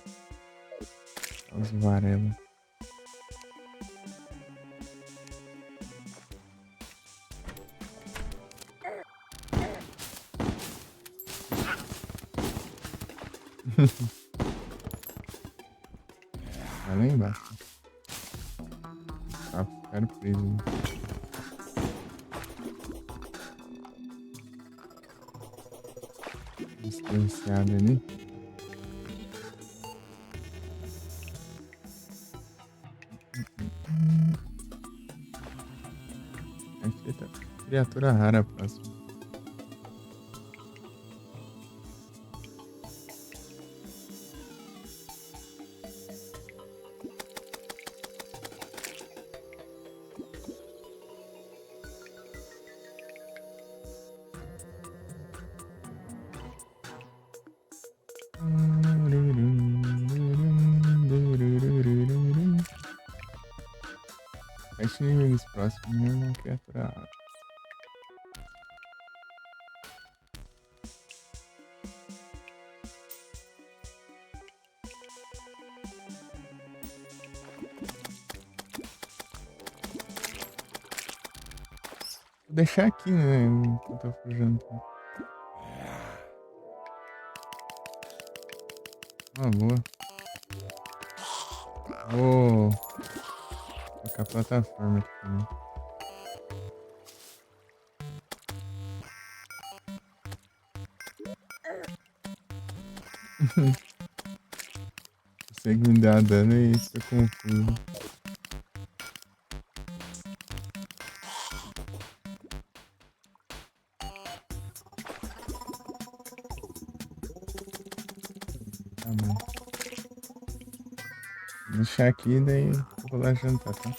Drauzio Varela. Vai lá embaixo. Tá, ficaram presos. Distanciado ali. Aqui tá. Criatura rara próxima. Sete inimigos próximos, nenhuma criatura rara. Vou deixar aqui, né? Enquanto eu for jantar. Uma boa. Vou colocar a plataforma aqui também. Consegue me dar dano e fica confuso. Tá bom. Vou deixar aqui, daí eu vou lá jantar, tá?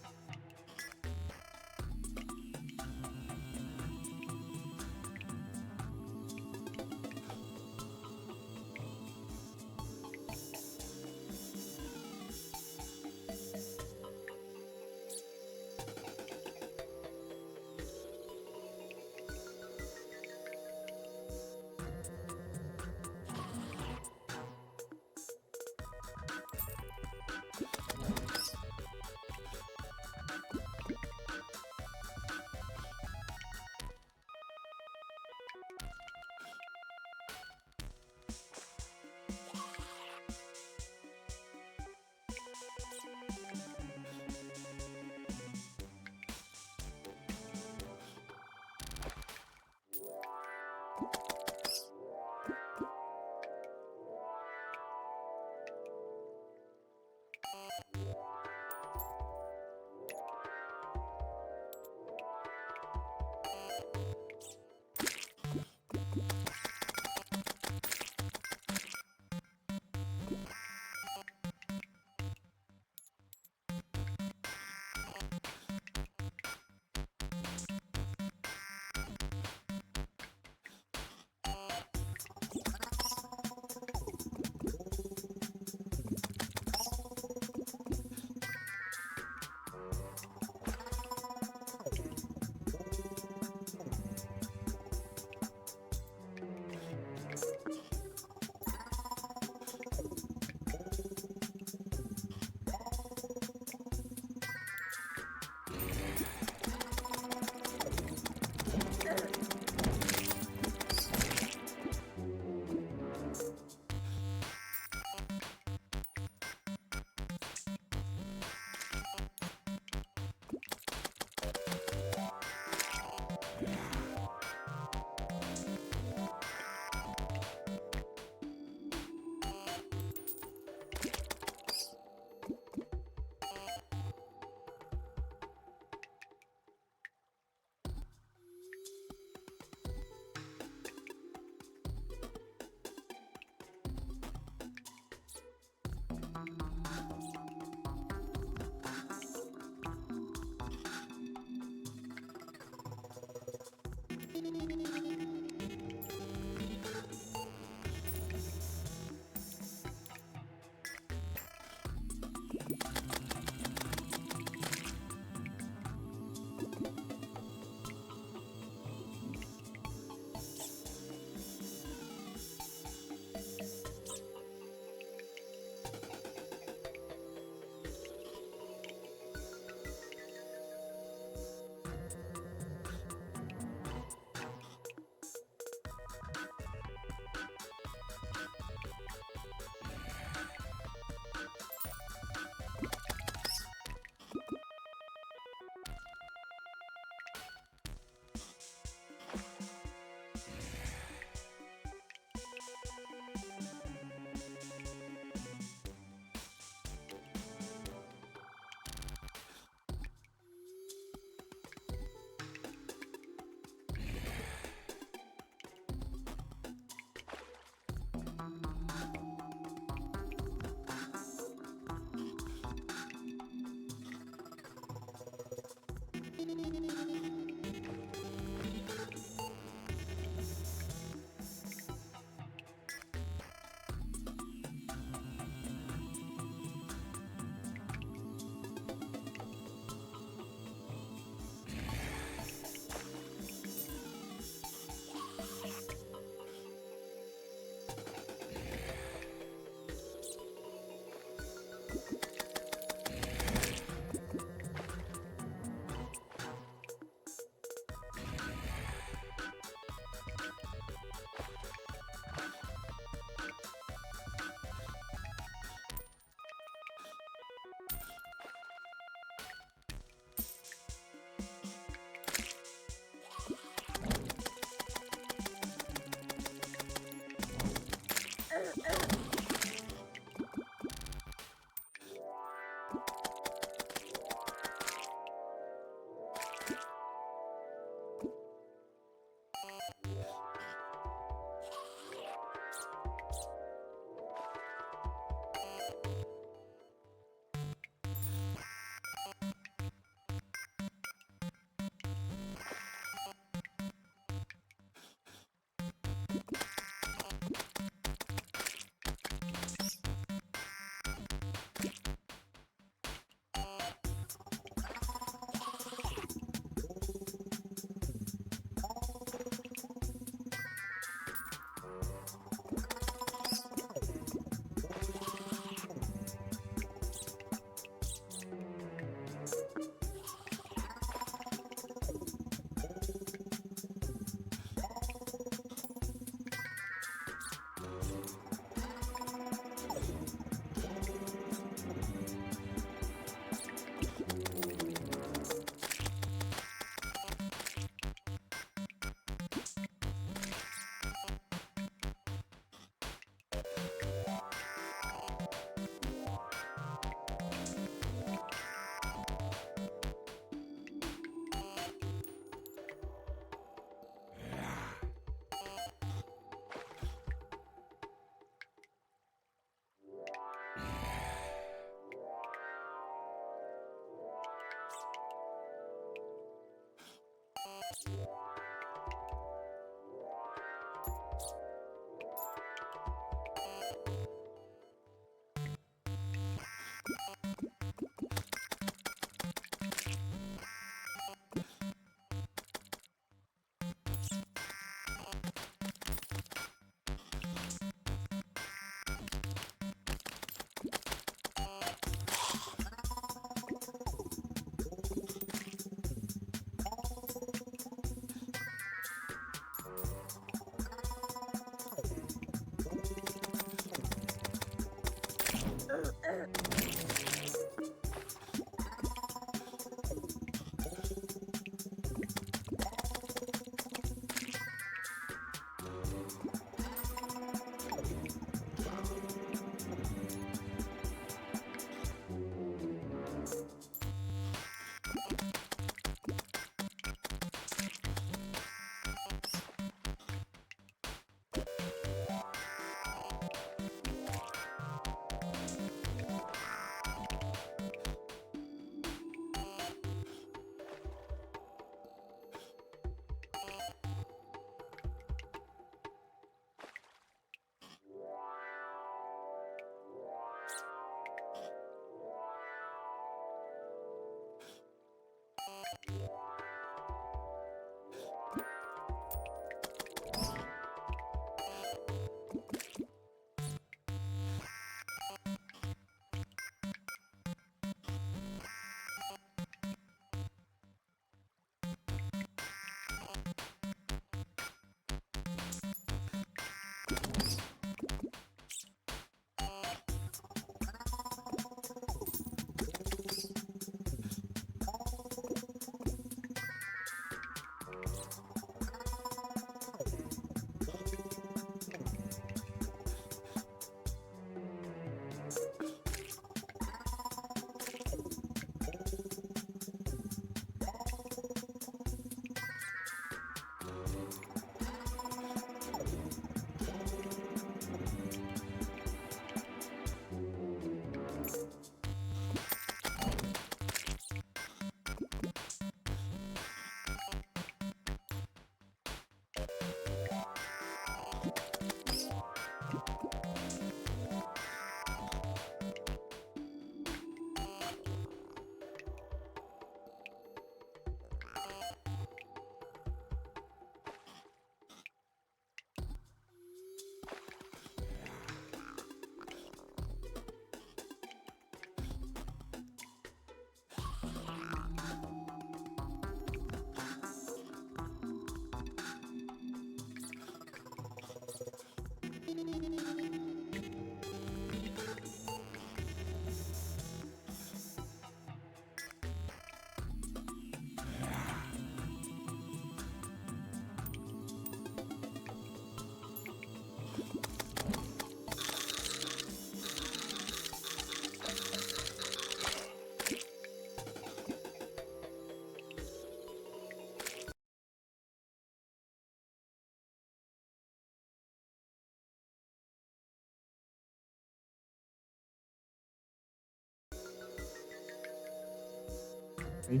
Aí.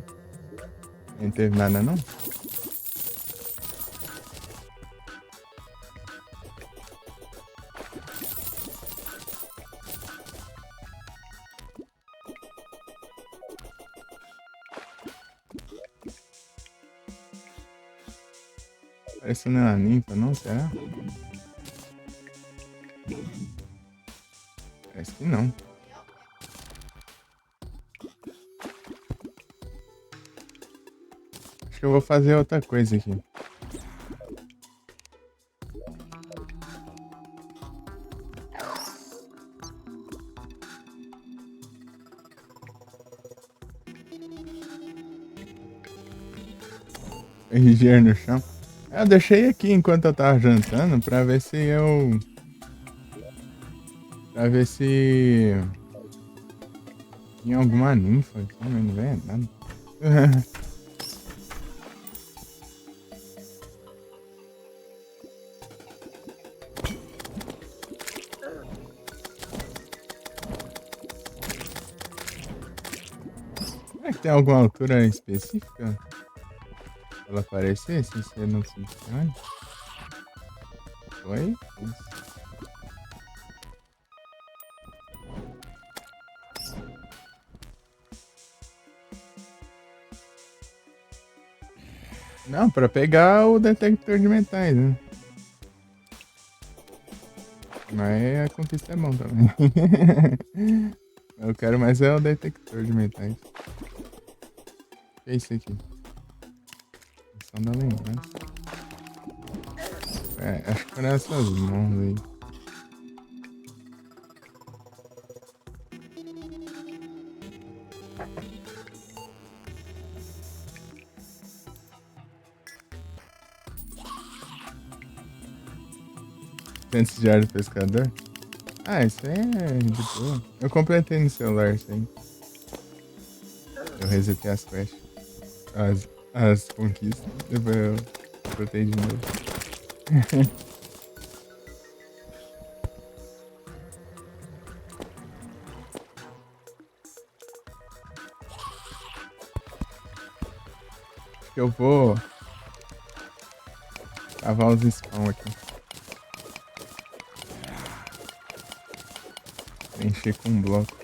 Não teve nada, não? Parecendo uma ninfa, não? Será? Parece que não. Acho que eu vou fazer outra coisa aqui. RG no chão. Eu deixei aqui enquanto eu tava jantando pra ver se eu... Pra ver se... Tinha alguma ninfa aqui, mas não veio nada. Será que tem alguma altura específica pra ela aparecer? Se você não se funciona? Oi? Isso. Não, pra pegar o detector de metais, né? Mas a conquista é bom também. Eu quero mais é o detector de metais. O que é isso aqui? Só da lembrança. É, acho que foram essas mãos aí. Antes de ar do pescador? Ah, isso aí é de boa. Eu completei no celular isso aí. Eu resetei as quests. As conquistas. Depois eu completei de novo. Acho que eu vou cavar os spawn aqui. Encher com um bloco.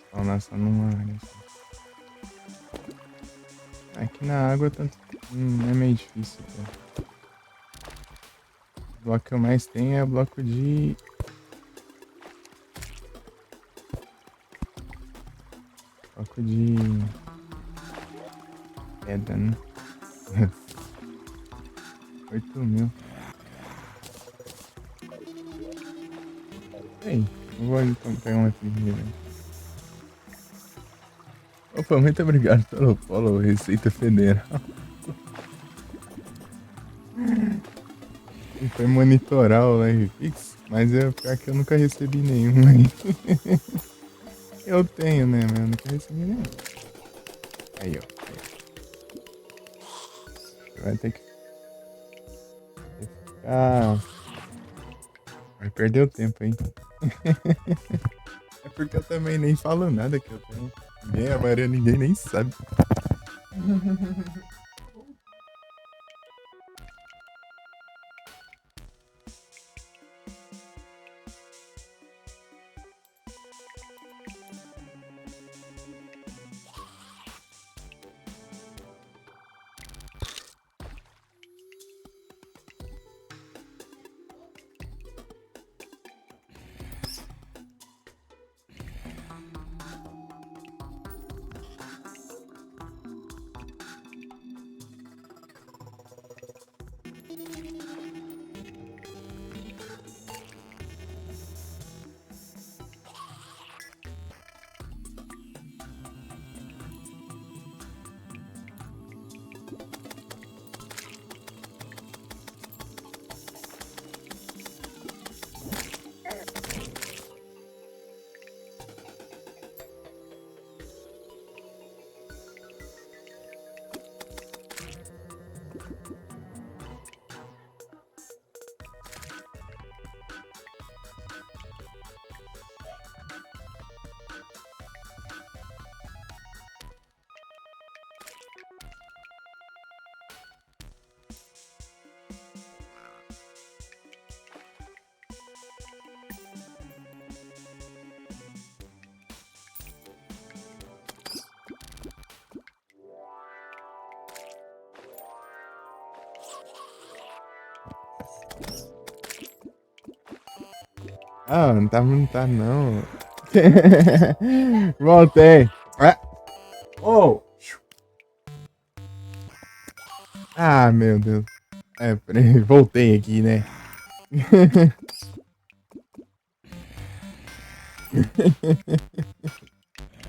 Spawnar só numa área. Aqui na água tanto é meio difícil. Tá? O bloco que eu mais tenho é o bloco de... Bloco de... pedra, né? 8.000. Ei, eu vou ali pegar uma trilha. Opa, muito obrigado pelo follow, Receita Federal. E foi monitorar o LivePix, mas pior que eu nunca recebi nenhum aí. Eu tenho, né, mas eu nunca recebi nenhum. Aí, ó. Vai ter que ficar... Vai perder o tempo, hein? É porque eu também nem falo nada que eu tenho. A maioria ninguém nem sabe. Ah, não tá não. Voltei. Ah. Oh. Ah, meu Deus. Peraí, voltei aqui, né?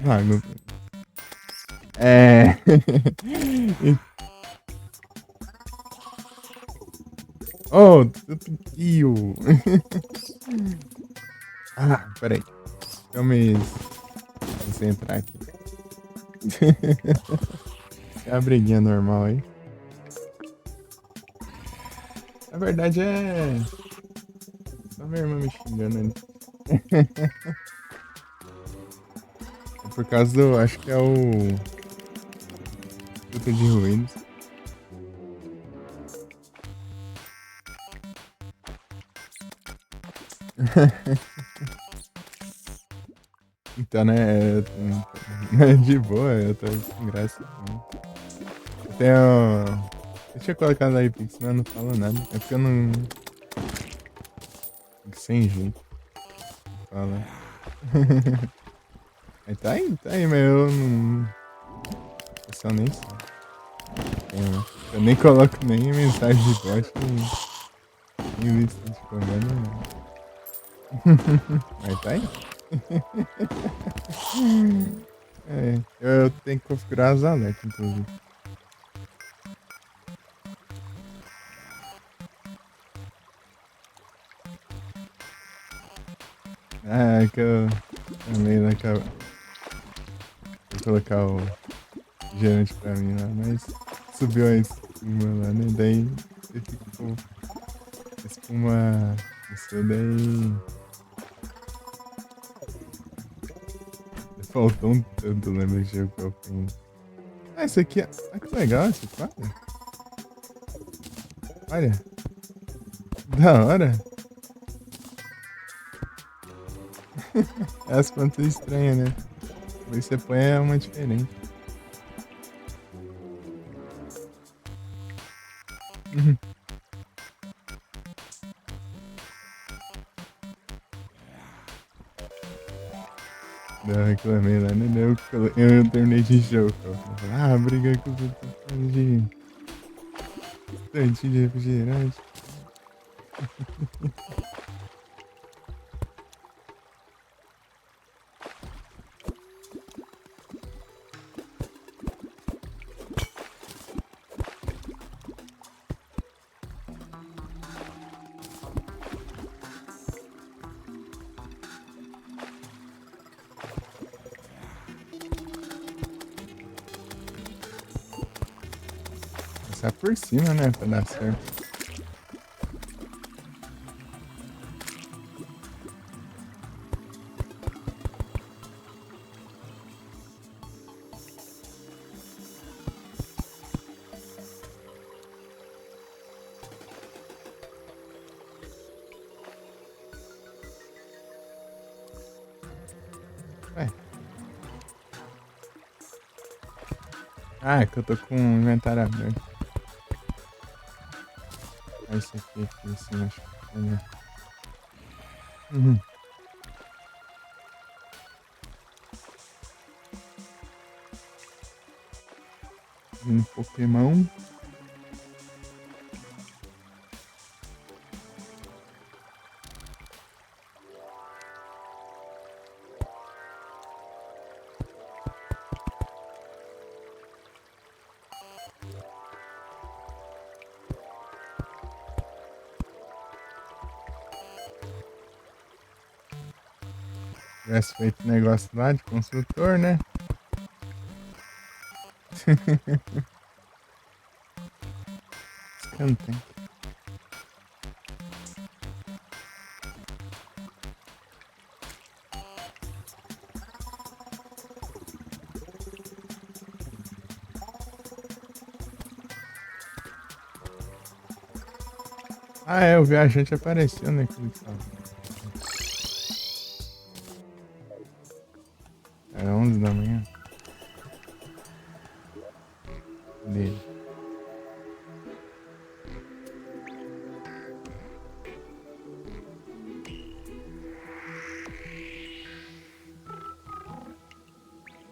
Ah, não... Oh, tio. Ah, peraí. Deixa eu me concentrar aqui. É a briguinha normal aí. Na verdade é... Só minha irmã me xingando ali. É por causa do... Acho que é o... Fruta de ruínas. Então, né? De boa, eu tô com graça. Eu tenho... Eu tinha colocado aí Pix, mas eu não falo nada. É porque eu não... Fico sem jeito. Fala. Mas tá aí, mas eu não... Eu só nem sei. Eu nem coloco nem mensagem de bot em lista de comando, não. Mas tá aí. Eu tenho que configurar as alertas, inclusive. Ah, é que eu também naquela. Vou colocar o gerente pra mim lá, mas subiu a espuma lá, né? Daí eu fico com espuma. Isso daí. Faltou um tanto, né? Mexer com o fim. Ah, esse aqui é. Ah, que legal esse quadro. Olha, da hora. É as plantas estranhas, né? Aí você põe uma diferente. Uhum. Eu reclamei lá, né? Eu terminei de jogo. Ah, briga com o de tantinho de refrigerante. Passar por cima, né? Pra dar certo. Ué. Ah, é que eu tô com o inventário aberto. Ah, esse aqui em cima, acho que é, né? Uhum. Um Pokémon. Tivesse feito negócio lá de construtor, né? Escantem. Ah, é, o viajante apareceu naquele salto. Era 11 da manhã. Dele.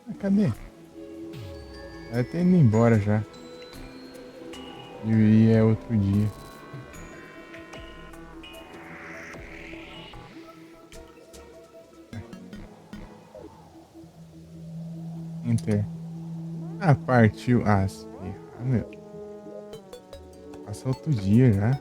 Ah, cadê? Ela tá indo embora já. E é outro dia. Enter. Ah, partiu. Ah, se ferrar, meu. Passa outro dia já.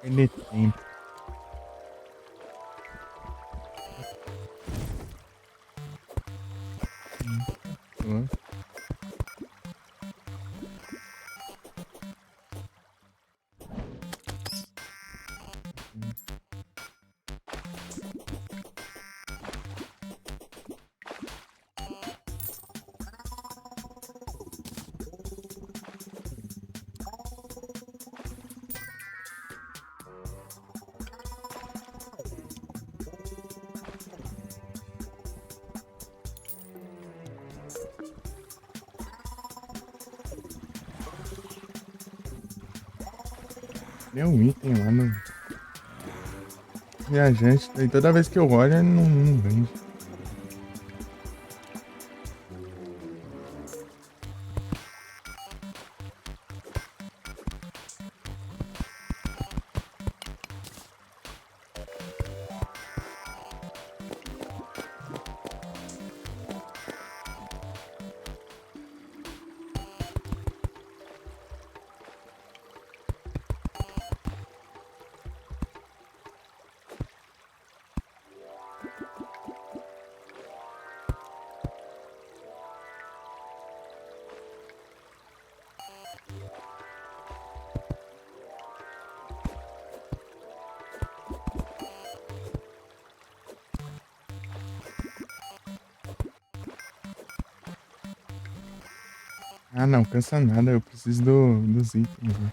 Perder tempo. Tô. Tem um item lá no viajante. E toda vez que eu olho, ele não vende. Ah, não, cansa nada. Eu preciso dos itens, né?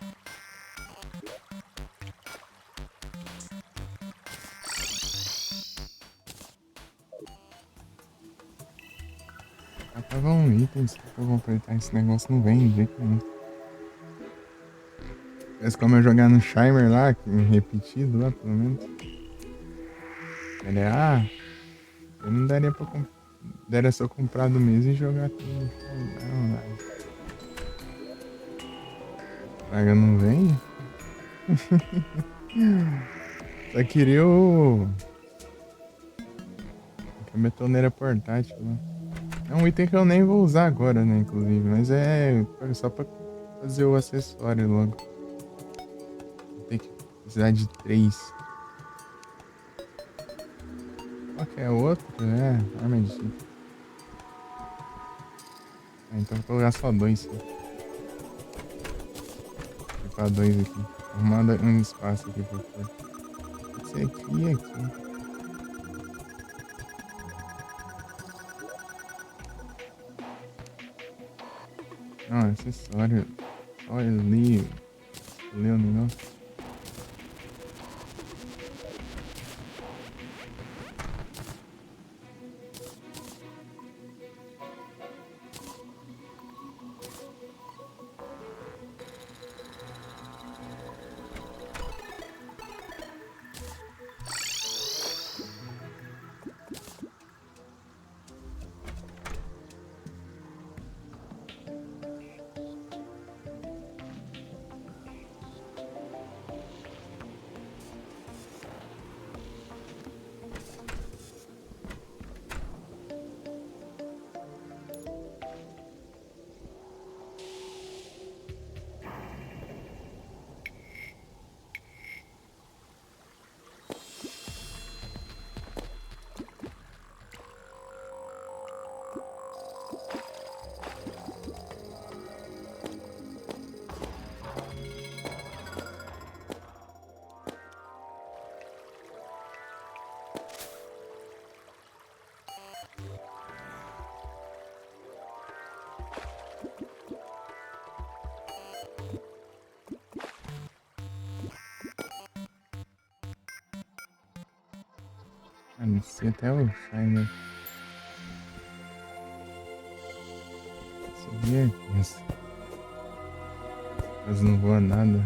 Faltava um item só pra eu completar esse negócio. Não vem de jeito nenhum. Mas como eu jogar no Shimer lá, repetido lá, pelo menos. Ele é, eu não daria pra comprar. Daria só comprar do mês e jogar tudo. Não. Praga não vem? Só queria a betoneira portátil lá. É um item que eu nem vou usar agora, né, inclusive. Mas é só pra fazer o acessório logo. Tem que precisar de 3. Qual que é o outro? É, arma de chifre. Ah, então vou colocar só 2 só. Vou colocar 2 aqui. Arrumar um espaço aqui pra pôr. Esse aqui e aqui. Não, acessório. Só eu li o negócio. Ah, não sei até o Shimer. Subir aqui. Mas não voa nada.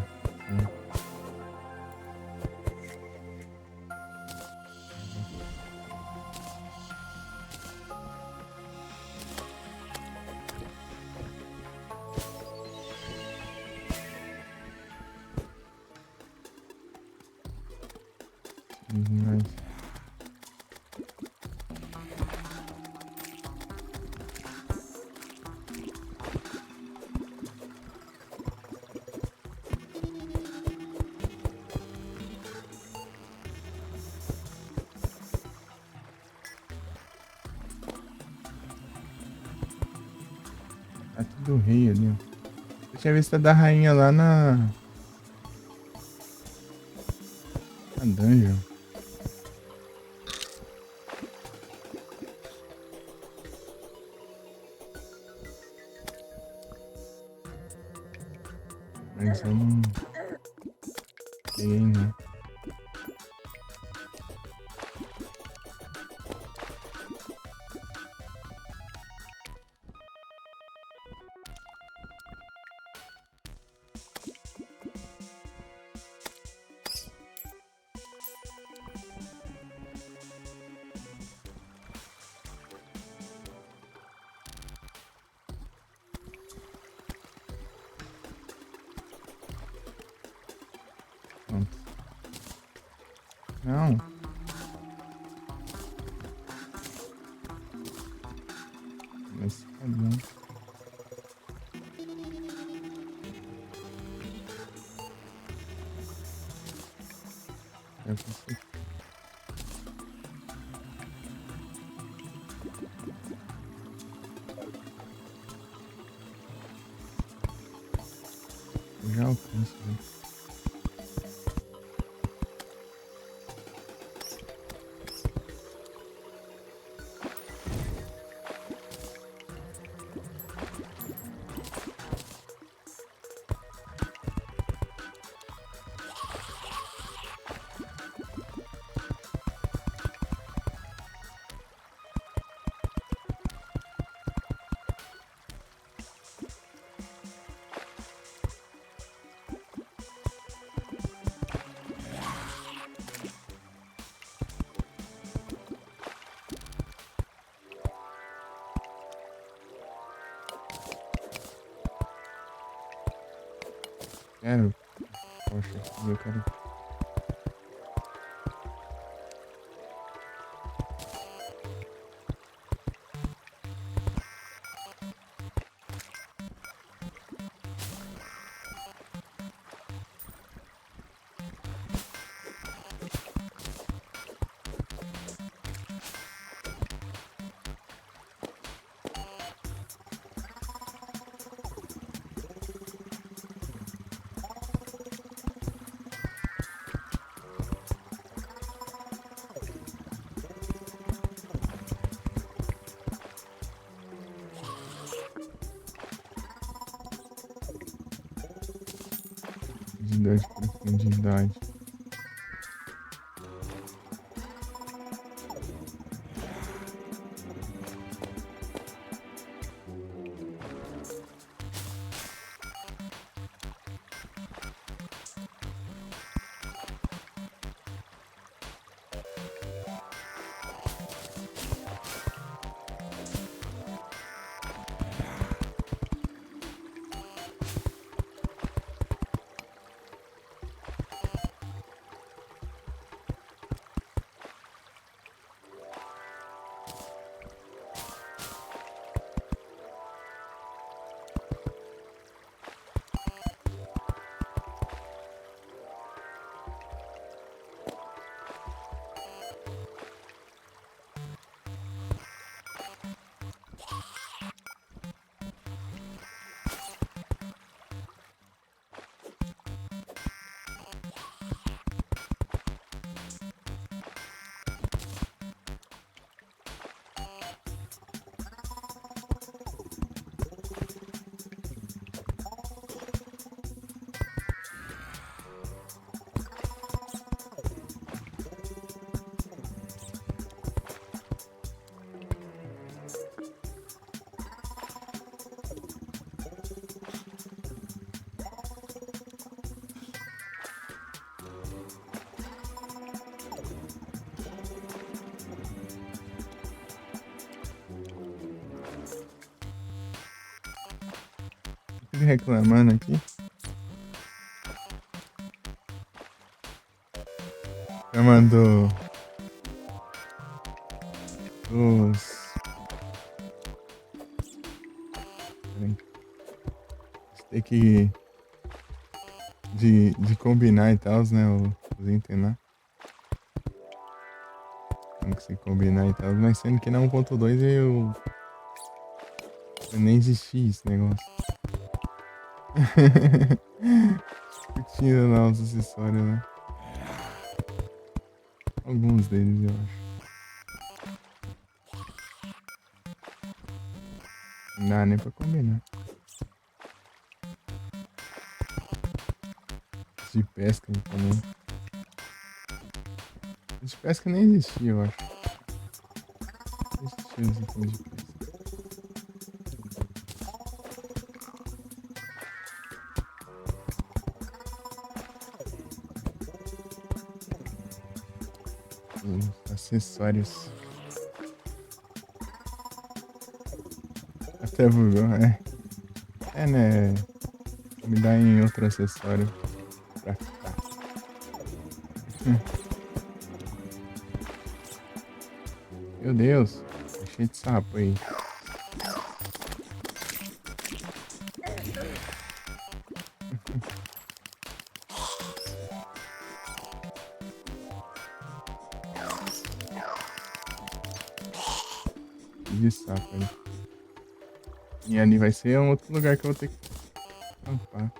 Mas... Tá tudo rei ali, ó. Eu tinha visto a da rainha lá na dungeon. Mas eu não peguei, não. Não. Mas tá bom. Eu pensei que eu já alcanço, velho. Quero. Poxa, eu quero. De profundidade. Fico reclamando aqui. Chamando os. Peraí. Tem que. De combinar e tal, né? Os itens lá. Tem que se combinar e tal. Mas sendo que na 1.2 eu nem existia esse negócio. Discutindo lá os acessórios, né? Alguns deles, eu acho. Não dá nem pra combinar. De pesca também. De pesca nem existia, eu acho. Não existia os itens de pesca. Os acessórios. Até bugou, é. É, né? Me dá em outro acessório pra ficar. Meu Deus. Tá cheio de sapo aí. De sapo aí. E ali vai ser um outro lugar que eu vou ter que acampar.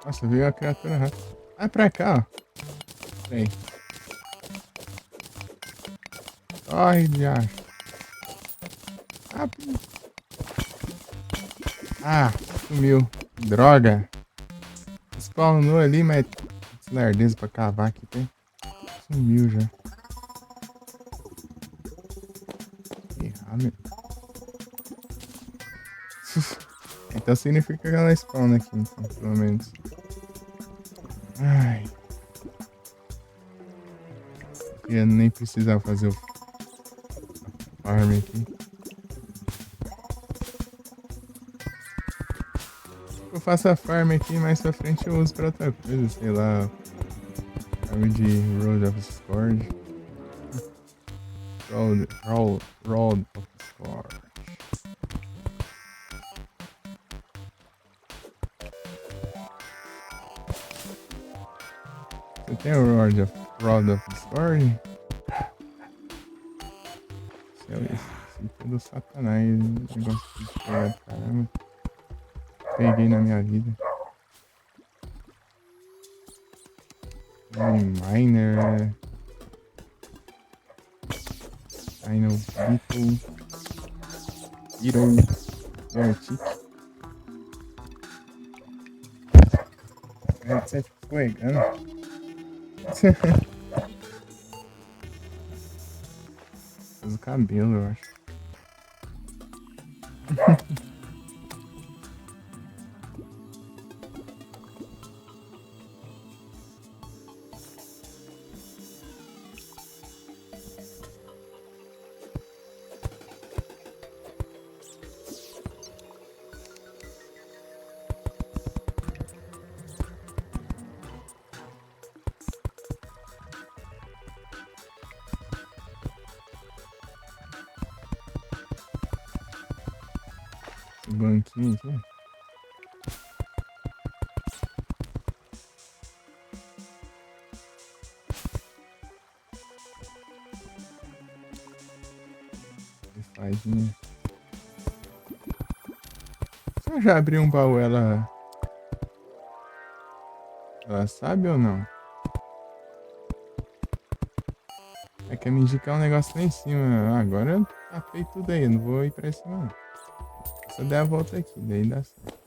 Nossa, veio a criatura rápida. Vai pra cá, ó. Peraí. Corre, diacho. Rápido. Ah, sumiu. Droga. Spawnou ali, mas lerdeza pra cavar aqui, tem. Sumiu já. Errado. Então significa que ela spawna aqui, então, pelo menos. Ai. Eu nem precisava fazer o farm aqui. Eu faço a farm aqui, mais pra frente eu uso pra outra coisa, sei lá. Farm de Road of Scourge. Road of Scourge. Você tem o Road of Scourge? Esse é do satanás, negócio de pegar, caramba. Peguei na minha vida. Miner. Final Beetle. Vertic. O headset escorregando. Faz o cabelo, eu acho. Esse banquinho aqui. Ele faz, né? Se eu já abrir um baú, ela sabe ou não? É que me indicar um negócio lá em cima. Agora eu tapei tudo aí, eu não vou ir pra cima não. Se eu der a volta aqui, daí dá certo.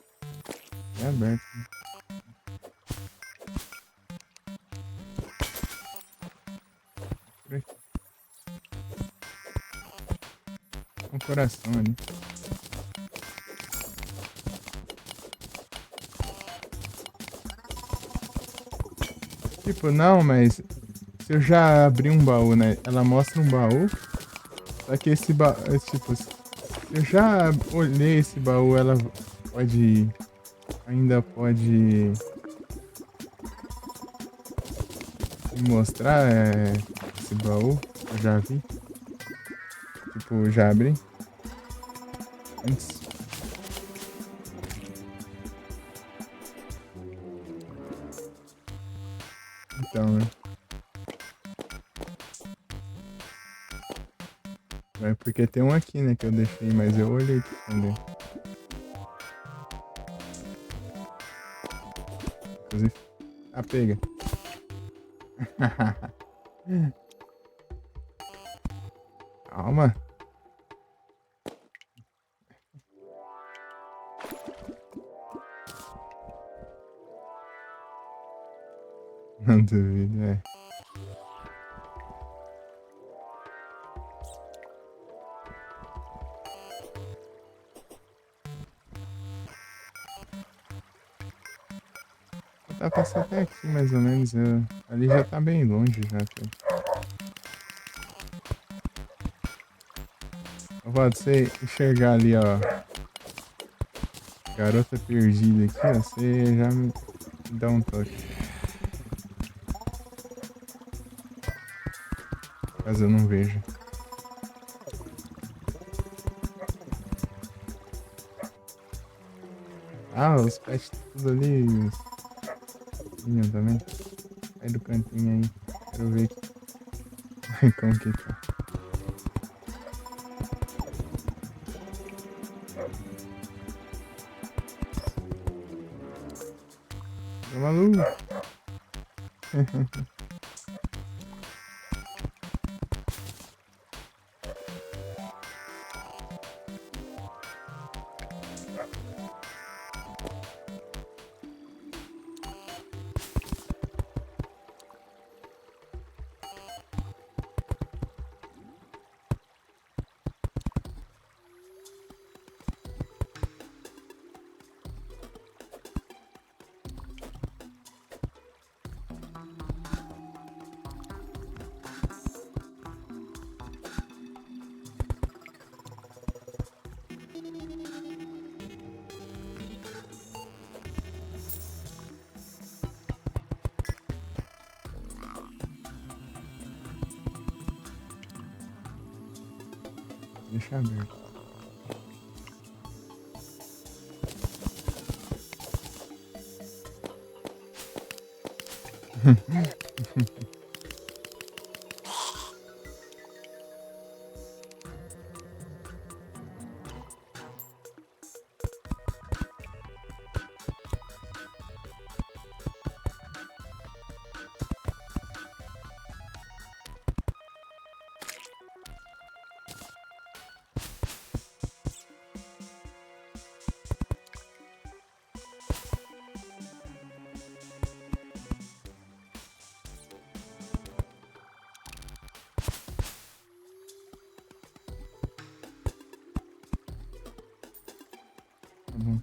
É aberto. Né? Por aqui. Um coração ali. Tipo, não, mas se eu já abrir um baú, né? Ela mostra um baú. Só que esse baú, tipo, se eu já olhei esse baú, ela pode, ainda pode me mostrar esse baú. Eu já vi. Tipo, já abri. Antes. Então, né? É porque tem um aqui, né, que eu deixei, mas eu olhei também. Inclusive. Ah, pega. Calma. Não duvido, é. Tá passando até aqui, mais ou menos. Ali já tá bem longe já. Tá? Pode você enxergar ali, ó. Garota perdida aqui, ó. Você já me dá um toque. Caso eu não veja. Ah, os pets tudo ali. Os meninos também. Sai do cantinho aí. Quero ver como que tá. Tá maluco? Deixa aberto. Tá bom.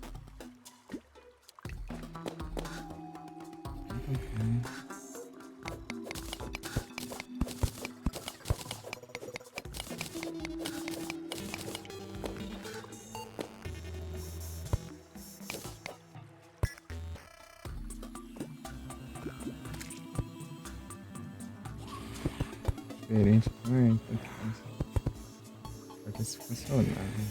Então tá bom. Diferente também, tanto faz. Só que se funcionar, né?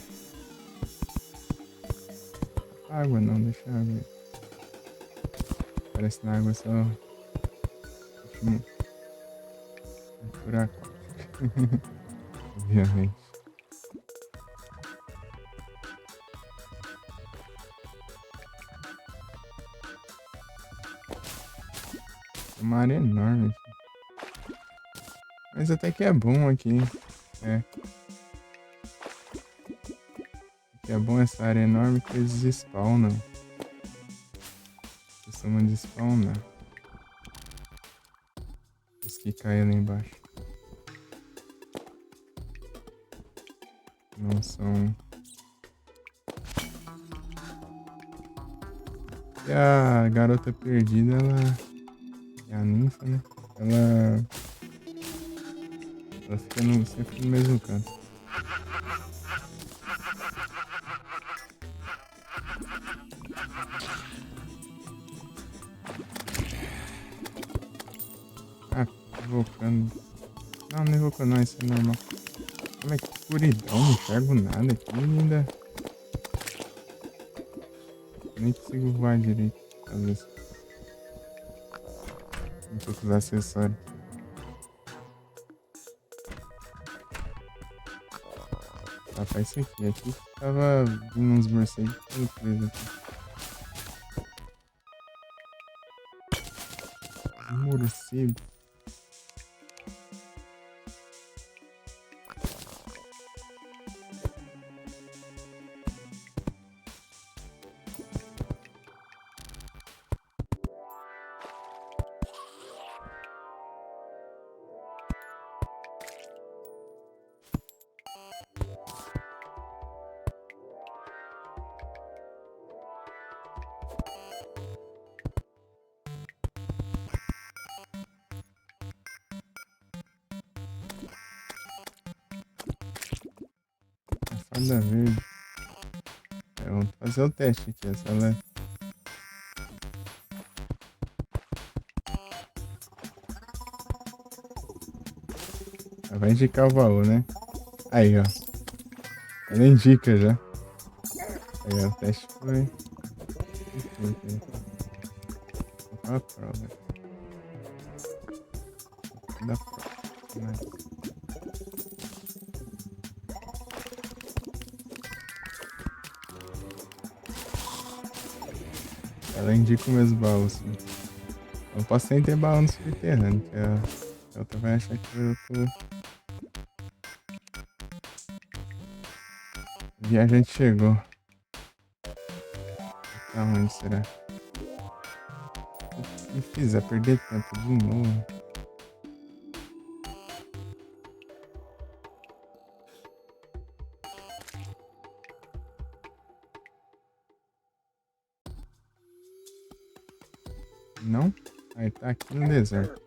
Água não, deixa a água aí. Parece na água só. Cultura aquática. Obviamente. É uma área enorme aqui. Mas até que é bom aqui. É. O que é bom essa área enorme que eles spawnam. Costumam de spawnar. Os que caem lá embaixo. Não são. E a garota perdida, ela. É a ninfa, né? Ela fica sempre no mesmo canto. Ah, invocando. Não, não invocou não, isso é normal. Como é que escuridão? Não enxergo nada aqui ainda. Nem consigo voar direito. Às vezes. Um pouco dos acessórios. Tá, faz isso aqui. Aqui tava vindo uns morcegos todos presos aqui. Morcego. corda verde. Vamos fazer o teste aqui, essa ela... Ela vai indicar o valor, né? Aí, ó. Ela indica já. Aí, ó, o teste foi... Perfeito aí. Vou pra prova. Da prova. Mas... Ela indica o mesmo baú, assim. Eu posso sem ter baú no subterrâneo, que a outra vai achar que eu tô... O viajante chegou. Pra onde será? O que fizer? Perder tempo de novo. Não? Aí tá aqui no deserto.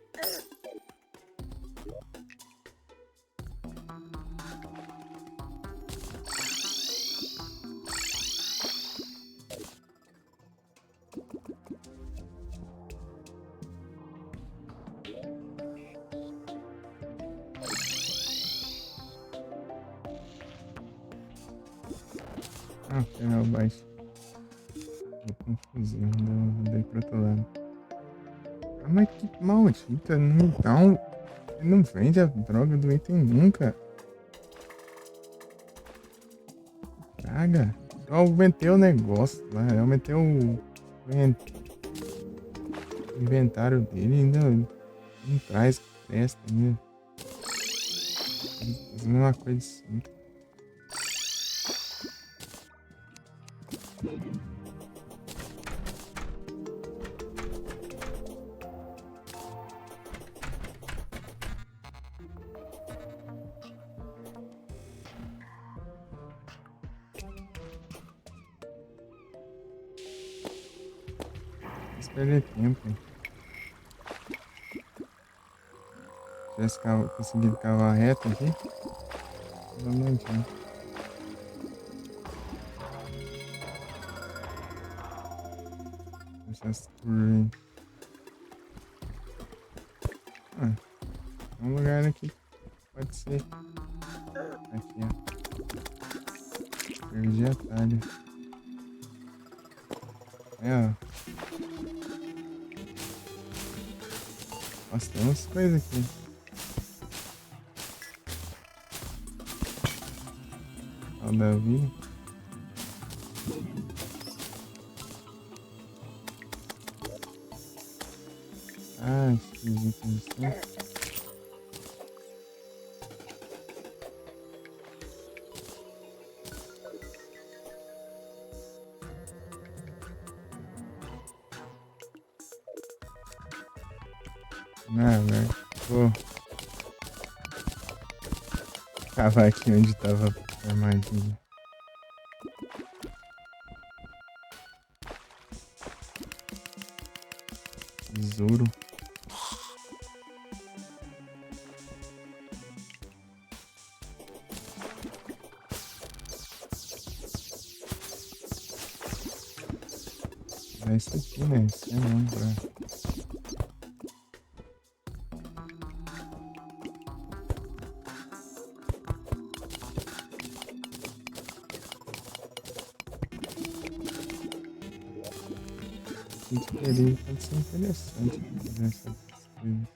Ah, final baixo. Deu confusão, dei pro outro lado. Ah, mas que maldita, não dá um... Ele não vende a droga do item nunca. Praga. Eu aumentei o negócio lá, eu aumentei o inventário dele, ainda não traz que presta ainda. Fazendo uma coisa assim. Vamos perder tempo. Se tivesse conseguido cavar reto aqui, não adianta. Deixa essa curva. Ah, tem um lugar aqui que pode ser. Aqui, ó. Perdi atalho. É, ó. Nossa, tem umas coisas aqui. Ó, o Davi. Ah, esses itens assim. Ah, velho. Vou cavar aqui onde tava a armadilha. Tesouro. É isso aqui, né? Isso é não, pra... Isso querer pode ser interessante fazer essas coisas.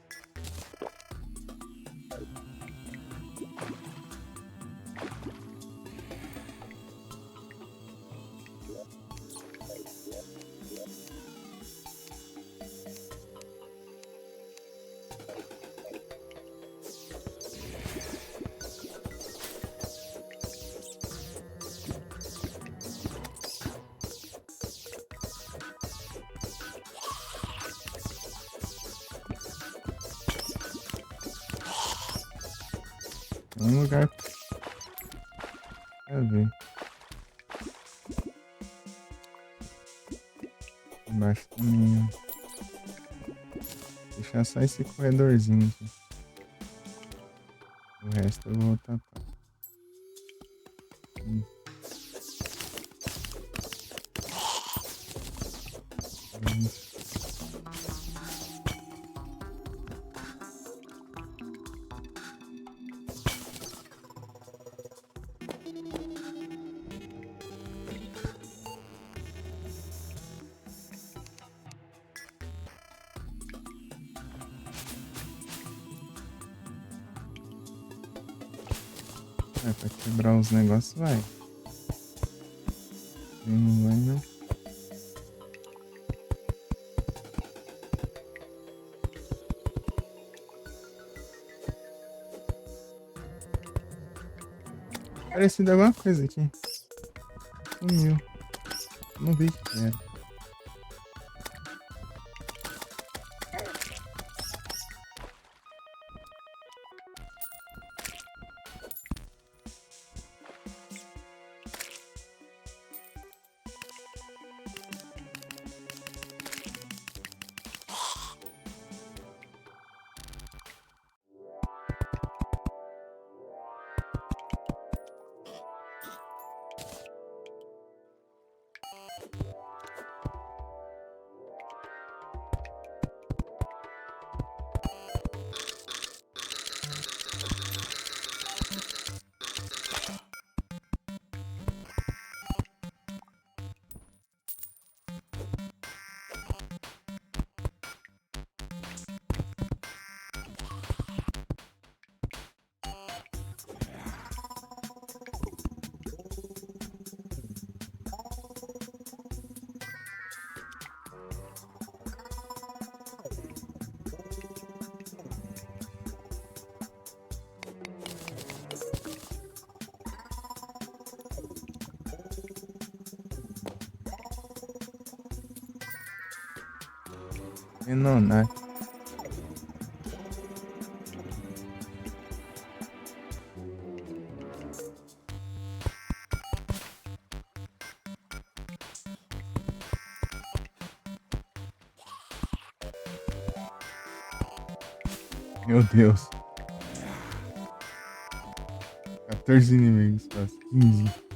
É um lugar pra ver. Embaixo também, ó. Deixar só esse corredorzinho aqui. O resto eu vou tapar. É, pra quebrar os negócios vai. Quem não vai, não. Parecido alguma coisa aqui. Sumiu. Não vi o que era. Menonai. Meu Deus. 14 inimigos, quase 15.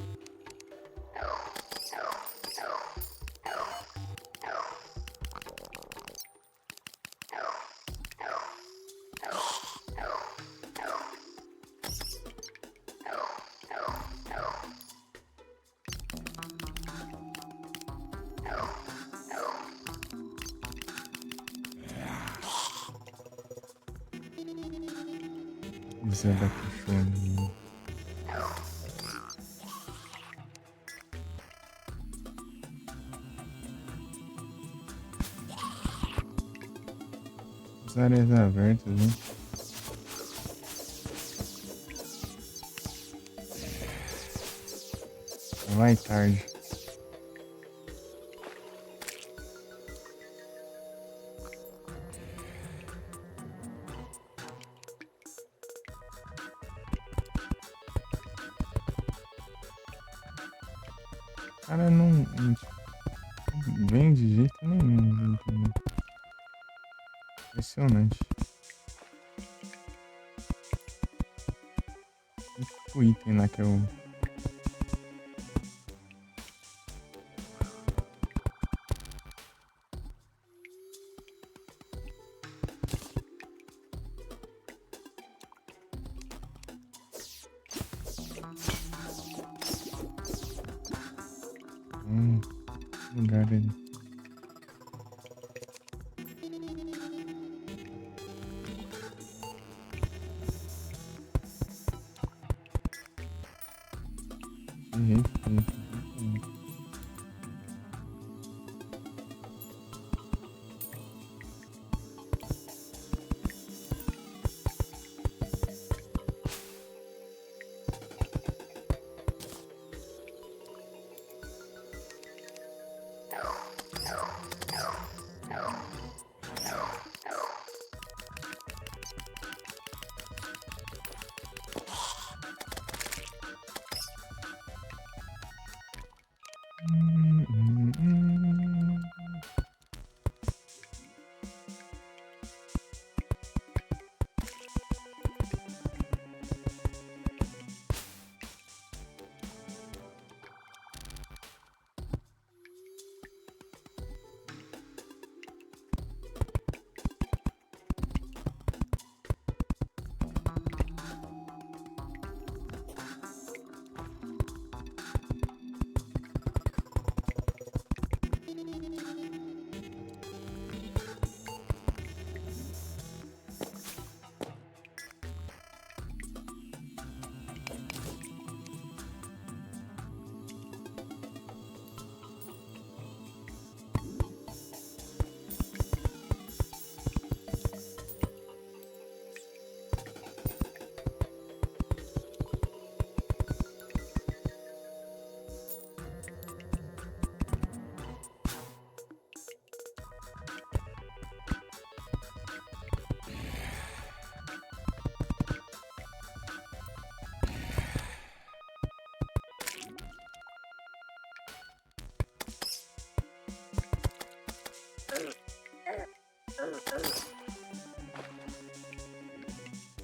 Zé da Cachoeira. As áreas abertas, né? Vai tarde. Cara, não vem de jeito nenhum. Impressionante. O item lá que eu... lugar ali.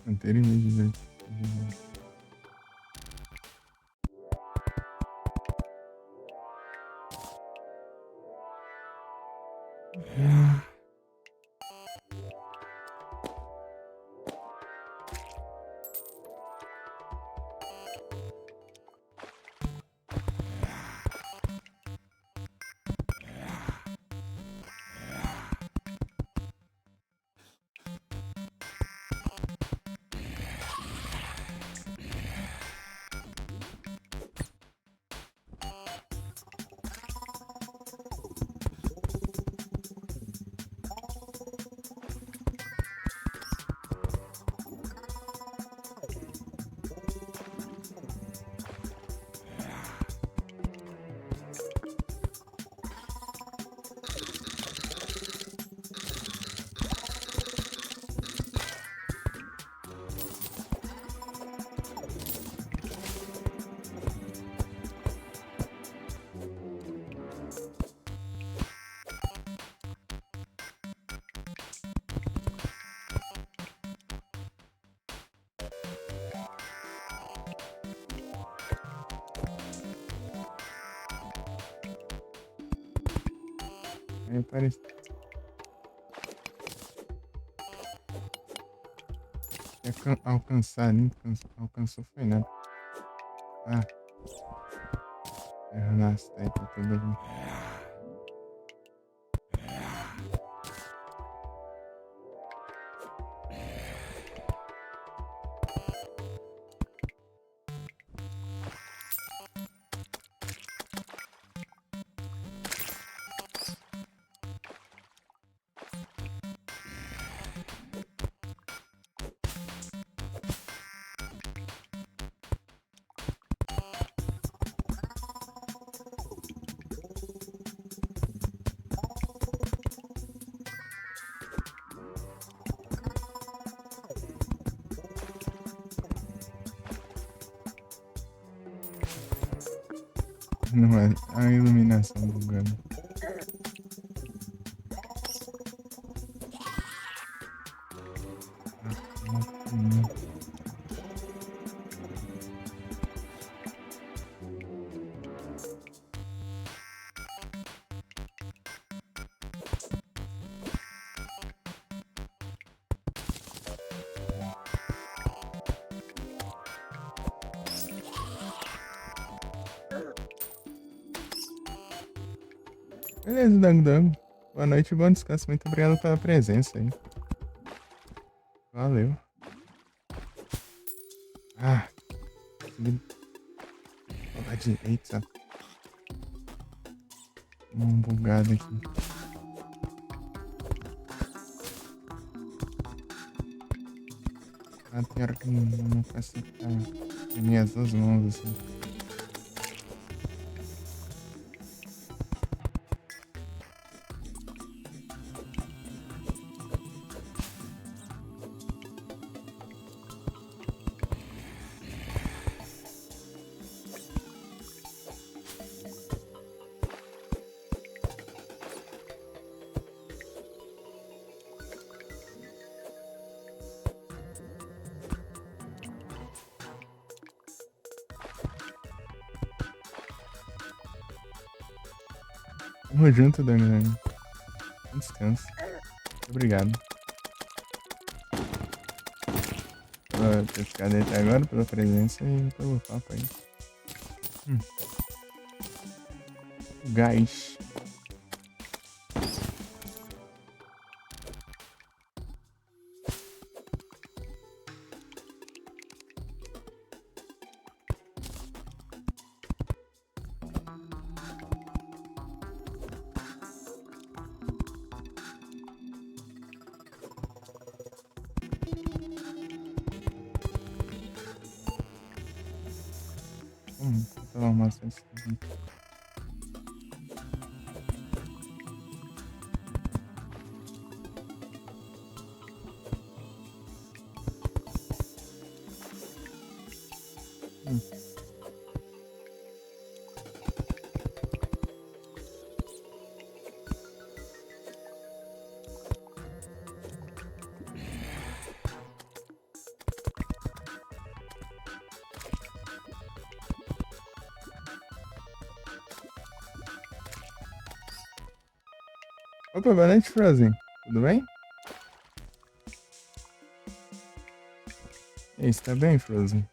canteiro em vez de ver. Aí parece. Alcançar ali, alcançou foi nada. Ah, nossa, tá aí pra tudo ali. Não é a iluminação bugando. Beleza, Dango Dango. Boa noite e bom descanso. Muito obrigado pela presença aí. Valeu. Ah, consegui. Pra direita. Bugado aqui. Ah, tem hora que eu não consigo ficar minhas duas mãos assim. Tamo junto, Dango. Descanso. Muito obrigado. Pela ter ficado aí até agora, pela presença e pelo papo aí. Gás. Vou tomar uma cesta. Opa, boa noite, Frozen. Tudo bem? E aí, você tá bem, Frozen?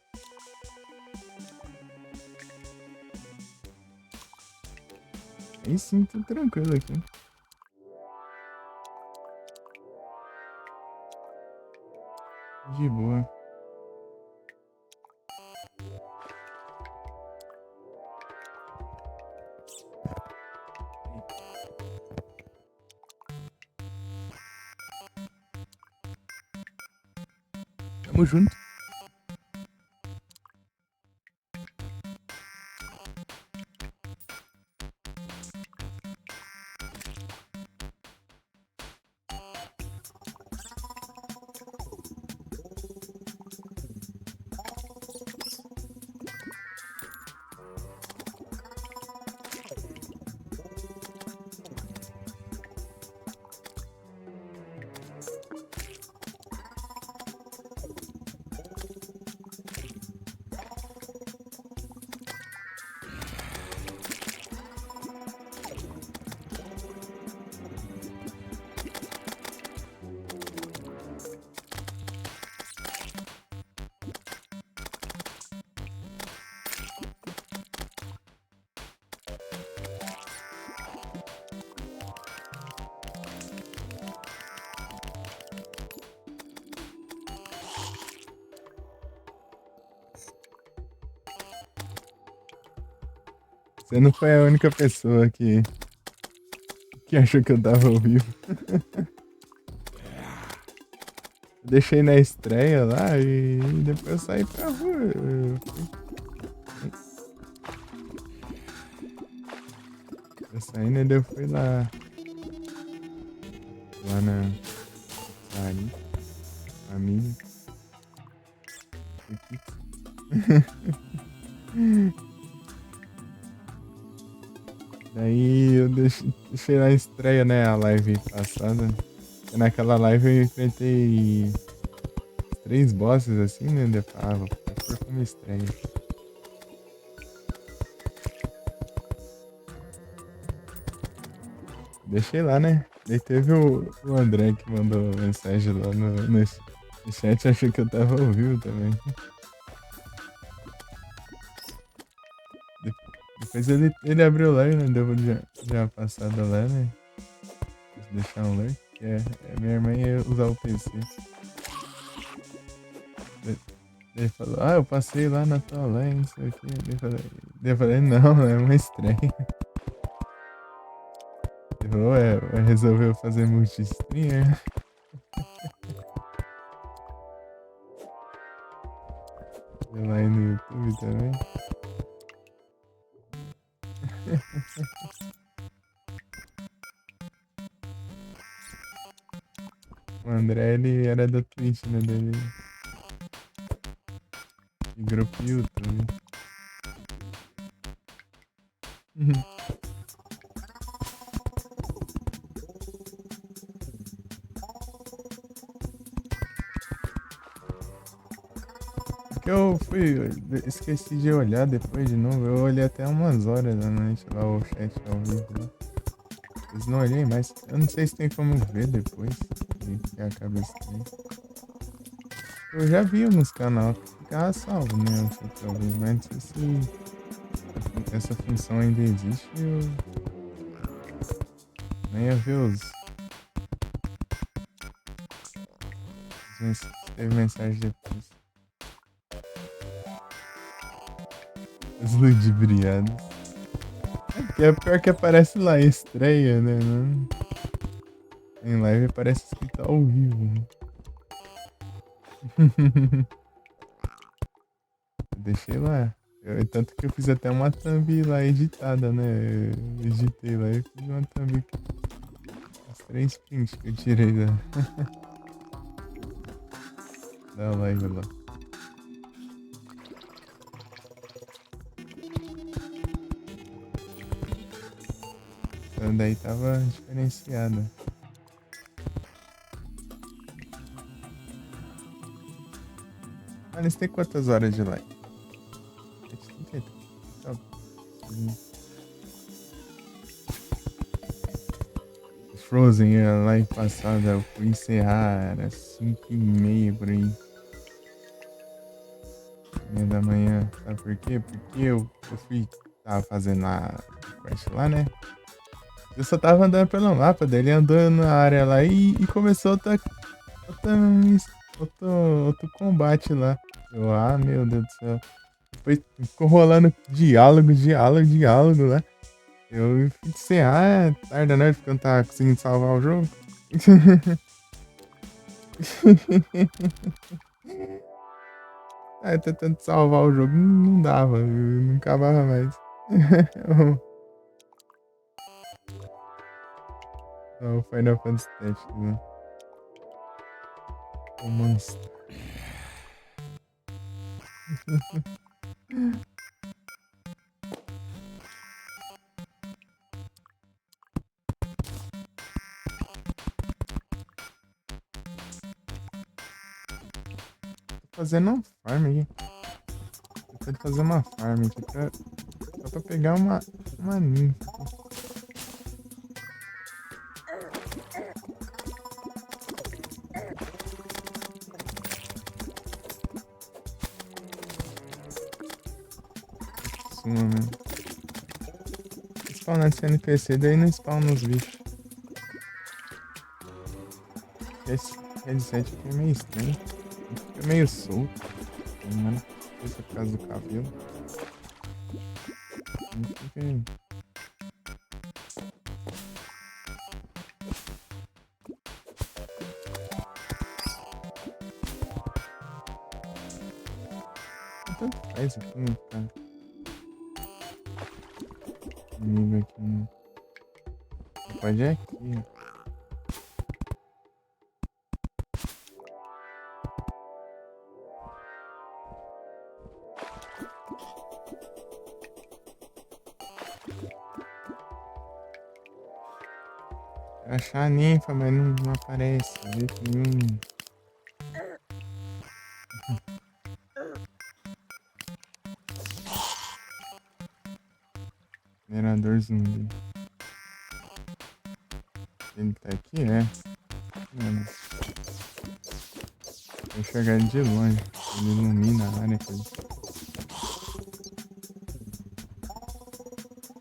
Aí sim, tudo tranquilo aqui. De boa. Tamo junto. Você não foi a única pessoa que achou que eu tava ao vivo. Eu deixei na estreia lá e depois eu saí pra rua. Eu saí, né? Daí eu fui lá. Lá na Ari, família. Daí eu deixei na estreia, né? A live passada. E naquela live eu enfrentei 3 bosses assim, né? Daí eu falava, foi como estreia. Deixei lá, né? Daí teve o André que mandou mensagem lá no chat, achou que eu tava ao vivo também. Depois ele abriu o live, né? Deu já passada lá, né? Deixar um like, que minha irmã ia usar o PC. Ele falou, eu passei lá na tua live, não sei o que. Eu falei, não, é uma estreia. Ele falou, resolveu fazer multi-stream. Foi lá no YouTube também. O André, ele era da Twitch, né? Dele. E grupo YouTube. Que eu esqueci de olhar depois de novo. Eu olhei até umas horas da noite lá o chat ao vivo. Né? Mas não olhei mais. Eu não sei se tem como ver depois. Que acaba estranho. Eu já vi nos canais que ficava salvo, né? O chat ao vivo. Mas não sei se essa função ainda existe. Eu nem ia ver se teve mensagem depois. As ludibriadas. É pior que aparece lá, estreia, né? Em live aparece escrito ao vivo. Eu deixei lá. Tanto que eu fiz até uma thumb lá editada, né? Eu editei lá e fiz uma thumb. Os 3 prints que eu tirei da live lá. Essa daí tava diferenciada. Eles têm quantas horas de live? Deixa Frozen a live passada, eu fui encerrar, era 5h30 por aí. 5h30 da manhã. Sabe por quê? Porque eu fui. Tava fazendo a quest lá, né? Eu só tava andando pelo mapa dele, andando na área lá e começou outra, outro combate lá. Meu Deus do céu. Depois ficou rolando diálogo lá. Eu fui encerrar, tarde da noite, porque eu não tava conseguindo salvar o jogo. Aí tentando salvar o jogo, não dava, não acabava mais. O Final Fantasy Tactics, né? O Monster. Tô fazendo uma farm aqui. Tentando fazer uma farm aqui só pra pegar uma ninfa. Suma mesmo. Spawnar esse NPC, daí não spawna os bichos. Esse headset aqui é meio estranho. Fica meio solto. Mano, não sei se é por causa do cabelo. Não fica aí. Tanto faz aqui, né, cara? Nível aqui, né? Pode é aqui, ó. Quero achar a ninfa, mas não aparece de jeito nenhum. Minerador zumbi. Ele tá aqui, é? Mano, vou enxergar ele de longe. Ele ilumina a área aqui.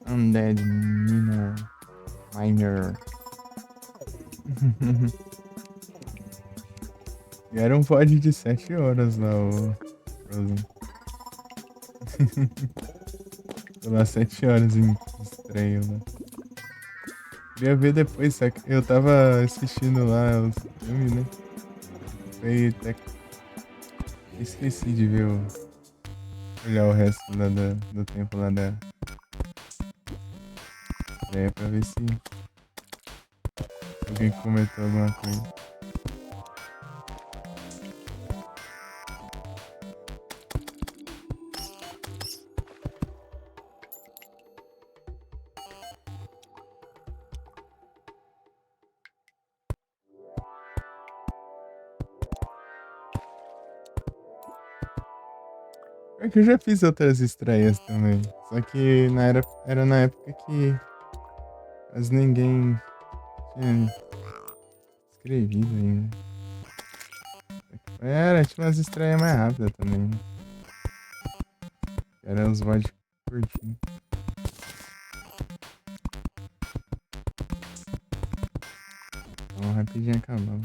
Undead Miner. E era um VOD de 7 horas lá, o Frozen. Tô lá 7 horas em estreia lá. Queria ver depois, só que eu tava assistindo lá os filmes, né? Foi até esqueci de ver olhar o resto lá do tempo lá da estreia pra ver se alguém comentou alguma coisa. É que eu já fiz outras estreias também. Só que era na época que quase ninguém tinha escrevido ainda. Tinha umas estreias mais rápidas também, né? Era os VOD curtinhos. Então rapidinho acabava.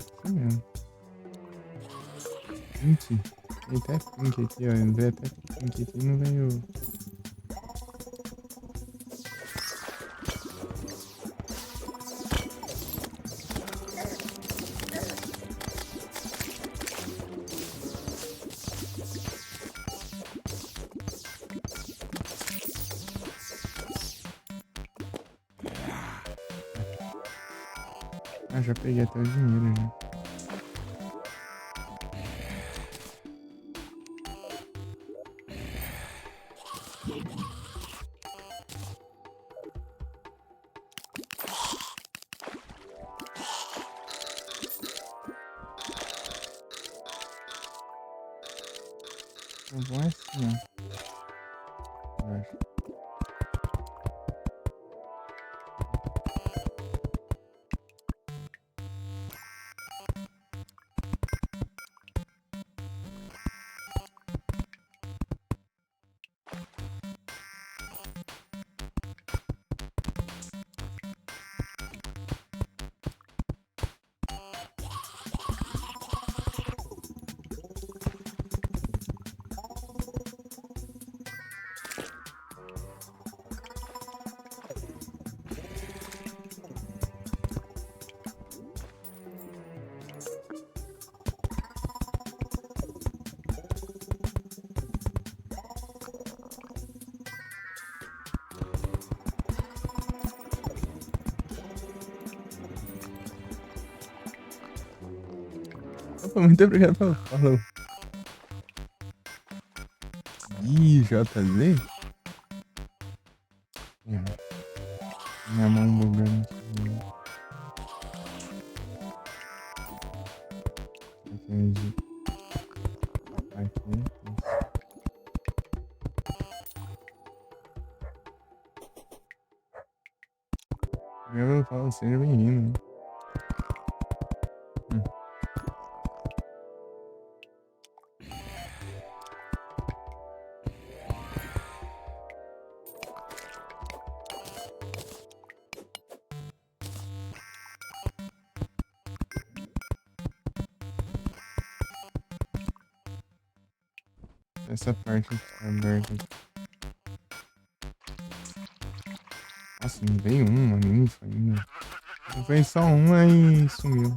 Isso mesmo. Pink. Tem até pink aqui, ó. Não veio até pink aqui, não veio. Ah, já peguei até o dinheiro já. Eu vou assim, ó. Eu acho. Opa, muito obrigado pelo follow. Ih, JZ? Minha mão bugando. Entendi. Aqui. Isso. Eu falo, seja bem-vindo. Né? Essa parte tá aberta aqui. Nossa, não veio uma ninfa ainda. Veio só uma e sumiu.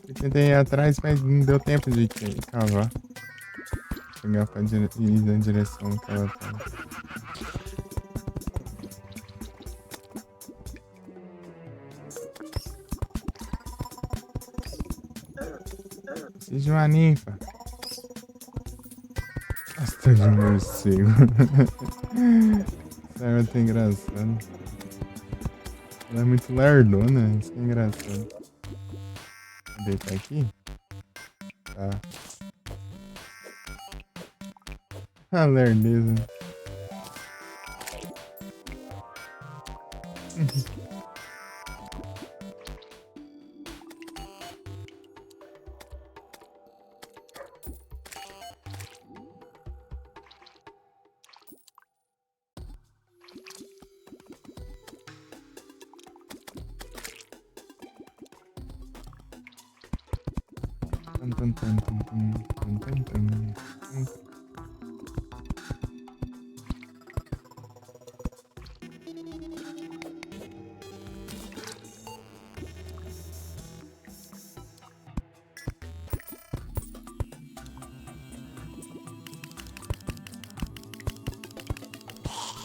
Eu tentei ir atrás, mas não deu tempo de cavar. Chegar pra ir na direção que ela tá. Preciso de uma ninfa. Nossa, de morcego. Essa arma tá engraçada. Ela é muito lardona, isso que é engraçado. Vou deitar aqui? Tá. Ah, lerdeza.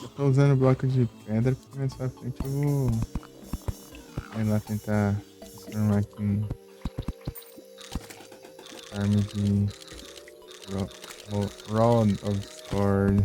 Eu tô usando bloco de pedra porque mais pra frente eu vou ir lá tentar transformar aqui em arma de Rod of Sword.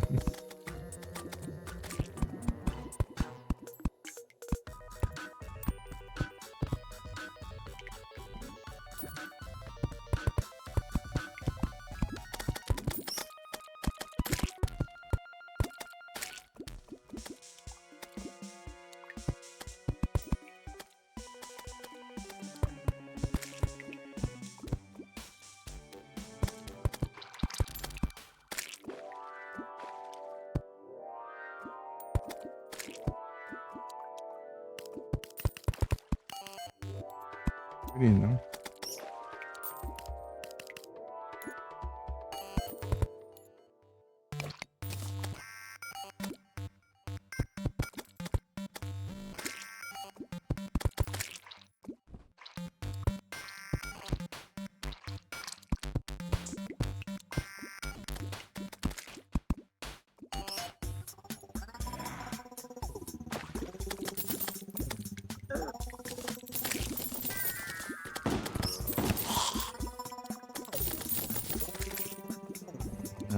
Não.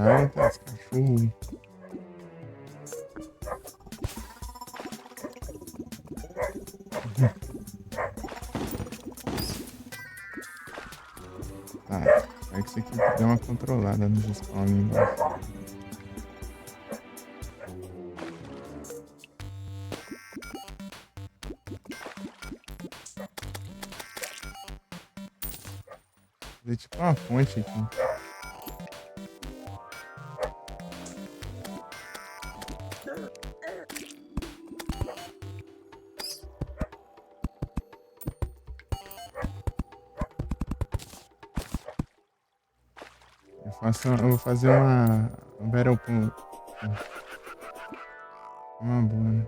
Ah, tá, esse cachorro. Tá. É que isso aqui deu uma controlada nos spawn ali embaixo. Fazer tipo uma ponte aqui. Eu vou fazer uma Battle Pool. Uma boa, né?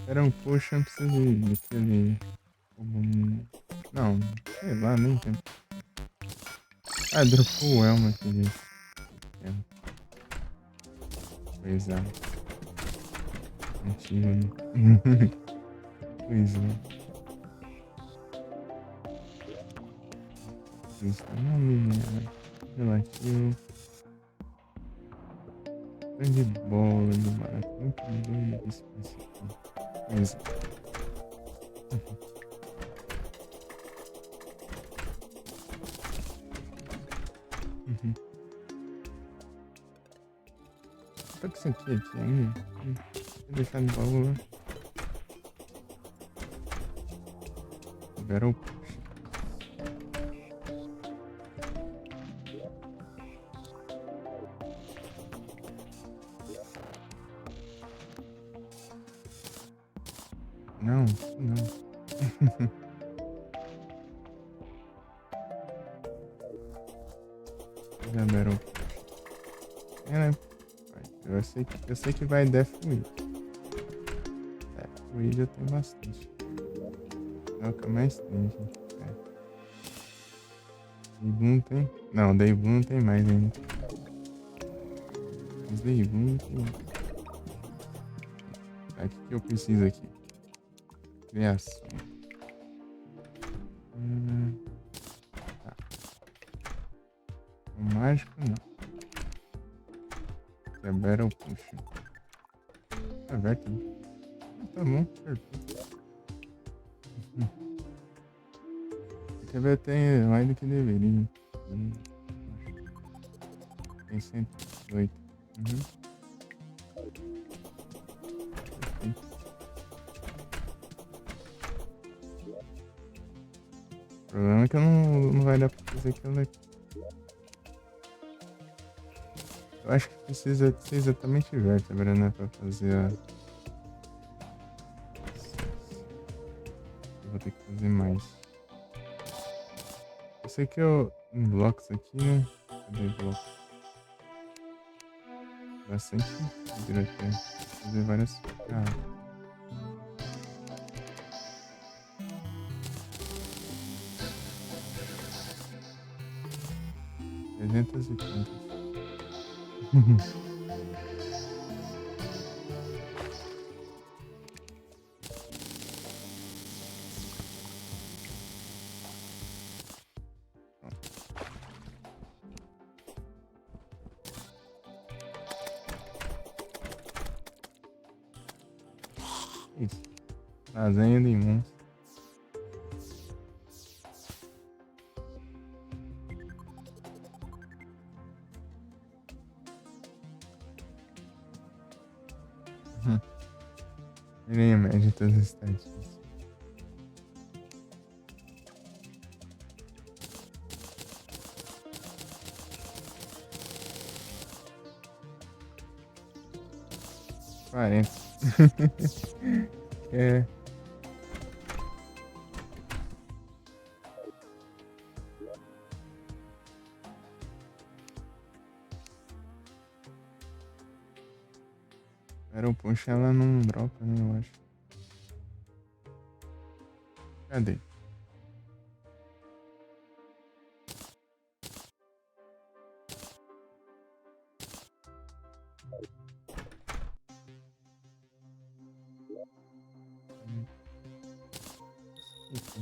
Battle Potion precisa de aquele. Não, sei lá, nem tem. Ah, dropou o Elmo aquele. Pois é. Antigo, né? Pois é. Isso não é relativo. Grande bola de barato. Muito doido esse aqui. Pois é. Tá com isso aqui ainda? Vou deixar no baú lá. Battle Push. Não, isso não. Já Battle Push. É, né? Eu sei que vai Death Wish. Death Wish eu tenho bastante. É o que eu mais tenho, gente. Daybloom tem? Não, Daybloom tem mais ainda. Mas Daybloom tem. Tá, o que eu preciso aqui? Criação. Tá. O mágico não. Que é Battle Push. Tá aberto, né? Tá bom, perfeito. Quer ver, tem mais do que deveria. Tem 108. Perfeito. O problema é que eu não vai dar pra fazer aquilo daqui. Eu acho que precisa ser exatamente vértebra, né? Pra fazer a. Eu vou ter que fazer mais. Eu sei que eu. Em blocos aqui, né? Cadê blocos? Bastante vidro aqui. Vou fazer várias. Ah. Trezentas e tantas. Isso. Lasanha de monstro. Virei a média de todas as estatísticas. Quarenta. É. Battle Punch ela não dropa, né? Eu acho. Cadê? Aqui.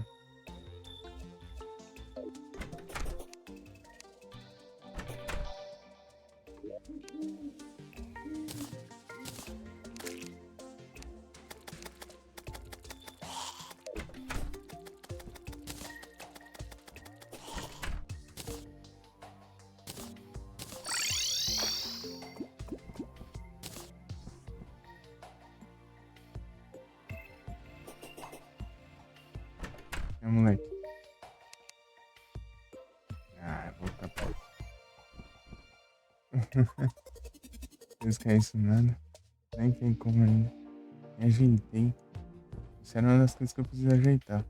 Pescar isso nada. Nem tem como ainda. Me ajeitei. Isso era uma das coisas que eu preciso ajeitar.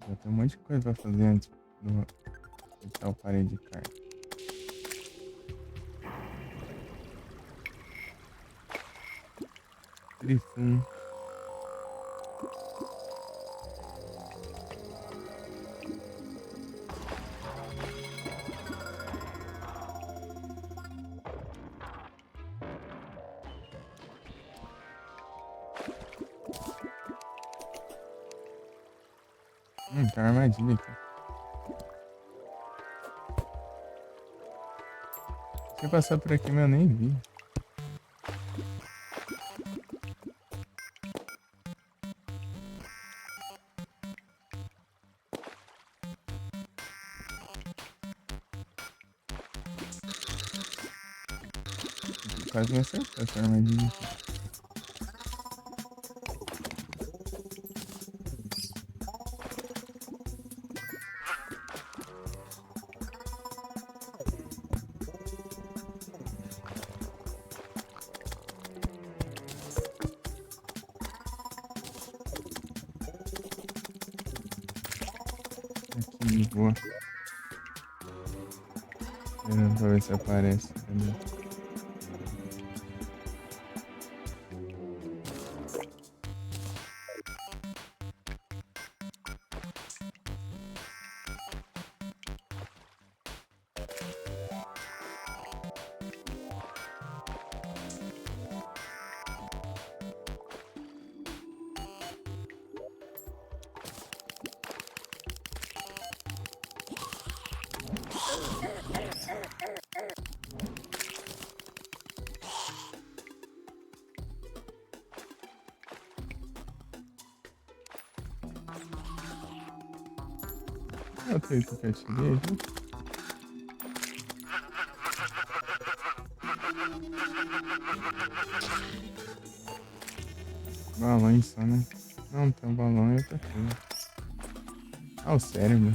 Já tem um monte de coisa pra fazer antes do acertar o parede de carne. Grifum. Tem uma armadilha aqui. Se eu passar por aqui, mas eu nem vi. Quase me acertou essa armadilha aqui. Aqui, boa. Esperando pra ver se aparece. Cadê? Eu tenho que eu tirei, viu? Balões só, né? Não, tem um balão e outra coisa. Ah, o cérebro.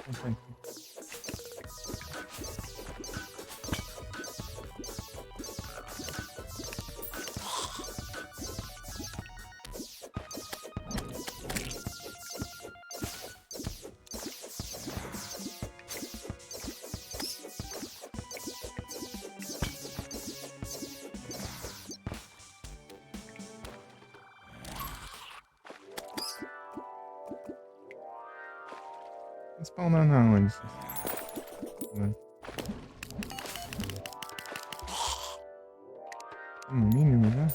Opa, aqui. Spawnar na onde? No mínimo, já?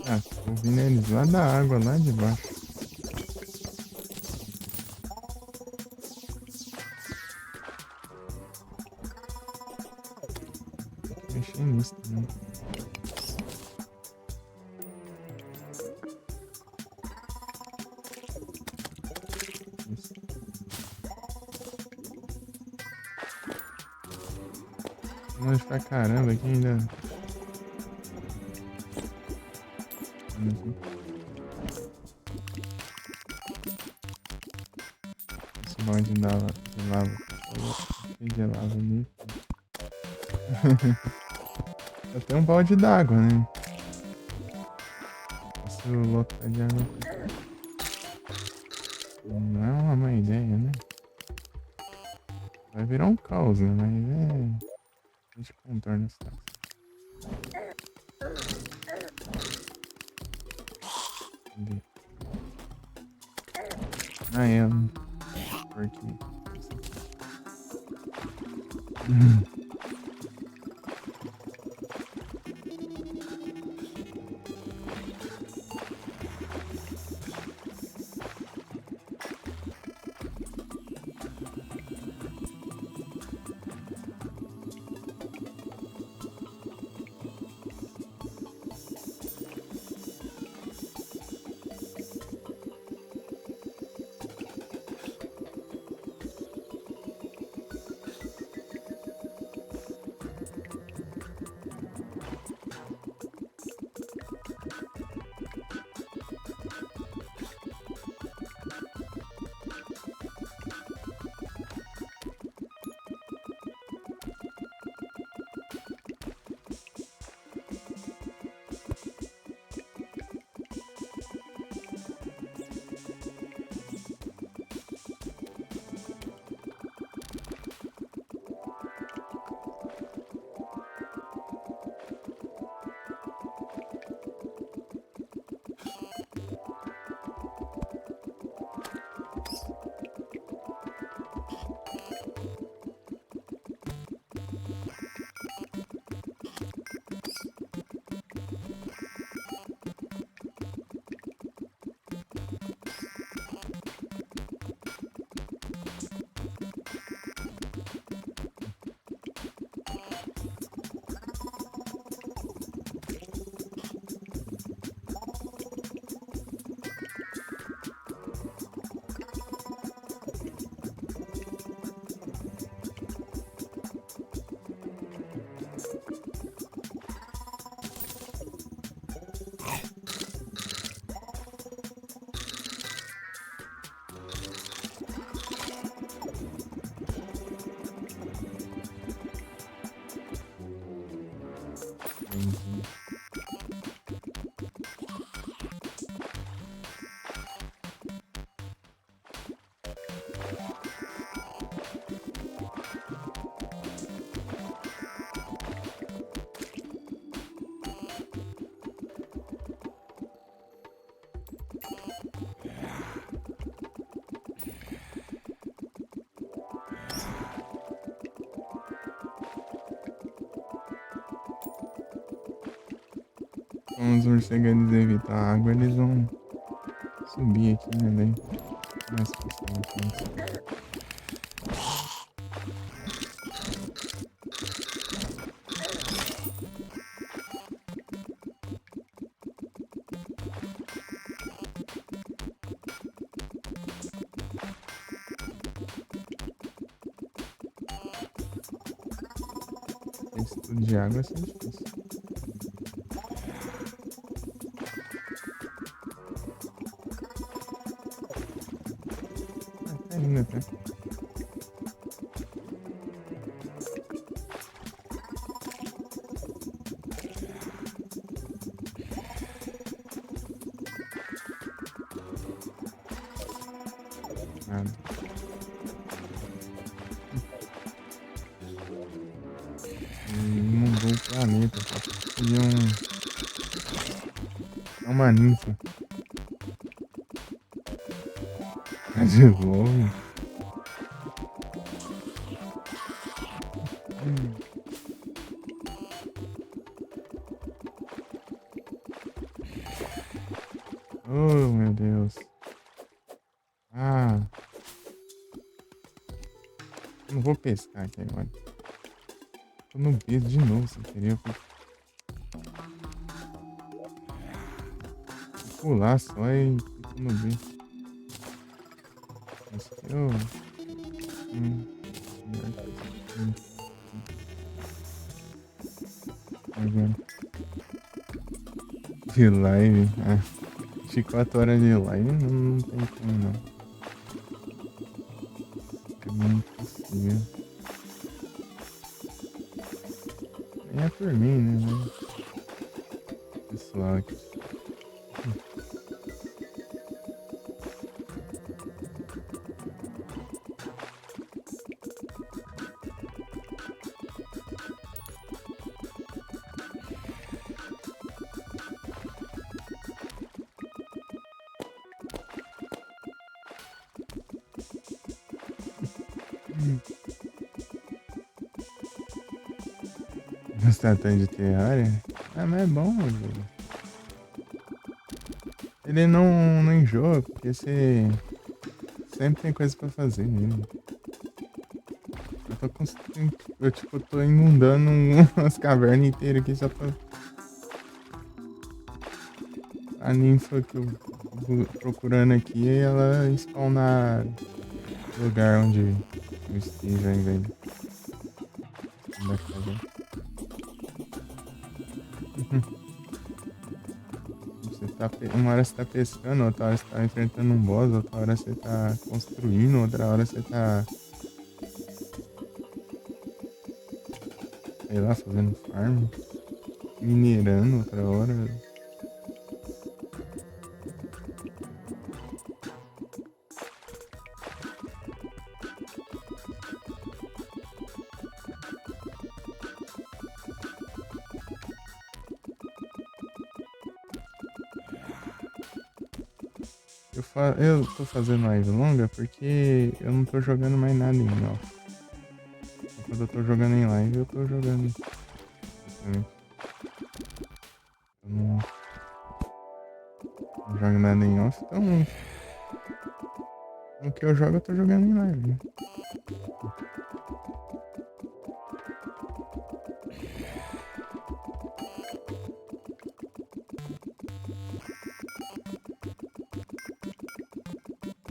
Ah, tô ouvindo eles lá da água, lá de baixo. Mexer nisso também. Isso. Longe pra caramba aqui ainda. Esse balde de lava. Cheio de lava ali. Só tem um balde d'água, né? Posso lotar de água aqui. Não é uma má ideia, né? Vai virar um caos, né? Mas é. A gente contorna essa. Cadê? Ah, é. Porque. Como os morcegos eles evitam a água, eles vão subir aqui, né? Daí mais fácil aqui. Esse tudo de água é sempre difícil. Ah, tá indo até. Nada. Ele mudou o planeta, tá? Seria uma ninfa. Tá de novo. Oh, meu Deus. Ah. Eu não vou pescar aqui agora. Tô no B de novo, sem querer. Eu vou pular só e fico no B. Acho que eu... Agora. De live. Ah. 24 horas de live não tem como não. É impossível. Nem é por mim, né? Mas... pessoal aqui. Você tá tão de terrária? Ah, mas é bom, velho. Ele não enjoa, porque você sempre tem coisa pra fazer nele. Eu tipo, tô inundando umas cavernas inteiras aqui só pra... A ninfa que eu tô procurando aqui, ela spawnar no lugar onde eu esteja, ao invés de... da caverna. Uma hora você tá pescando, outra hora você tá enfrentando um boss, outra hora você tá construindo, outra hora você tá, sei lá, fazendo farm, minerando outra hora. 'Eu tô fazendo live longa porque eu não tô jogando mais nada em off. Quando eu tô jogando em live, eu tô jogando. Eu não jogo nada em off, então o que eu jogo eu tô jogando em live, né?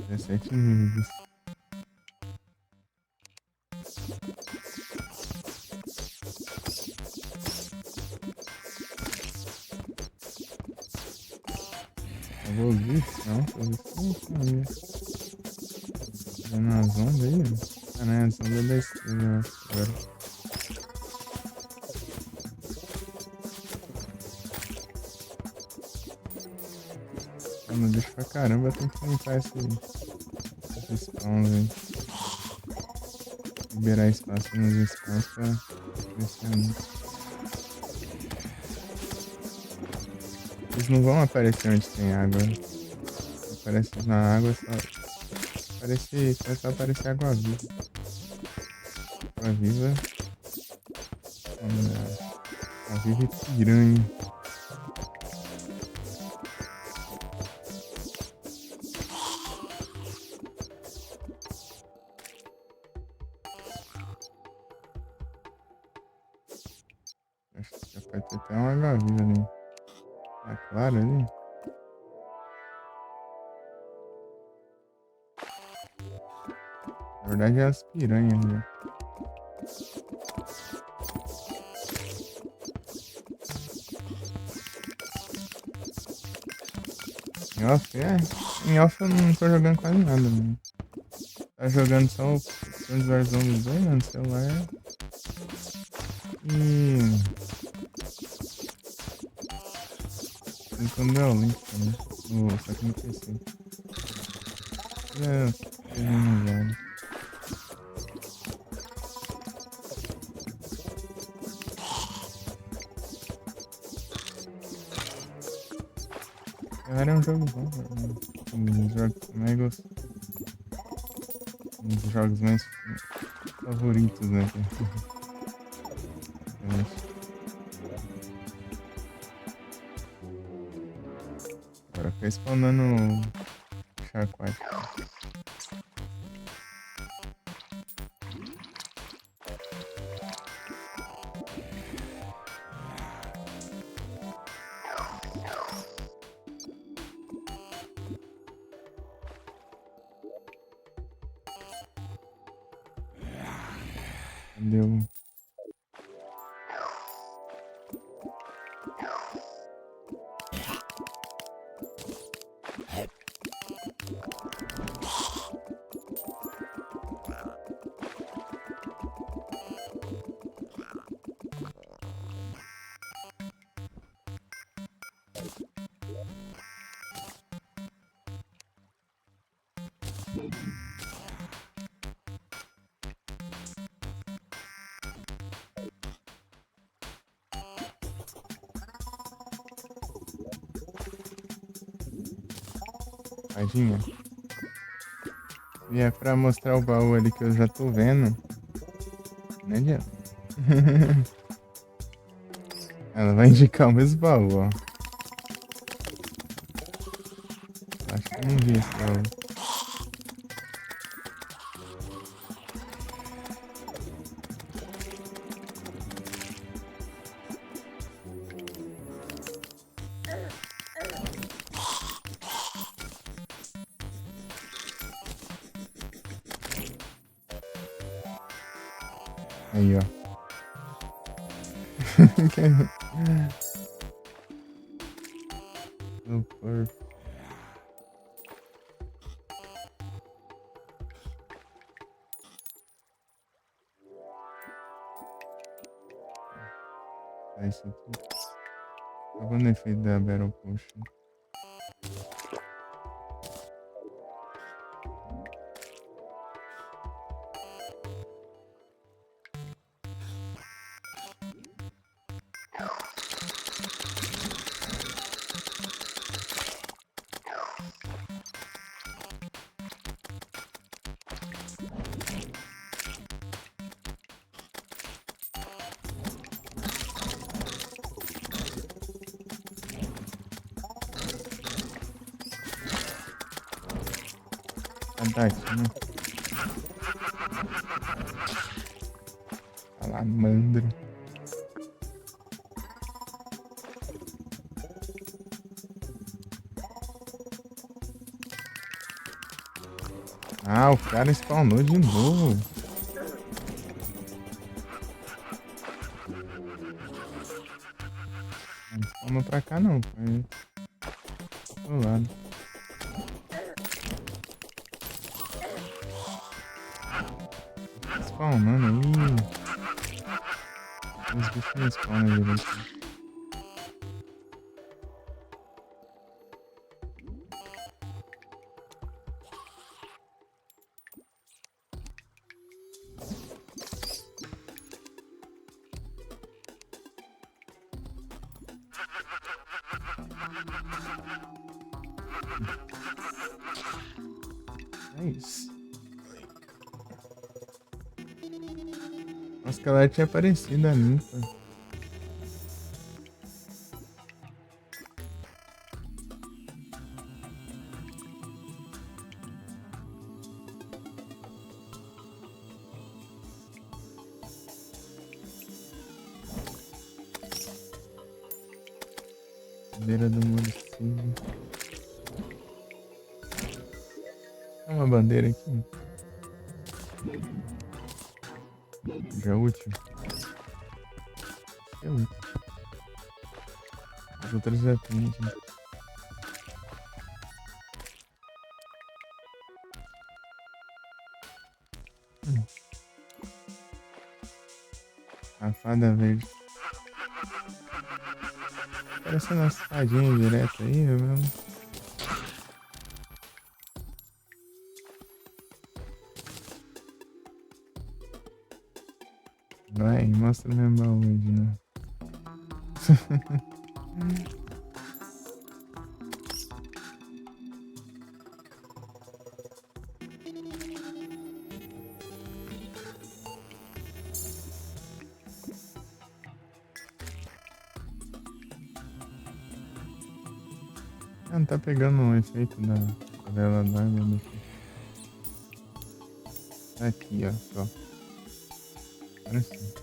É 7 níveis. Evolução, evolução. Vendo as ondas aí, ó. Ah, né? As ondas da estrela, eu acho, agora. No bicho pra caramba, tem que limpar esses spawns aí. Liberar espaço nos spawns pra crescer muito. Eles não vão aparecer onde tem água. Aparece na água, só aparecer água viva. Água viva. Água viva e piranha. Vai ter até uma água-viva ali. Tá claro ali? Na verdade é as piranhas ali. Em off, em off eu não tô jogando quase nada, mano. Tá jogando só o Plants vs Zombies 2, né, no celular. E... Tentando dar o link também. Só que no PC. Coisinhas velhas. Cara, é um jogo bom, velho. Um dos jogos que eu mais gosto. Um dos jogos mais favoritos, né? Agora fica spawnando chá aquático. Deu. Tadinha. E é pra mostrar o baú ali que eu já tô vendo. Não adianta. Ela vai indicar o mesmo baú, ó. Acho que eu não vi esse baú. Aí, ó. Super. É isso aqui. Acabando o efeito da Battle Potion. Fantástico, né? Salamandra. Ah, o cara spawnou de novo. Não spawnou pra cá não, foi pro lado. Spawnando aí. Os bichos não spawnam direito. É isso. Nossa, que ela tinha aparecido a mim, pô. Beira do Muricy. Tem uma bandeira aqui. Já é útil. É útil. As outras já tem, gente. A fada verde. Parecendo umas fadinhas direto aí, mesmo. Vai, mostra o meu baú aí de novo. Ah, não tá pegando o efeito da panela d'água daqui. Tá aqui, ó, só. Agora sim.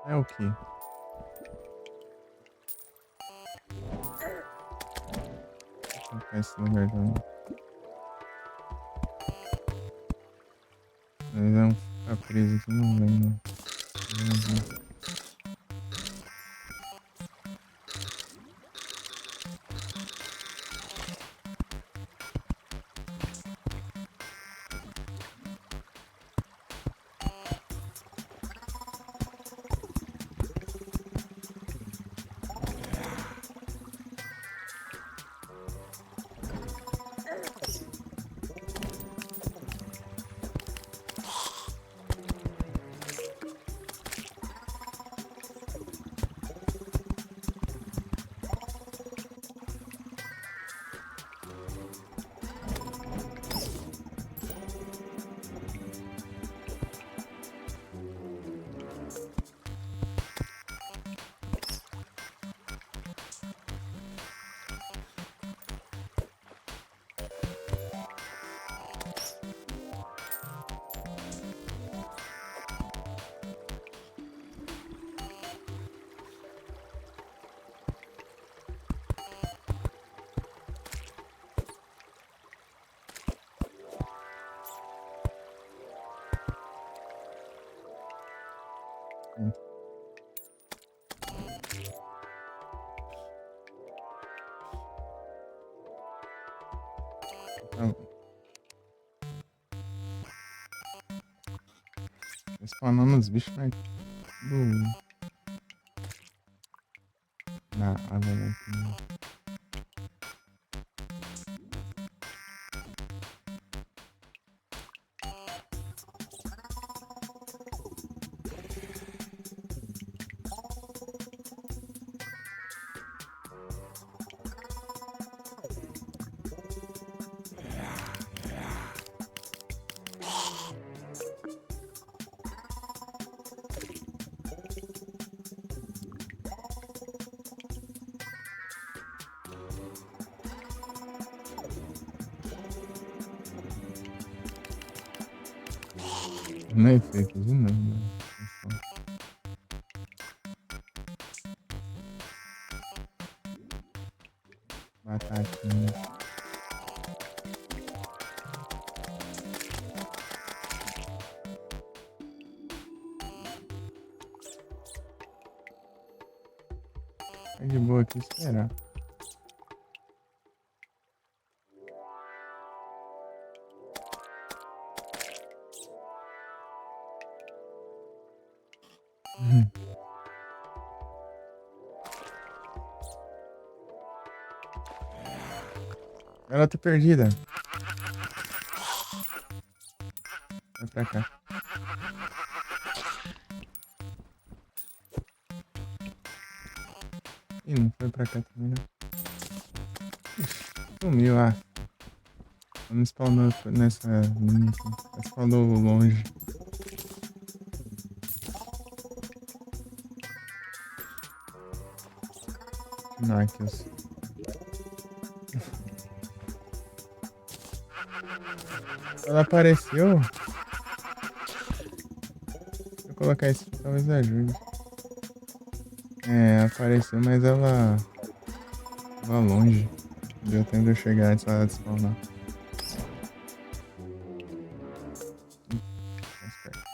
É o quê? Deixa eu colocar esse lugar também. Mas vamos ficar preso aqui, não vem, não. Vamos ver. Tá spawnando os bichos na água daqui. Não é efeito de novo, né? Batatinha. Tá de boa aqui esperar. Ela tá perdida. Vai pra cá. Ih, não foi pra cá também, não. Ixi, sumiu, ah. Não spawnou nessa linha aqui. Spawnou longe. Knuckles. Ela apareceu. Se eu colocar isso aqui, talvez ajude. É, apareceu, mas ela tava longe. Deu tempo de eu chegar antes dela spawnar. Mais perto.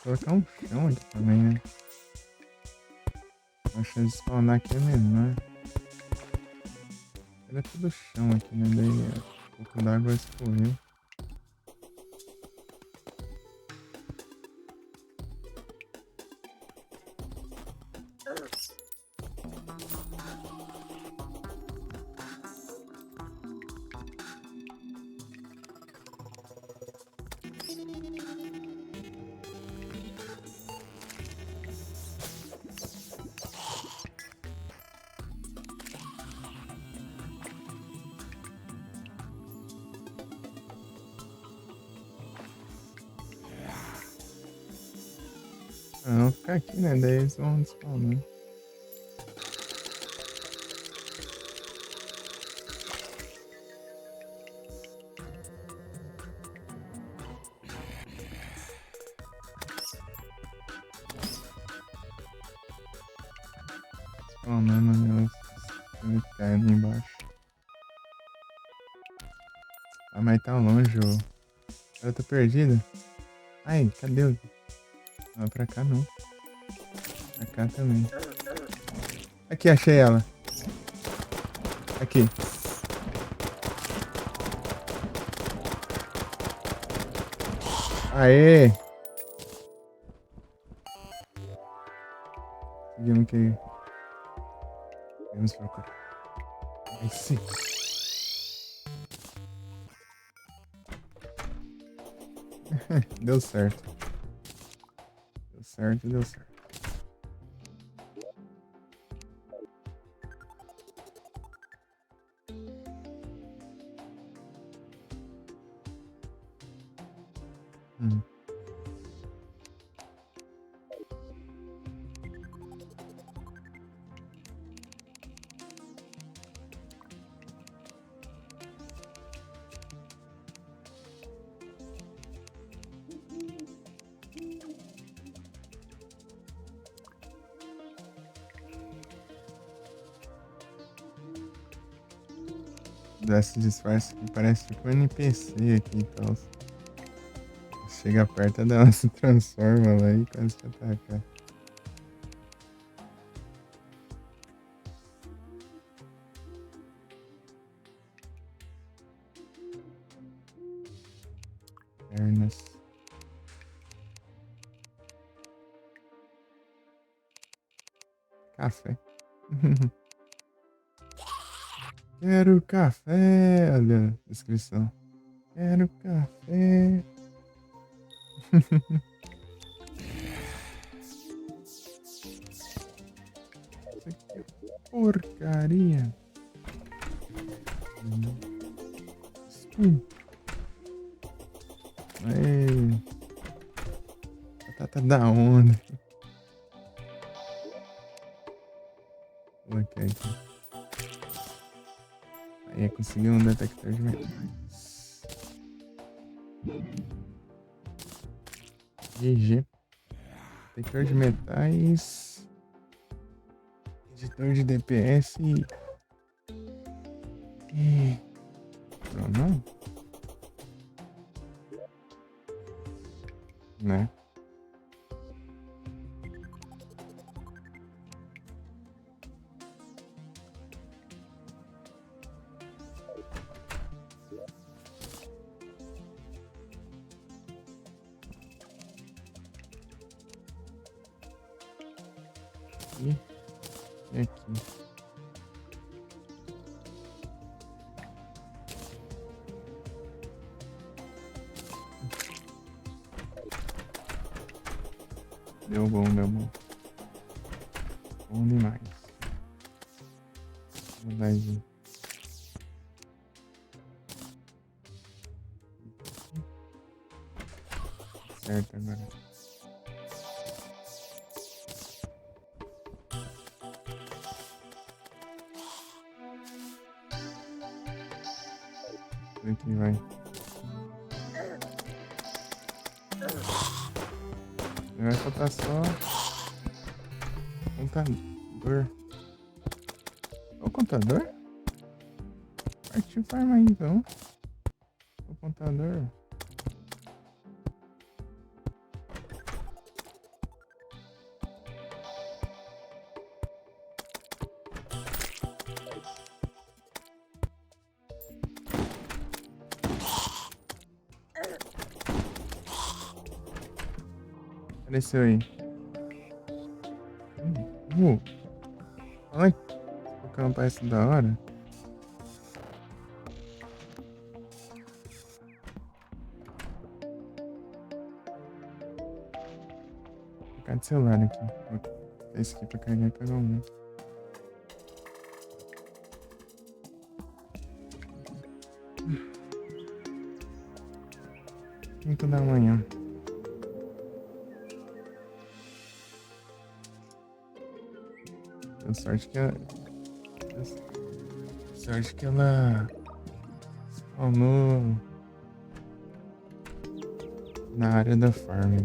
Vou colocar um chão aqui também, né? A chance de spawnar aqui é menor. Era tudo chão aqui, né? Daí um pouco d'água escorreu. Ah, não ficar aqui, né? Daí eles vão spawnar. Spawnando, né? Eles caem ali embaixo. Ah, mas tá longe, ô. Eu tô perdida. Ai, cadê o... Não, pra cá não. Pra cá também. Aqui, achei ela. Aqui. Aê! Seguimos que... Vamos procurar. Aí sim. Deu certo. Deu certo, deu certo. Hum. Desse disfarce que parece tipo um NPC aqui e tal. Chega perto, ela se transforma lá e começa a atacar. Pernas. Café. Quero café. Olha a descrição. Quero café. Isso aqui é porcaria. Hum. Ei, batata da onda. Coloquei aqui. Aí consegui um detector de metais. GG. Detector de metais. Editor de DPS. E. Não, né? E aqui. Deu bom, deu bom. Bom demais. Verdade. Certo agora. Aqui vai. Vai faltar só contador. O contador? Partiu farmar então. O contador. Apareceu aí. Olha que o campo parece da hora. Vou ficar de celular aqui. Vou pegar esse aqui pra carregar e pegar um. 5 da manhã. Deu sorte que ela. Sorte que ela spawnou na área da farm.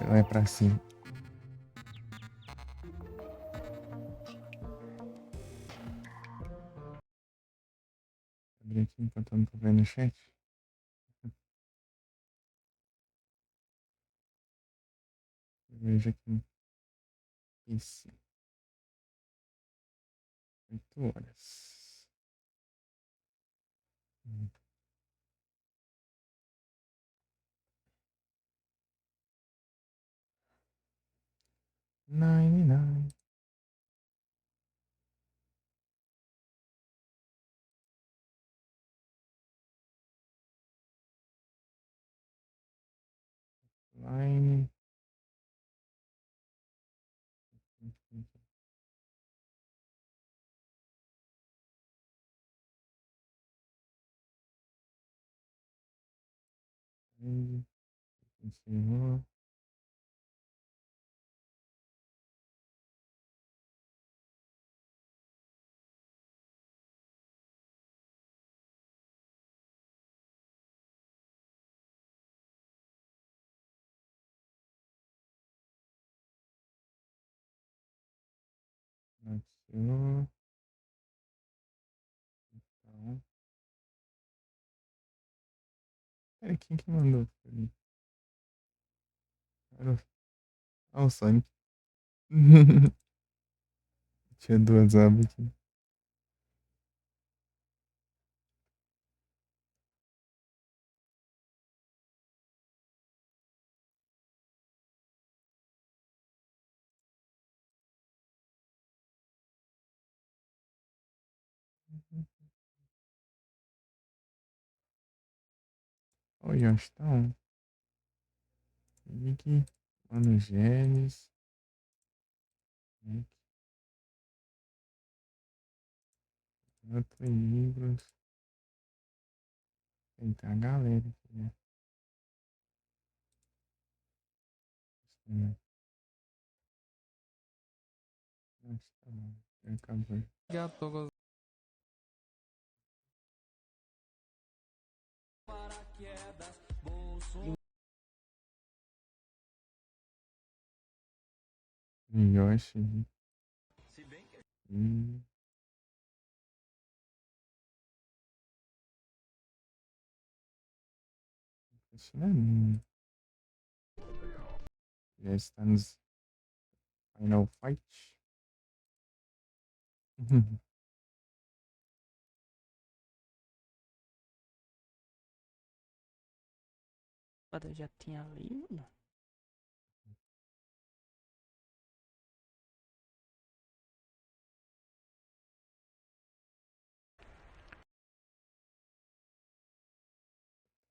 Ela é pra cima. Abri aqui enquanto eu não tô vendo o chat. Veja aqui. Isso. 8 horas. Hum. 99. Line. Encerrou. Encerrou. Então. Peraí, quem que mandou? Ah, o Sonic. Tinha duas abas aqui. Oi, onde estão? Nick, Mano Genes, Nick, outros livros. Eita, a galera aqui, né? Nossa, tá bom. Acabou. Já tô gostando. Yoshi. Isso não é minha. Já está nos Final Fight. Eu já tinha ali, mano.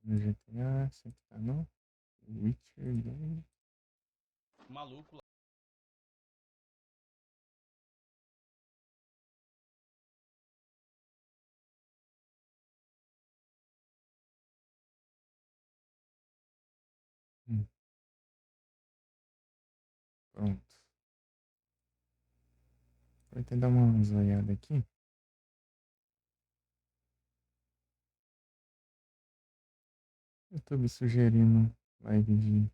No GTA, sempre tá no Witcher 2. Maluco lá. Hum, Pronto. Vou tentar dar uma zoiada aqui. YouTube sugerindo live de.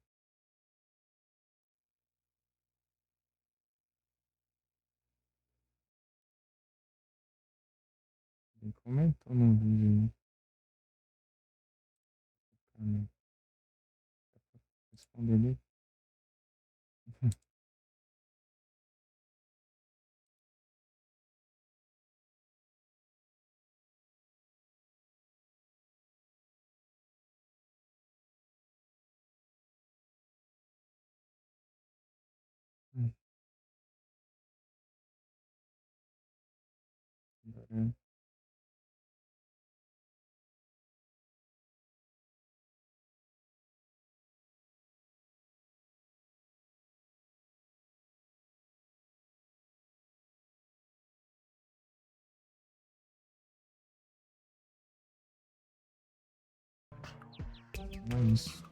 Ele comentou no vídeo aí. Responder ele. Agora, não é isso.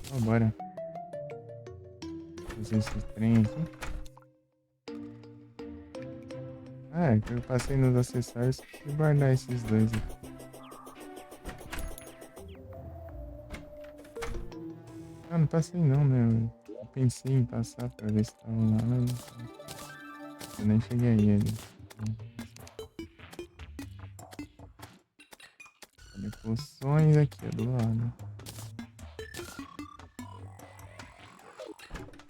Então, bora fazer esse trem aqui. Ah, é que eu passei nos acessórios e guardar esses dois aqui. Ah, não passei não, né? Eu pensei em passar pra ver se estavam lá, mas eu nem cheguei aí ali. Olha, poções aqui, ó, do lado.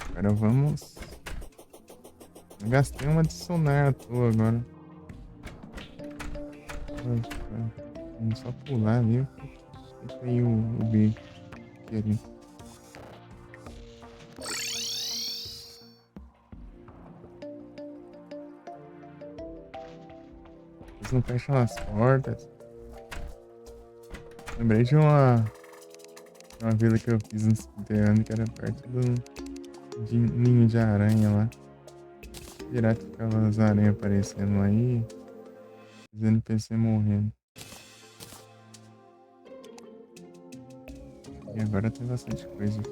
Agora vamos. Eu gastei uma de sonar à toa agora. Vamos só pular ali. Fica aí o B ali. Eles não fecham as portas. Lembrei de uma vila que eu fiz no subterrâneo que era perto de ninho de aranha lá. Direto ficava as aranhas aparecendo aí. Os NPC morrendo. E agora tem bastante coisa aqui.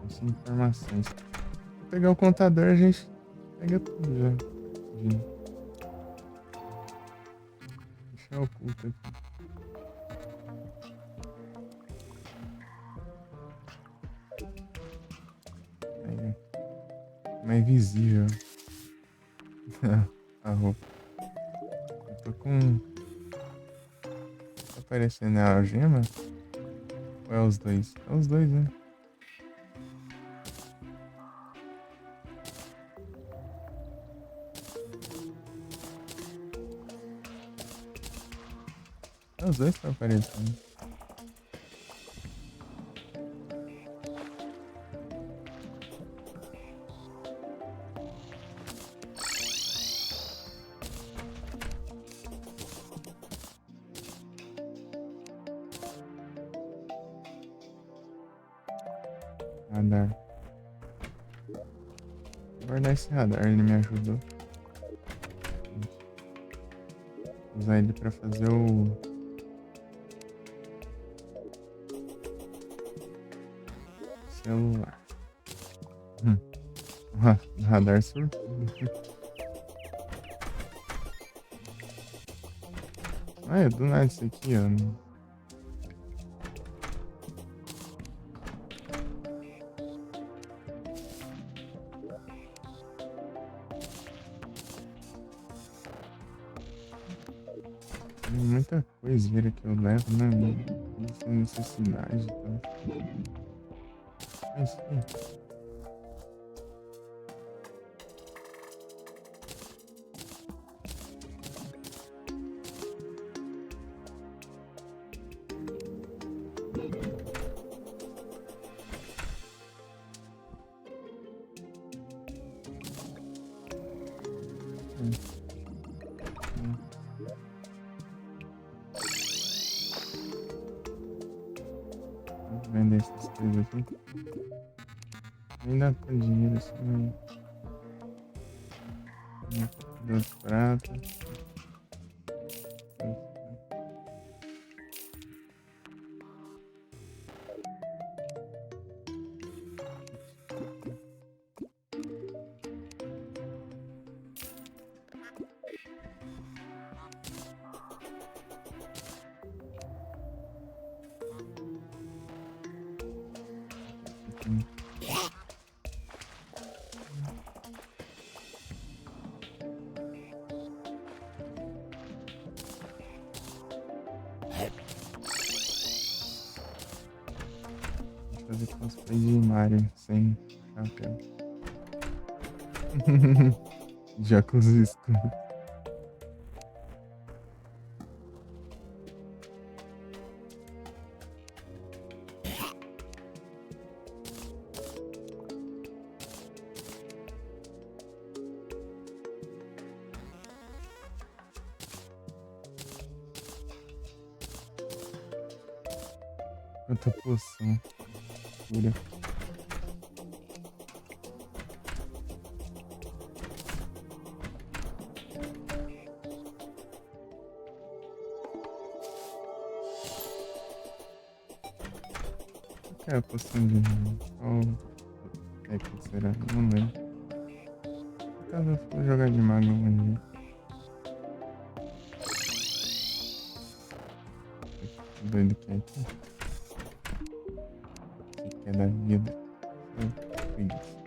Bastante informações. Vou pegar o contador, a gente pega tudo já. Deixar oculto aqui. Aí, mais visível a roupa. Eu tô com. Tá aparecendo a algema? Ou é os dois? É os dois, né? É os dois que estão aparecendo. Radar. Vou guardar esse radar, ele me ajudou. Vou usar ele pra fazer o celular. O radar surtudo. Ah, do nada isso aqui, ó. Tem muita coisinha que eu levo, né? Sem necessidade, então. É isso aí. Vou vender essas coisas aqui. Nem dá pra dinheiro assim, né? Dois pratos. Fazer cosplay de Mario sem chapéu. Já com os escudos. Quanta poção. Cura. O que é a poção de... Qual é que será? Não lembro. Caso eu for jogar de mago um dia. Que doido que é aqui. Isso aqui é da vida. Preguiça.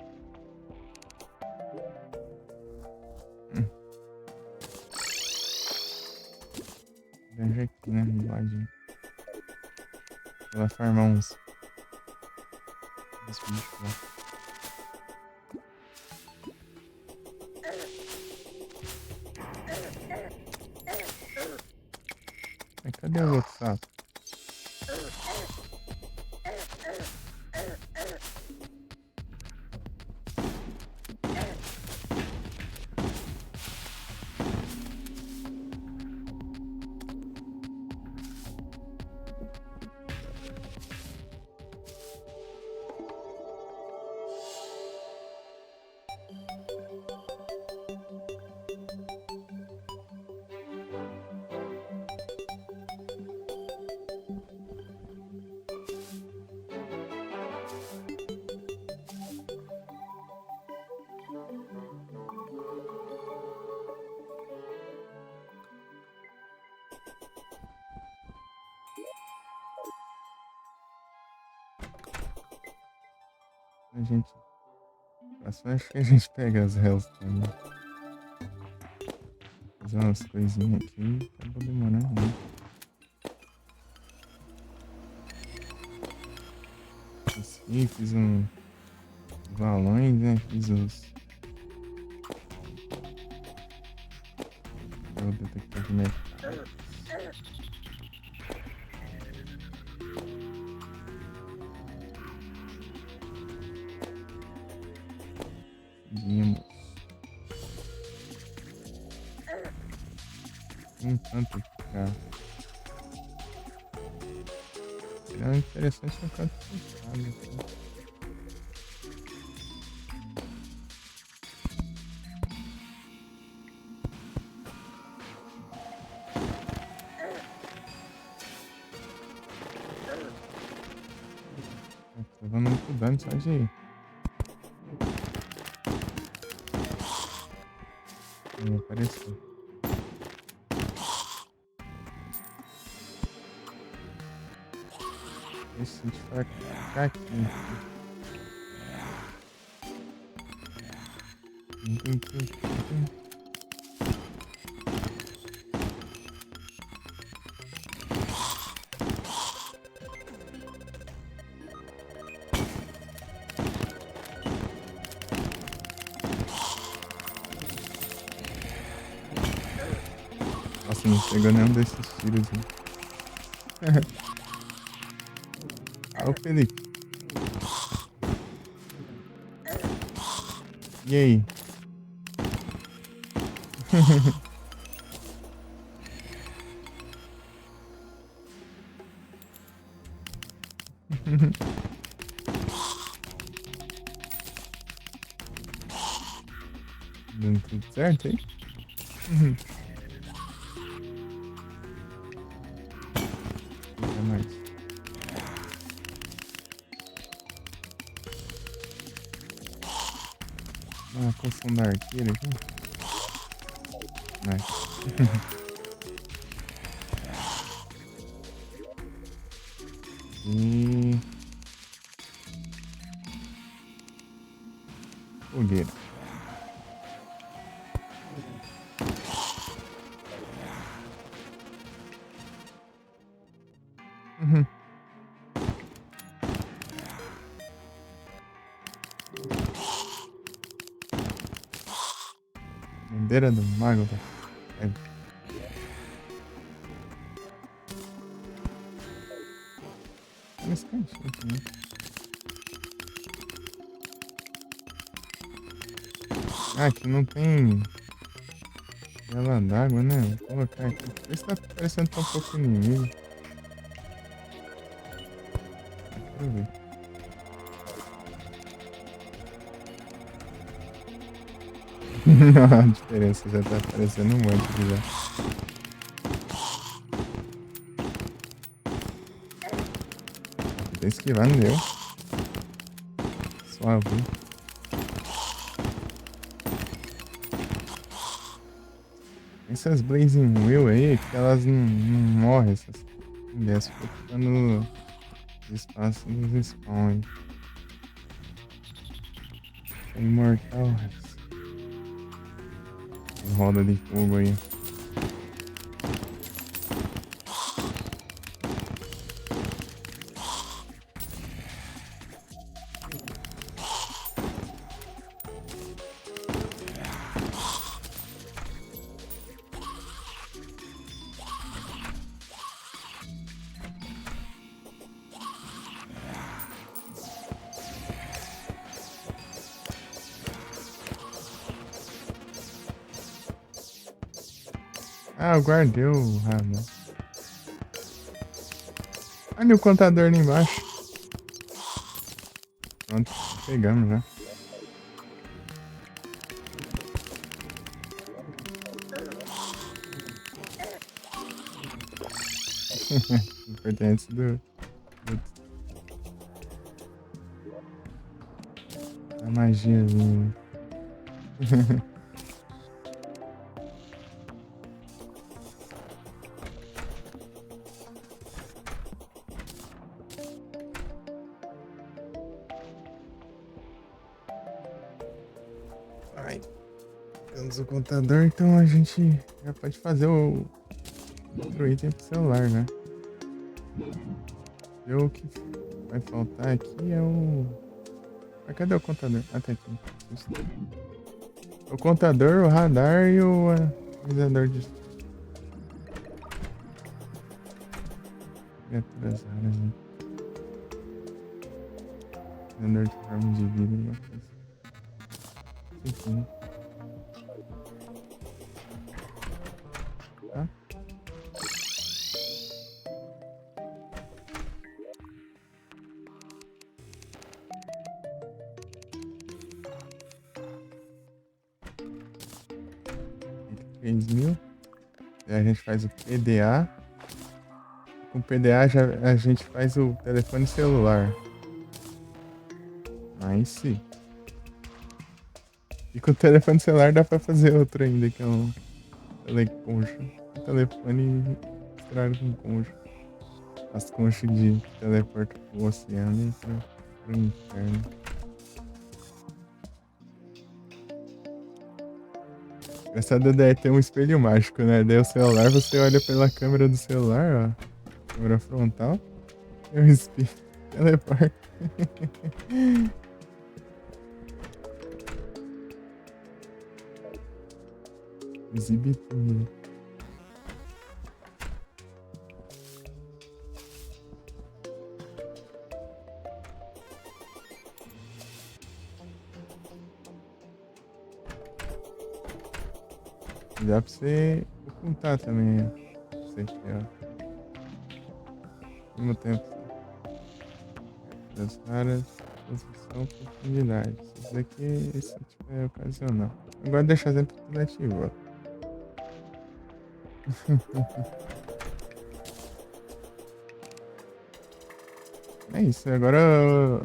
Veja aqui, né? Do ladinho. Vou lá farmar uns bichos lá. Mas cadê o outro sapo? A gente... Próximo acho que a gente pega as réus também. Fazer umas coisinhas aqui. Acabou demorando muito. Assim, fiz um... balões, né? Fiz os... o detector de metal. Seguimos. Tanto aqui, cara. Seria interessante ficar fechado aqui. dando só de... Não apareceu. Esse a gente vai ficar aqui. Nossa, não pegou nenhum desses tiros. Ô, Felipe. E aí? Dando tudo certo aí? Até mais. Ah, construção da arqueira aqui. E... fogueira. Bandeira do mago da febre. Olha esse cachorro aqui, né? Ah, aqui não tem tela d'água, né? Vou colocar aqui. Vê se tá parecendo tão pouco inimigo. Quero ver. A diferença já tá aparecendo um monte aqui já. Tô esquivando, deu. Suave. Essas Blazing Wheel aí, que elas não morrem, essas mulheres ficam ficando espaço dos spawn. É imortal, rapaz. Roda de fogo aí. Ah, eu guardei o ramo. Olha o contador ali embaixo. Pronto, pegamos já. Importante da magiazinha. Ai, temos o contador, então a gente já pode fazer o outro item pro celular, né? E o que vai faltar aqui é o... Mas cadê o contador? Ah, tá aqui. Isso. O contador, o radar e o avisador de... criaturas raras, né? Avisador de forma de vida, uma coisa. Isso aqui, né? Tá? $3.000. Aí a gente faz o PDA. Com o PDA a gente faz o telefone celular. Nice. E com o telefone celular dá pra fazer outro ainda, que é um teleconcho. Um telefone misturado com concho. As conchas de teleporta pro oceano e pro inferno. Engraçado é ter um espelho mágico, né? Daí o celular, você olha pela câmera do celular, ó. Câmera frontal. E o espelho teleporta. Exibe tudo. Dá pra você ocultar também, ó. Você quer, ó. Ao mesmo tempo. Das raras, posição, profundidade. Isso daqui, esse tipo é ocasional. Agora deixar sempre tudo ativo, ó. É isso, agora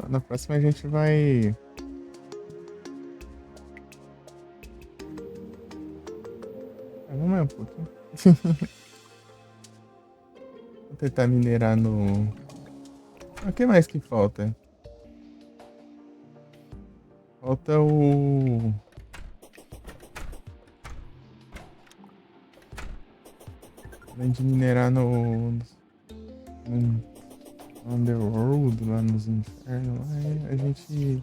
na próxima a gente vai. Vamos mais um pouquinho. Vou tentar minerar no. O que mais que falta? Falta o. Além de minerar no Underworld, lá nos infernos, lá a gente.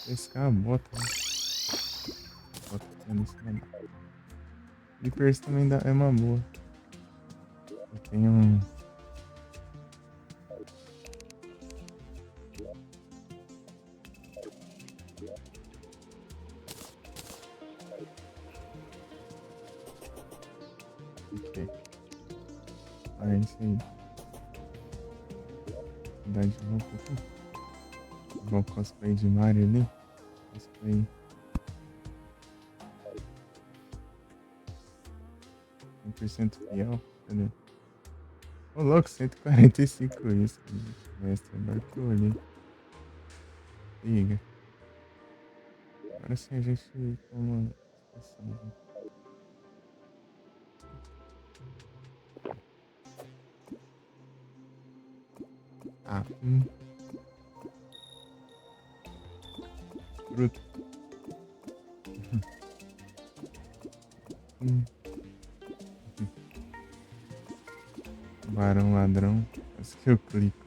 Pescar a bota, né? Bota tendo isso na mão. Clippers também é uma boa. Eu tenho um. Ok. Ah, é isso aí. Mudar de roupa aqui. Vou cosplay de Mario ali. Cosplay. 100% fiel. Cadê? Ô louco, 145 isso. Mestre, agora que eu olhei. Liga. Agora sim a gente toma. Ah, Bruto. Barão ladrão. Acho que eu clico.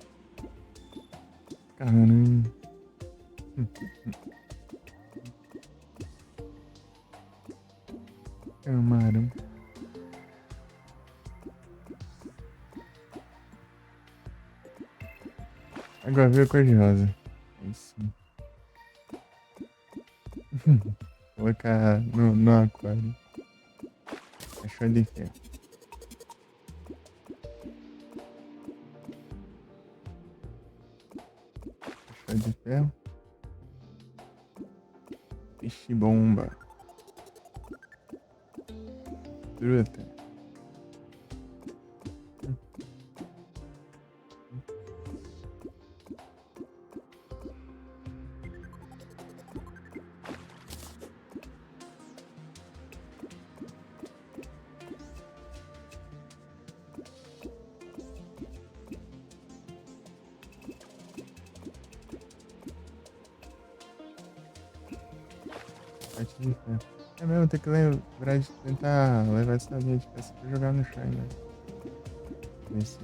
Caramba. Camarão. Agora veio a cor de rosa. Aí sim. Colocar no aquário. Achou de ferro. Achou de ferro. Peixe bomba. Truta. Parte de ferro. É mesmo, tem que lembrar de tentar levar essa linha de peça pra jogar no chão, né? Ver se.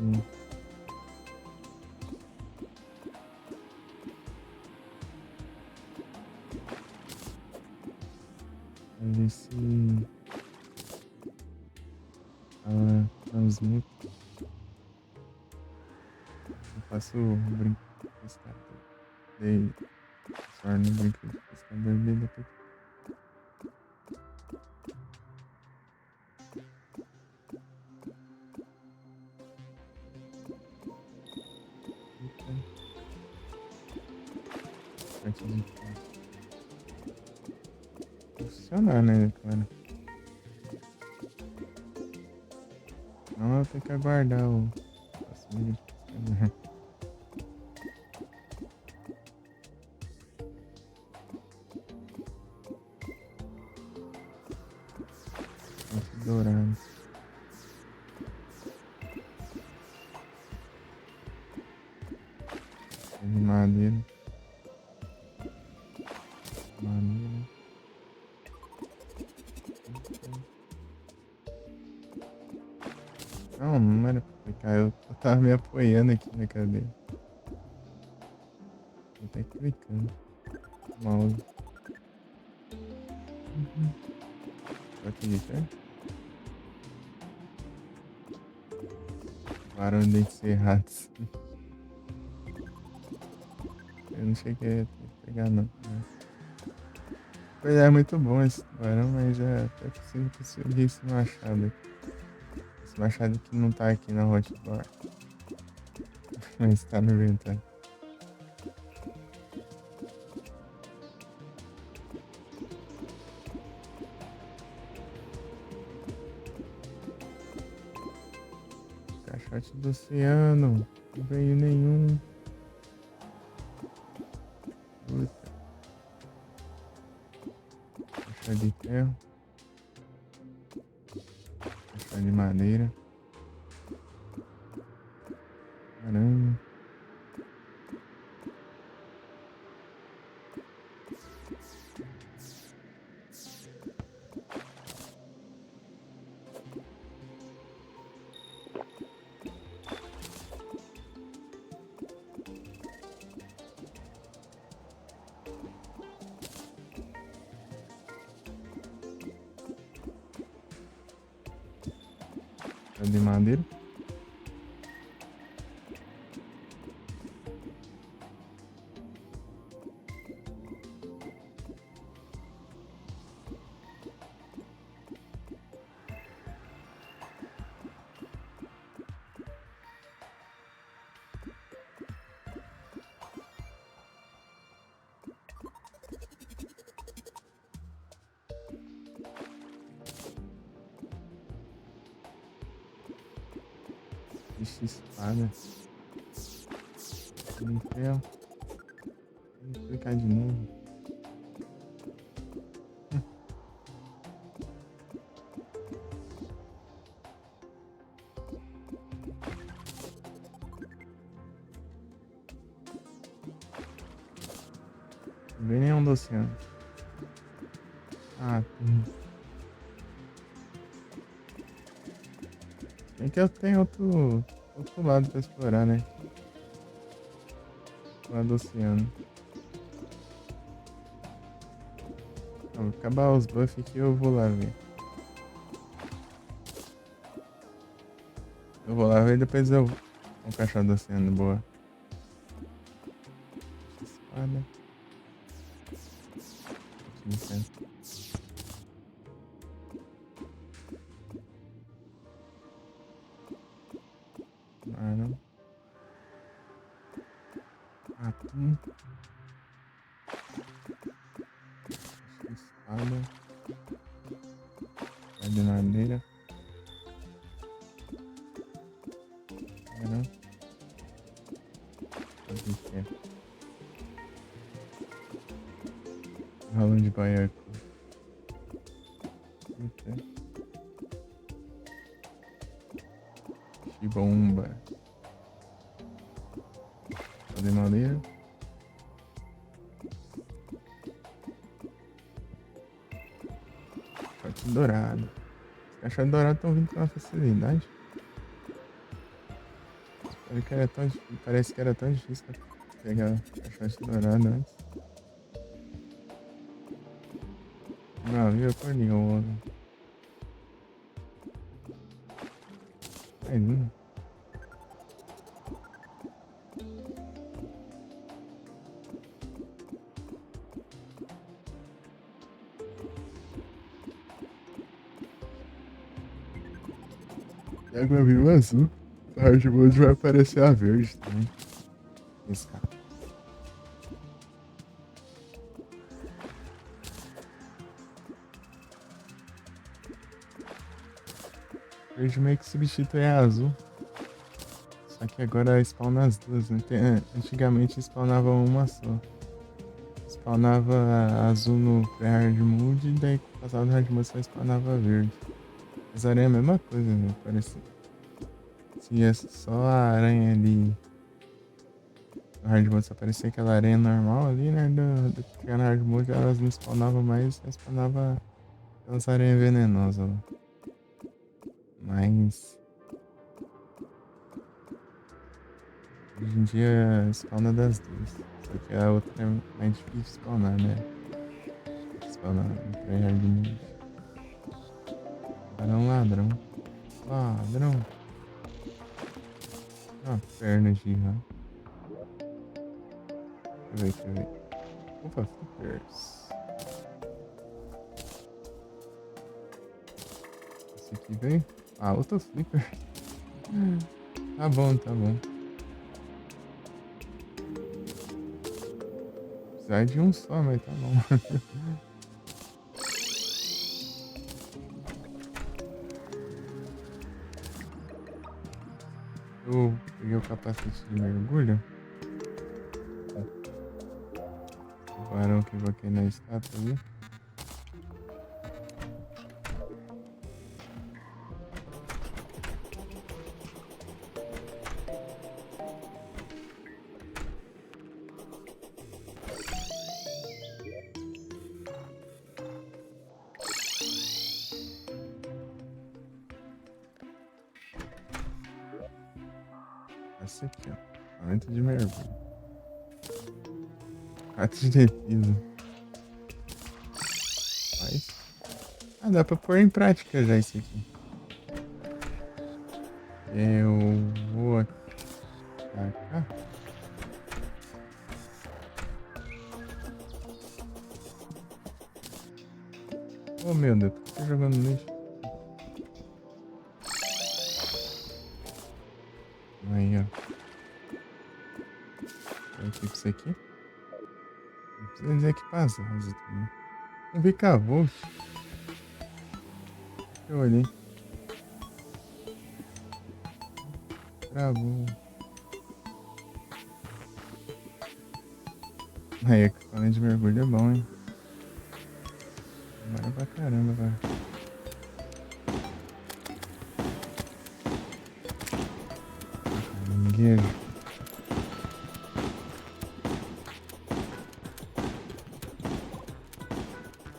Ver se. Ela transmuta. Eu faço o brinco de pescador. Daí. Só no brinco de pescador dele depois. Parte de ferro. Funcionar, né, cara? Não, eu tenho que aguardar o próximo vídeo. dourado. De madeira. Madeira. Não era pra clicar. Eu tava me apoiando aqui na cadeira. Tô até clicando. Mouse. Só que de pé. Varão de dentes errados. Eu não cheguei a pegar não. Pois é, muito bom esse tubarão, mas é até possível que eu subi esse machado aqui. Esse machado que não tá aqui na hotbar. Mas tá no inventário. Caixote do oceano. Não veio nenhum. Puta. Caixote de ferro. Caixote de madeira. Caramba. Caixote de madeira. Vixe, espada. De ferro. Vou clicar de novo. Não vem nenhum do oceano. Ah, bem que eu tenho outro lado pra explorar, né? O lado do oceano. Vou acabar os buffs aqui e eu vou lá ver. Eu vou lá ver e depois eu vou um caixote do oceano, boa. Espada. Licença. Mano. Atum. Espada. Espada de madeira. Caramba. Pode ser. Ralão de baiacu. Eita. Chibomba. De madeira. Caixote dourado. Os caixotes dourados estão vindo com uma facilidade. Parece que era tão difícil pra pegar caixote dourado antes. Navio acordeoso. Mais um. E agora viu azul. A Hardmode vai aparecer a verde também. Esse cara. Verde meio que substitui a azul. Só que agora spawna as duas, né? Antigamente spawnava uma só. Spawnava azul no pré-hard mode e daí com o passado do hard mode só spawnava verde. As aranhas é a mesma coisa, né? Parece. Se é só a aranha ali. No hard mode só parecia aquela aranha normal ali, né? Do que tinha no hard mode, elas não spawnavam mais, só spawnava aquelas aranhas venenosas lá. Mas. Hoje em dia spawna das duas. Só que a outra é mais difícil de spawnar, né? Spawnar no tryhard mode. Ladrão, ladrão. Ladrão. Uma perna de rã. Deixa eu ver. Opa, flippers. Esse aqui veio. Ah, outro flipper. Tá bom, tá bom. Precisar de um só, mas tá bom. Eu peguei o capacete de mergulho. O varão que eu aqui na estátua ali. Esse aqui, ó. Aumento de mergulho. 4 de defesa. Mas. Ah, dá pra pôr em prática já isso aqui. Eu vou atacar. Oh meu Deus, por que eu tô jogando lixo? Aí, ó. Eu equipo isso aqui. Não precisa desequipar as asas também. Não vi cavou. Eu olhei. Travou. Aí, equipamento de mergulho é bom, hein? Vai pra caramba, velho. Caranguejo.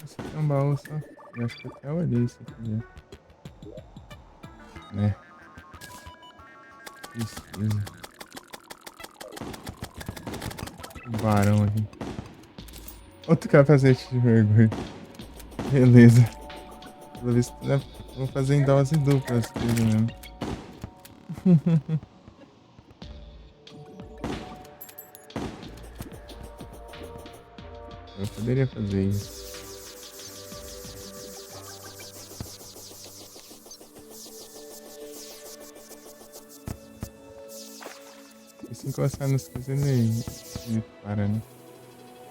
Esse aqui é um baú só. Eu acho que eu até olhei isso aqui já. É. Tristeza. O varão aqui. Outro capacete de mergulho. Beleza. Pelo visto, vou fazer em dose dupla as coisas mesmo. Eu poderia fazer isso. E se encostar nos coisas, ele para, né?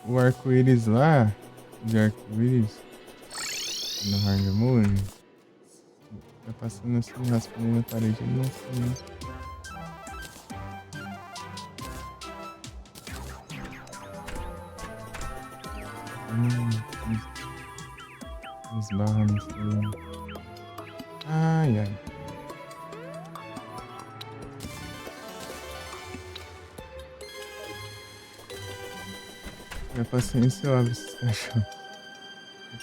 O arco-íris lá, de arco-íris, no hard mode, tá passando assim, raspando na parede, ele não sei, né? Esbarra nisso aí. Ai, ai. Minha paciência, eu abro esses cachorros.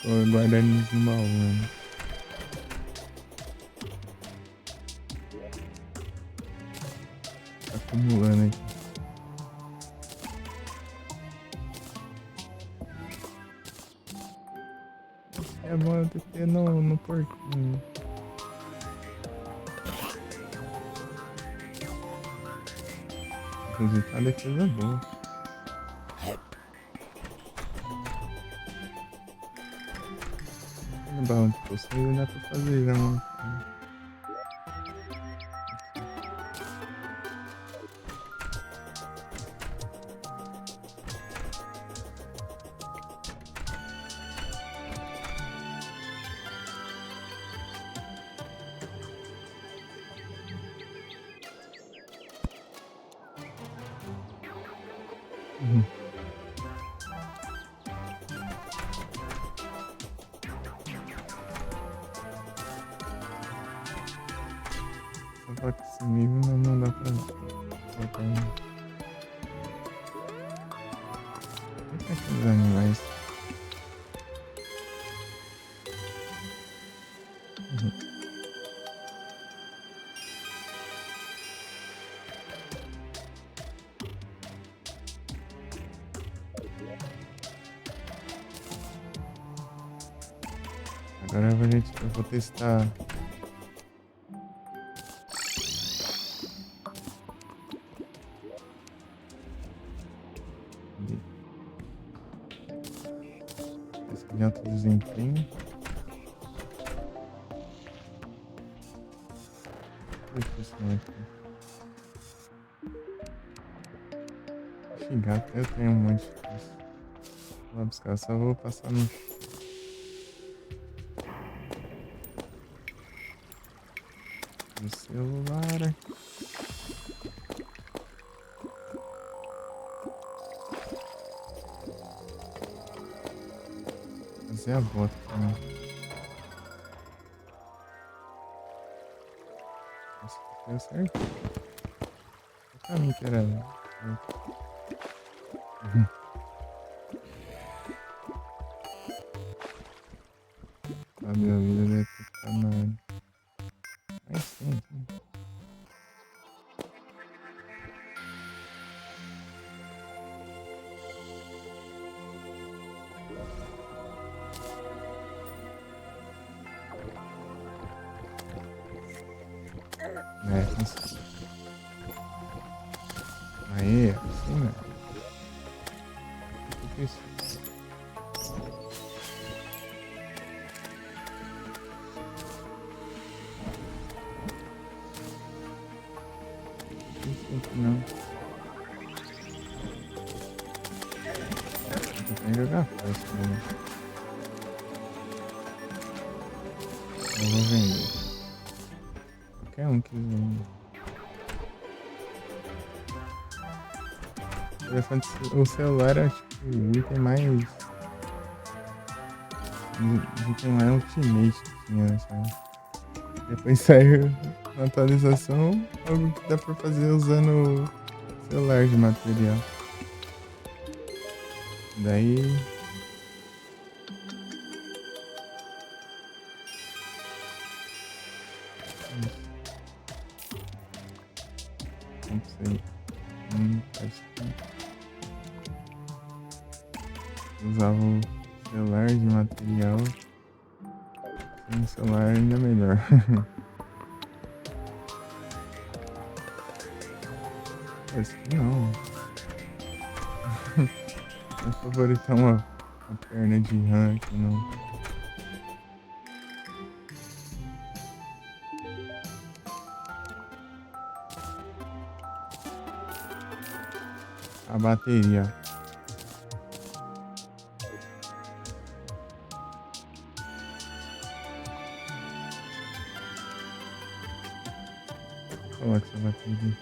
Tô guardando eles no baú, né? Tá acumulando aqui. É bom eu ter no porquinho. Inclusive, a defesa é boa. No baú de poço ainda dá pra fazer já, mano. falar que esse nível não dá pra botar um. O que é aqueles animais? Agora eu vou testar. Esse de alto desempenho. Isso aqui. Gato, eu tenho um monte disso. Vou lá buscar, só vou passar no. No celular. Fazer a bota também. Nossa, deu certo. Pra mim que era. A minha vida deve ter ficado na área. Mas sim. Isso. Aí, assim, né? O que é isso? Não. Eu tenho que jogar fácil, né? Eu vou vender. Qualquer um que vende. O celular é tipo o item mais. O item mais ultimate que tinha, sabe? Depois saiu uma atualização, algo que dá pra fazer usando o celular de material. Daí. Não sei. Acho que usava o celular de material. Sem o celular ainda melhor. Acho que não. Meu favorito é uma perna de rã aqui, não. A bateria. Coloca essa bateria.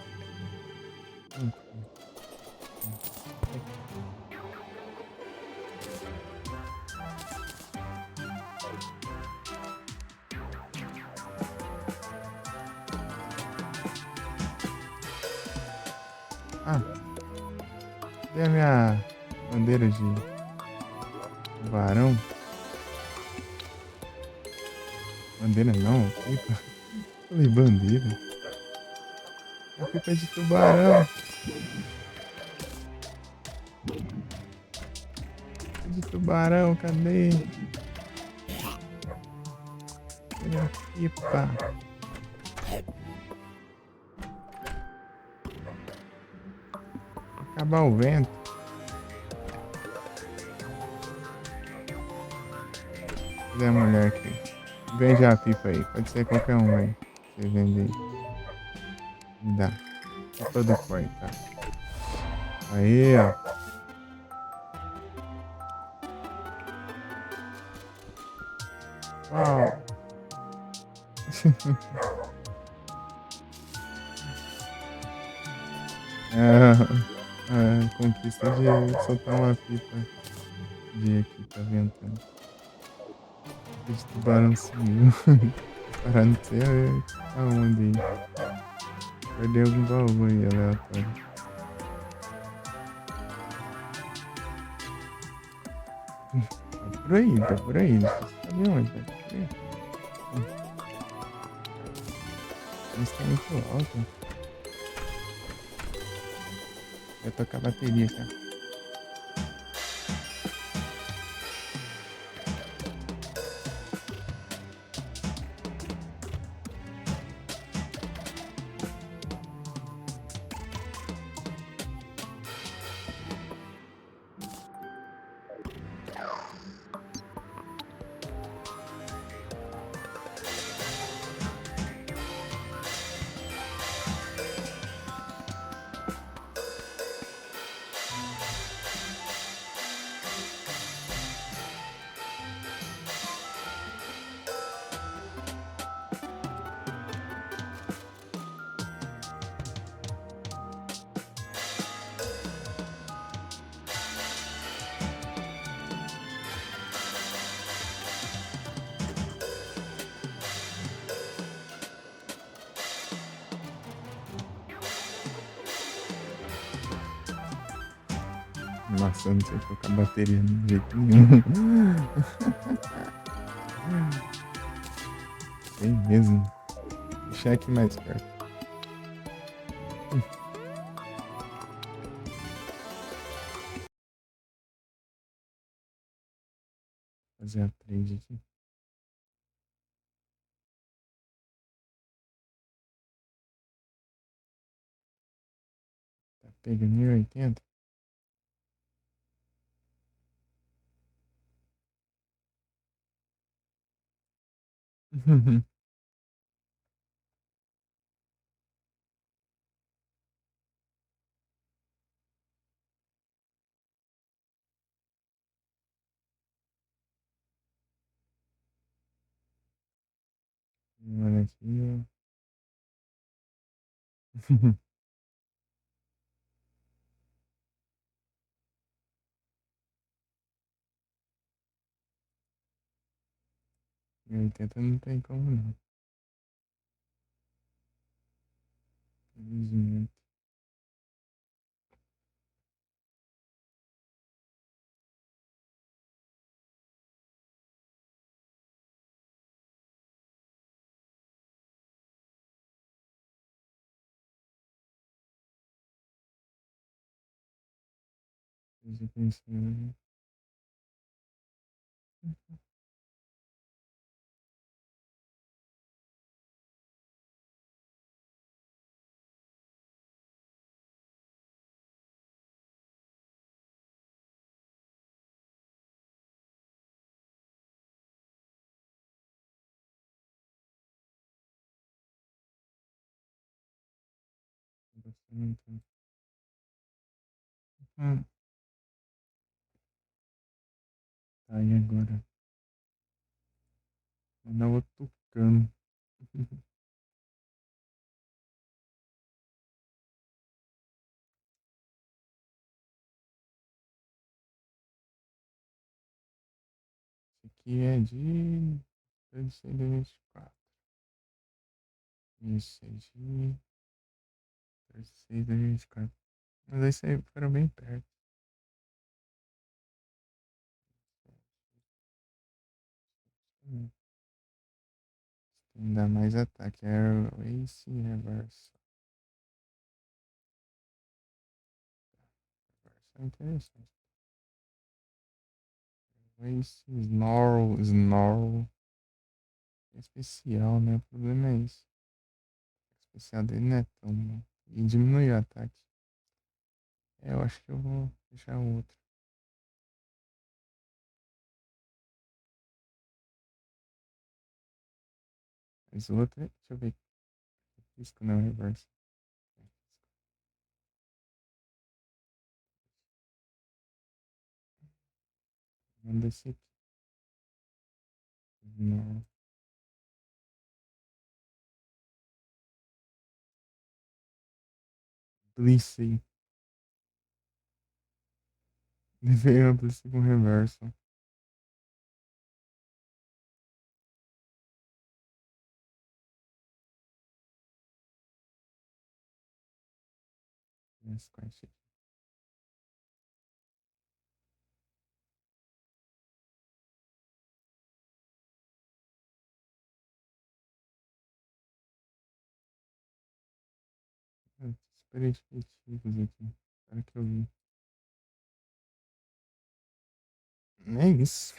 Ah, cadê a minha bandeira de tubarão? Bandeira não, pipa. Falei bandeira. É a pipa de tubarão. Pipa de tubarão, cadê? Cadê a pipa? Acabar o vento. Cadê a mulher aqui? Vende a pipa aí. Pode ser qualquer um aí. Você vende aí. Me dá. Pipa do corte, tá? Aí, ó. Uau. A conquista de soltar uma pipa de aqui, tá ventando. Esse tubarão sumiu. Parar não sei aonde. Guardei algum baú aí aleatório. Tá por aí, tá por aí. Não sei se sabe onde, mas tá por aí. Mas tá muito alto. Vai tocar bateria já. Nossa, eu não sei tocar bateria de jeito nenhum. Sei mesmo. Deixar aqui mais perto. Fazer a trade aqui. Tá pegando 1080. Olha aqui, ó. 1080 não tem como não. Infelizmente. Deixa eu pensar, né? Bastante. Ah, tá aí agora. Mandar outro tucano. Esse aqui é de 2024. Esse é de 2024. Mas esse aí foram bem perto. Tem dá mais ataque. Air Ace Reverso. Reverso é interessante. Ace Snarl. Snarl. É especial, né? O problema é isso. O especial dele não é tão bom. E diminuiu o ataque. É, eu acho que eu vou deixar o outro. Mas o outro, deixa eu ver. Risco não, reverso. Manda esse aqui. Não. Blissey. Levei a Blissey com reverso. Esse quarto. Super efetivos aqui. Espero que eu vi. É isso.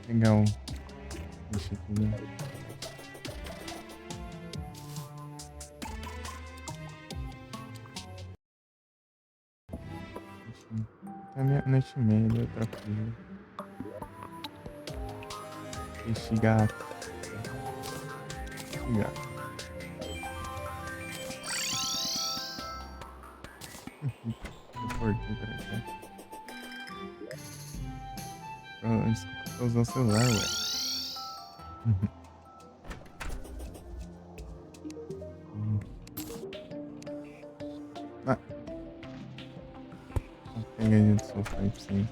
Legal. Deixa aqui. Até meia-noite e meia, outra coisa. Peixe gato. Peixe gato. Reportei pra cá. Desculpa, tô usando o celular, ué. Ah. Pega aí do sofá aí pra você.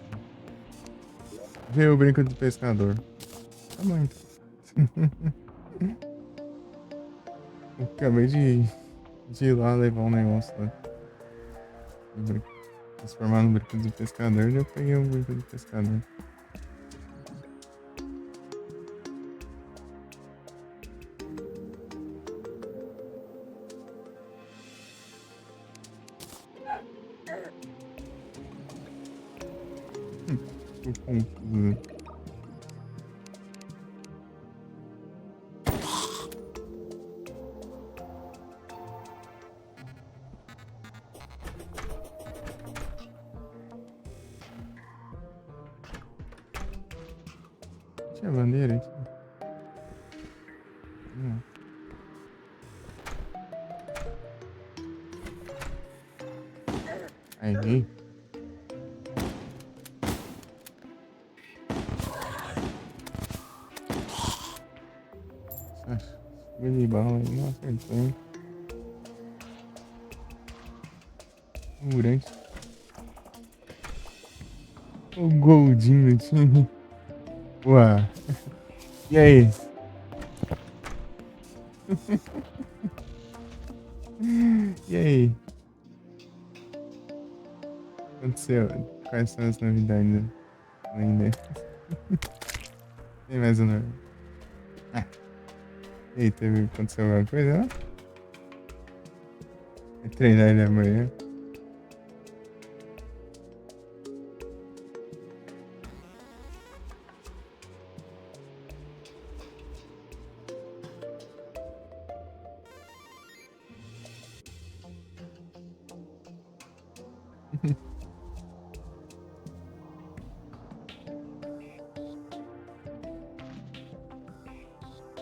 Vê o brinco do pescador. Tá bom, então. Eu acabei de ir lá levar um negócio lá. Transformar no brinco do pescador e eu peguei um brinco do pescador. Tô confuso. Tinha bandeira aqui. Aí. Chega de bala aí, não acertou, hein? Durante. O Goldinho do time. Ué. E aí? E aí? O que aconteceu? Quais são as novidades ainda? Tem mais uma. Ah. E aí, aconteceu alguma coisa, não? Vai treinar ele amanhã.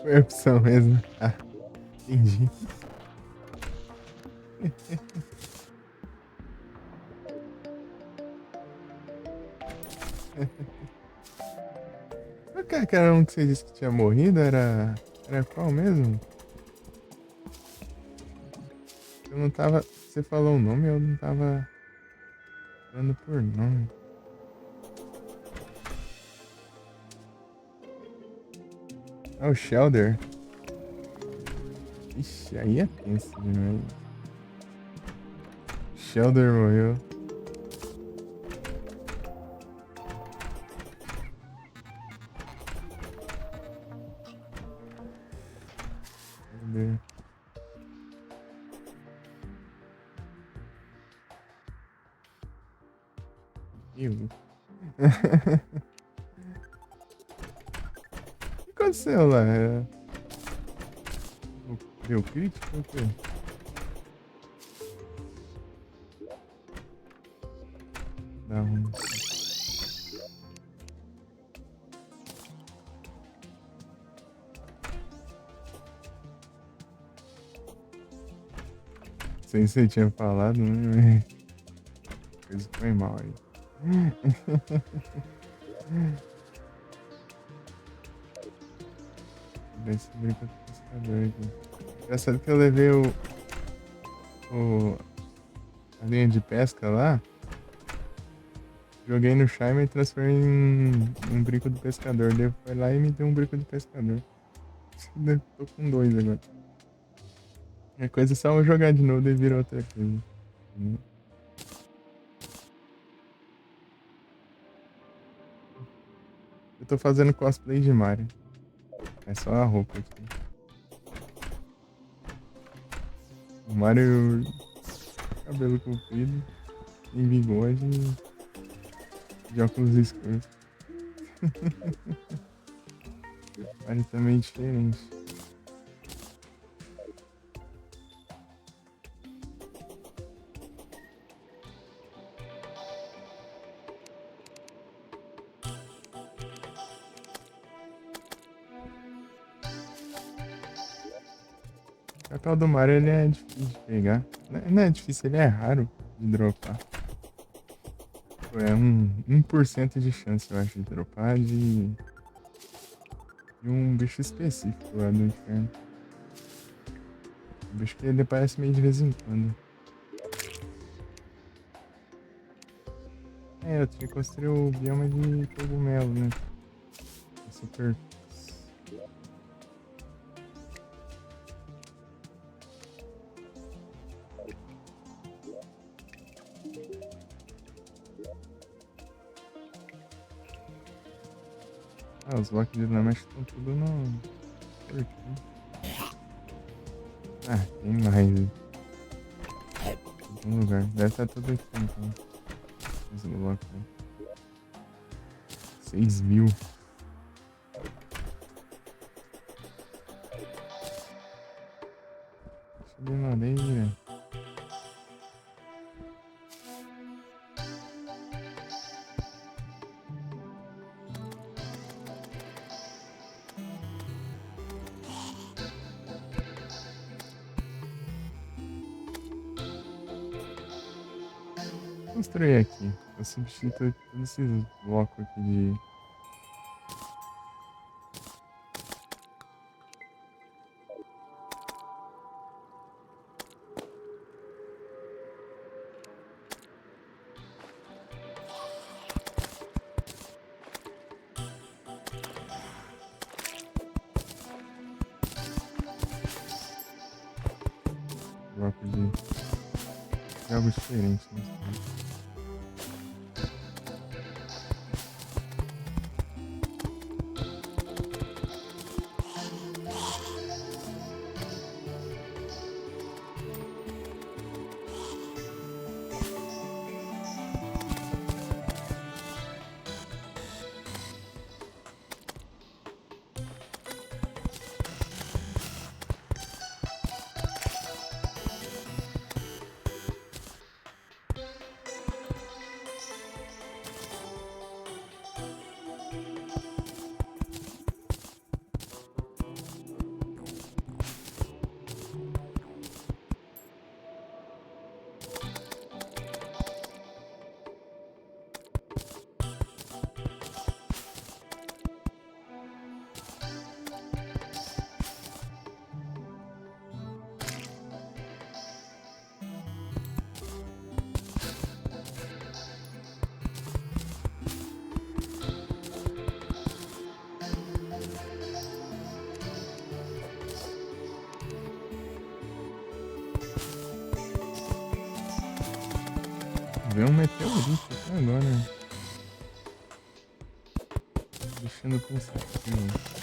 Foi a opção mesmo. Ah, entendi. O cara um que você disse que tinha morrido era. Era qual mesmo? Eu não tava. Você falou o nome, eu não tava falando por nome. Ah, o Shelder. Ixi, aí é tenso, né? Shelder morreu. Shelder. Ih, o que aconteceu lá? Deu crítico? O quê? dar ruim. Não sei se você tinha falado, né? Coisa foi mal aí. Ver se brinca com o pescador aqui. Engraçado que eu levei a linha de pesca lá, joguei no Shime e transformei em um brinco do pescador. Daí foi lá e me deu um brinco do pescador. Tô com 2 agora. A coisa é só eu jogar de novo e vira outra coisa. Eu tô fazendo cosplay de Mario. É só a roupa aqui. O Mario, cabelo comprido, em bigode e de óculos escuros. Mario também diferente. O tal do Mario ele é difícil de pegar. Não é difícil, ele é raro de dropar. Pô, é 1% de chance, eu acho, de dropar de um bicho específico lá do inferno. Um bicho que ele aparece meio de vez em quando. É, eu tinha que construir o bioma de cogumelo, né? Super. Ah, os blocos de dinamite estão tudo no porquinho. Ah, tem mais. Em algum lugar. Deve estar tudo aqui então. Esse bloco aí. 6.000. Deixa de madeira. Construir aqui. Eu substituo todos esses blocos aqui de. Bloco de algo diferente. Né? Veio um meteorito até agora. Deixando pensativo.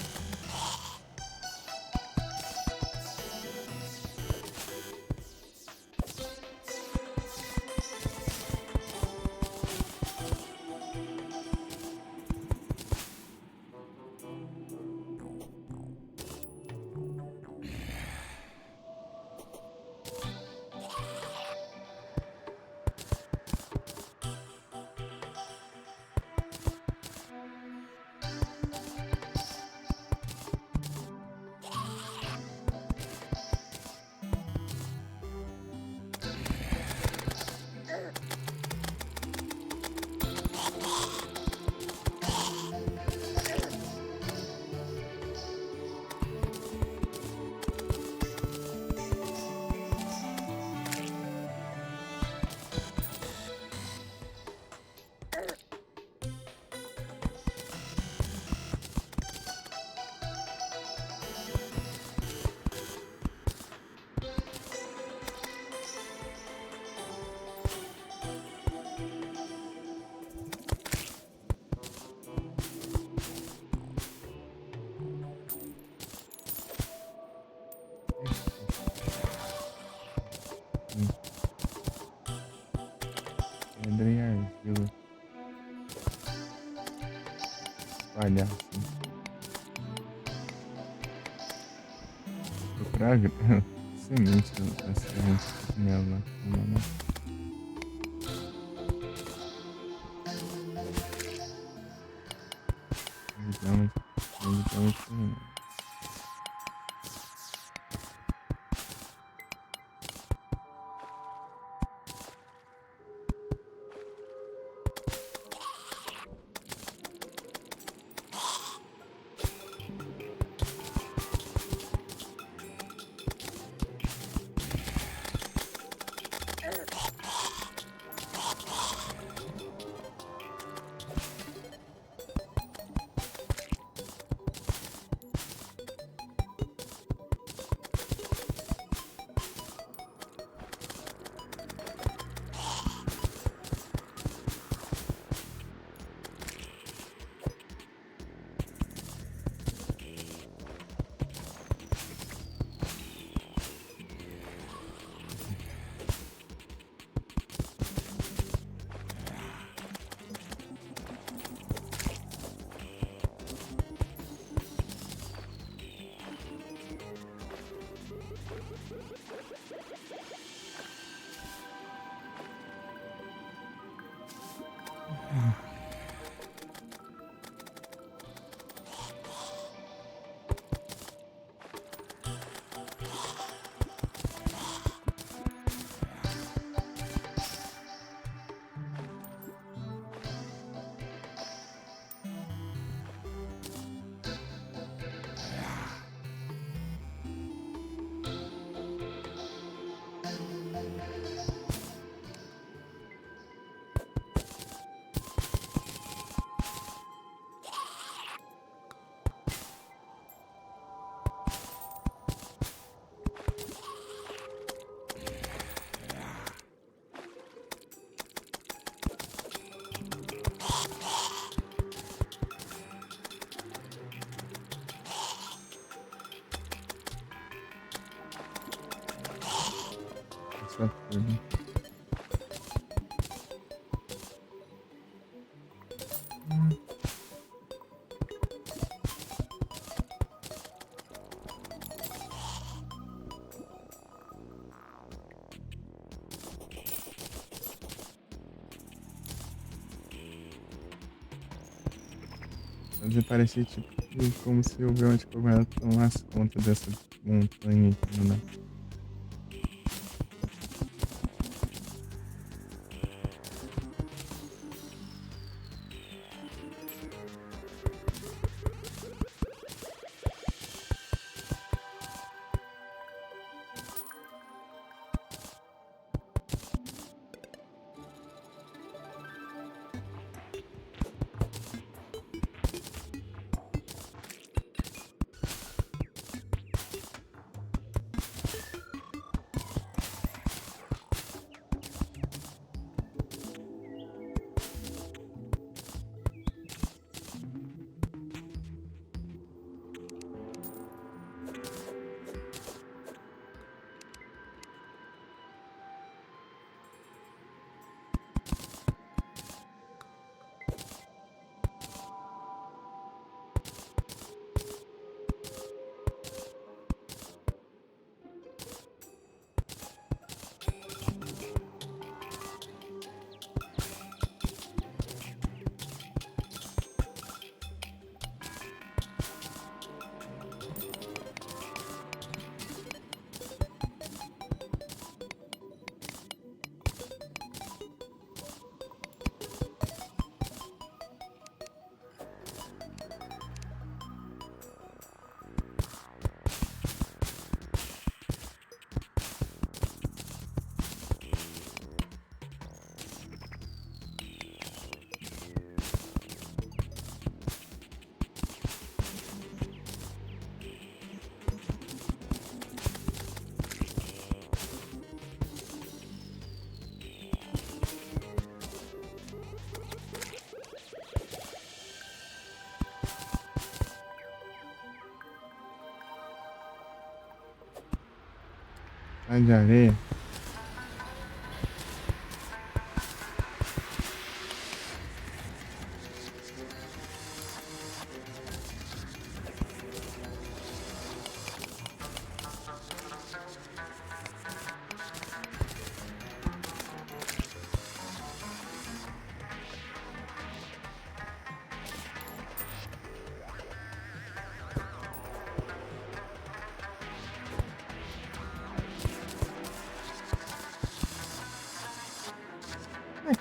espalhar assim. Procurar semente da semente de cogumelo lá. Uma, né? Grama de cogumelo. Essa folha. Fazer parecer tipo como se o grão de cogumelo tomasse conta dessa montanha aqui, né? Sai de areia.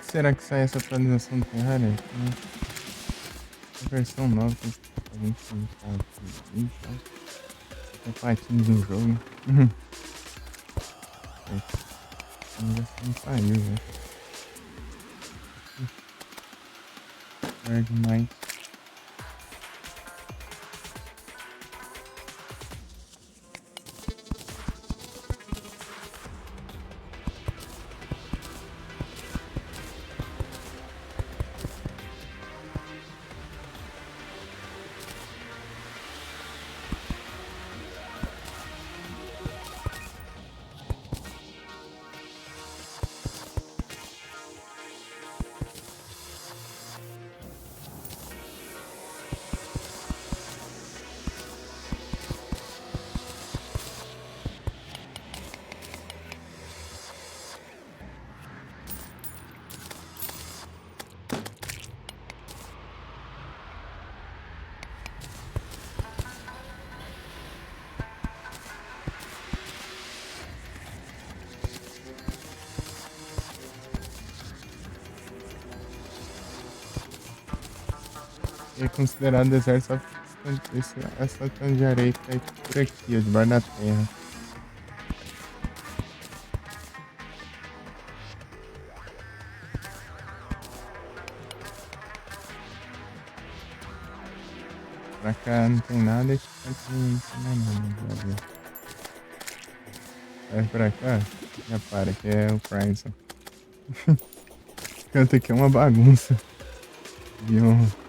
será que sai essa atualização do Terraria? A versão nova que a gente tá aqui e tal. Tá patins no jogo. Já não saiu, velho. Hard Night. É considerado deserto só essa tão de areia que tá aqui por aqui, ó, debaixo da terra. Pra cá não tem nada e pra aqui não tem mais nada. Já viu. Vai pra cá, já para, que é o Crimson. Esse canto aqui é uma bagunça. Bioma.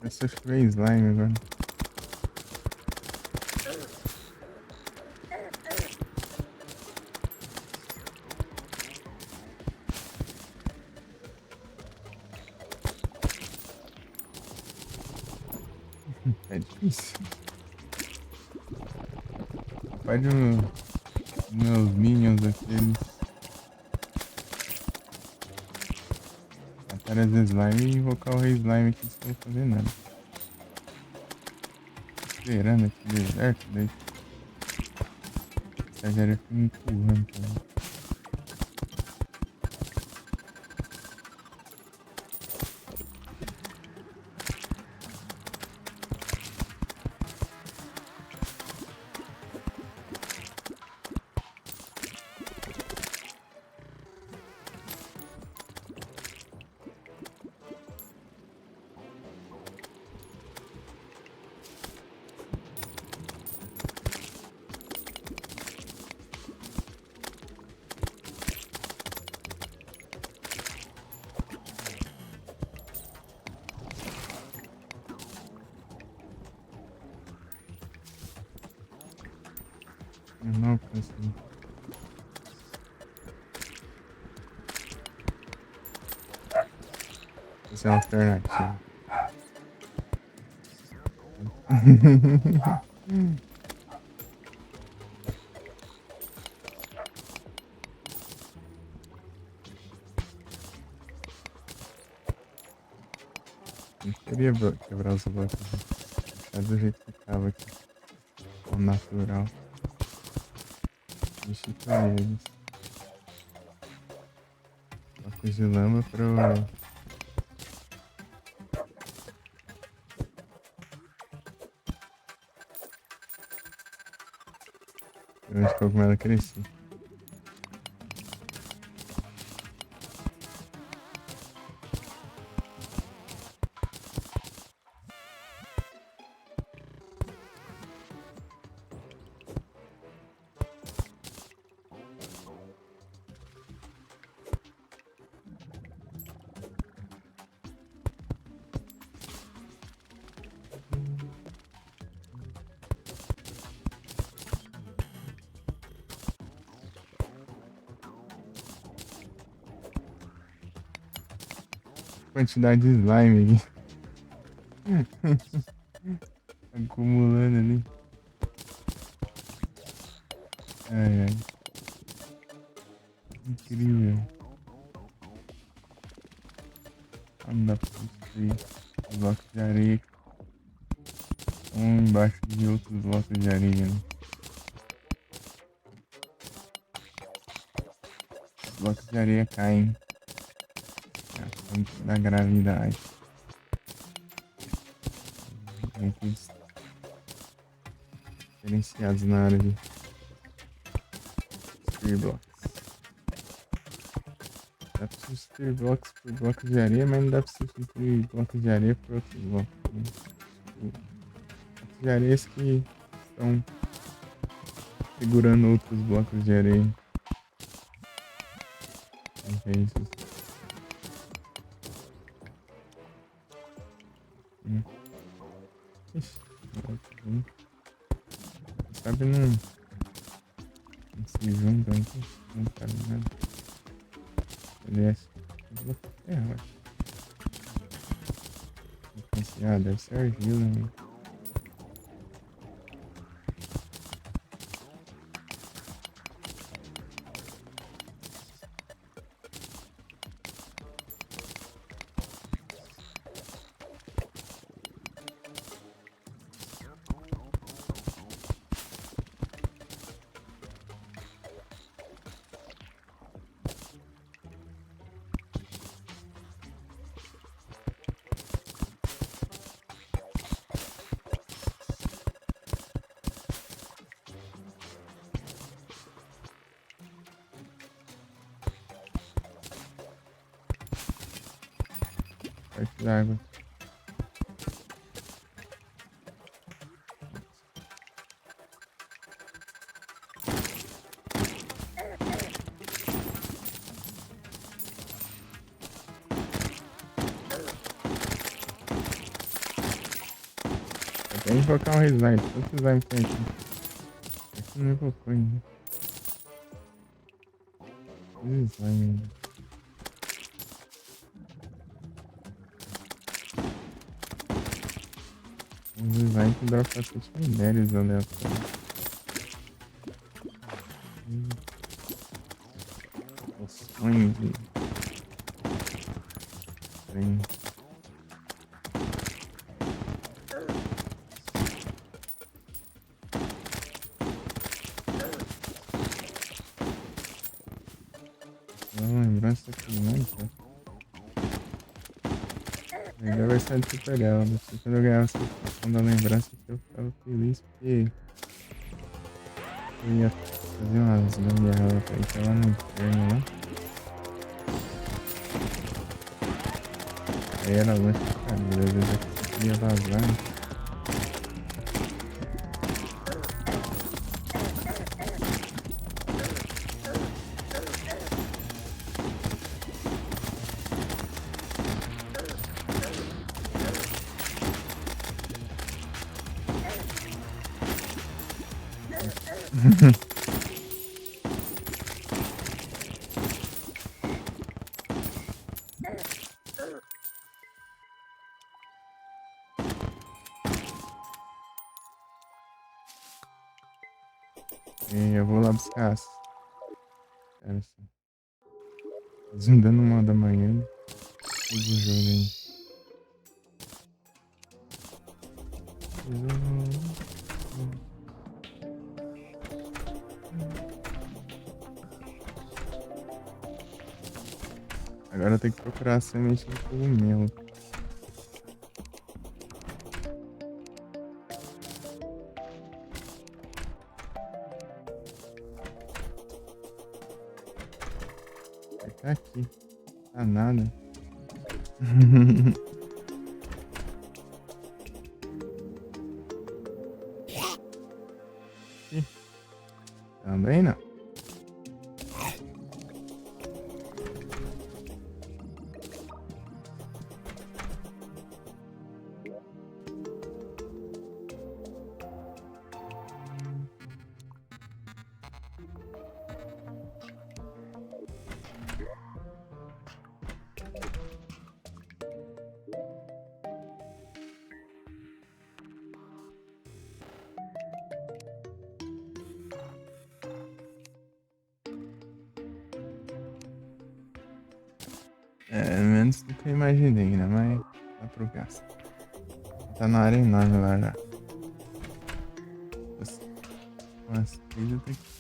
Eu só chover slime agora. É difícil. Pode meus minions aqueles. Matar as slime e invocar o rei slime aqui sem fazer nada. Esperando aqui deserto, daí. Essa já fica me empurrando também. Eu não consigo. Essa é uma alternativa. Não queria quebrar os blocos. Deixar do jeito que tava aqui. Ao natural. Substituir eles. Blocos de lama pro... Onde o cogumelo crescer. Quantidade de slime aqui. Acumulando ali. Ai, ai. Incrível. Não dá pra destruir os blocos de areia. Um embaixo de outros blocos de areia, né? Os blocos de areia caem. Da gravidade. Eles diferenciados na área de destruir blocos. Dá pra substituir blocos por blocos de areia, mas não dá pra substituir blocos de areia por outros blocos. Né? Blocos de areia que estão segurando outros blocos de areia. É isso. Ixi, sabe, não se juntam aqui, não sabe nada. Aliás, ué. Influenciar, deve ser argila, né? Parte d'água. Tem que invocar um slime. Quantos slime tem aqui? Aqui não invocou ainda. Slime ainda. Um slime que dá bastante minérios aleatórios. Poções de trem. Uma lembrança aqui, né? Ainda vai sair de super ela. Quando eu ganhava essa questão da lembrança, eu ficava feliz porque eu ia fazer umas gambiarra pra ir lá no inferno lá. Aí era longe pra caramba, às vezes eu queria vazar. Né? E eu vou lá buscar as. Espera só. Tá dando 1h da manhã. Tudo de jogo aí. Agora eu tenho que procurar a semente do cogumelo. Vai tá aqui. Tá nada. Ih, também não. É menos do que eu imaginei, né? Mas dá pro gasto. Tá na área enorme lá já. Umas coisas tem que.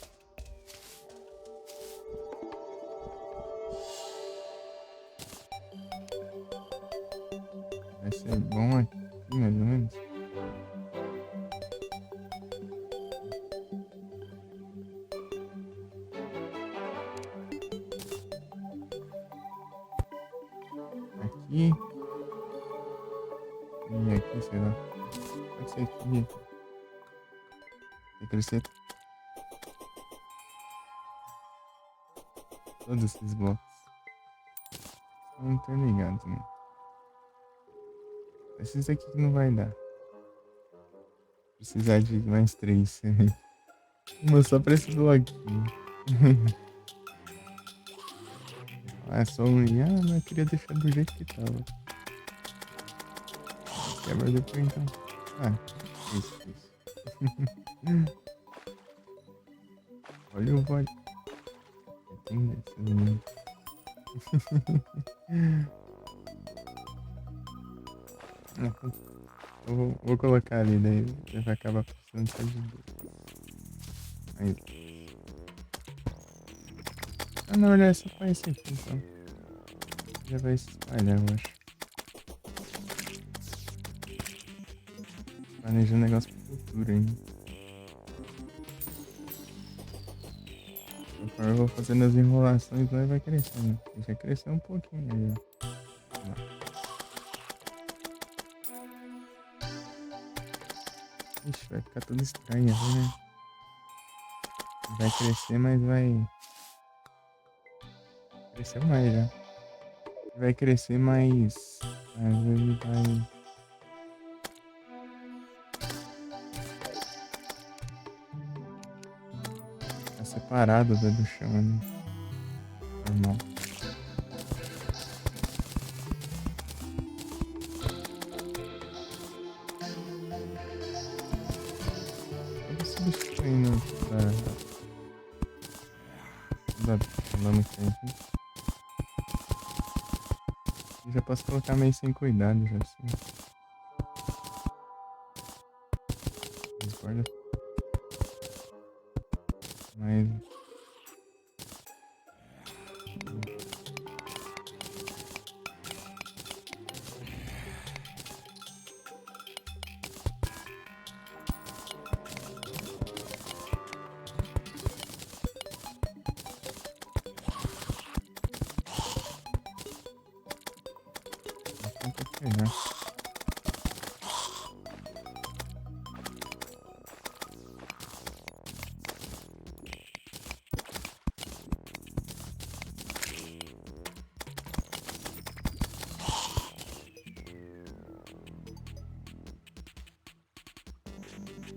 Vai ser bom aqui, mais ou menos. Aqui. E aqui, sei lá. Pode ser aqui. Vai crescer todos esses blocos. Estão interligados, né? Esses aqui que não vai dar. Precisar de mais 3. Uma só pra esse bloquinho. Ah, é só um. Ah, mas eu queria deixar do jeito que tava. Quebra depois então. Ah, isso. Olha o vale. Tem esse menino. Eu vou colocar ali, daí você vai acabar precisando só de 2. Aí. Ah, na verdade é só pra esse aqui, então. Já vai se espalhar, eu acho. Planeja um negócio pro futuro ainda. Conforme eu vou fazendo as enrolações, lá vai crescendo. Já cresceu um pouquinho aí, ó. Ixi, vai ficar tudo estranho ali, né? Vai crescer, mas vai... Cresceu mais já. Vai crescer, mas... Às vezes vai... Ficar separado do chão, né? Normal. Eu vou substituindo da lama que tem aqui. Eu já posso colocar meio sem cuidado, já assim. Guarda. Mas... Tenta pegar.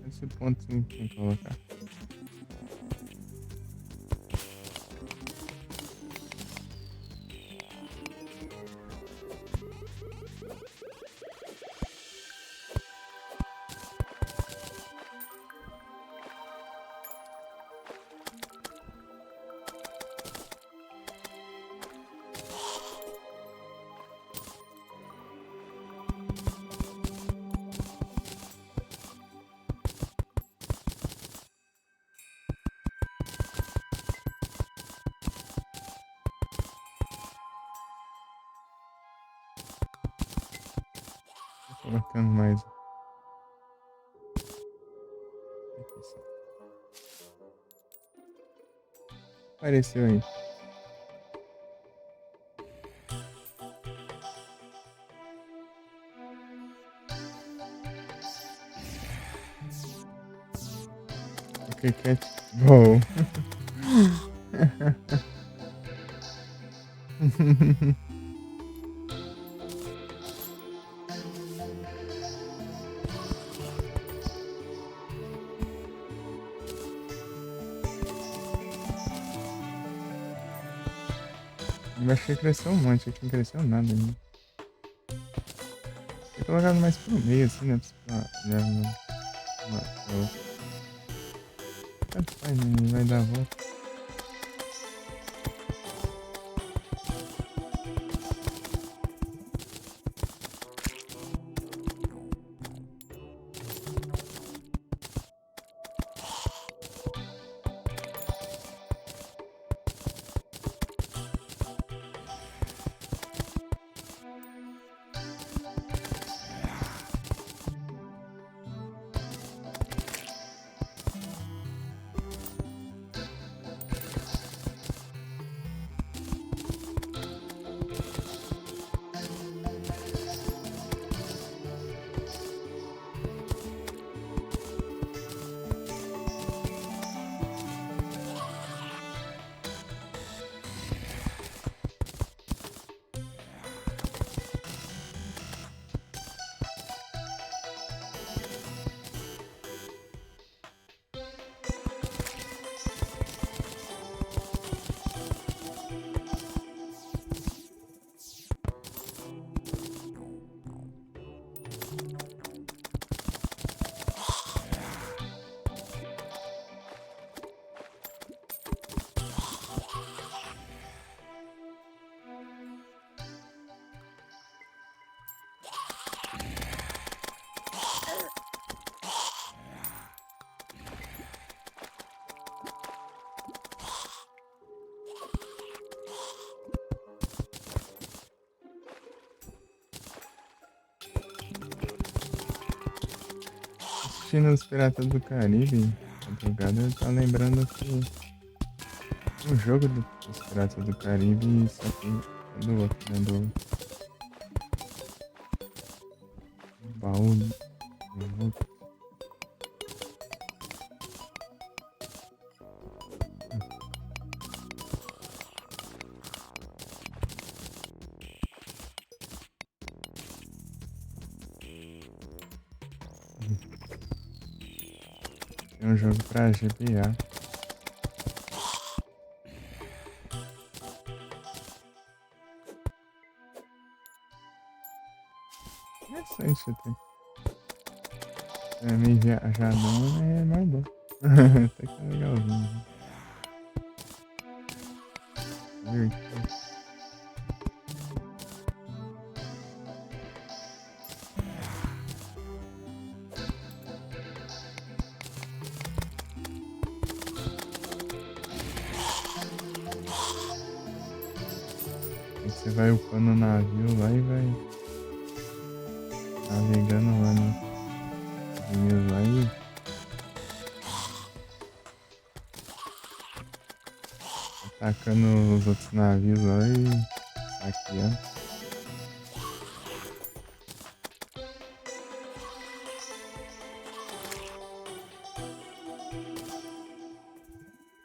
Esse ponto tem que colocar. colocando mais. Aqui só. Apareceu aí. Ok, cat. Bom. Eu achei que cresceu um monte, aqui não cresceu nada ainda. Tem colocado mais pro meio, assim, né? Pra olhar uma pra outra. Tanto faz, né? Vai dar a volta. Assistindo os Piratas do Caribe, madrugada, eu tava lembrando que o jogo dos Piratas do Caribe, só que é do outro, né? Do baú do outro. Tem um jogo pra GBA. Interessante até. É meio viajadão, é mais bom. Até que é legalzinho. Divertido. Aí você vai upando o navio lá e vai navegando lá nos rios lá e atacando os outros navios lá e saqueando.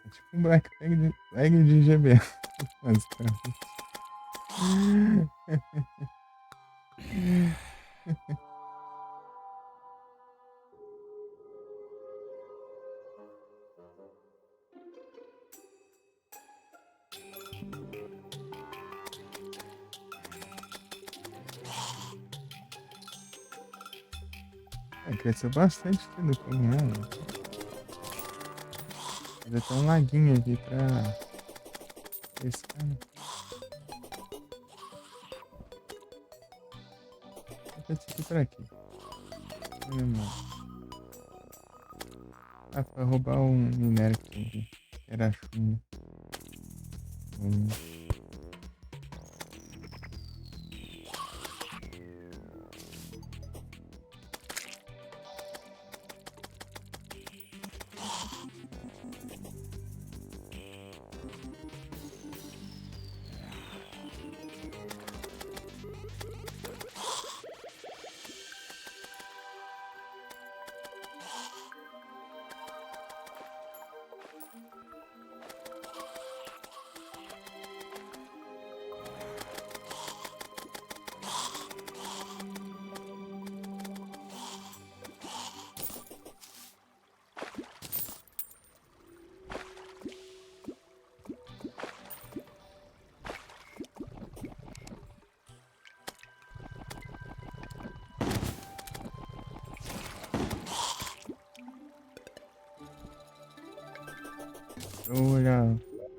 É tipo um Black Flag de GBA, basicamente. É, cresceu bastante tudo como é, mano. Teve até um laguinho aqui pra pescar, né? Vou esse aqui pra quê? Olha, mano. Ah, pra roubar um minério que tem aqui. Que era chumbo. Hum.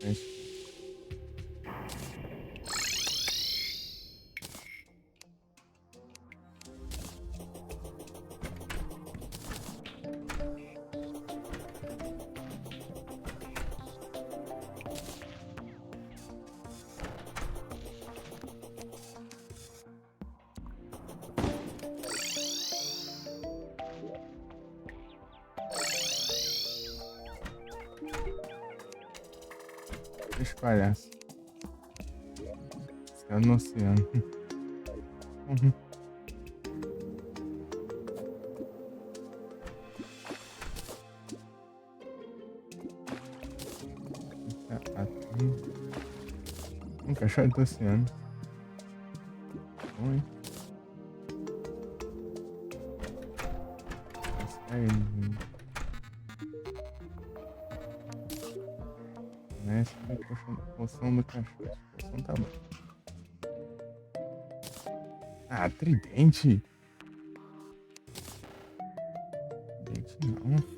bastante. Deixa o palhaço. Céu no oceano. Uhum. Um cachorro do oceano. Oi. Essa é a poção do cachorro. A poção tá bom. Ah, tridente? Tridente não.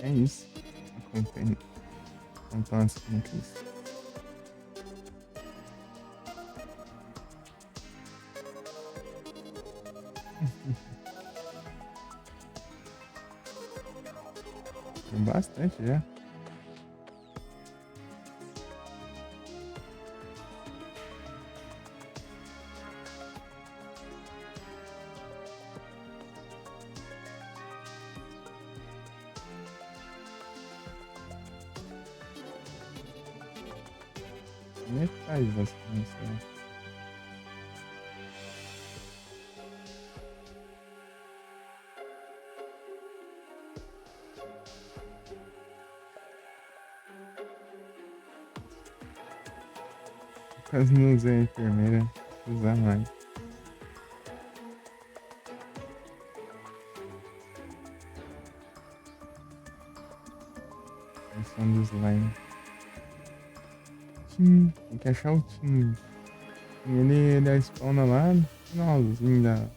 É isso. Acompanhe. Então, assim, que isso. Tem bastante já. Metade bastante, né? Quase não usei a enfermeira. Vou usar mais. Versão do slime. Tim. Tem que achar o Tim. Ele da spawna lá no finalzinho da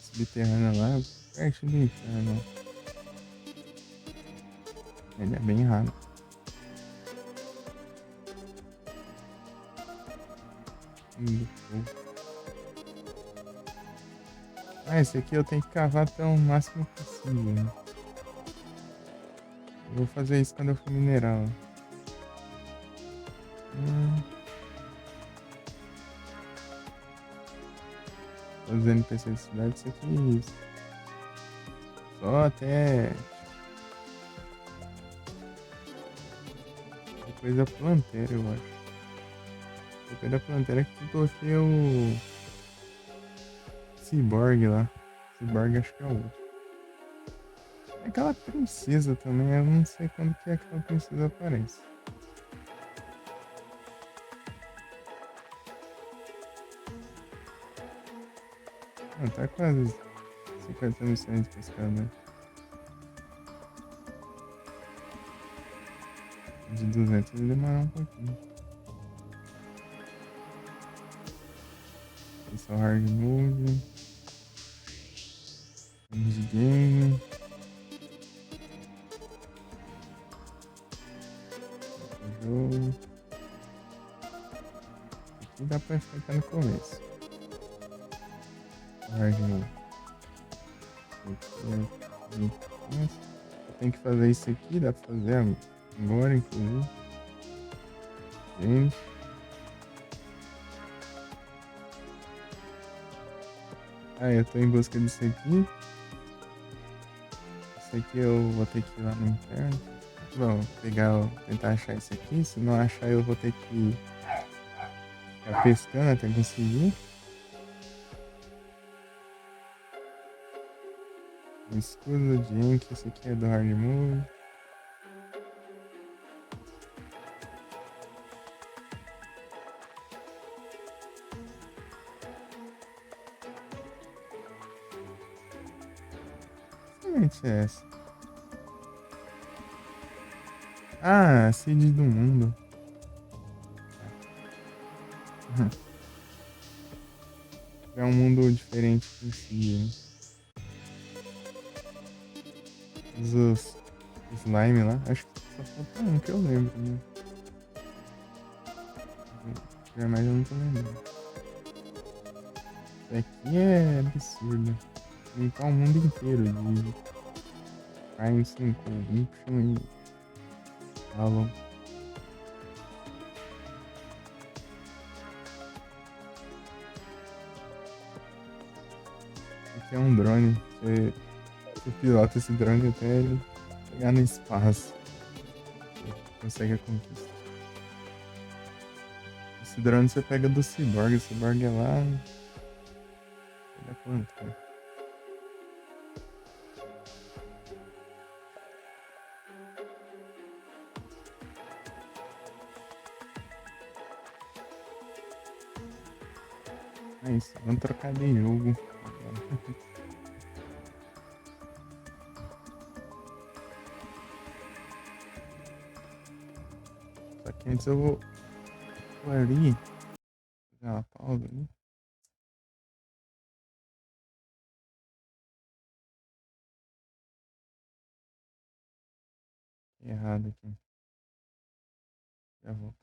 subterrânea lá, perto do inferno. Ele é bem raro. Ah, esse aqui eu tenho que cavar até o máximo possível. Né? Eu vou fazer isso quando eu for minerar. Os NPCs da cidade, isso aqui é isso. Só até. Depois da planteira, eu acho. Depois da planteira que eu coloquei o. Cyborg lá. Cyborg acho que é o outro. Aquela princesa também, eu não sei quando que aquela princesa aparece. Ah, tá quase 50 missões de pescador. De 200 ele demora um pouquinho. Esse é o hard mode. De game. Jogo. Aqui dá pra ficar no começo. Hard mode. Eu tenho que fazer isso aqui, dá pra fazer agora, inclusive. Gente. Ah, eu tô em busca disso aqui. Isso aqui eu vou ter que ir lá no inferno. Bom, tentar achar isso aqui. Se não achar, eu vou ter que ficar pescando até conseguir. O escudo de Ink, esse aqui é do hard mode. parte é essa? Ah, Cid do mundo. É um mundo diferente por si, hein? Os slime lá. Acho que só falta um que eu lembro, né? Mas eu não tô lembrando. Isso aqui é absurdo. Limpar o mundo inteiro de carne sem corruption e falam. Aqui é um drone. Você pilota esse drone até ele chegar no espaço. Você consegue a conquista. Esse drone você pega do Cyborg. O Cyborg é lá. Da planta. É isso, vamos trocar de jogo. Só que antes eu vou ali. Dar uma pausa ali. Errado aqui. Já volto.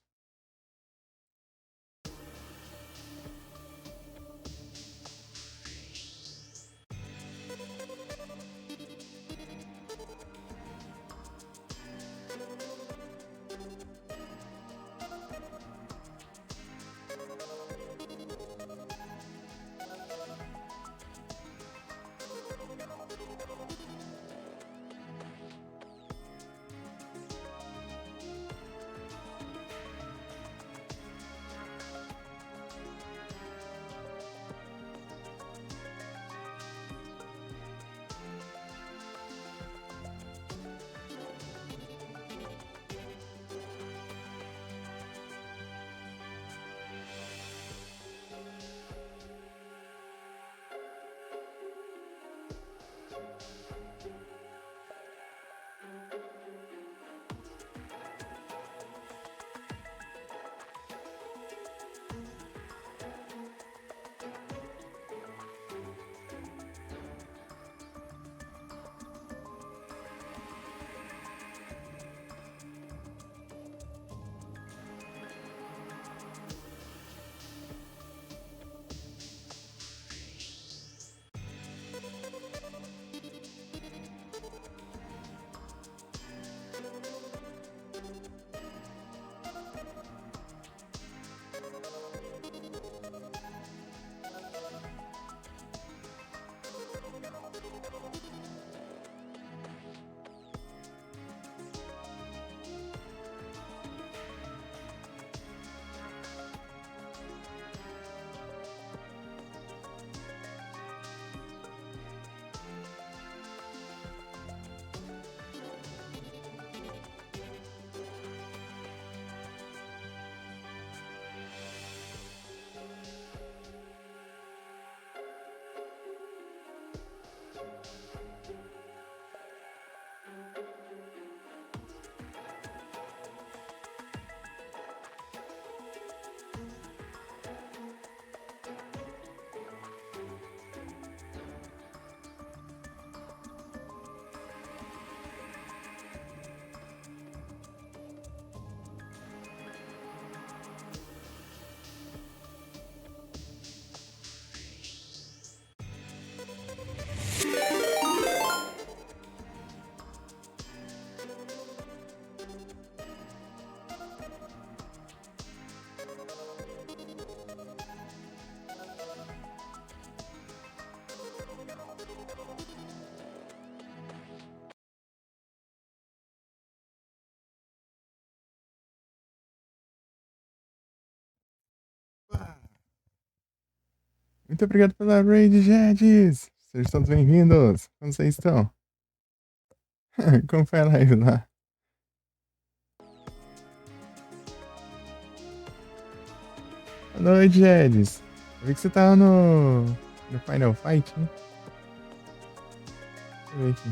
Muito obrigado pela raid, Jedis! Sejam todos bem-vindos! Como vocês estão? Como foi a live lá? Boa noite, Jedis! Eu vi que você tava no Final Fight, né? eu ver aqui.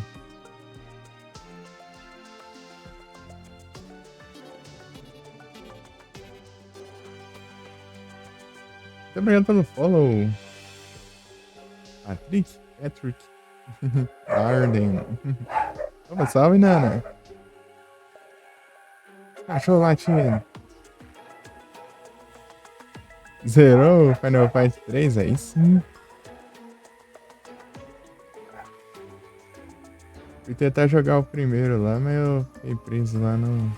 Muito obrigado pelo follow. Patrick. Arden. Opa, salve, Nana. Cachorro latindo. Zerou Final Fight 3? Aí sim. Fui tentar jogar o primeiro lá, mas eu fiquei preso lá no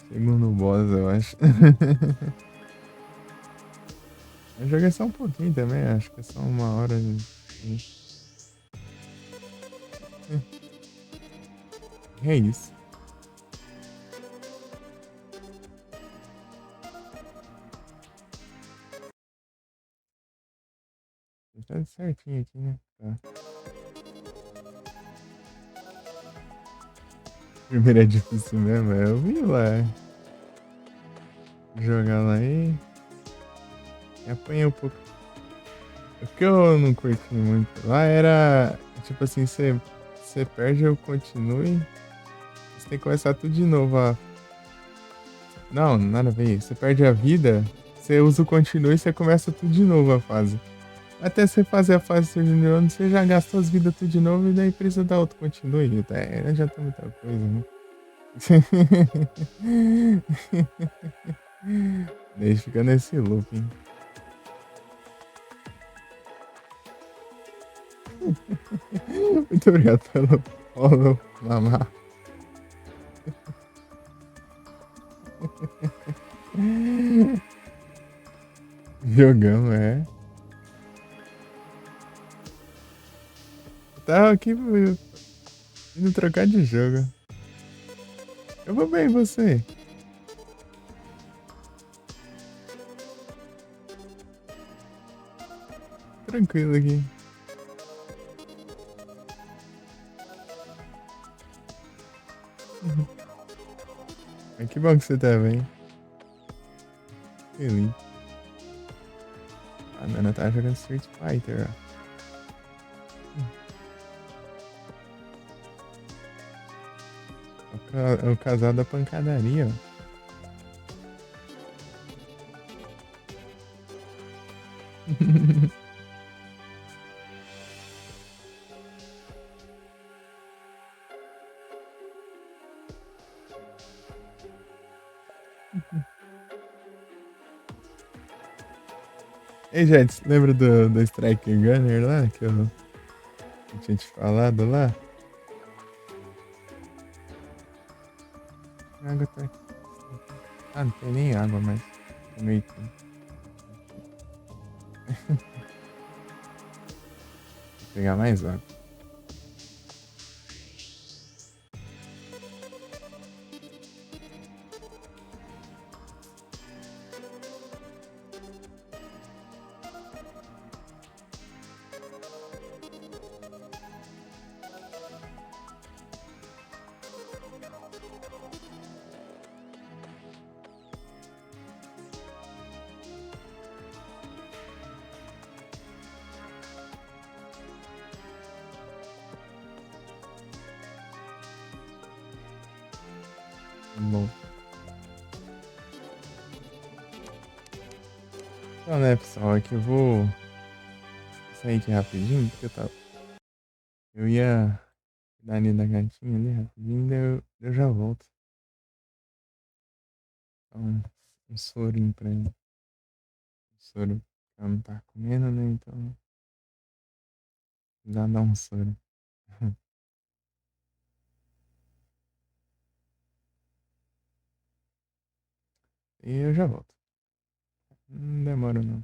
segundo boss, eu acho. Eu joguei só um pouquinho também, acho que é só 1 hora. É isso. Tá tudo certinho aqui, né? Tá. Primeiro é difícil mesmo, eu vi lá. Jogar lá e apanhei um pouco. O que eu não curti muito lá era, tipo assim, você perde ou continue, você tem que começar tudo de novo. Não, nada a ver. Você perde a vida, você usa o continue e você começa tudo de novo a fase. Até você fazer a fase tudo de novo, você já gastou as vidas tudo de novo e daí precisa dar outro continue. Já tá muita coisa, né? Daí fica nesse looping. Muito obrigado pelo follow, mamá. Jogamos, é. Eu tava aqui indo trocar de jogo. Eu vou bem, e você? Tranquilo aqui. Mas que bom que você tá bem. Feliz. A Nana tá jogando Street Fighter, ó. É o casal da pancadaria, ó. Ei, gente, lembra do Strike Gunner lá que eu tinha te falado lá? A água tá aqui. Ah, não tem nem água mais. Tomei tudo. Vou pegar mais água. Bom. Então, né, pessoal, aqui eu vou sair aqui rapidinho, porque eu ia dar ali da gatinha ali rapidinho, daí eu já volto. Então, um sorinho pra ela. Um soro que ela não tá comendo, né? Então, já dá um soro. E eu já volto. Não demora não.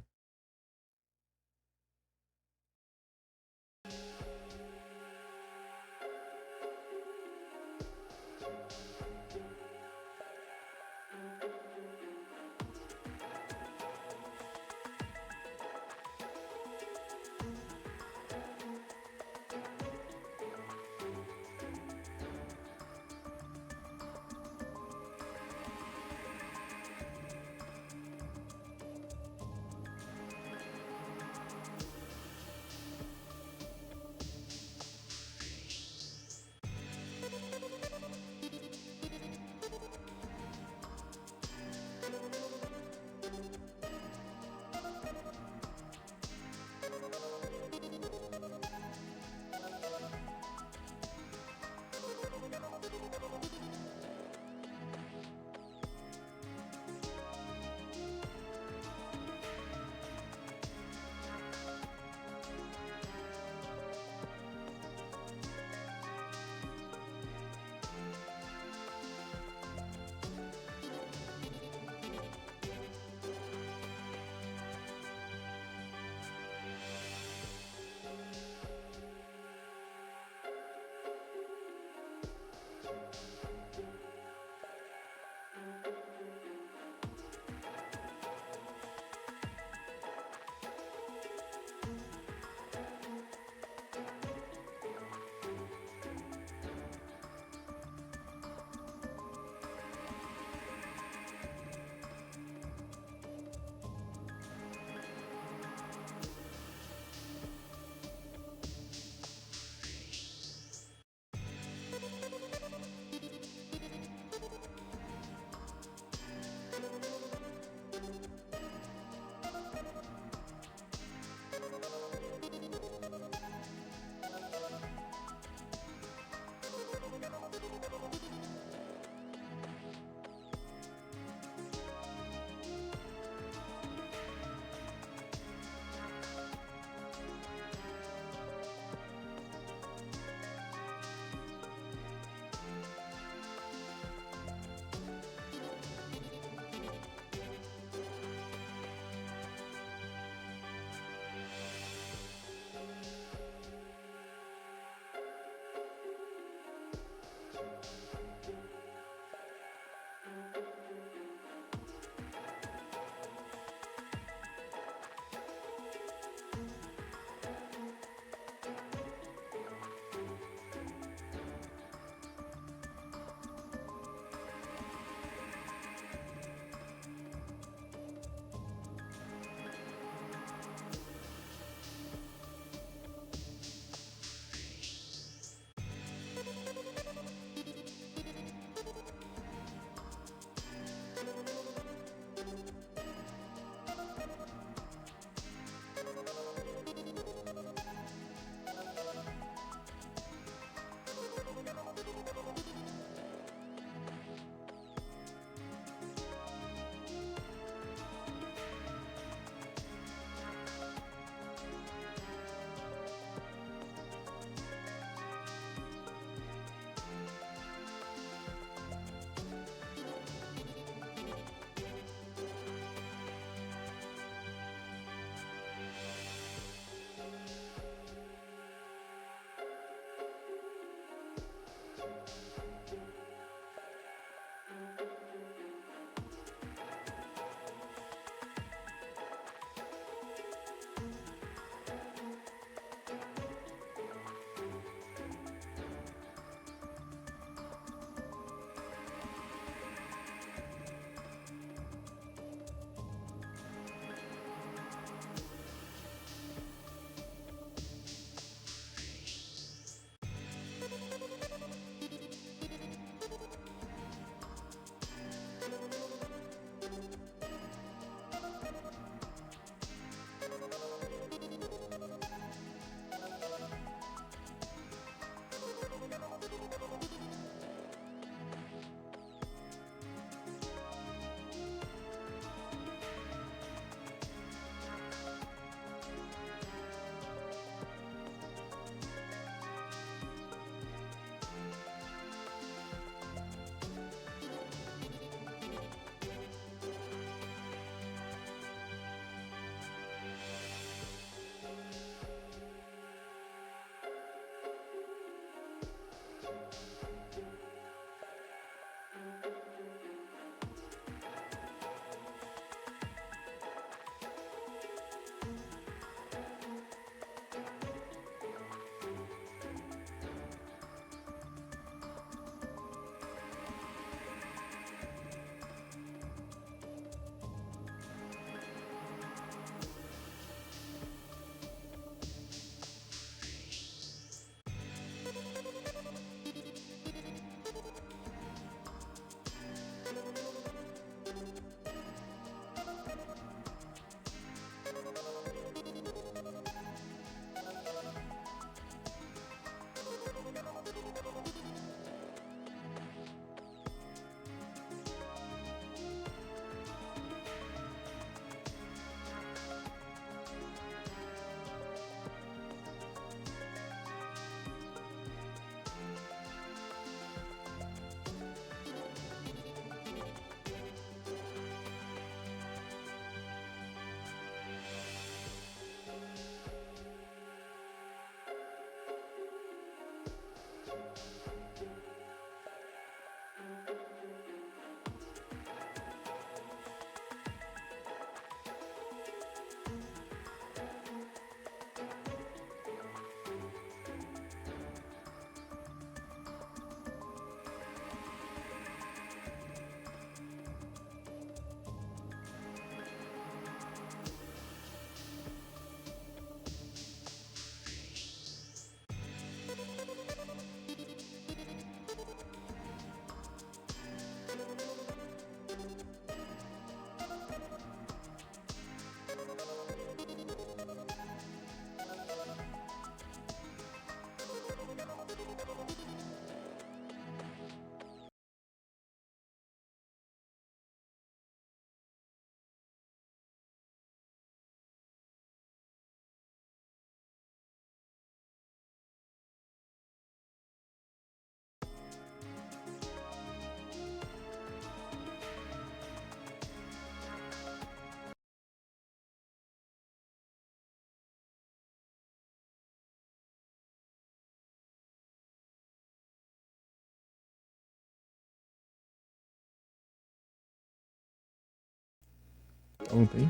Volta aí.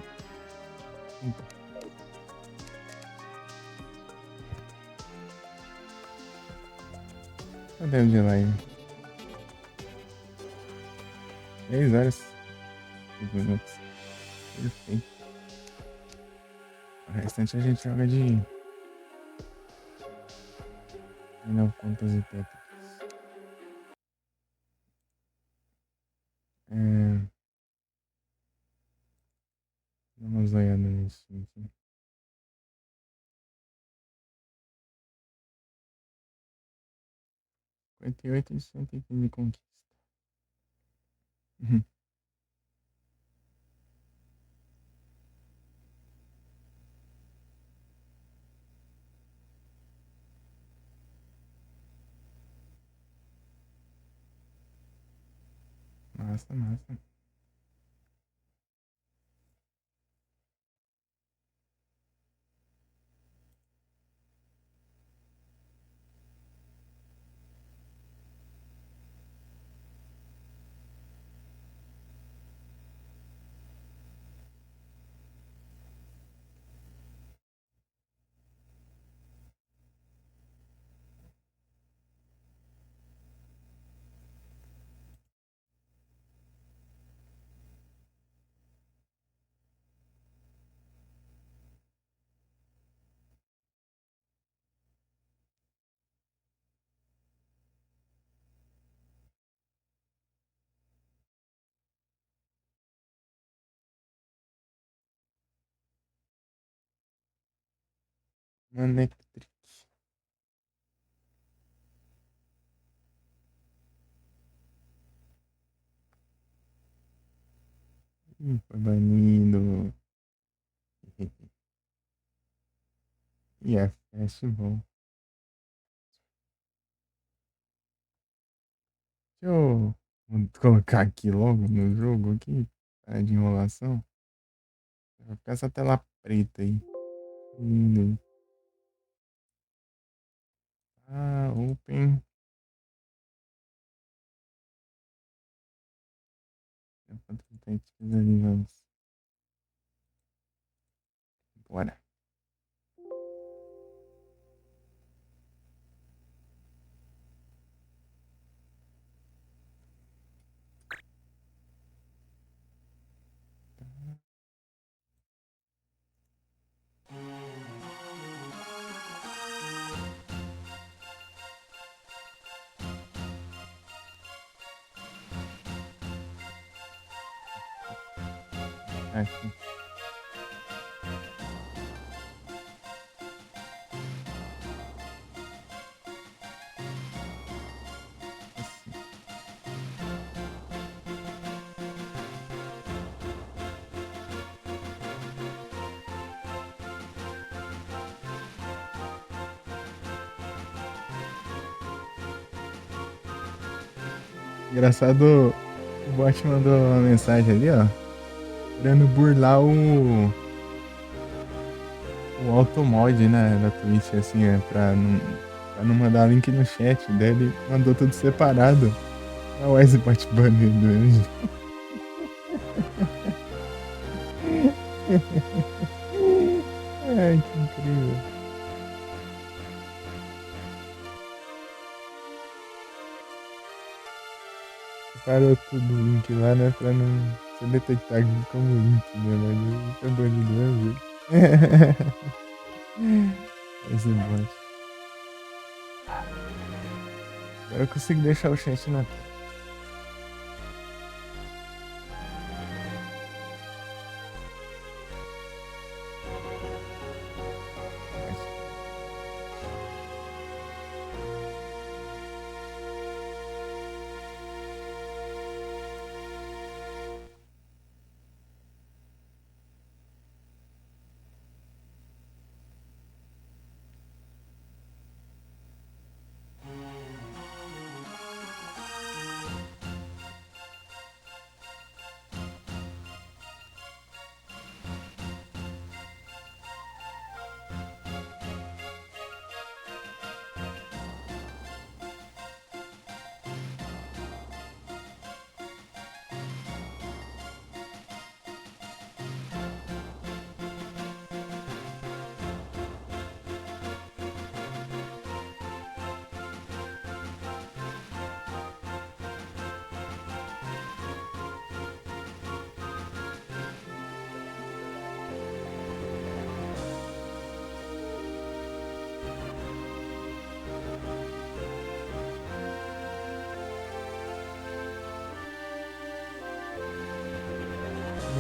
Eita. Cadê o de live? 10 horas. 5 minutos. Perfeito. O restante a gente joga de Final Fantasy Tactics. Dá uma olhada nisso aqui. 58 de 115 conquista. Massa, massa. Manectric. Foi banido. E é festival. Deixa eu colocar aqui logo no jogo aqui. Para de enrolação. Vai ficar essa tela preta aí. Lindo. Ah, open. Ali, vamos. Bora. Aqui. Assim. Engraçado, o bot mandou uma mensagem ali, ó. Querendo burlar o automod, né, da Twitch, assim, pra não mandar link no chat. Daí ele mandou tudo separado. Olha esse bot banido hoje. Ai, que incrível. Separou tudo o link lá, né, pra não ser detectado como link, né, mas ele foi banido mesmo. Esse bot. Agora eu consigo deixar o chat na tela.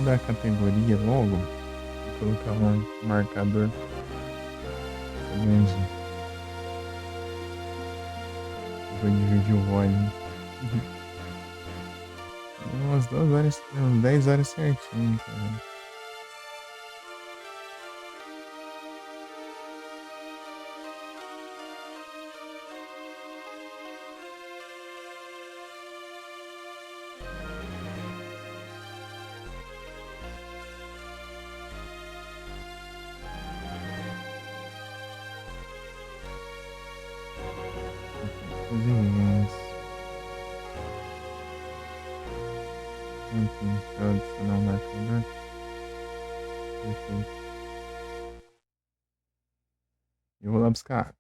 mudar a categoria logo. Vou colocar um marcador. Grande. Vou dividir o volume. Umas 2 horas, 10 horas certinho, cara. Fazer isso. Enfim, deixa eu adicionar o marcador. Perfeito. Eu vou lá buscar.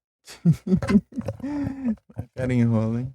A cara enrola, hein?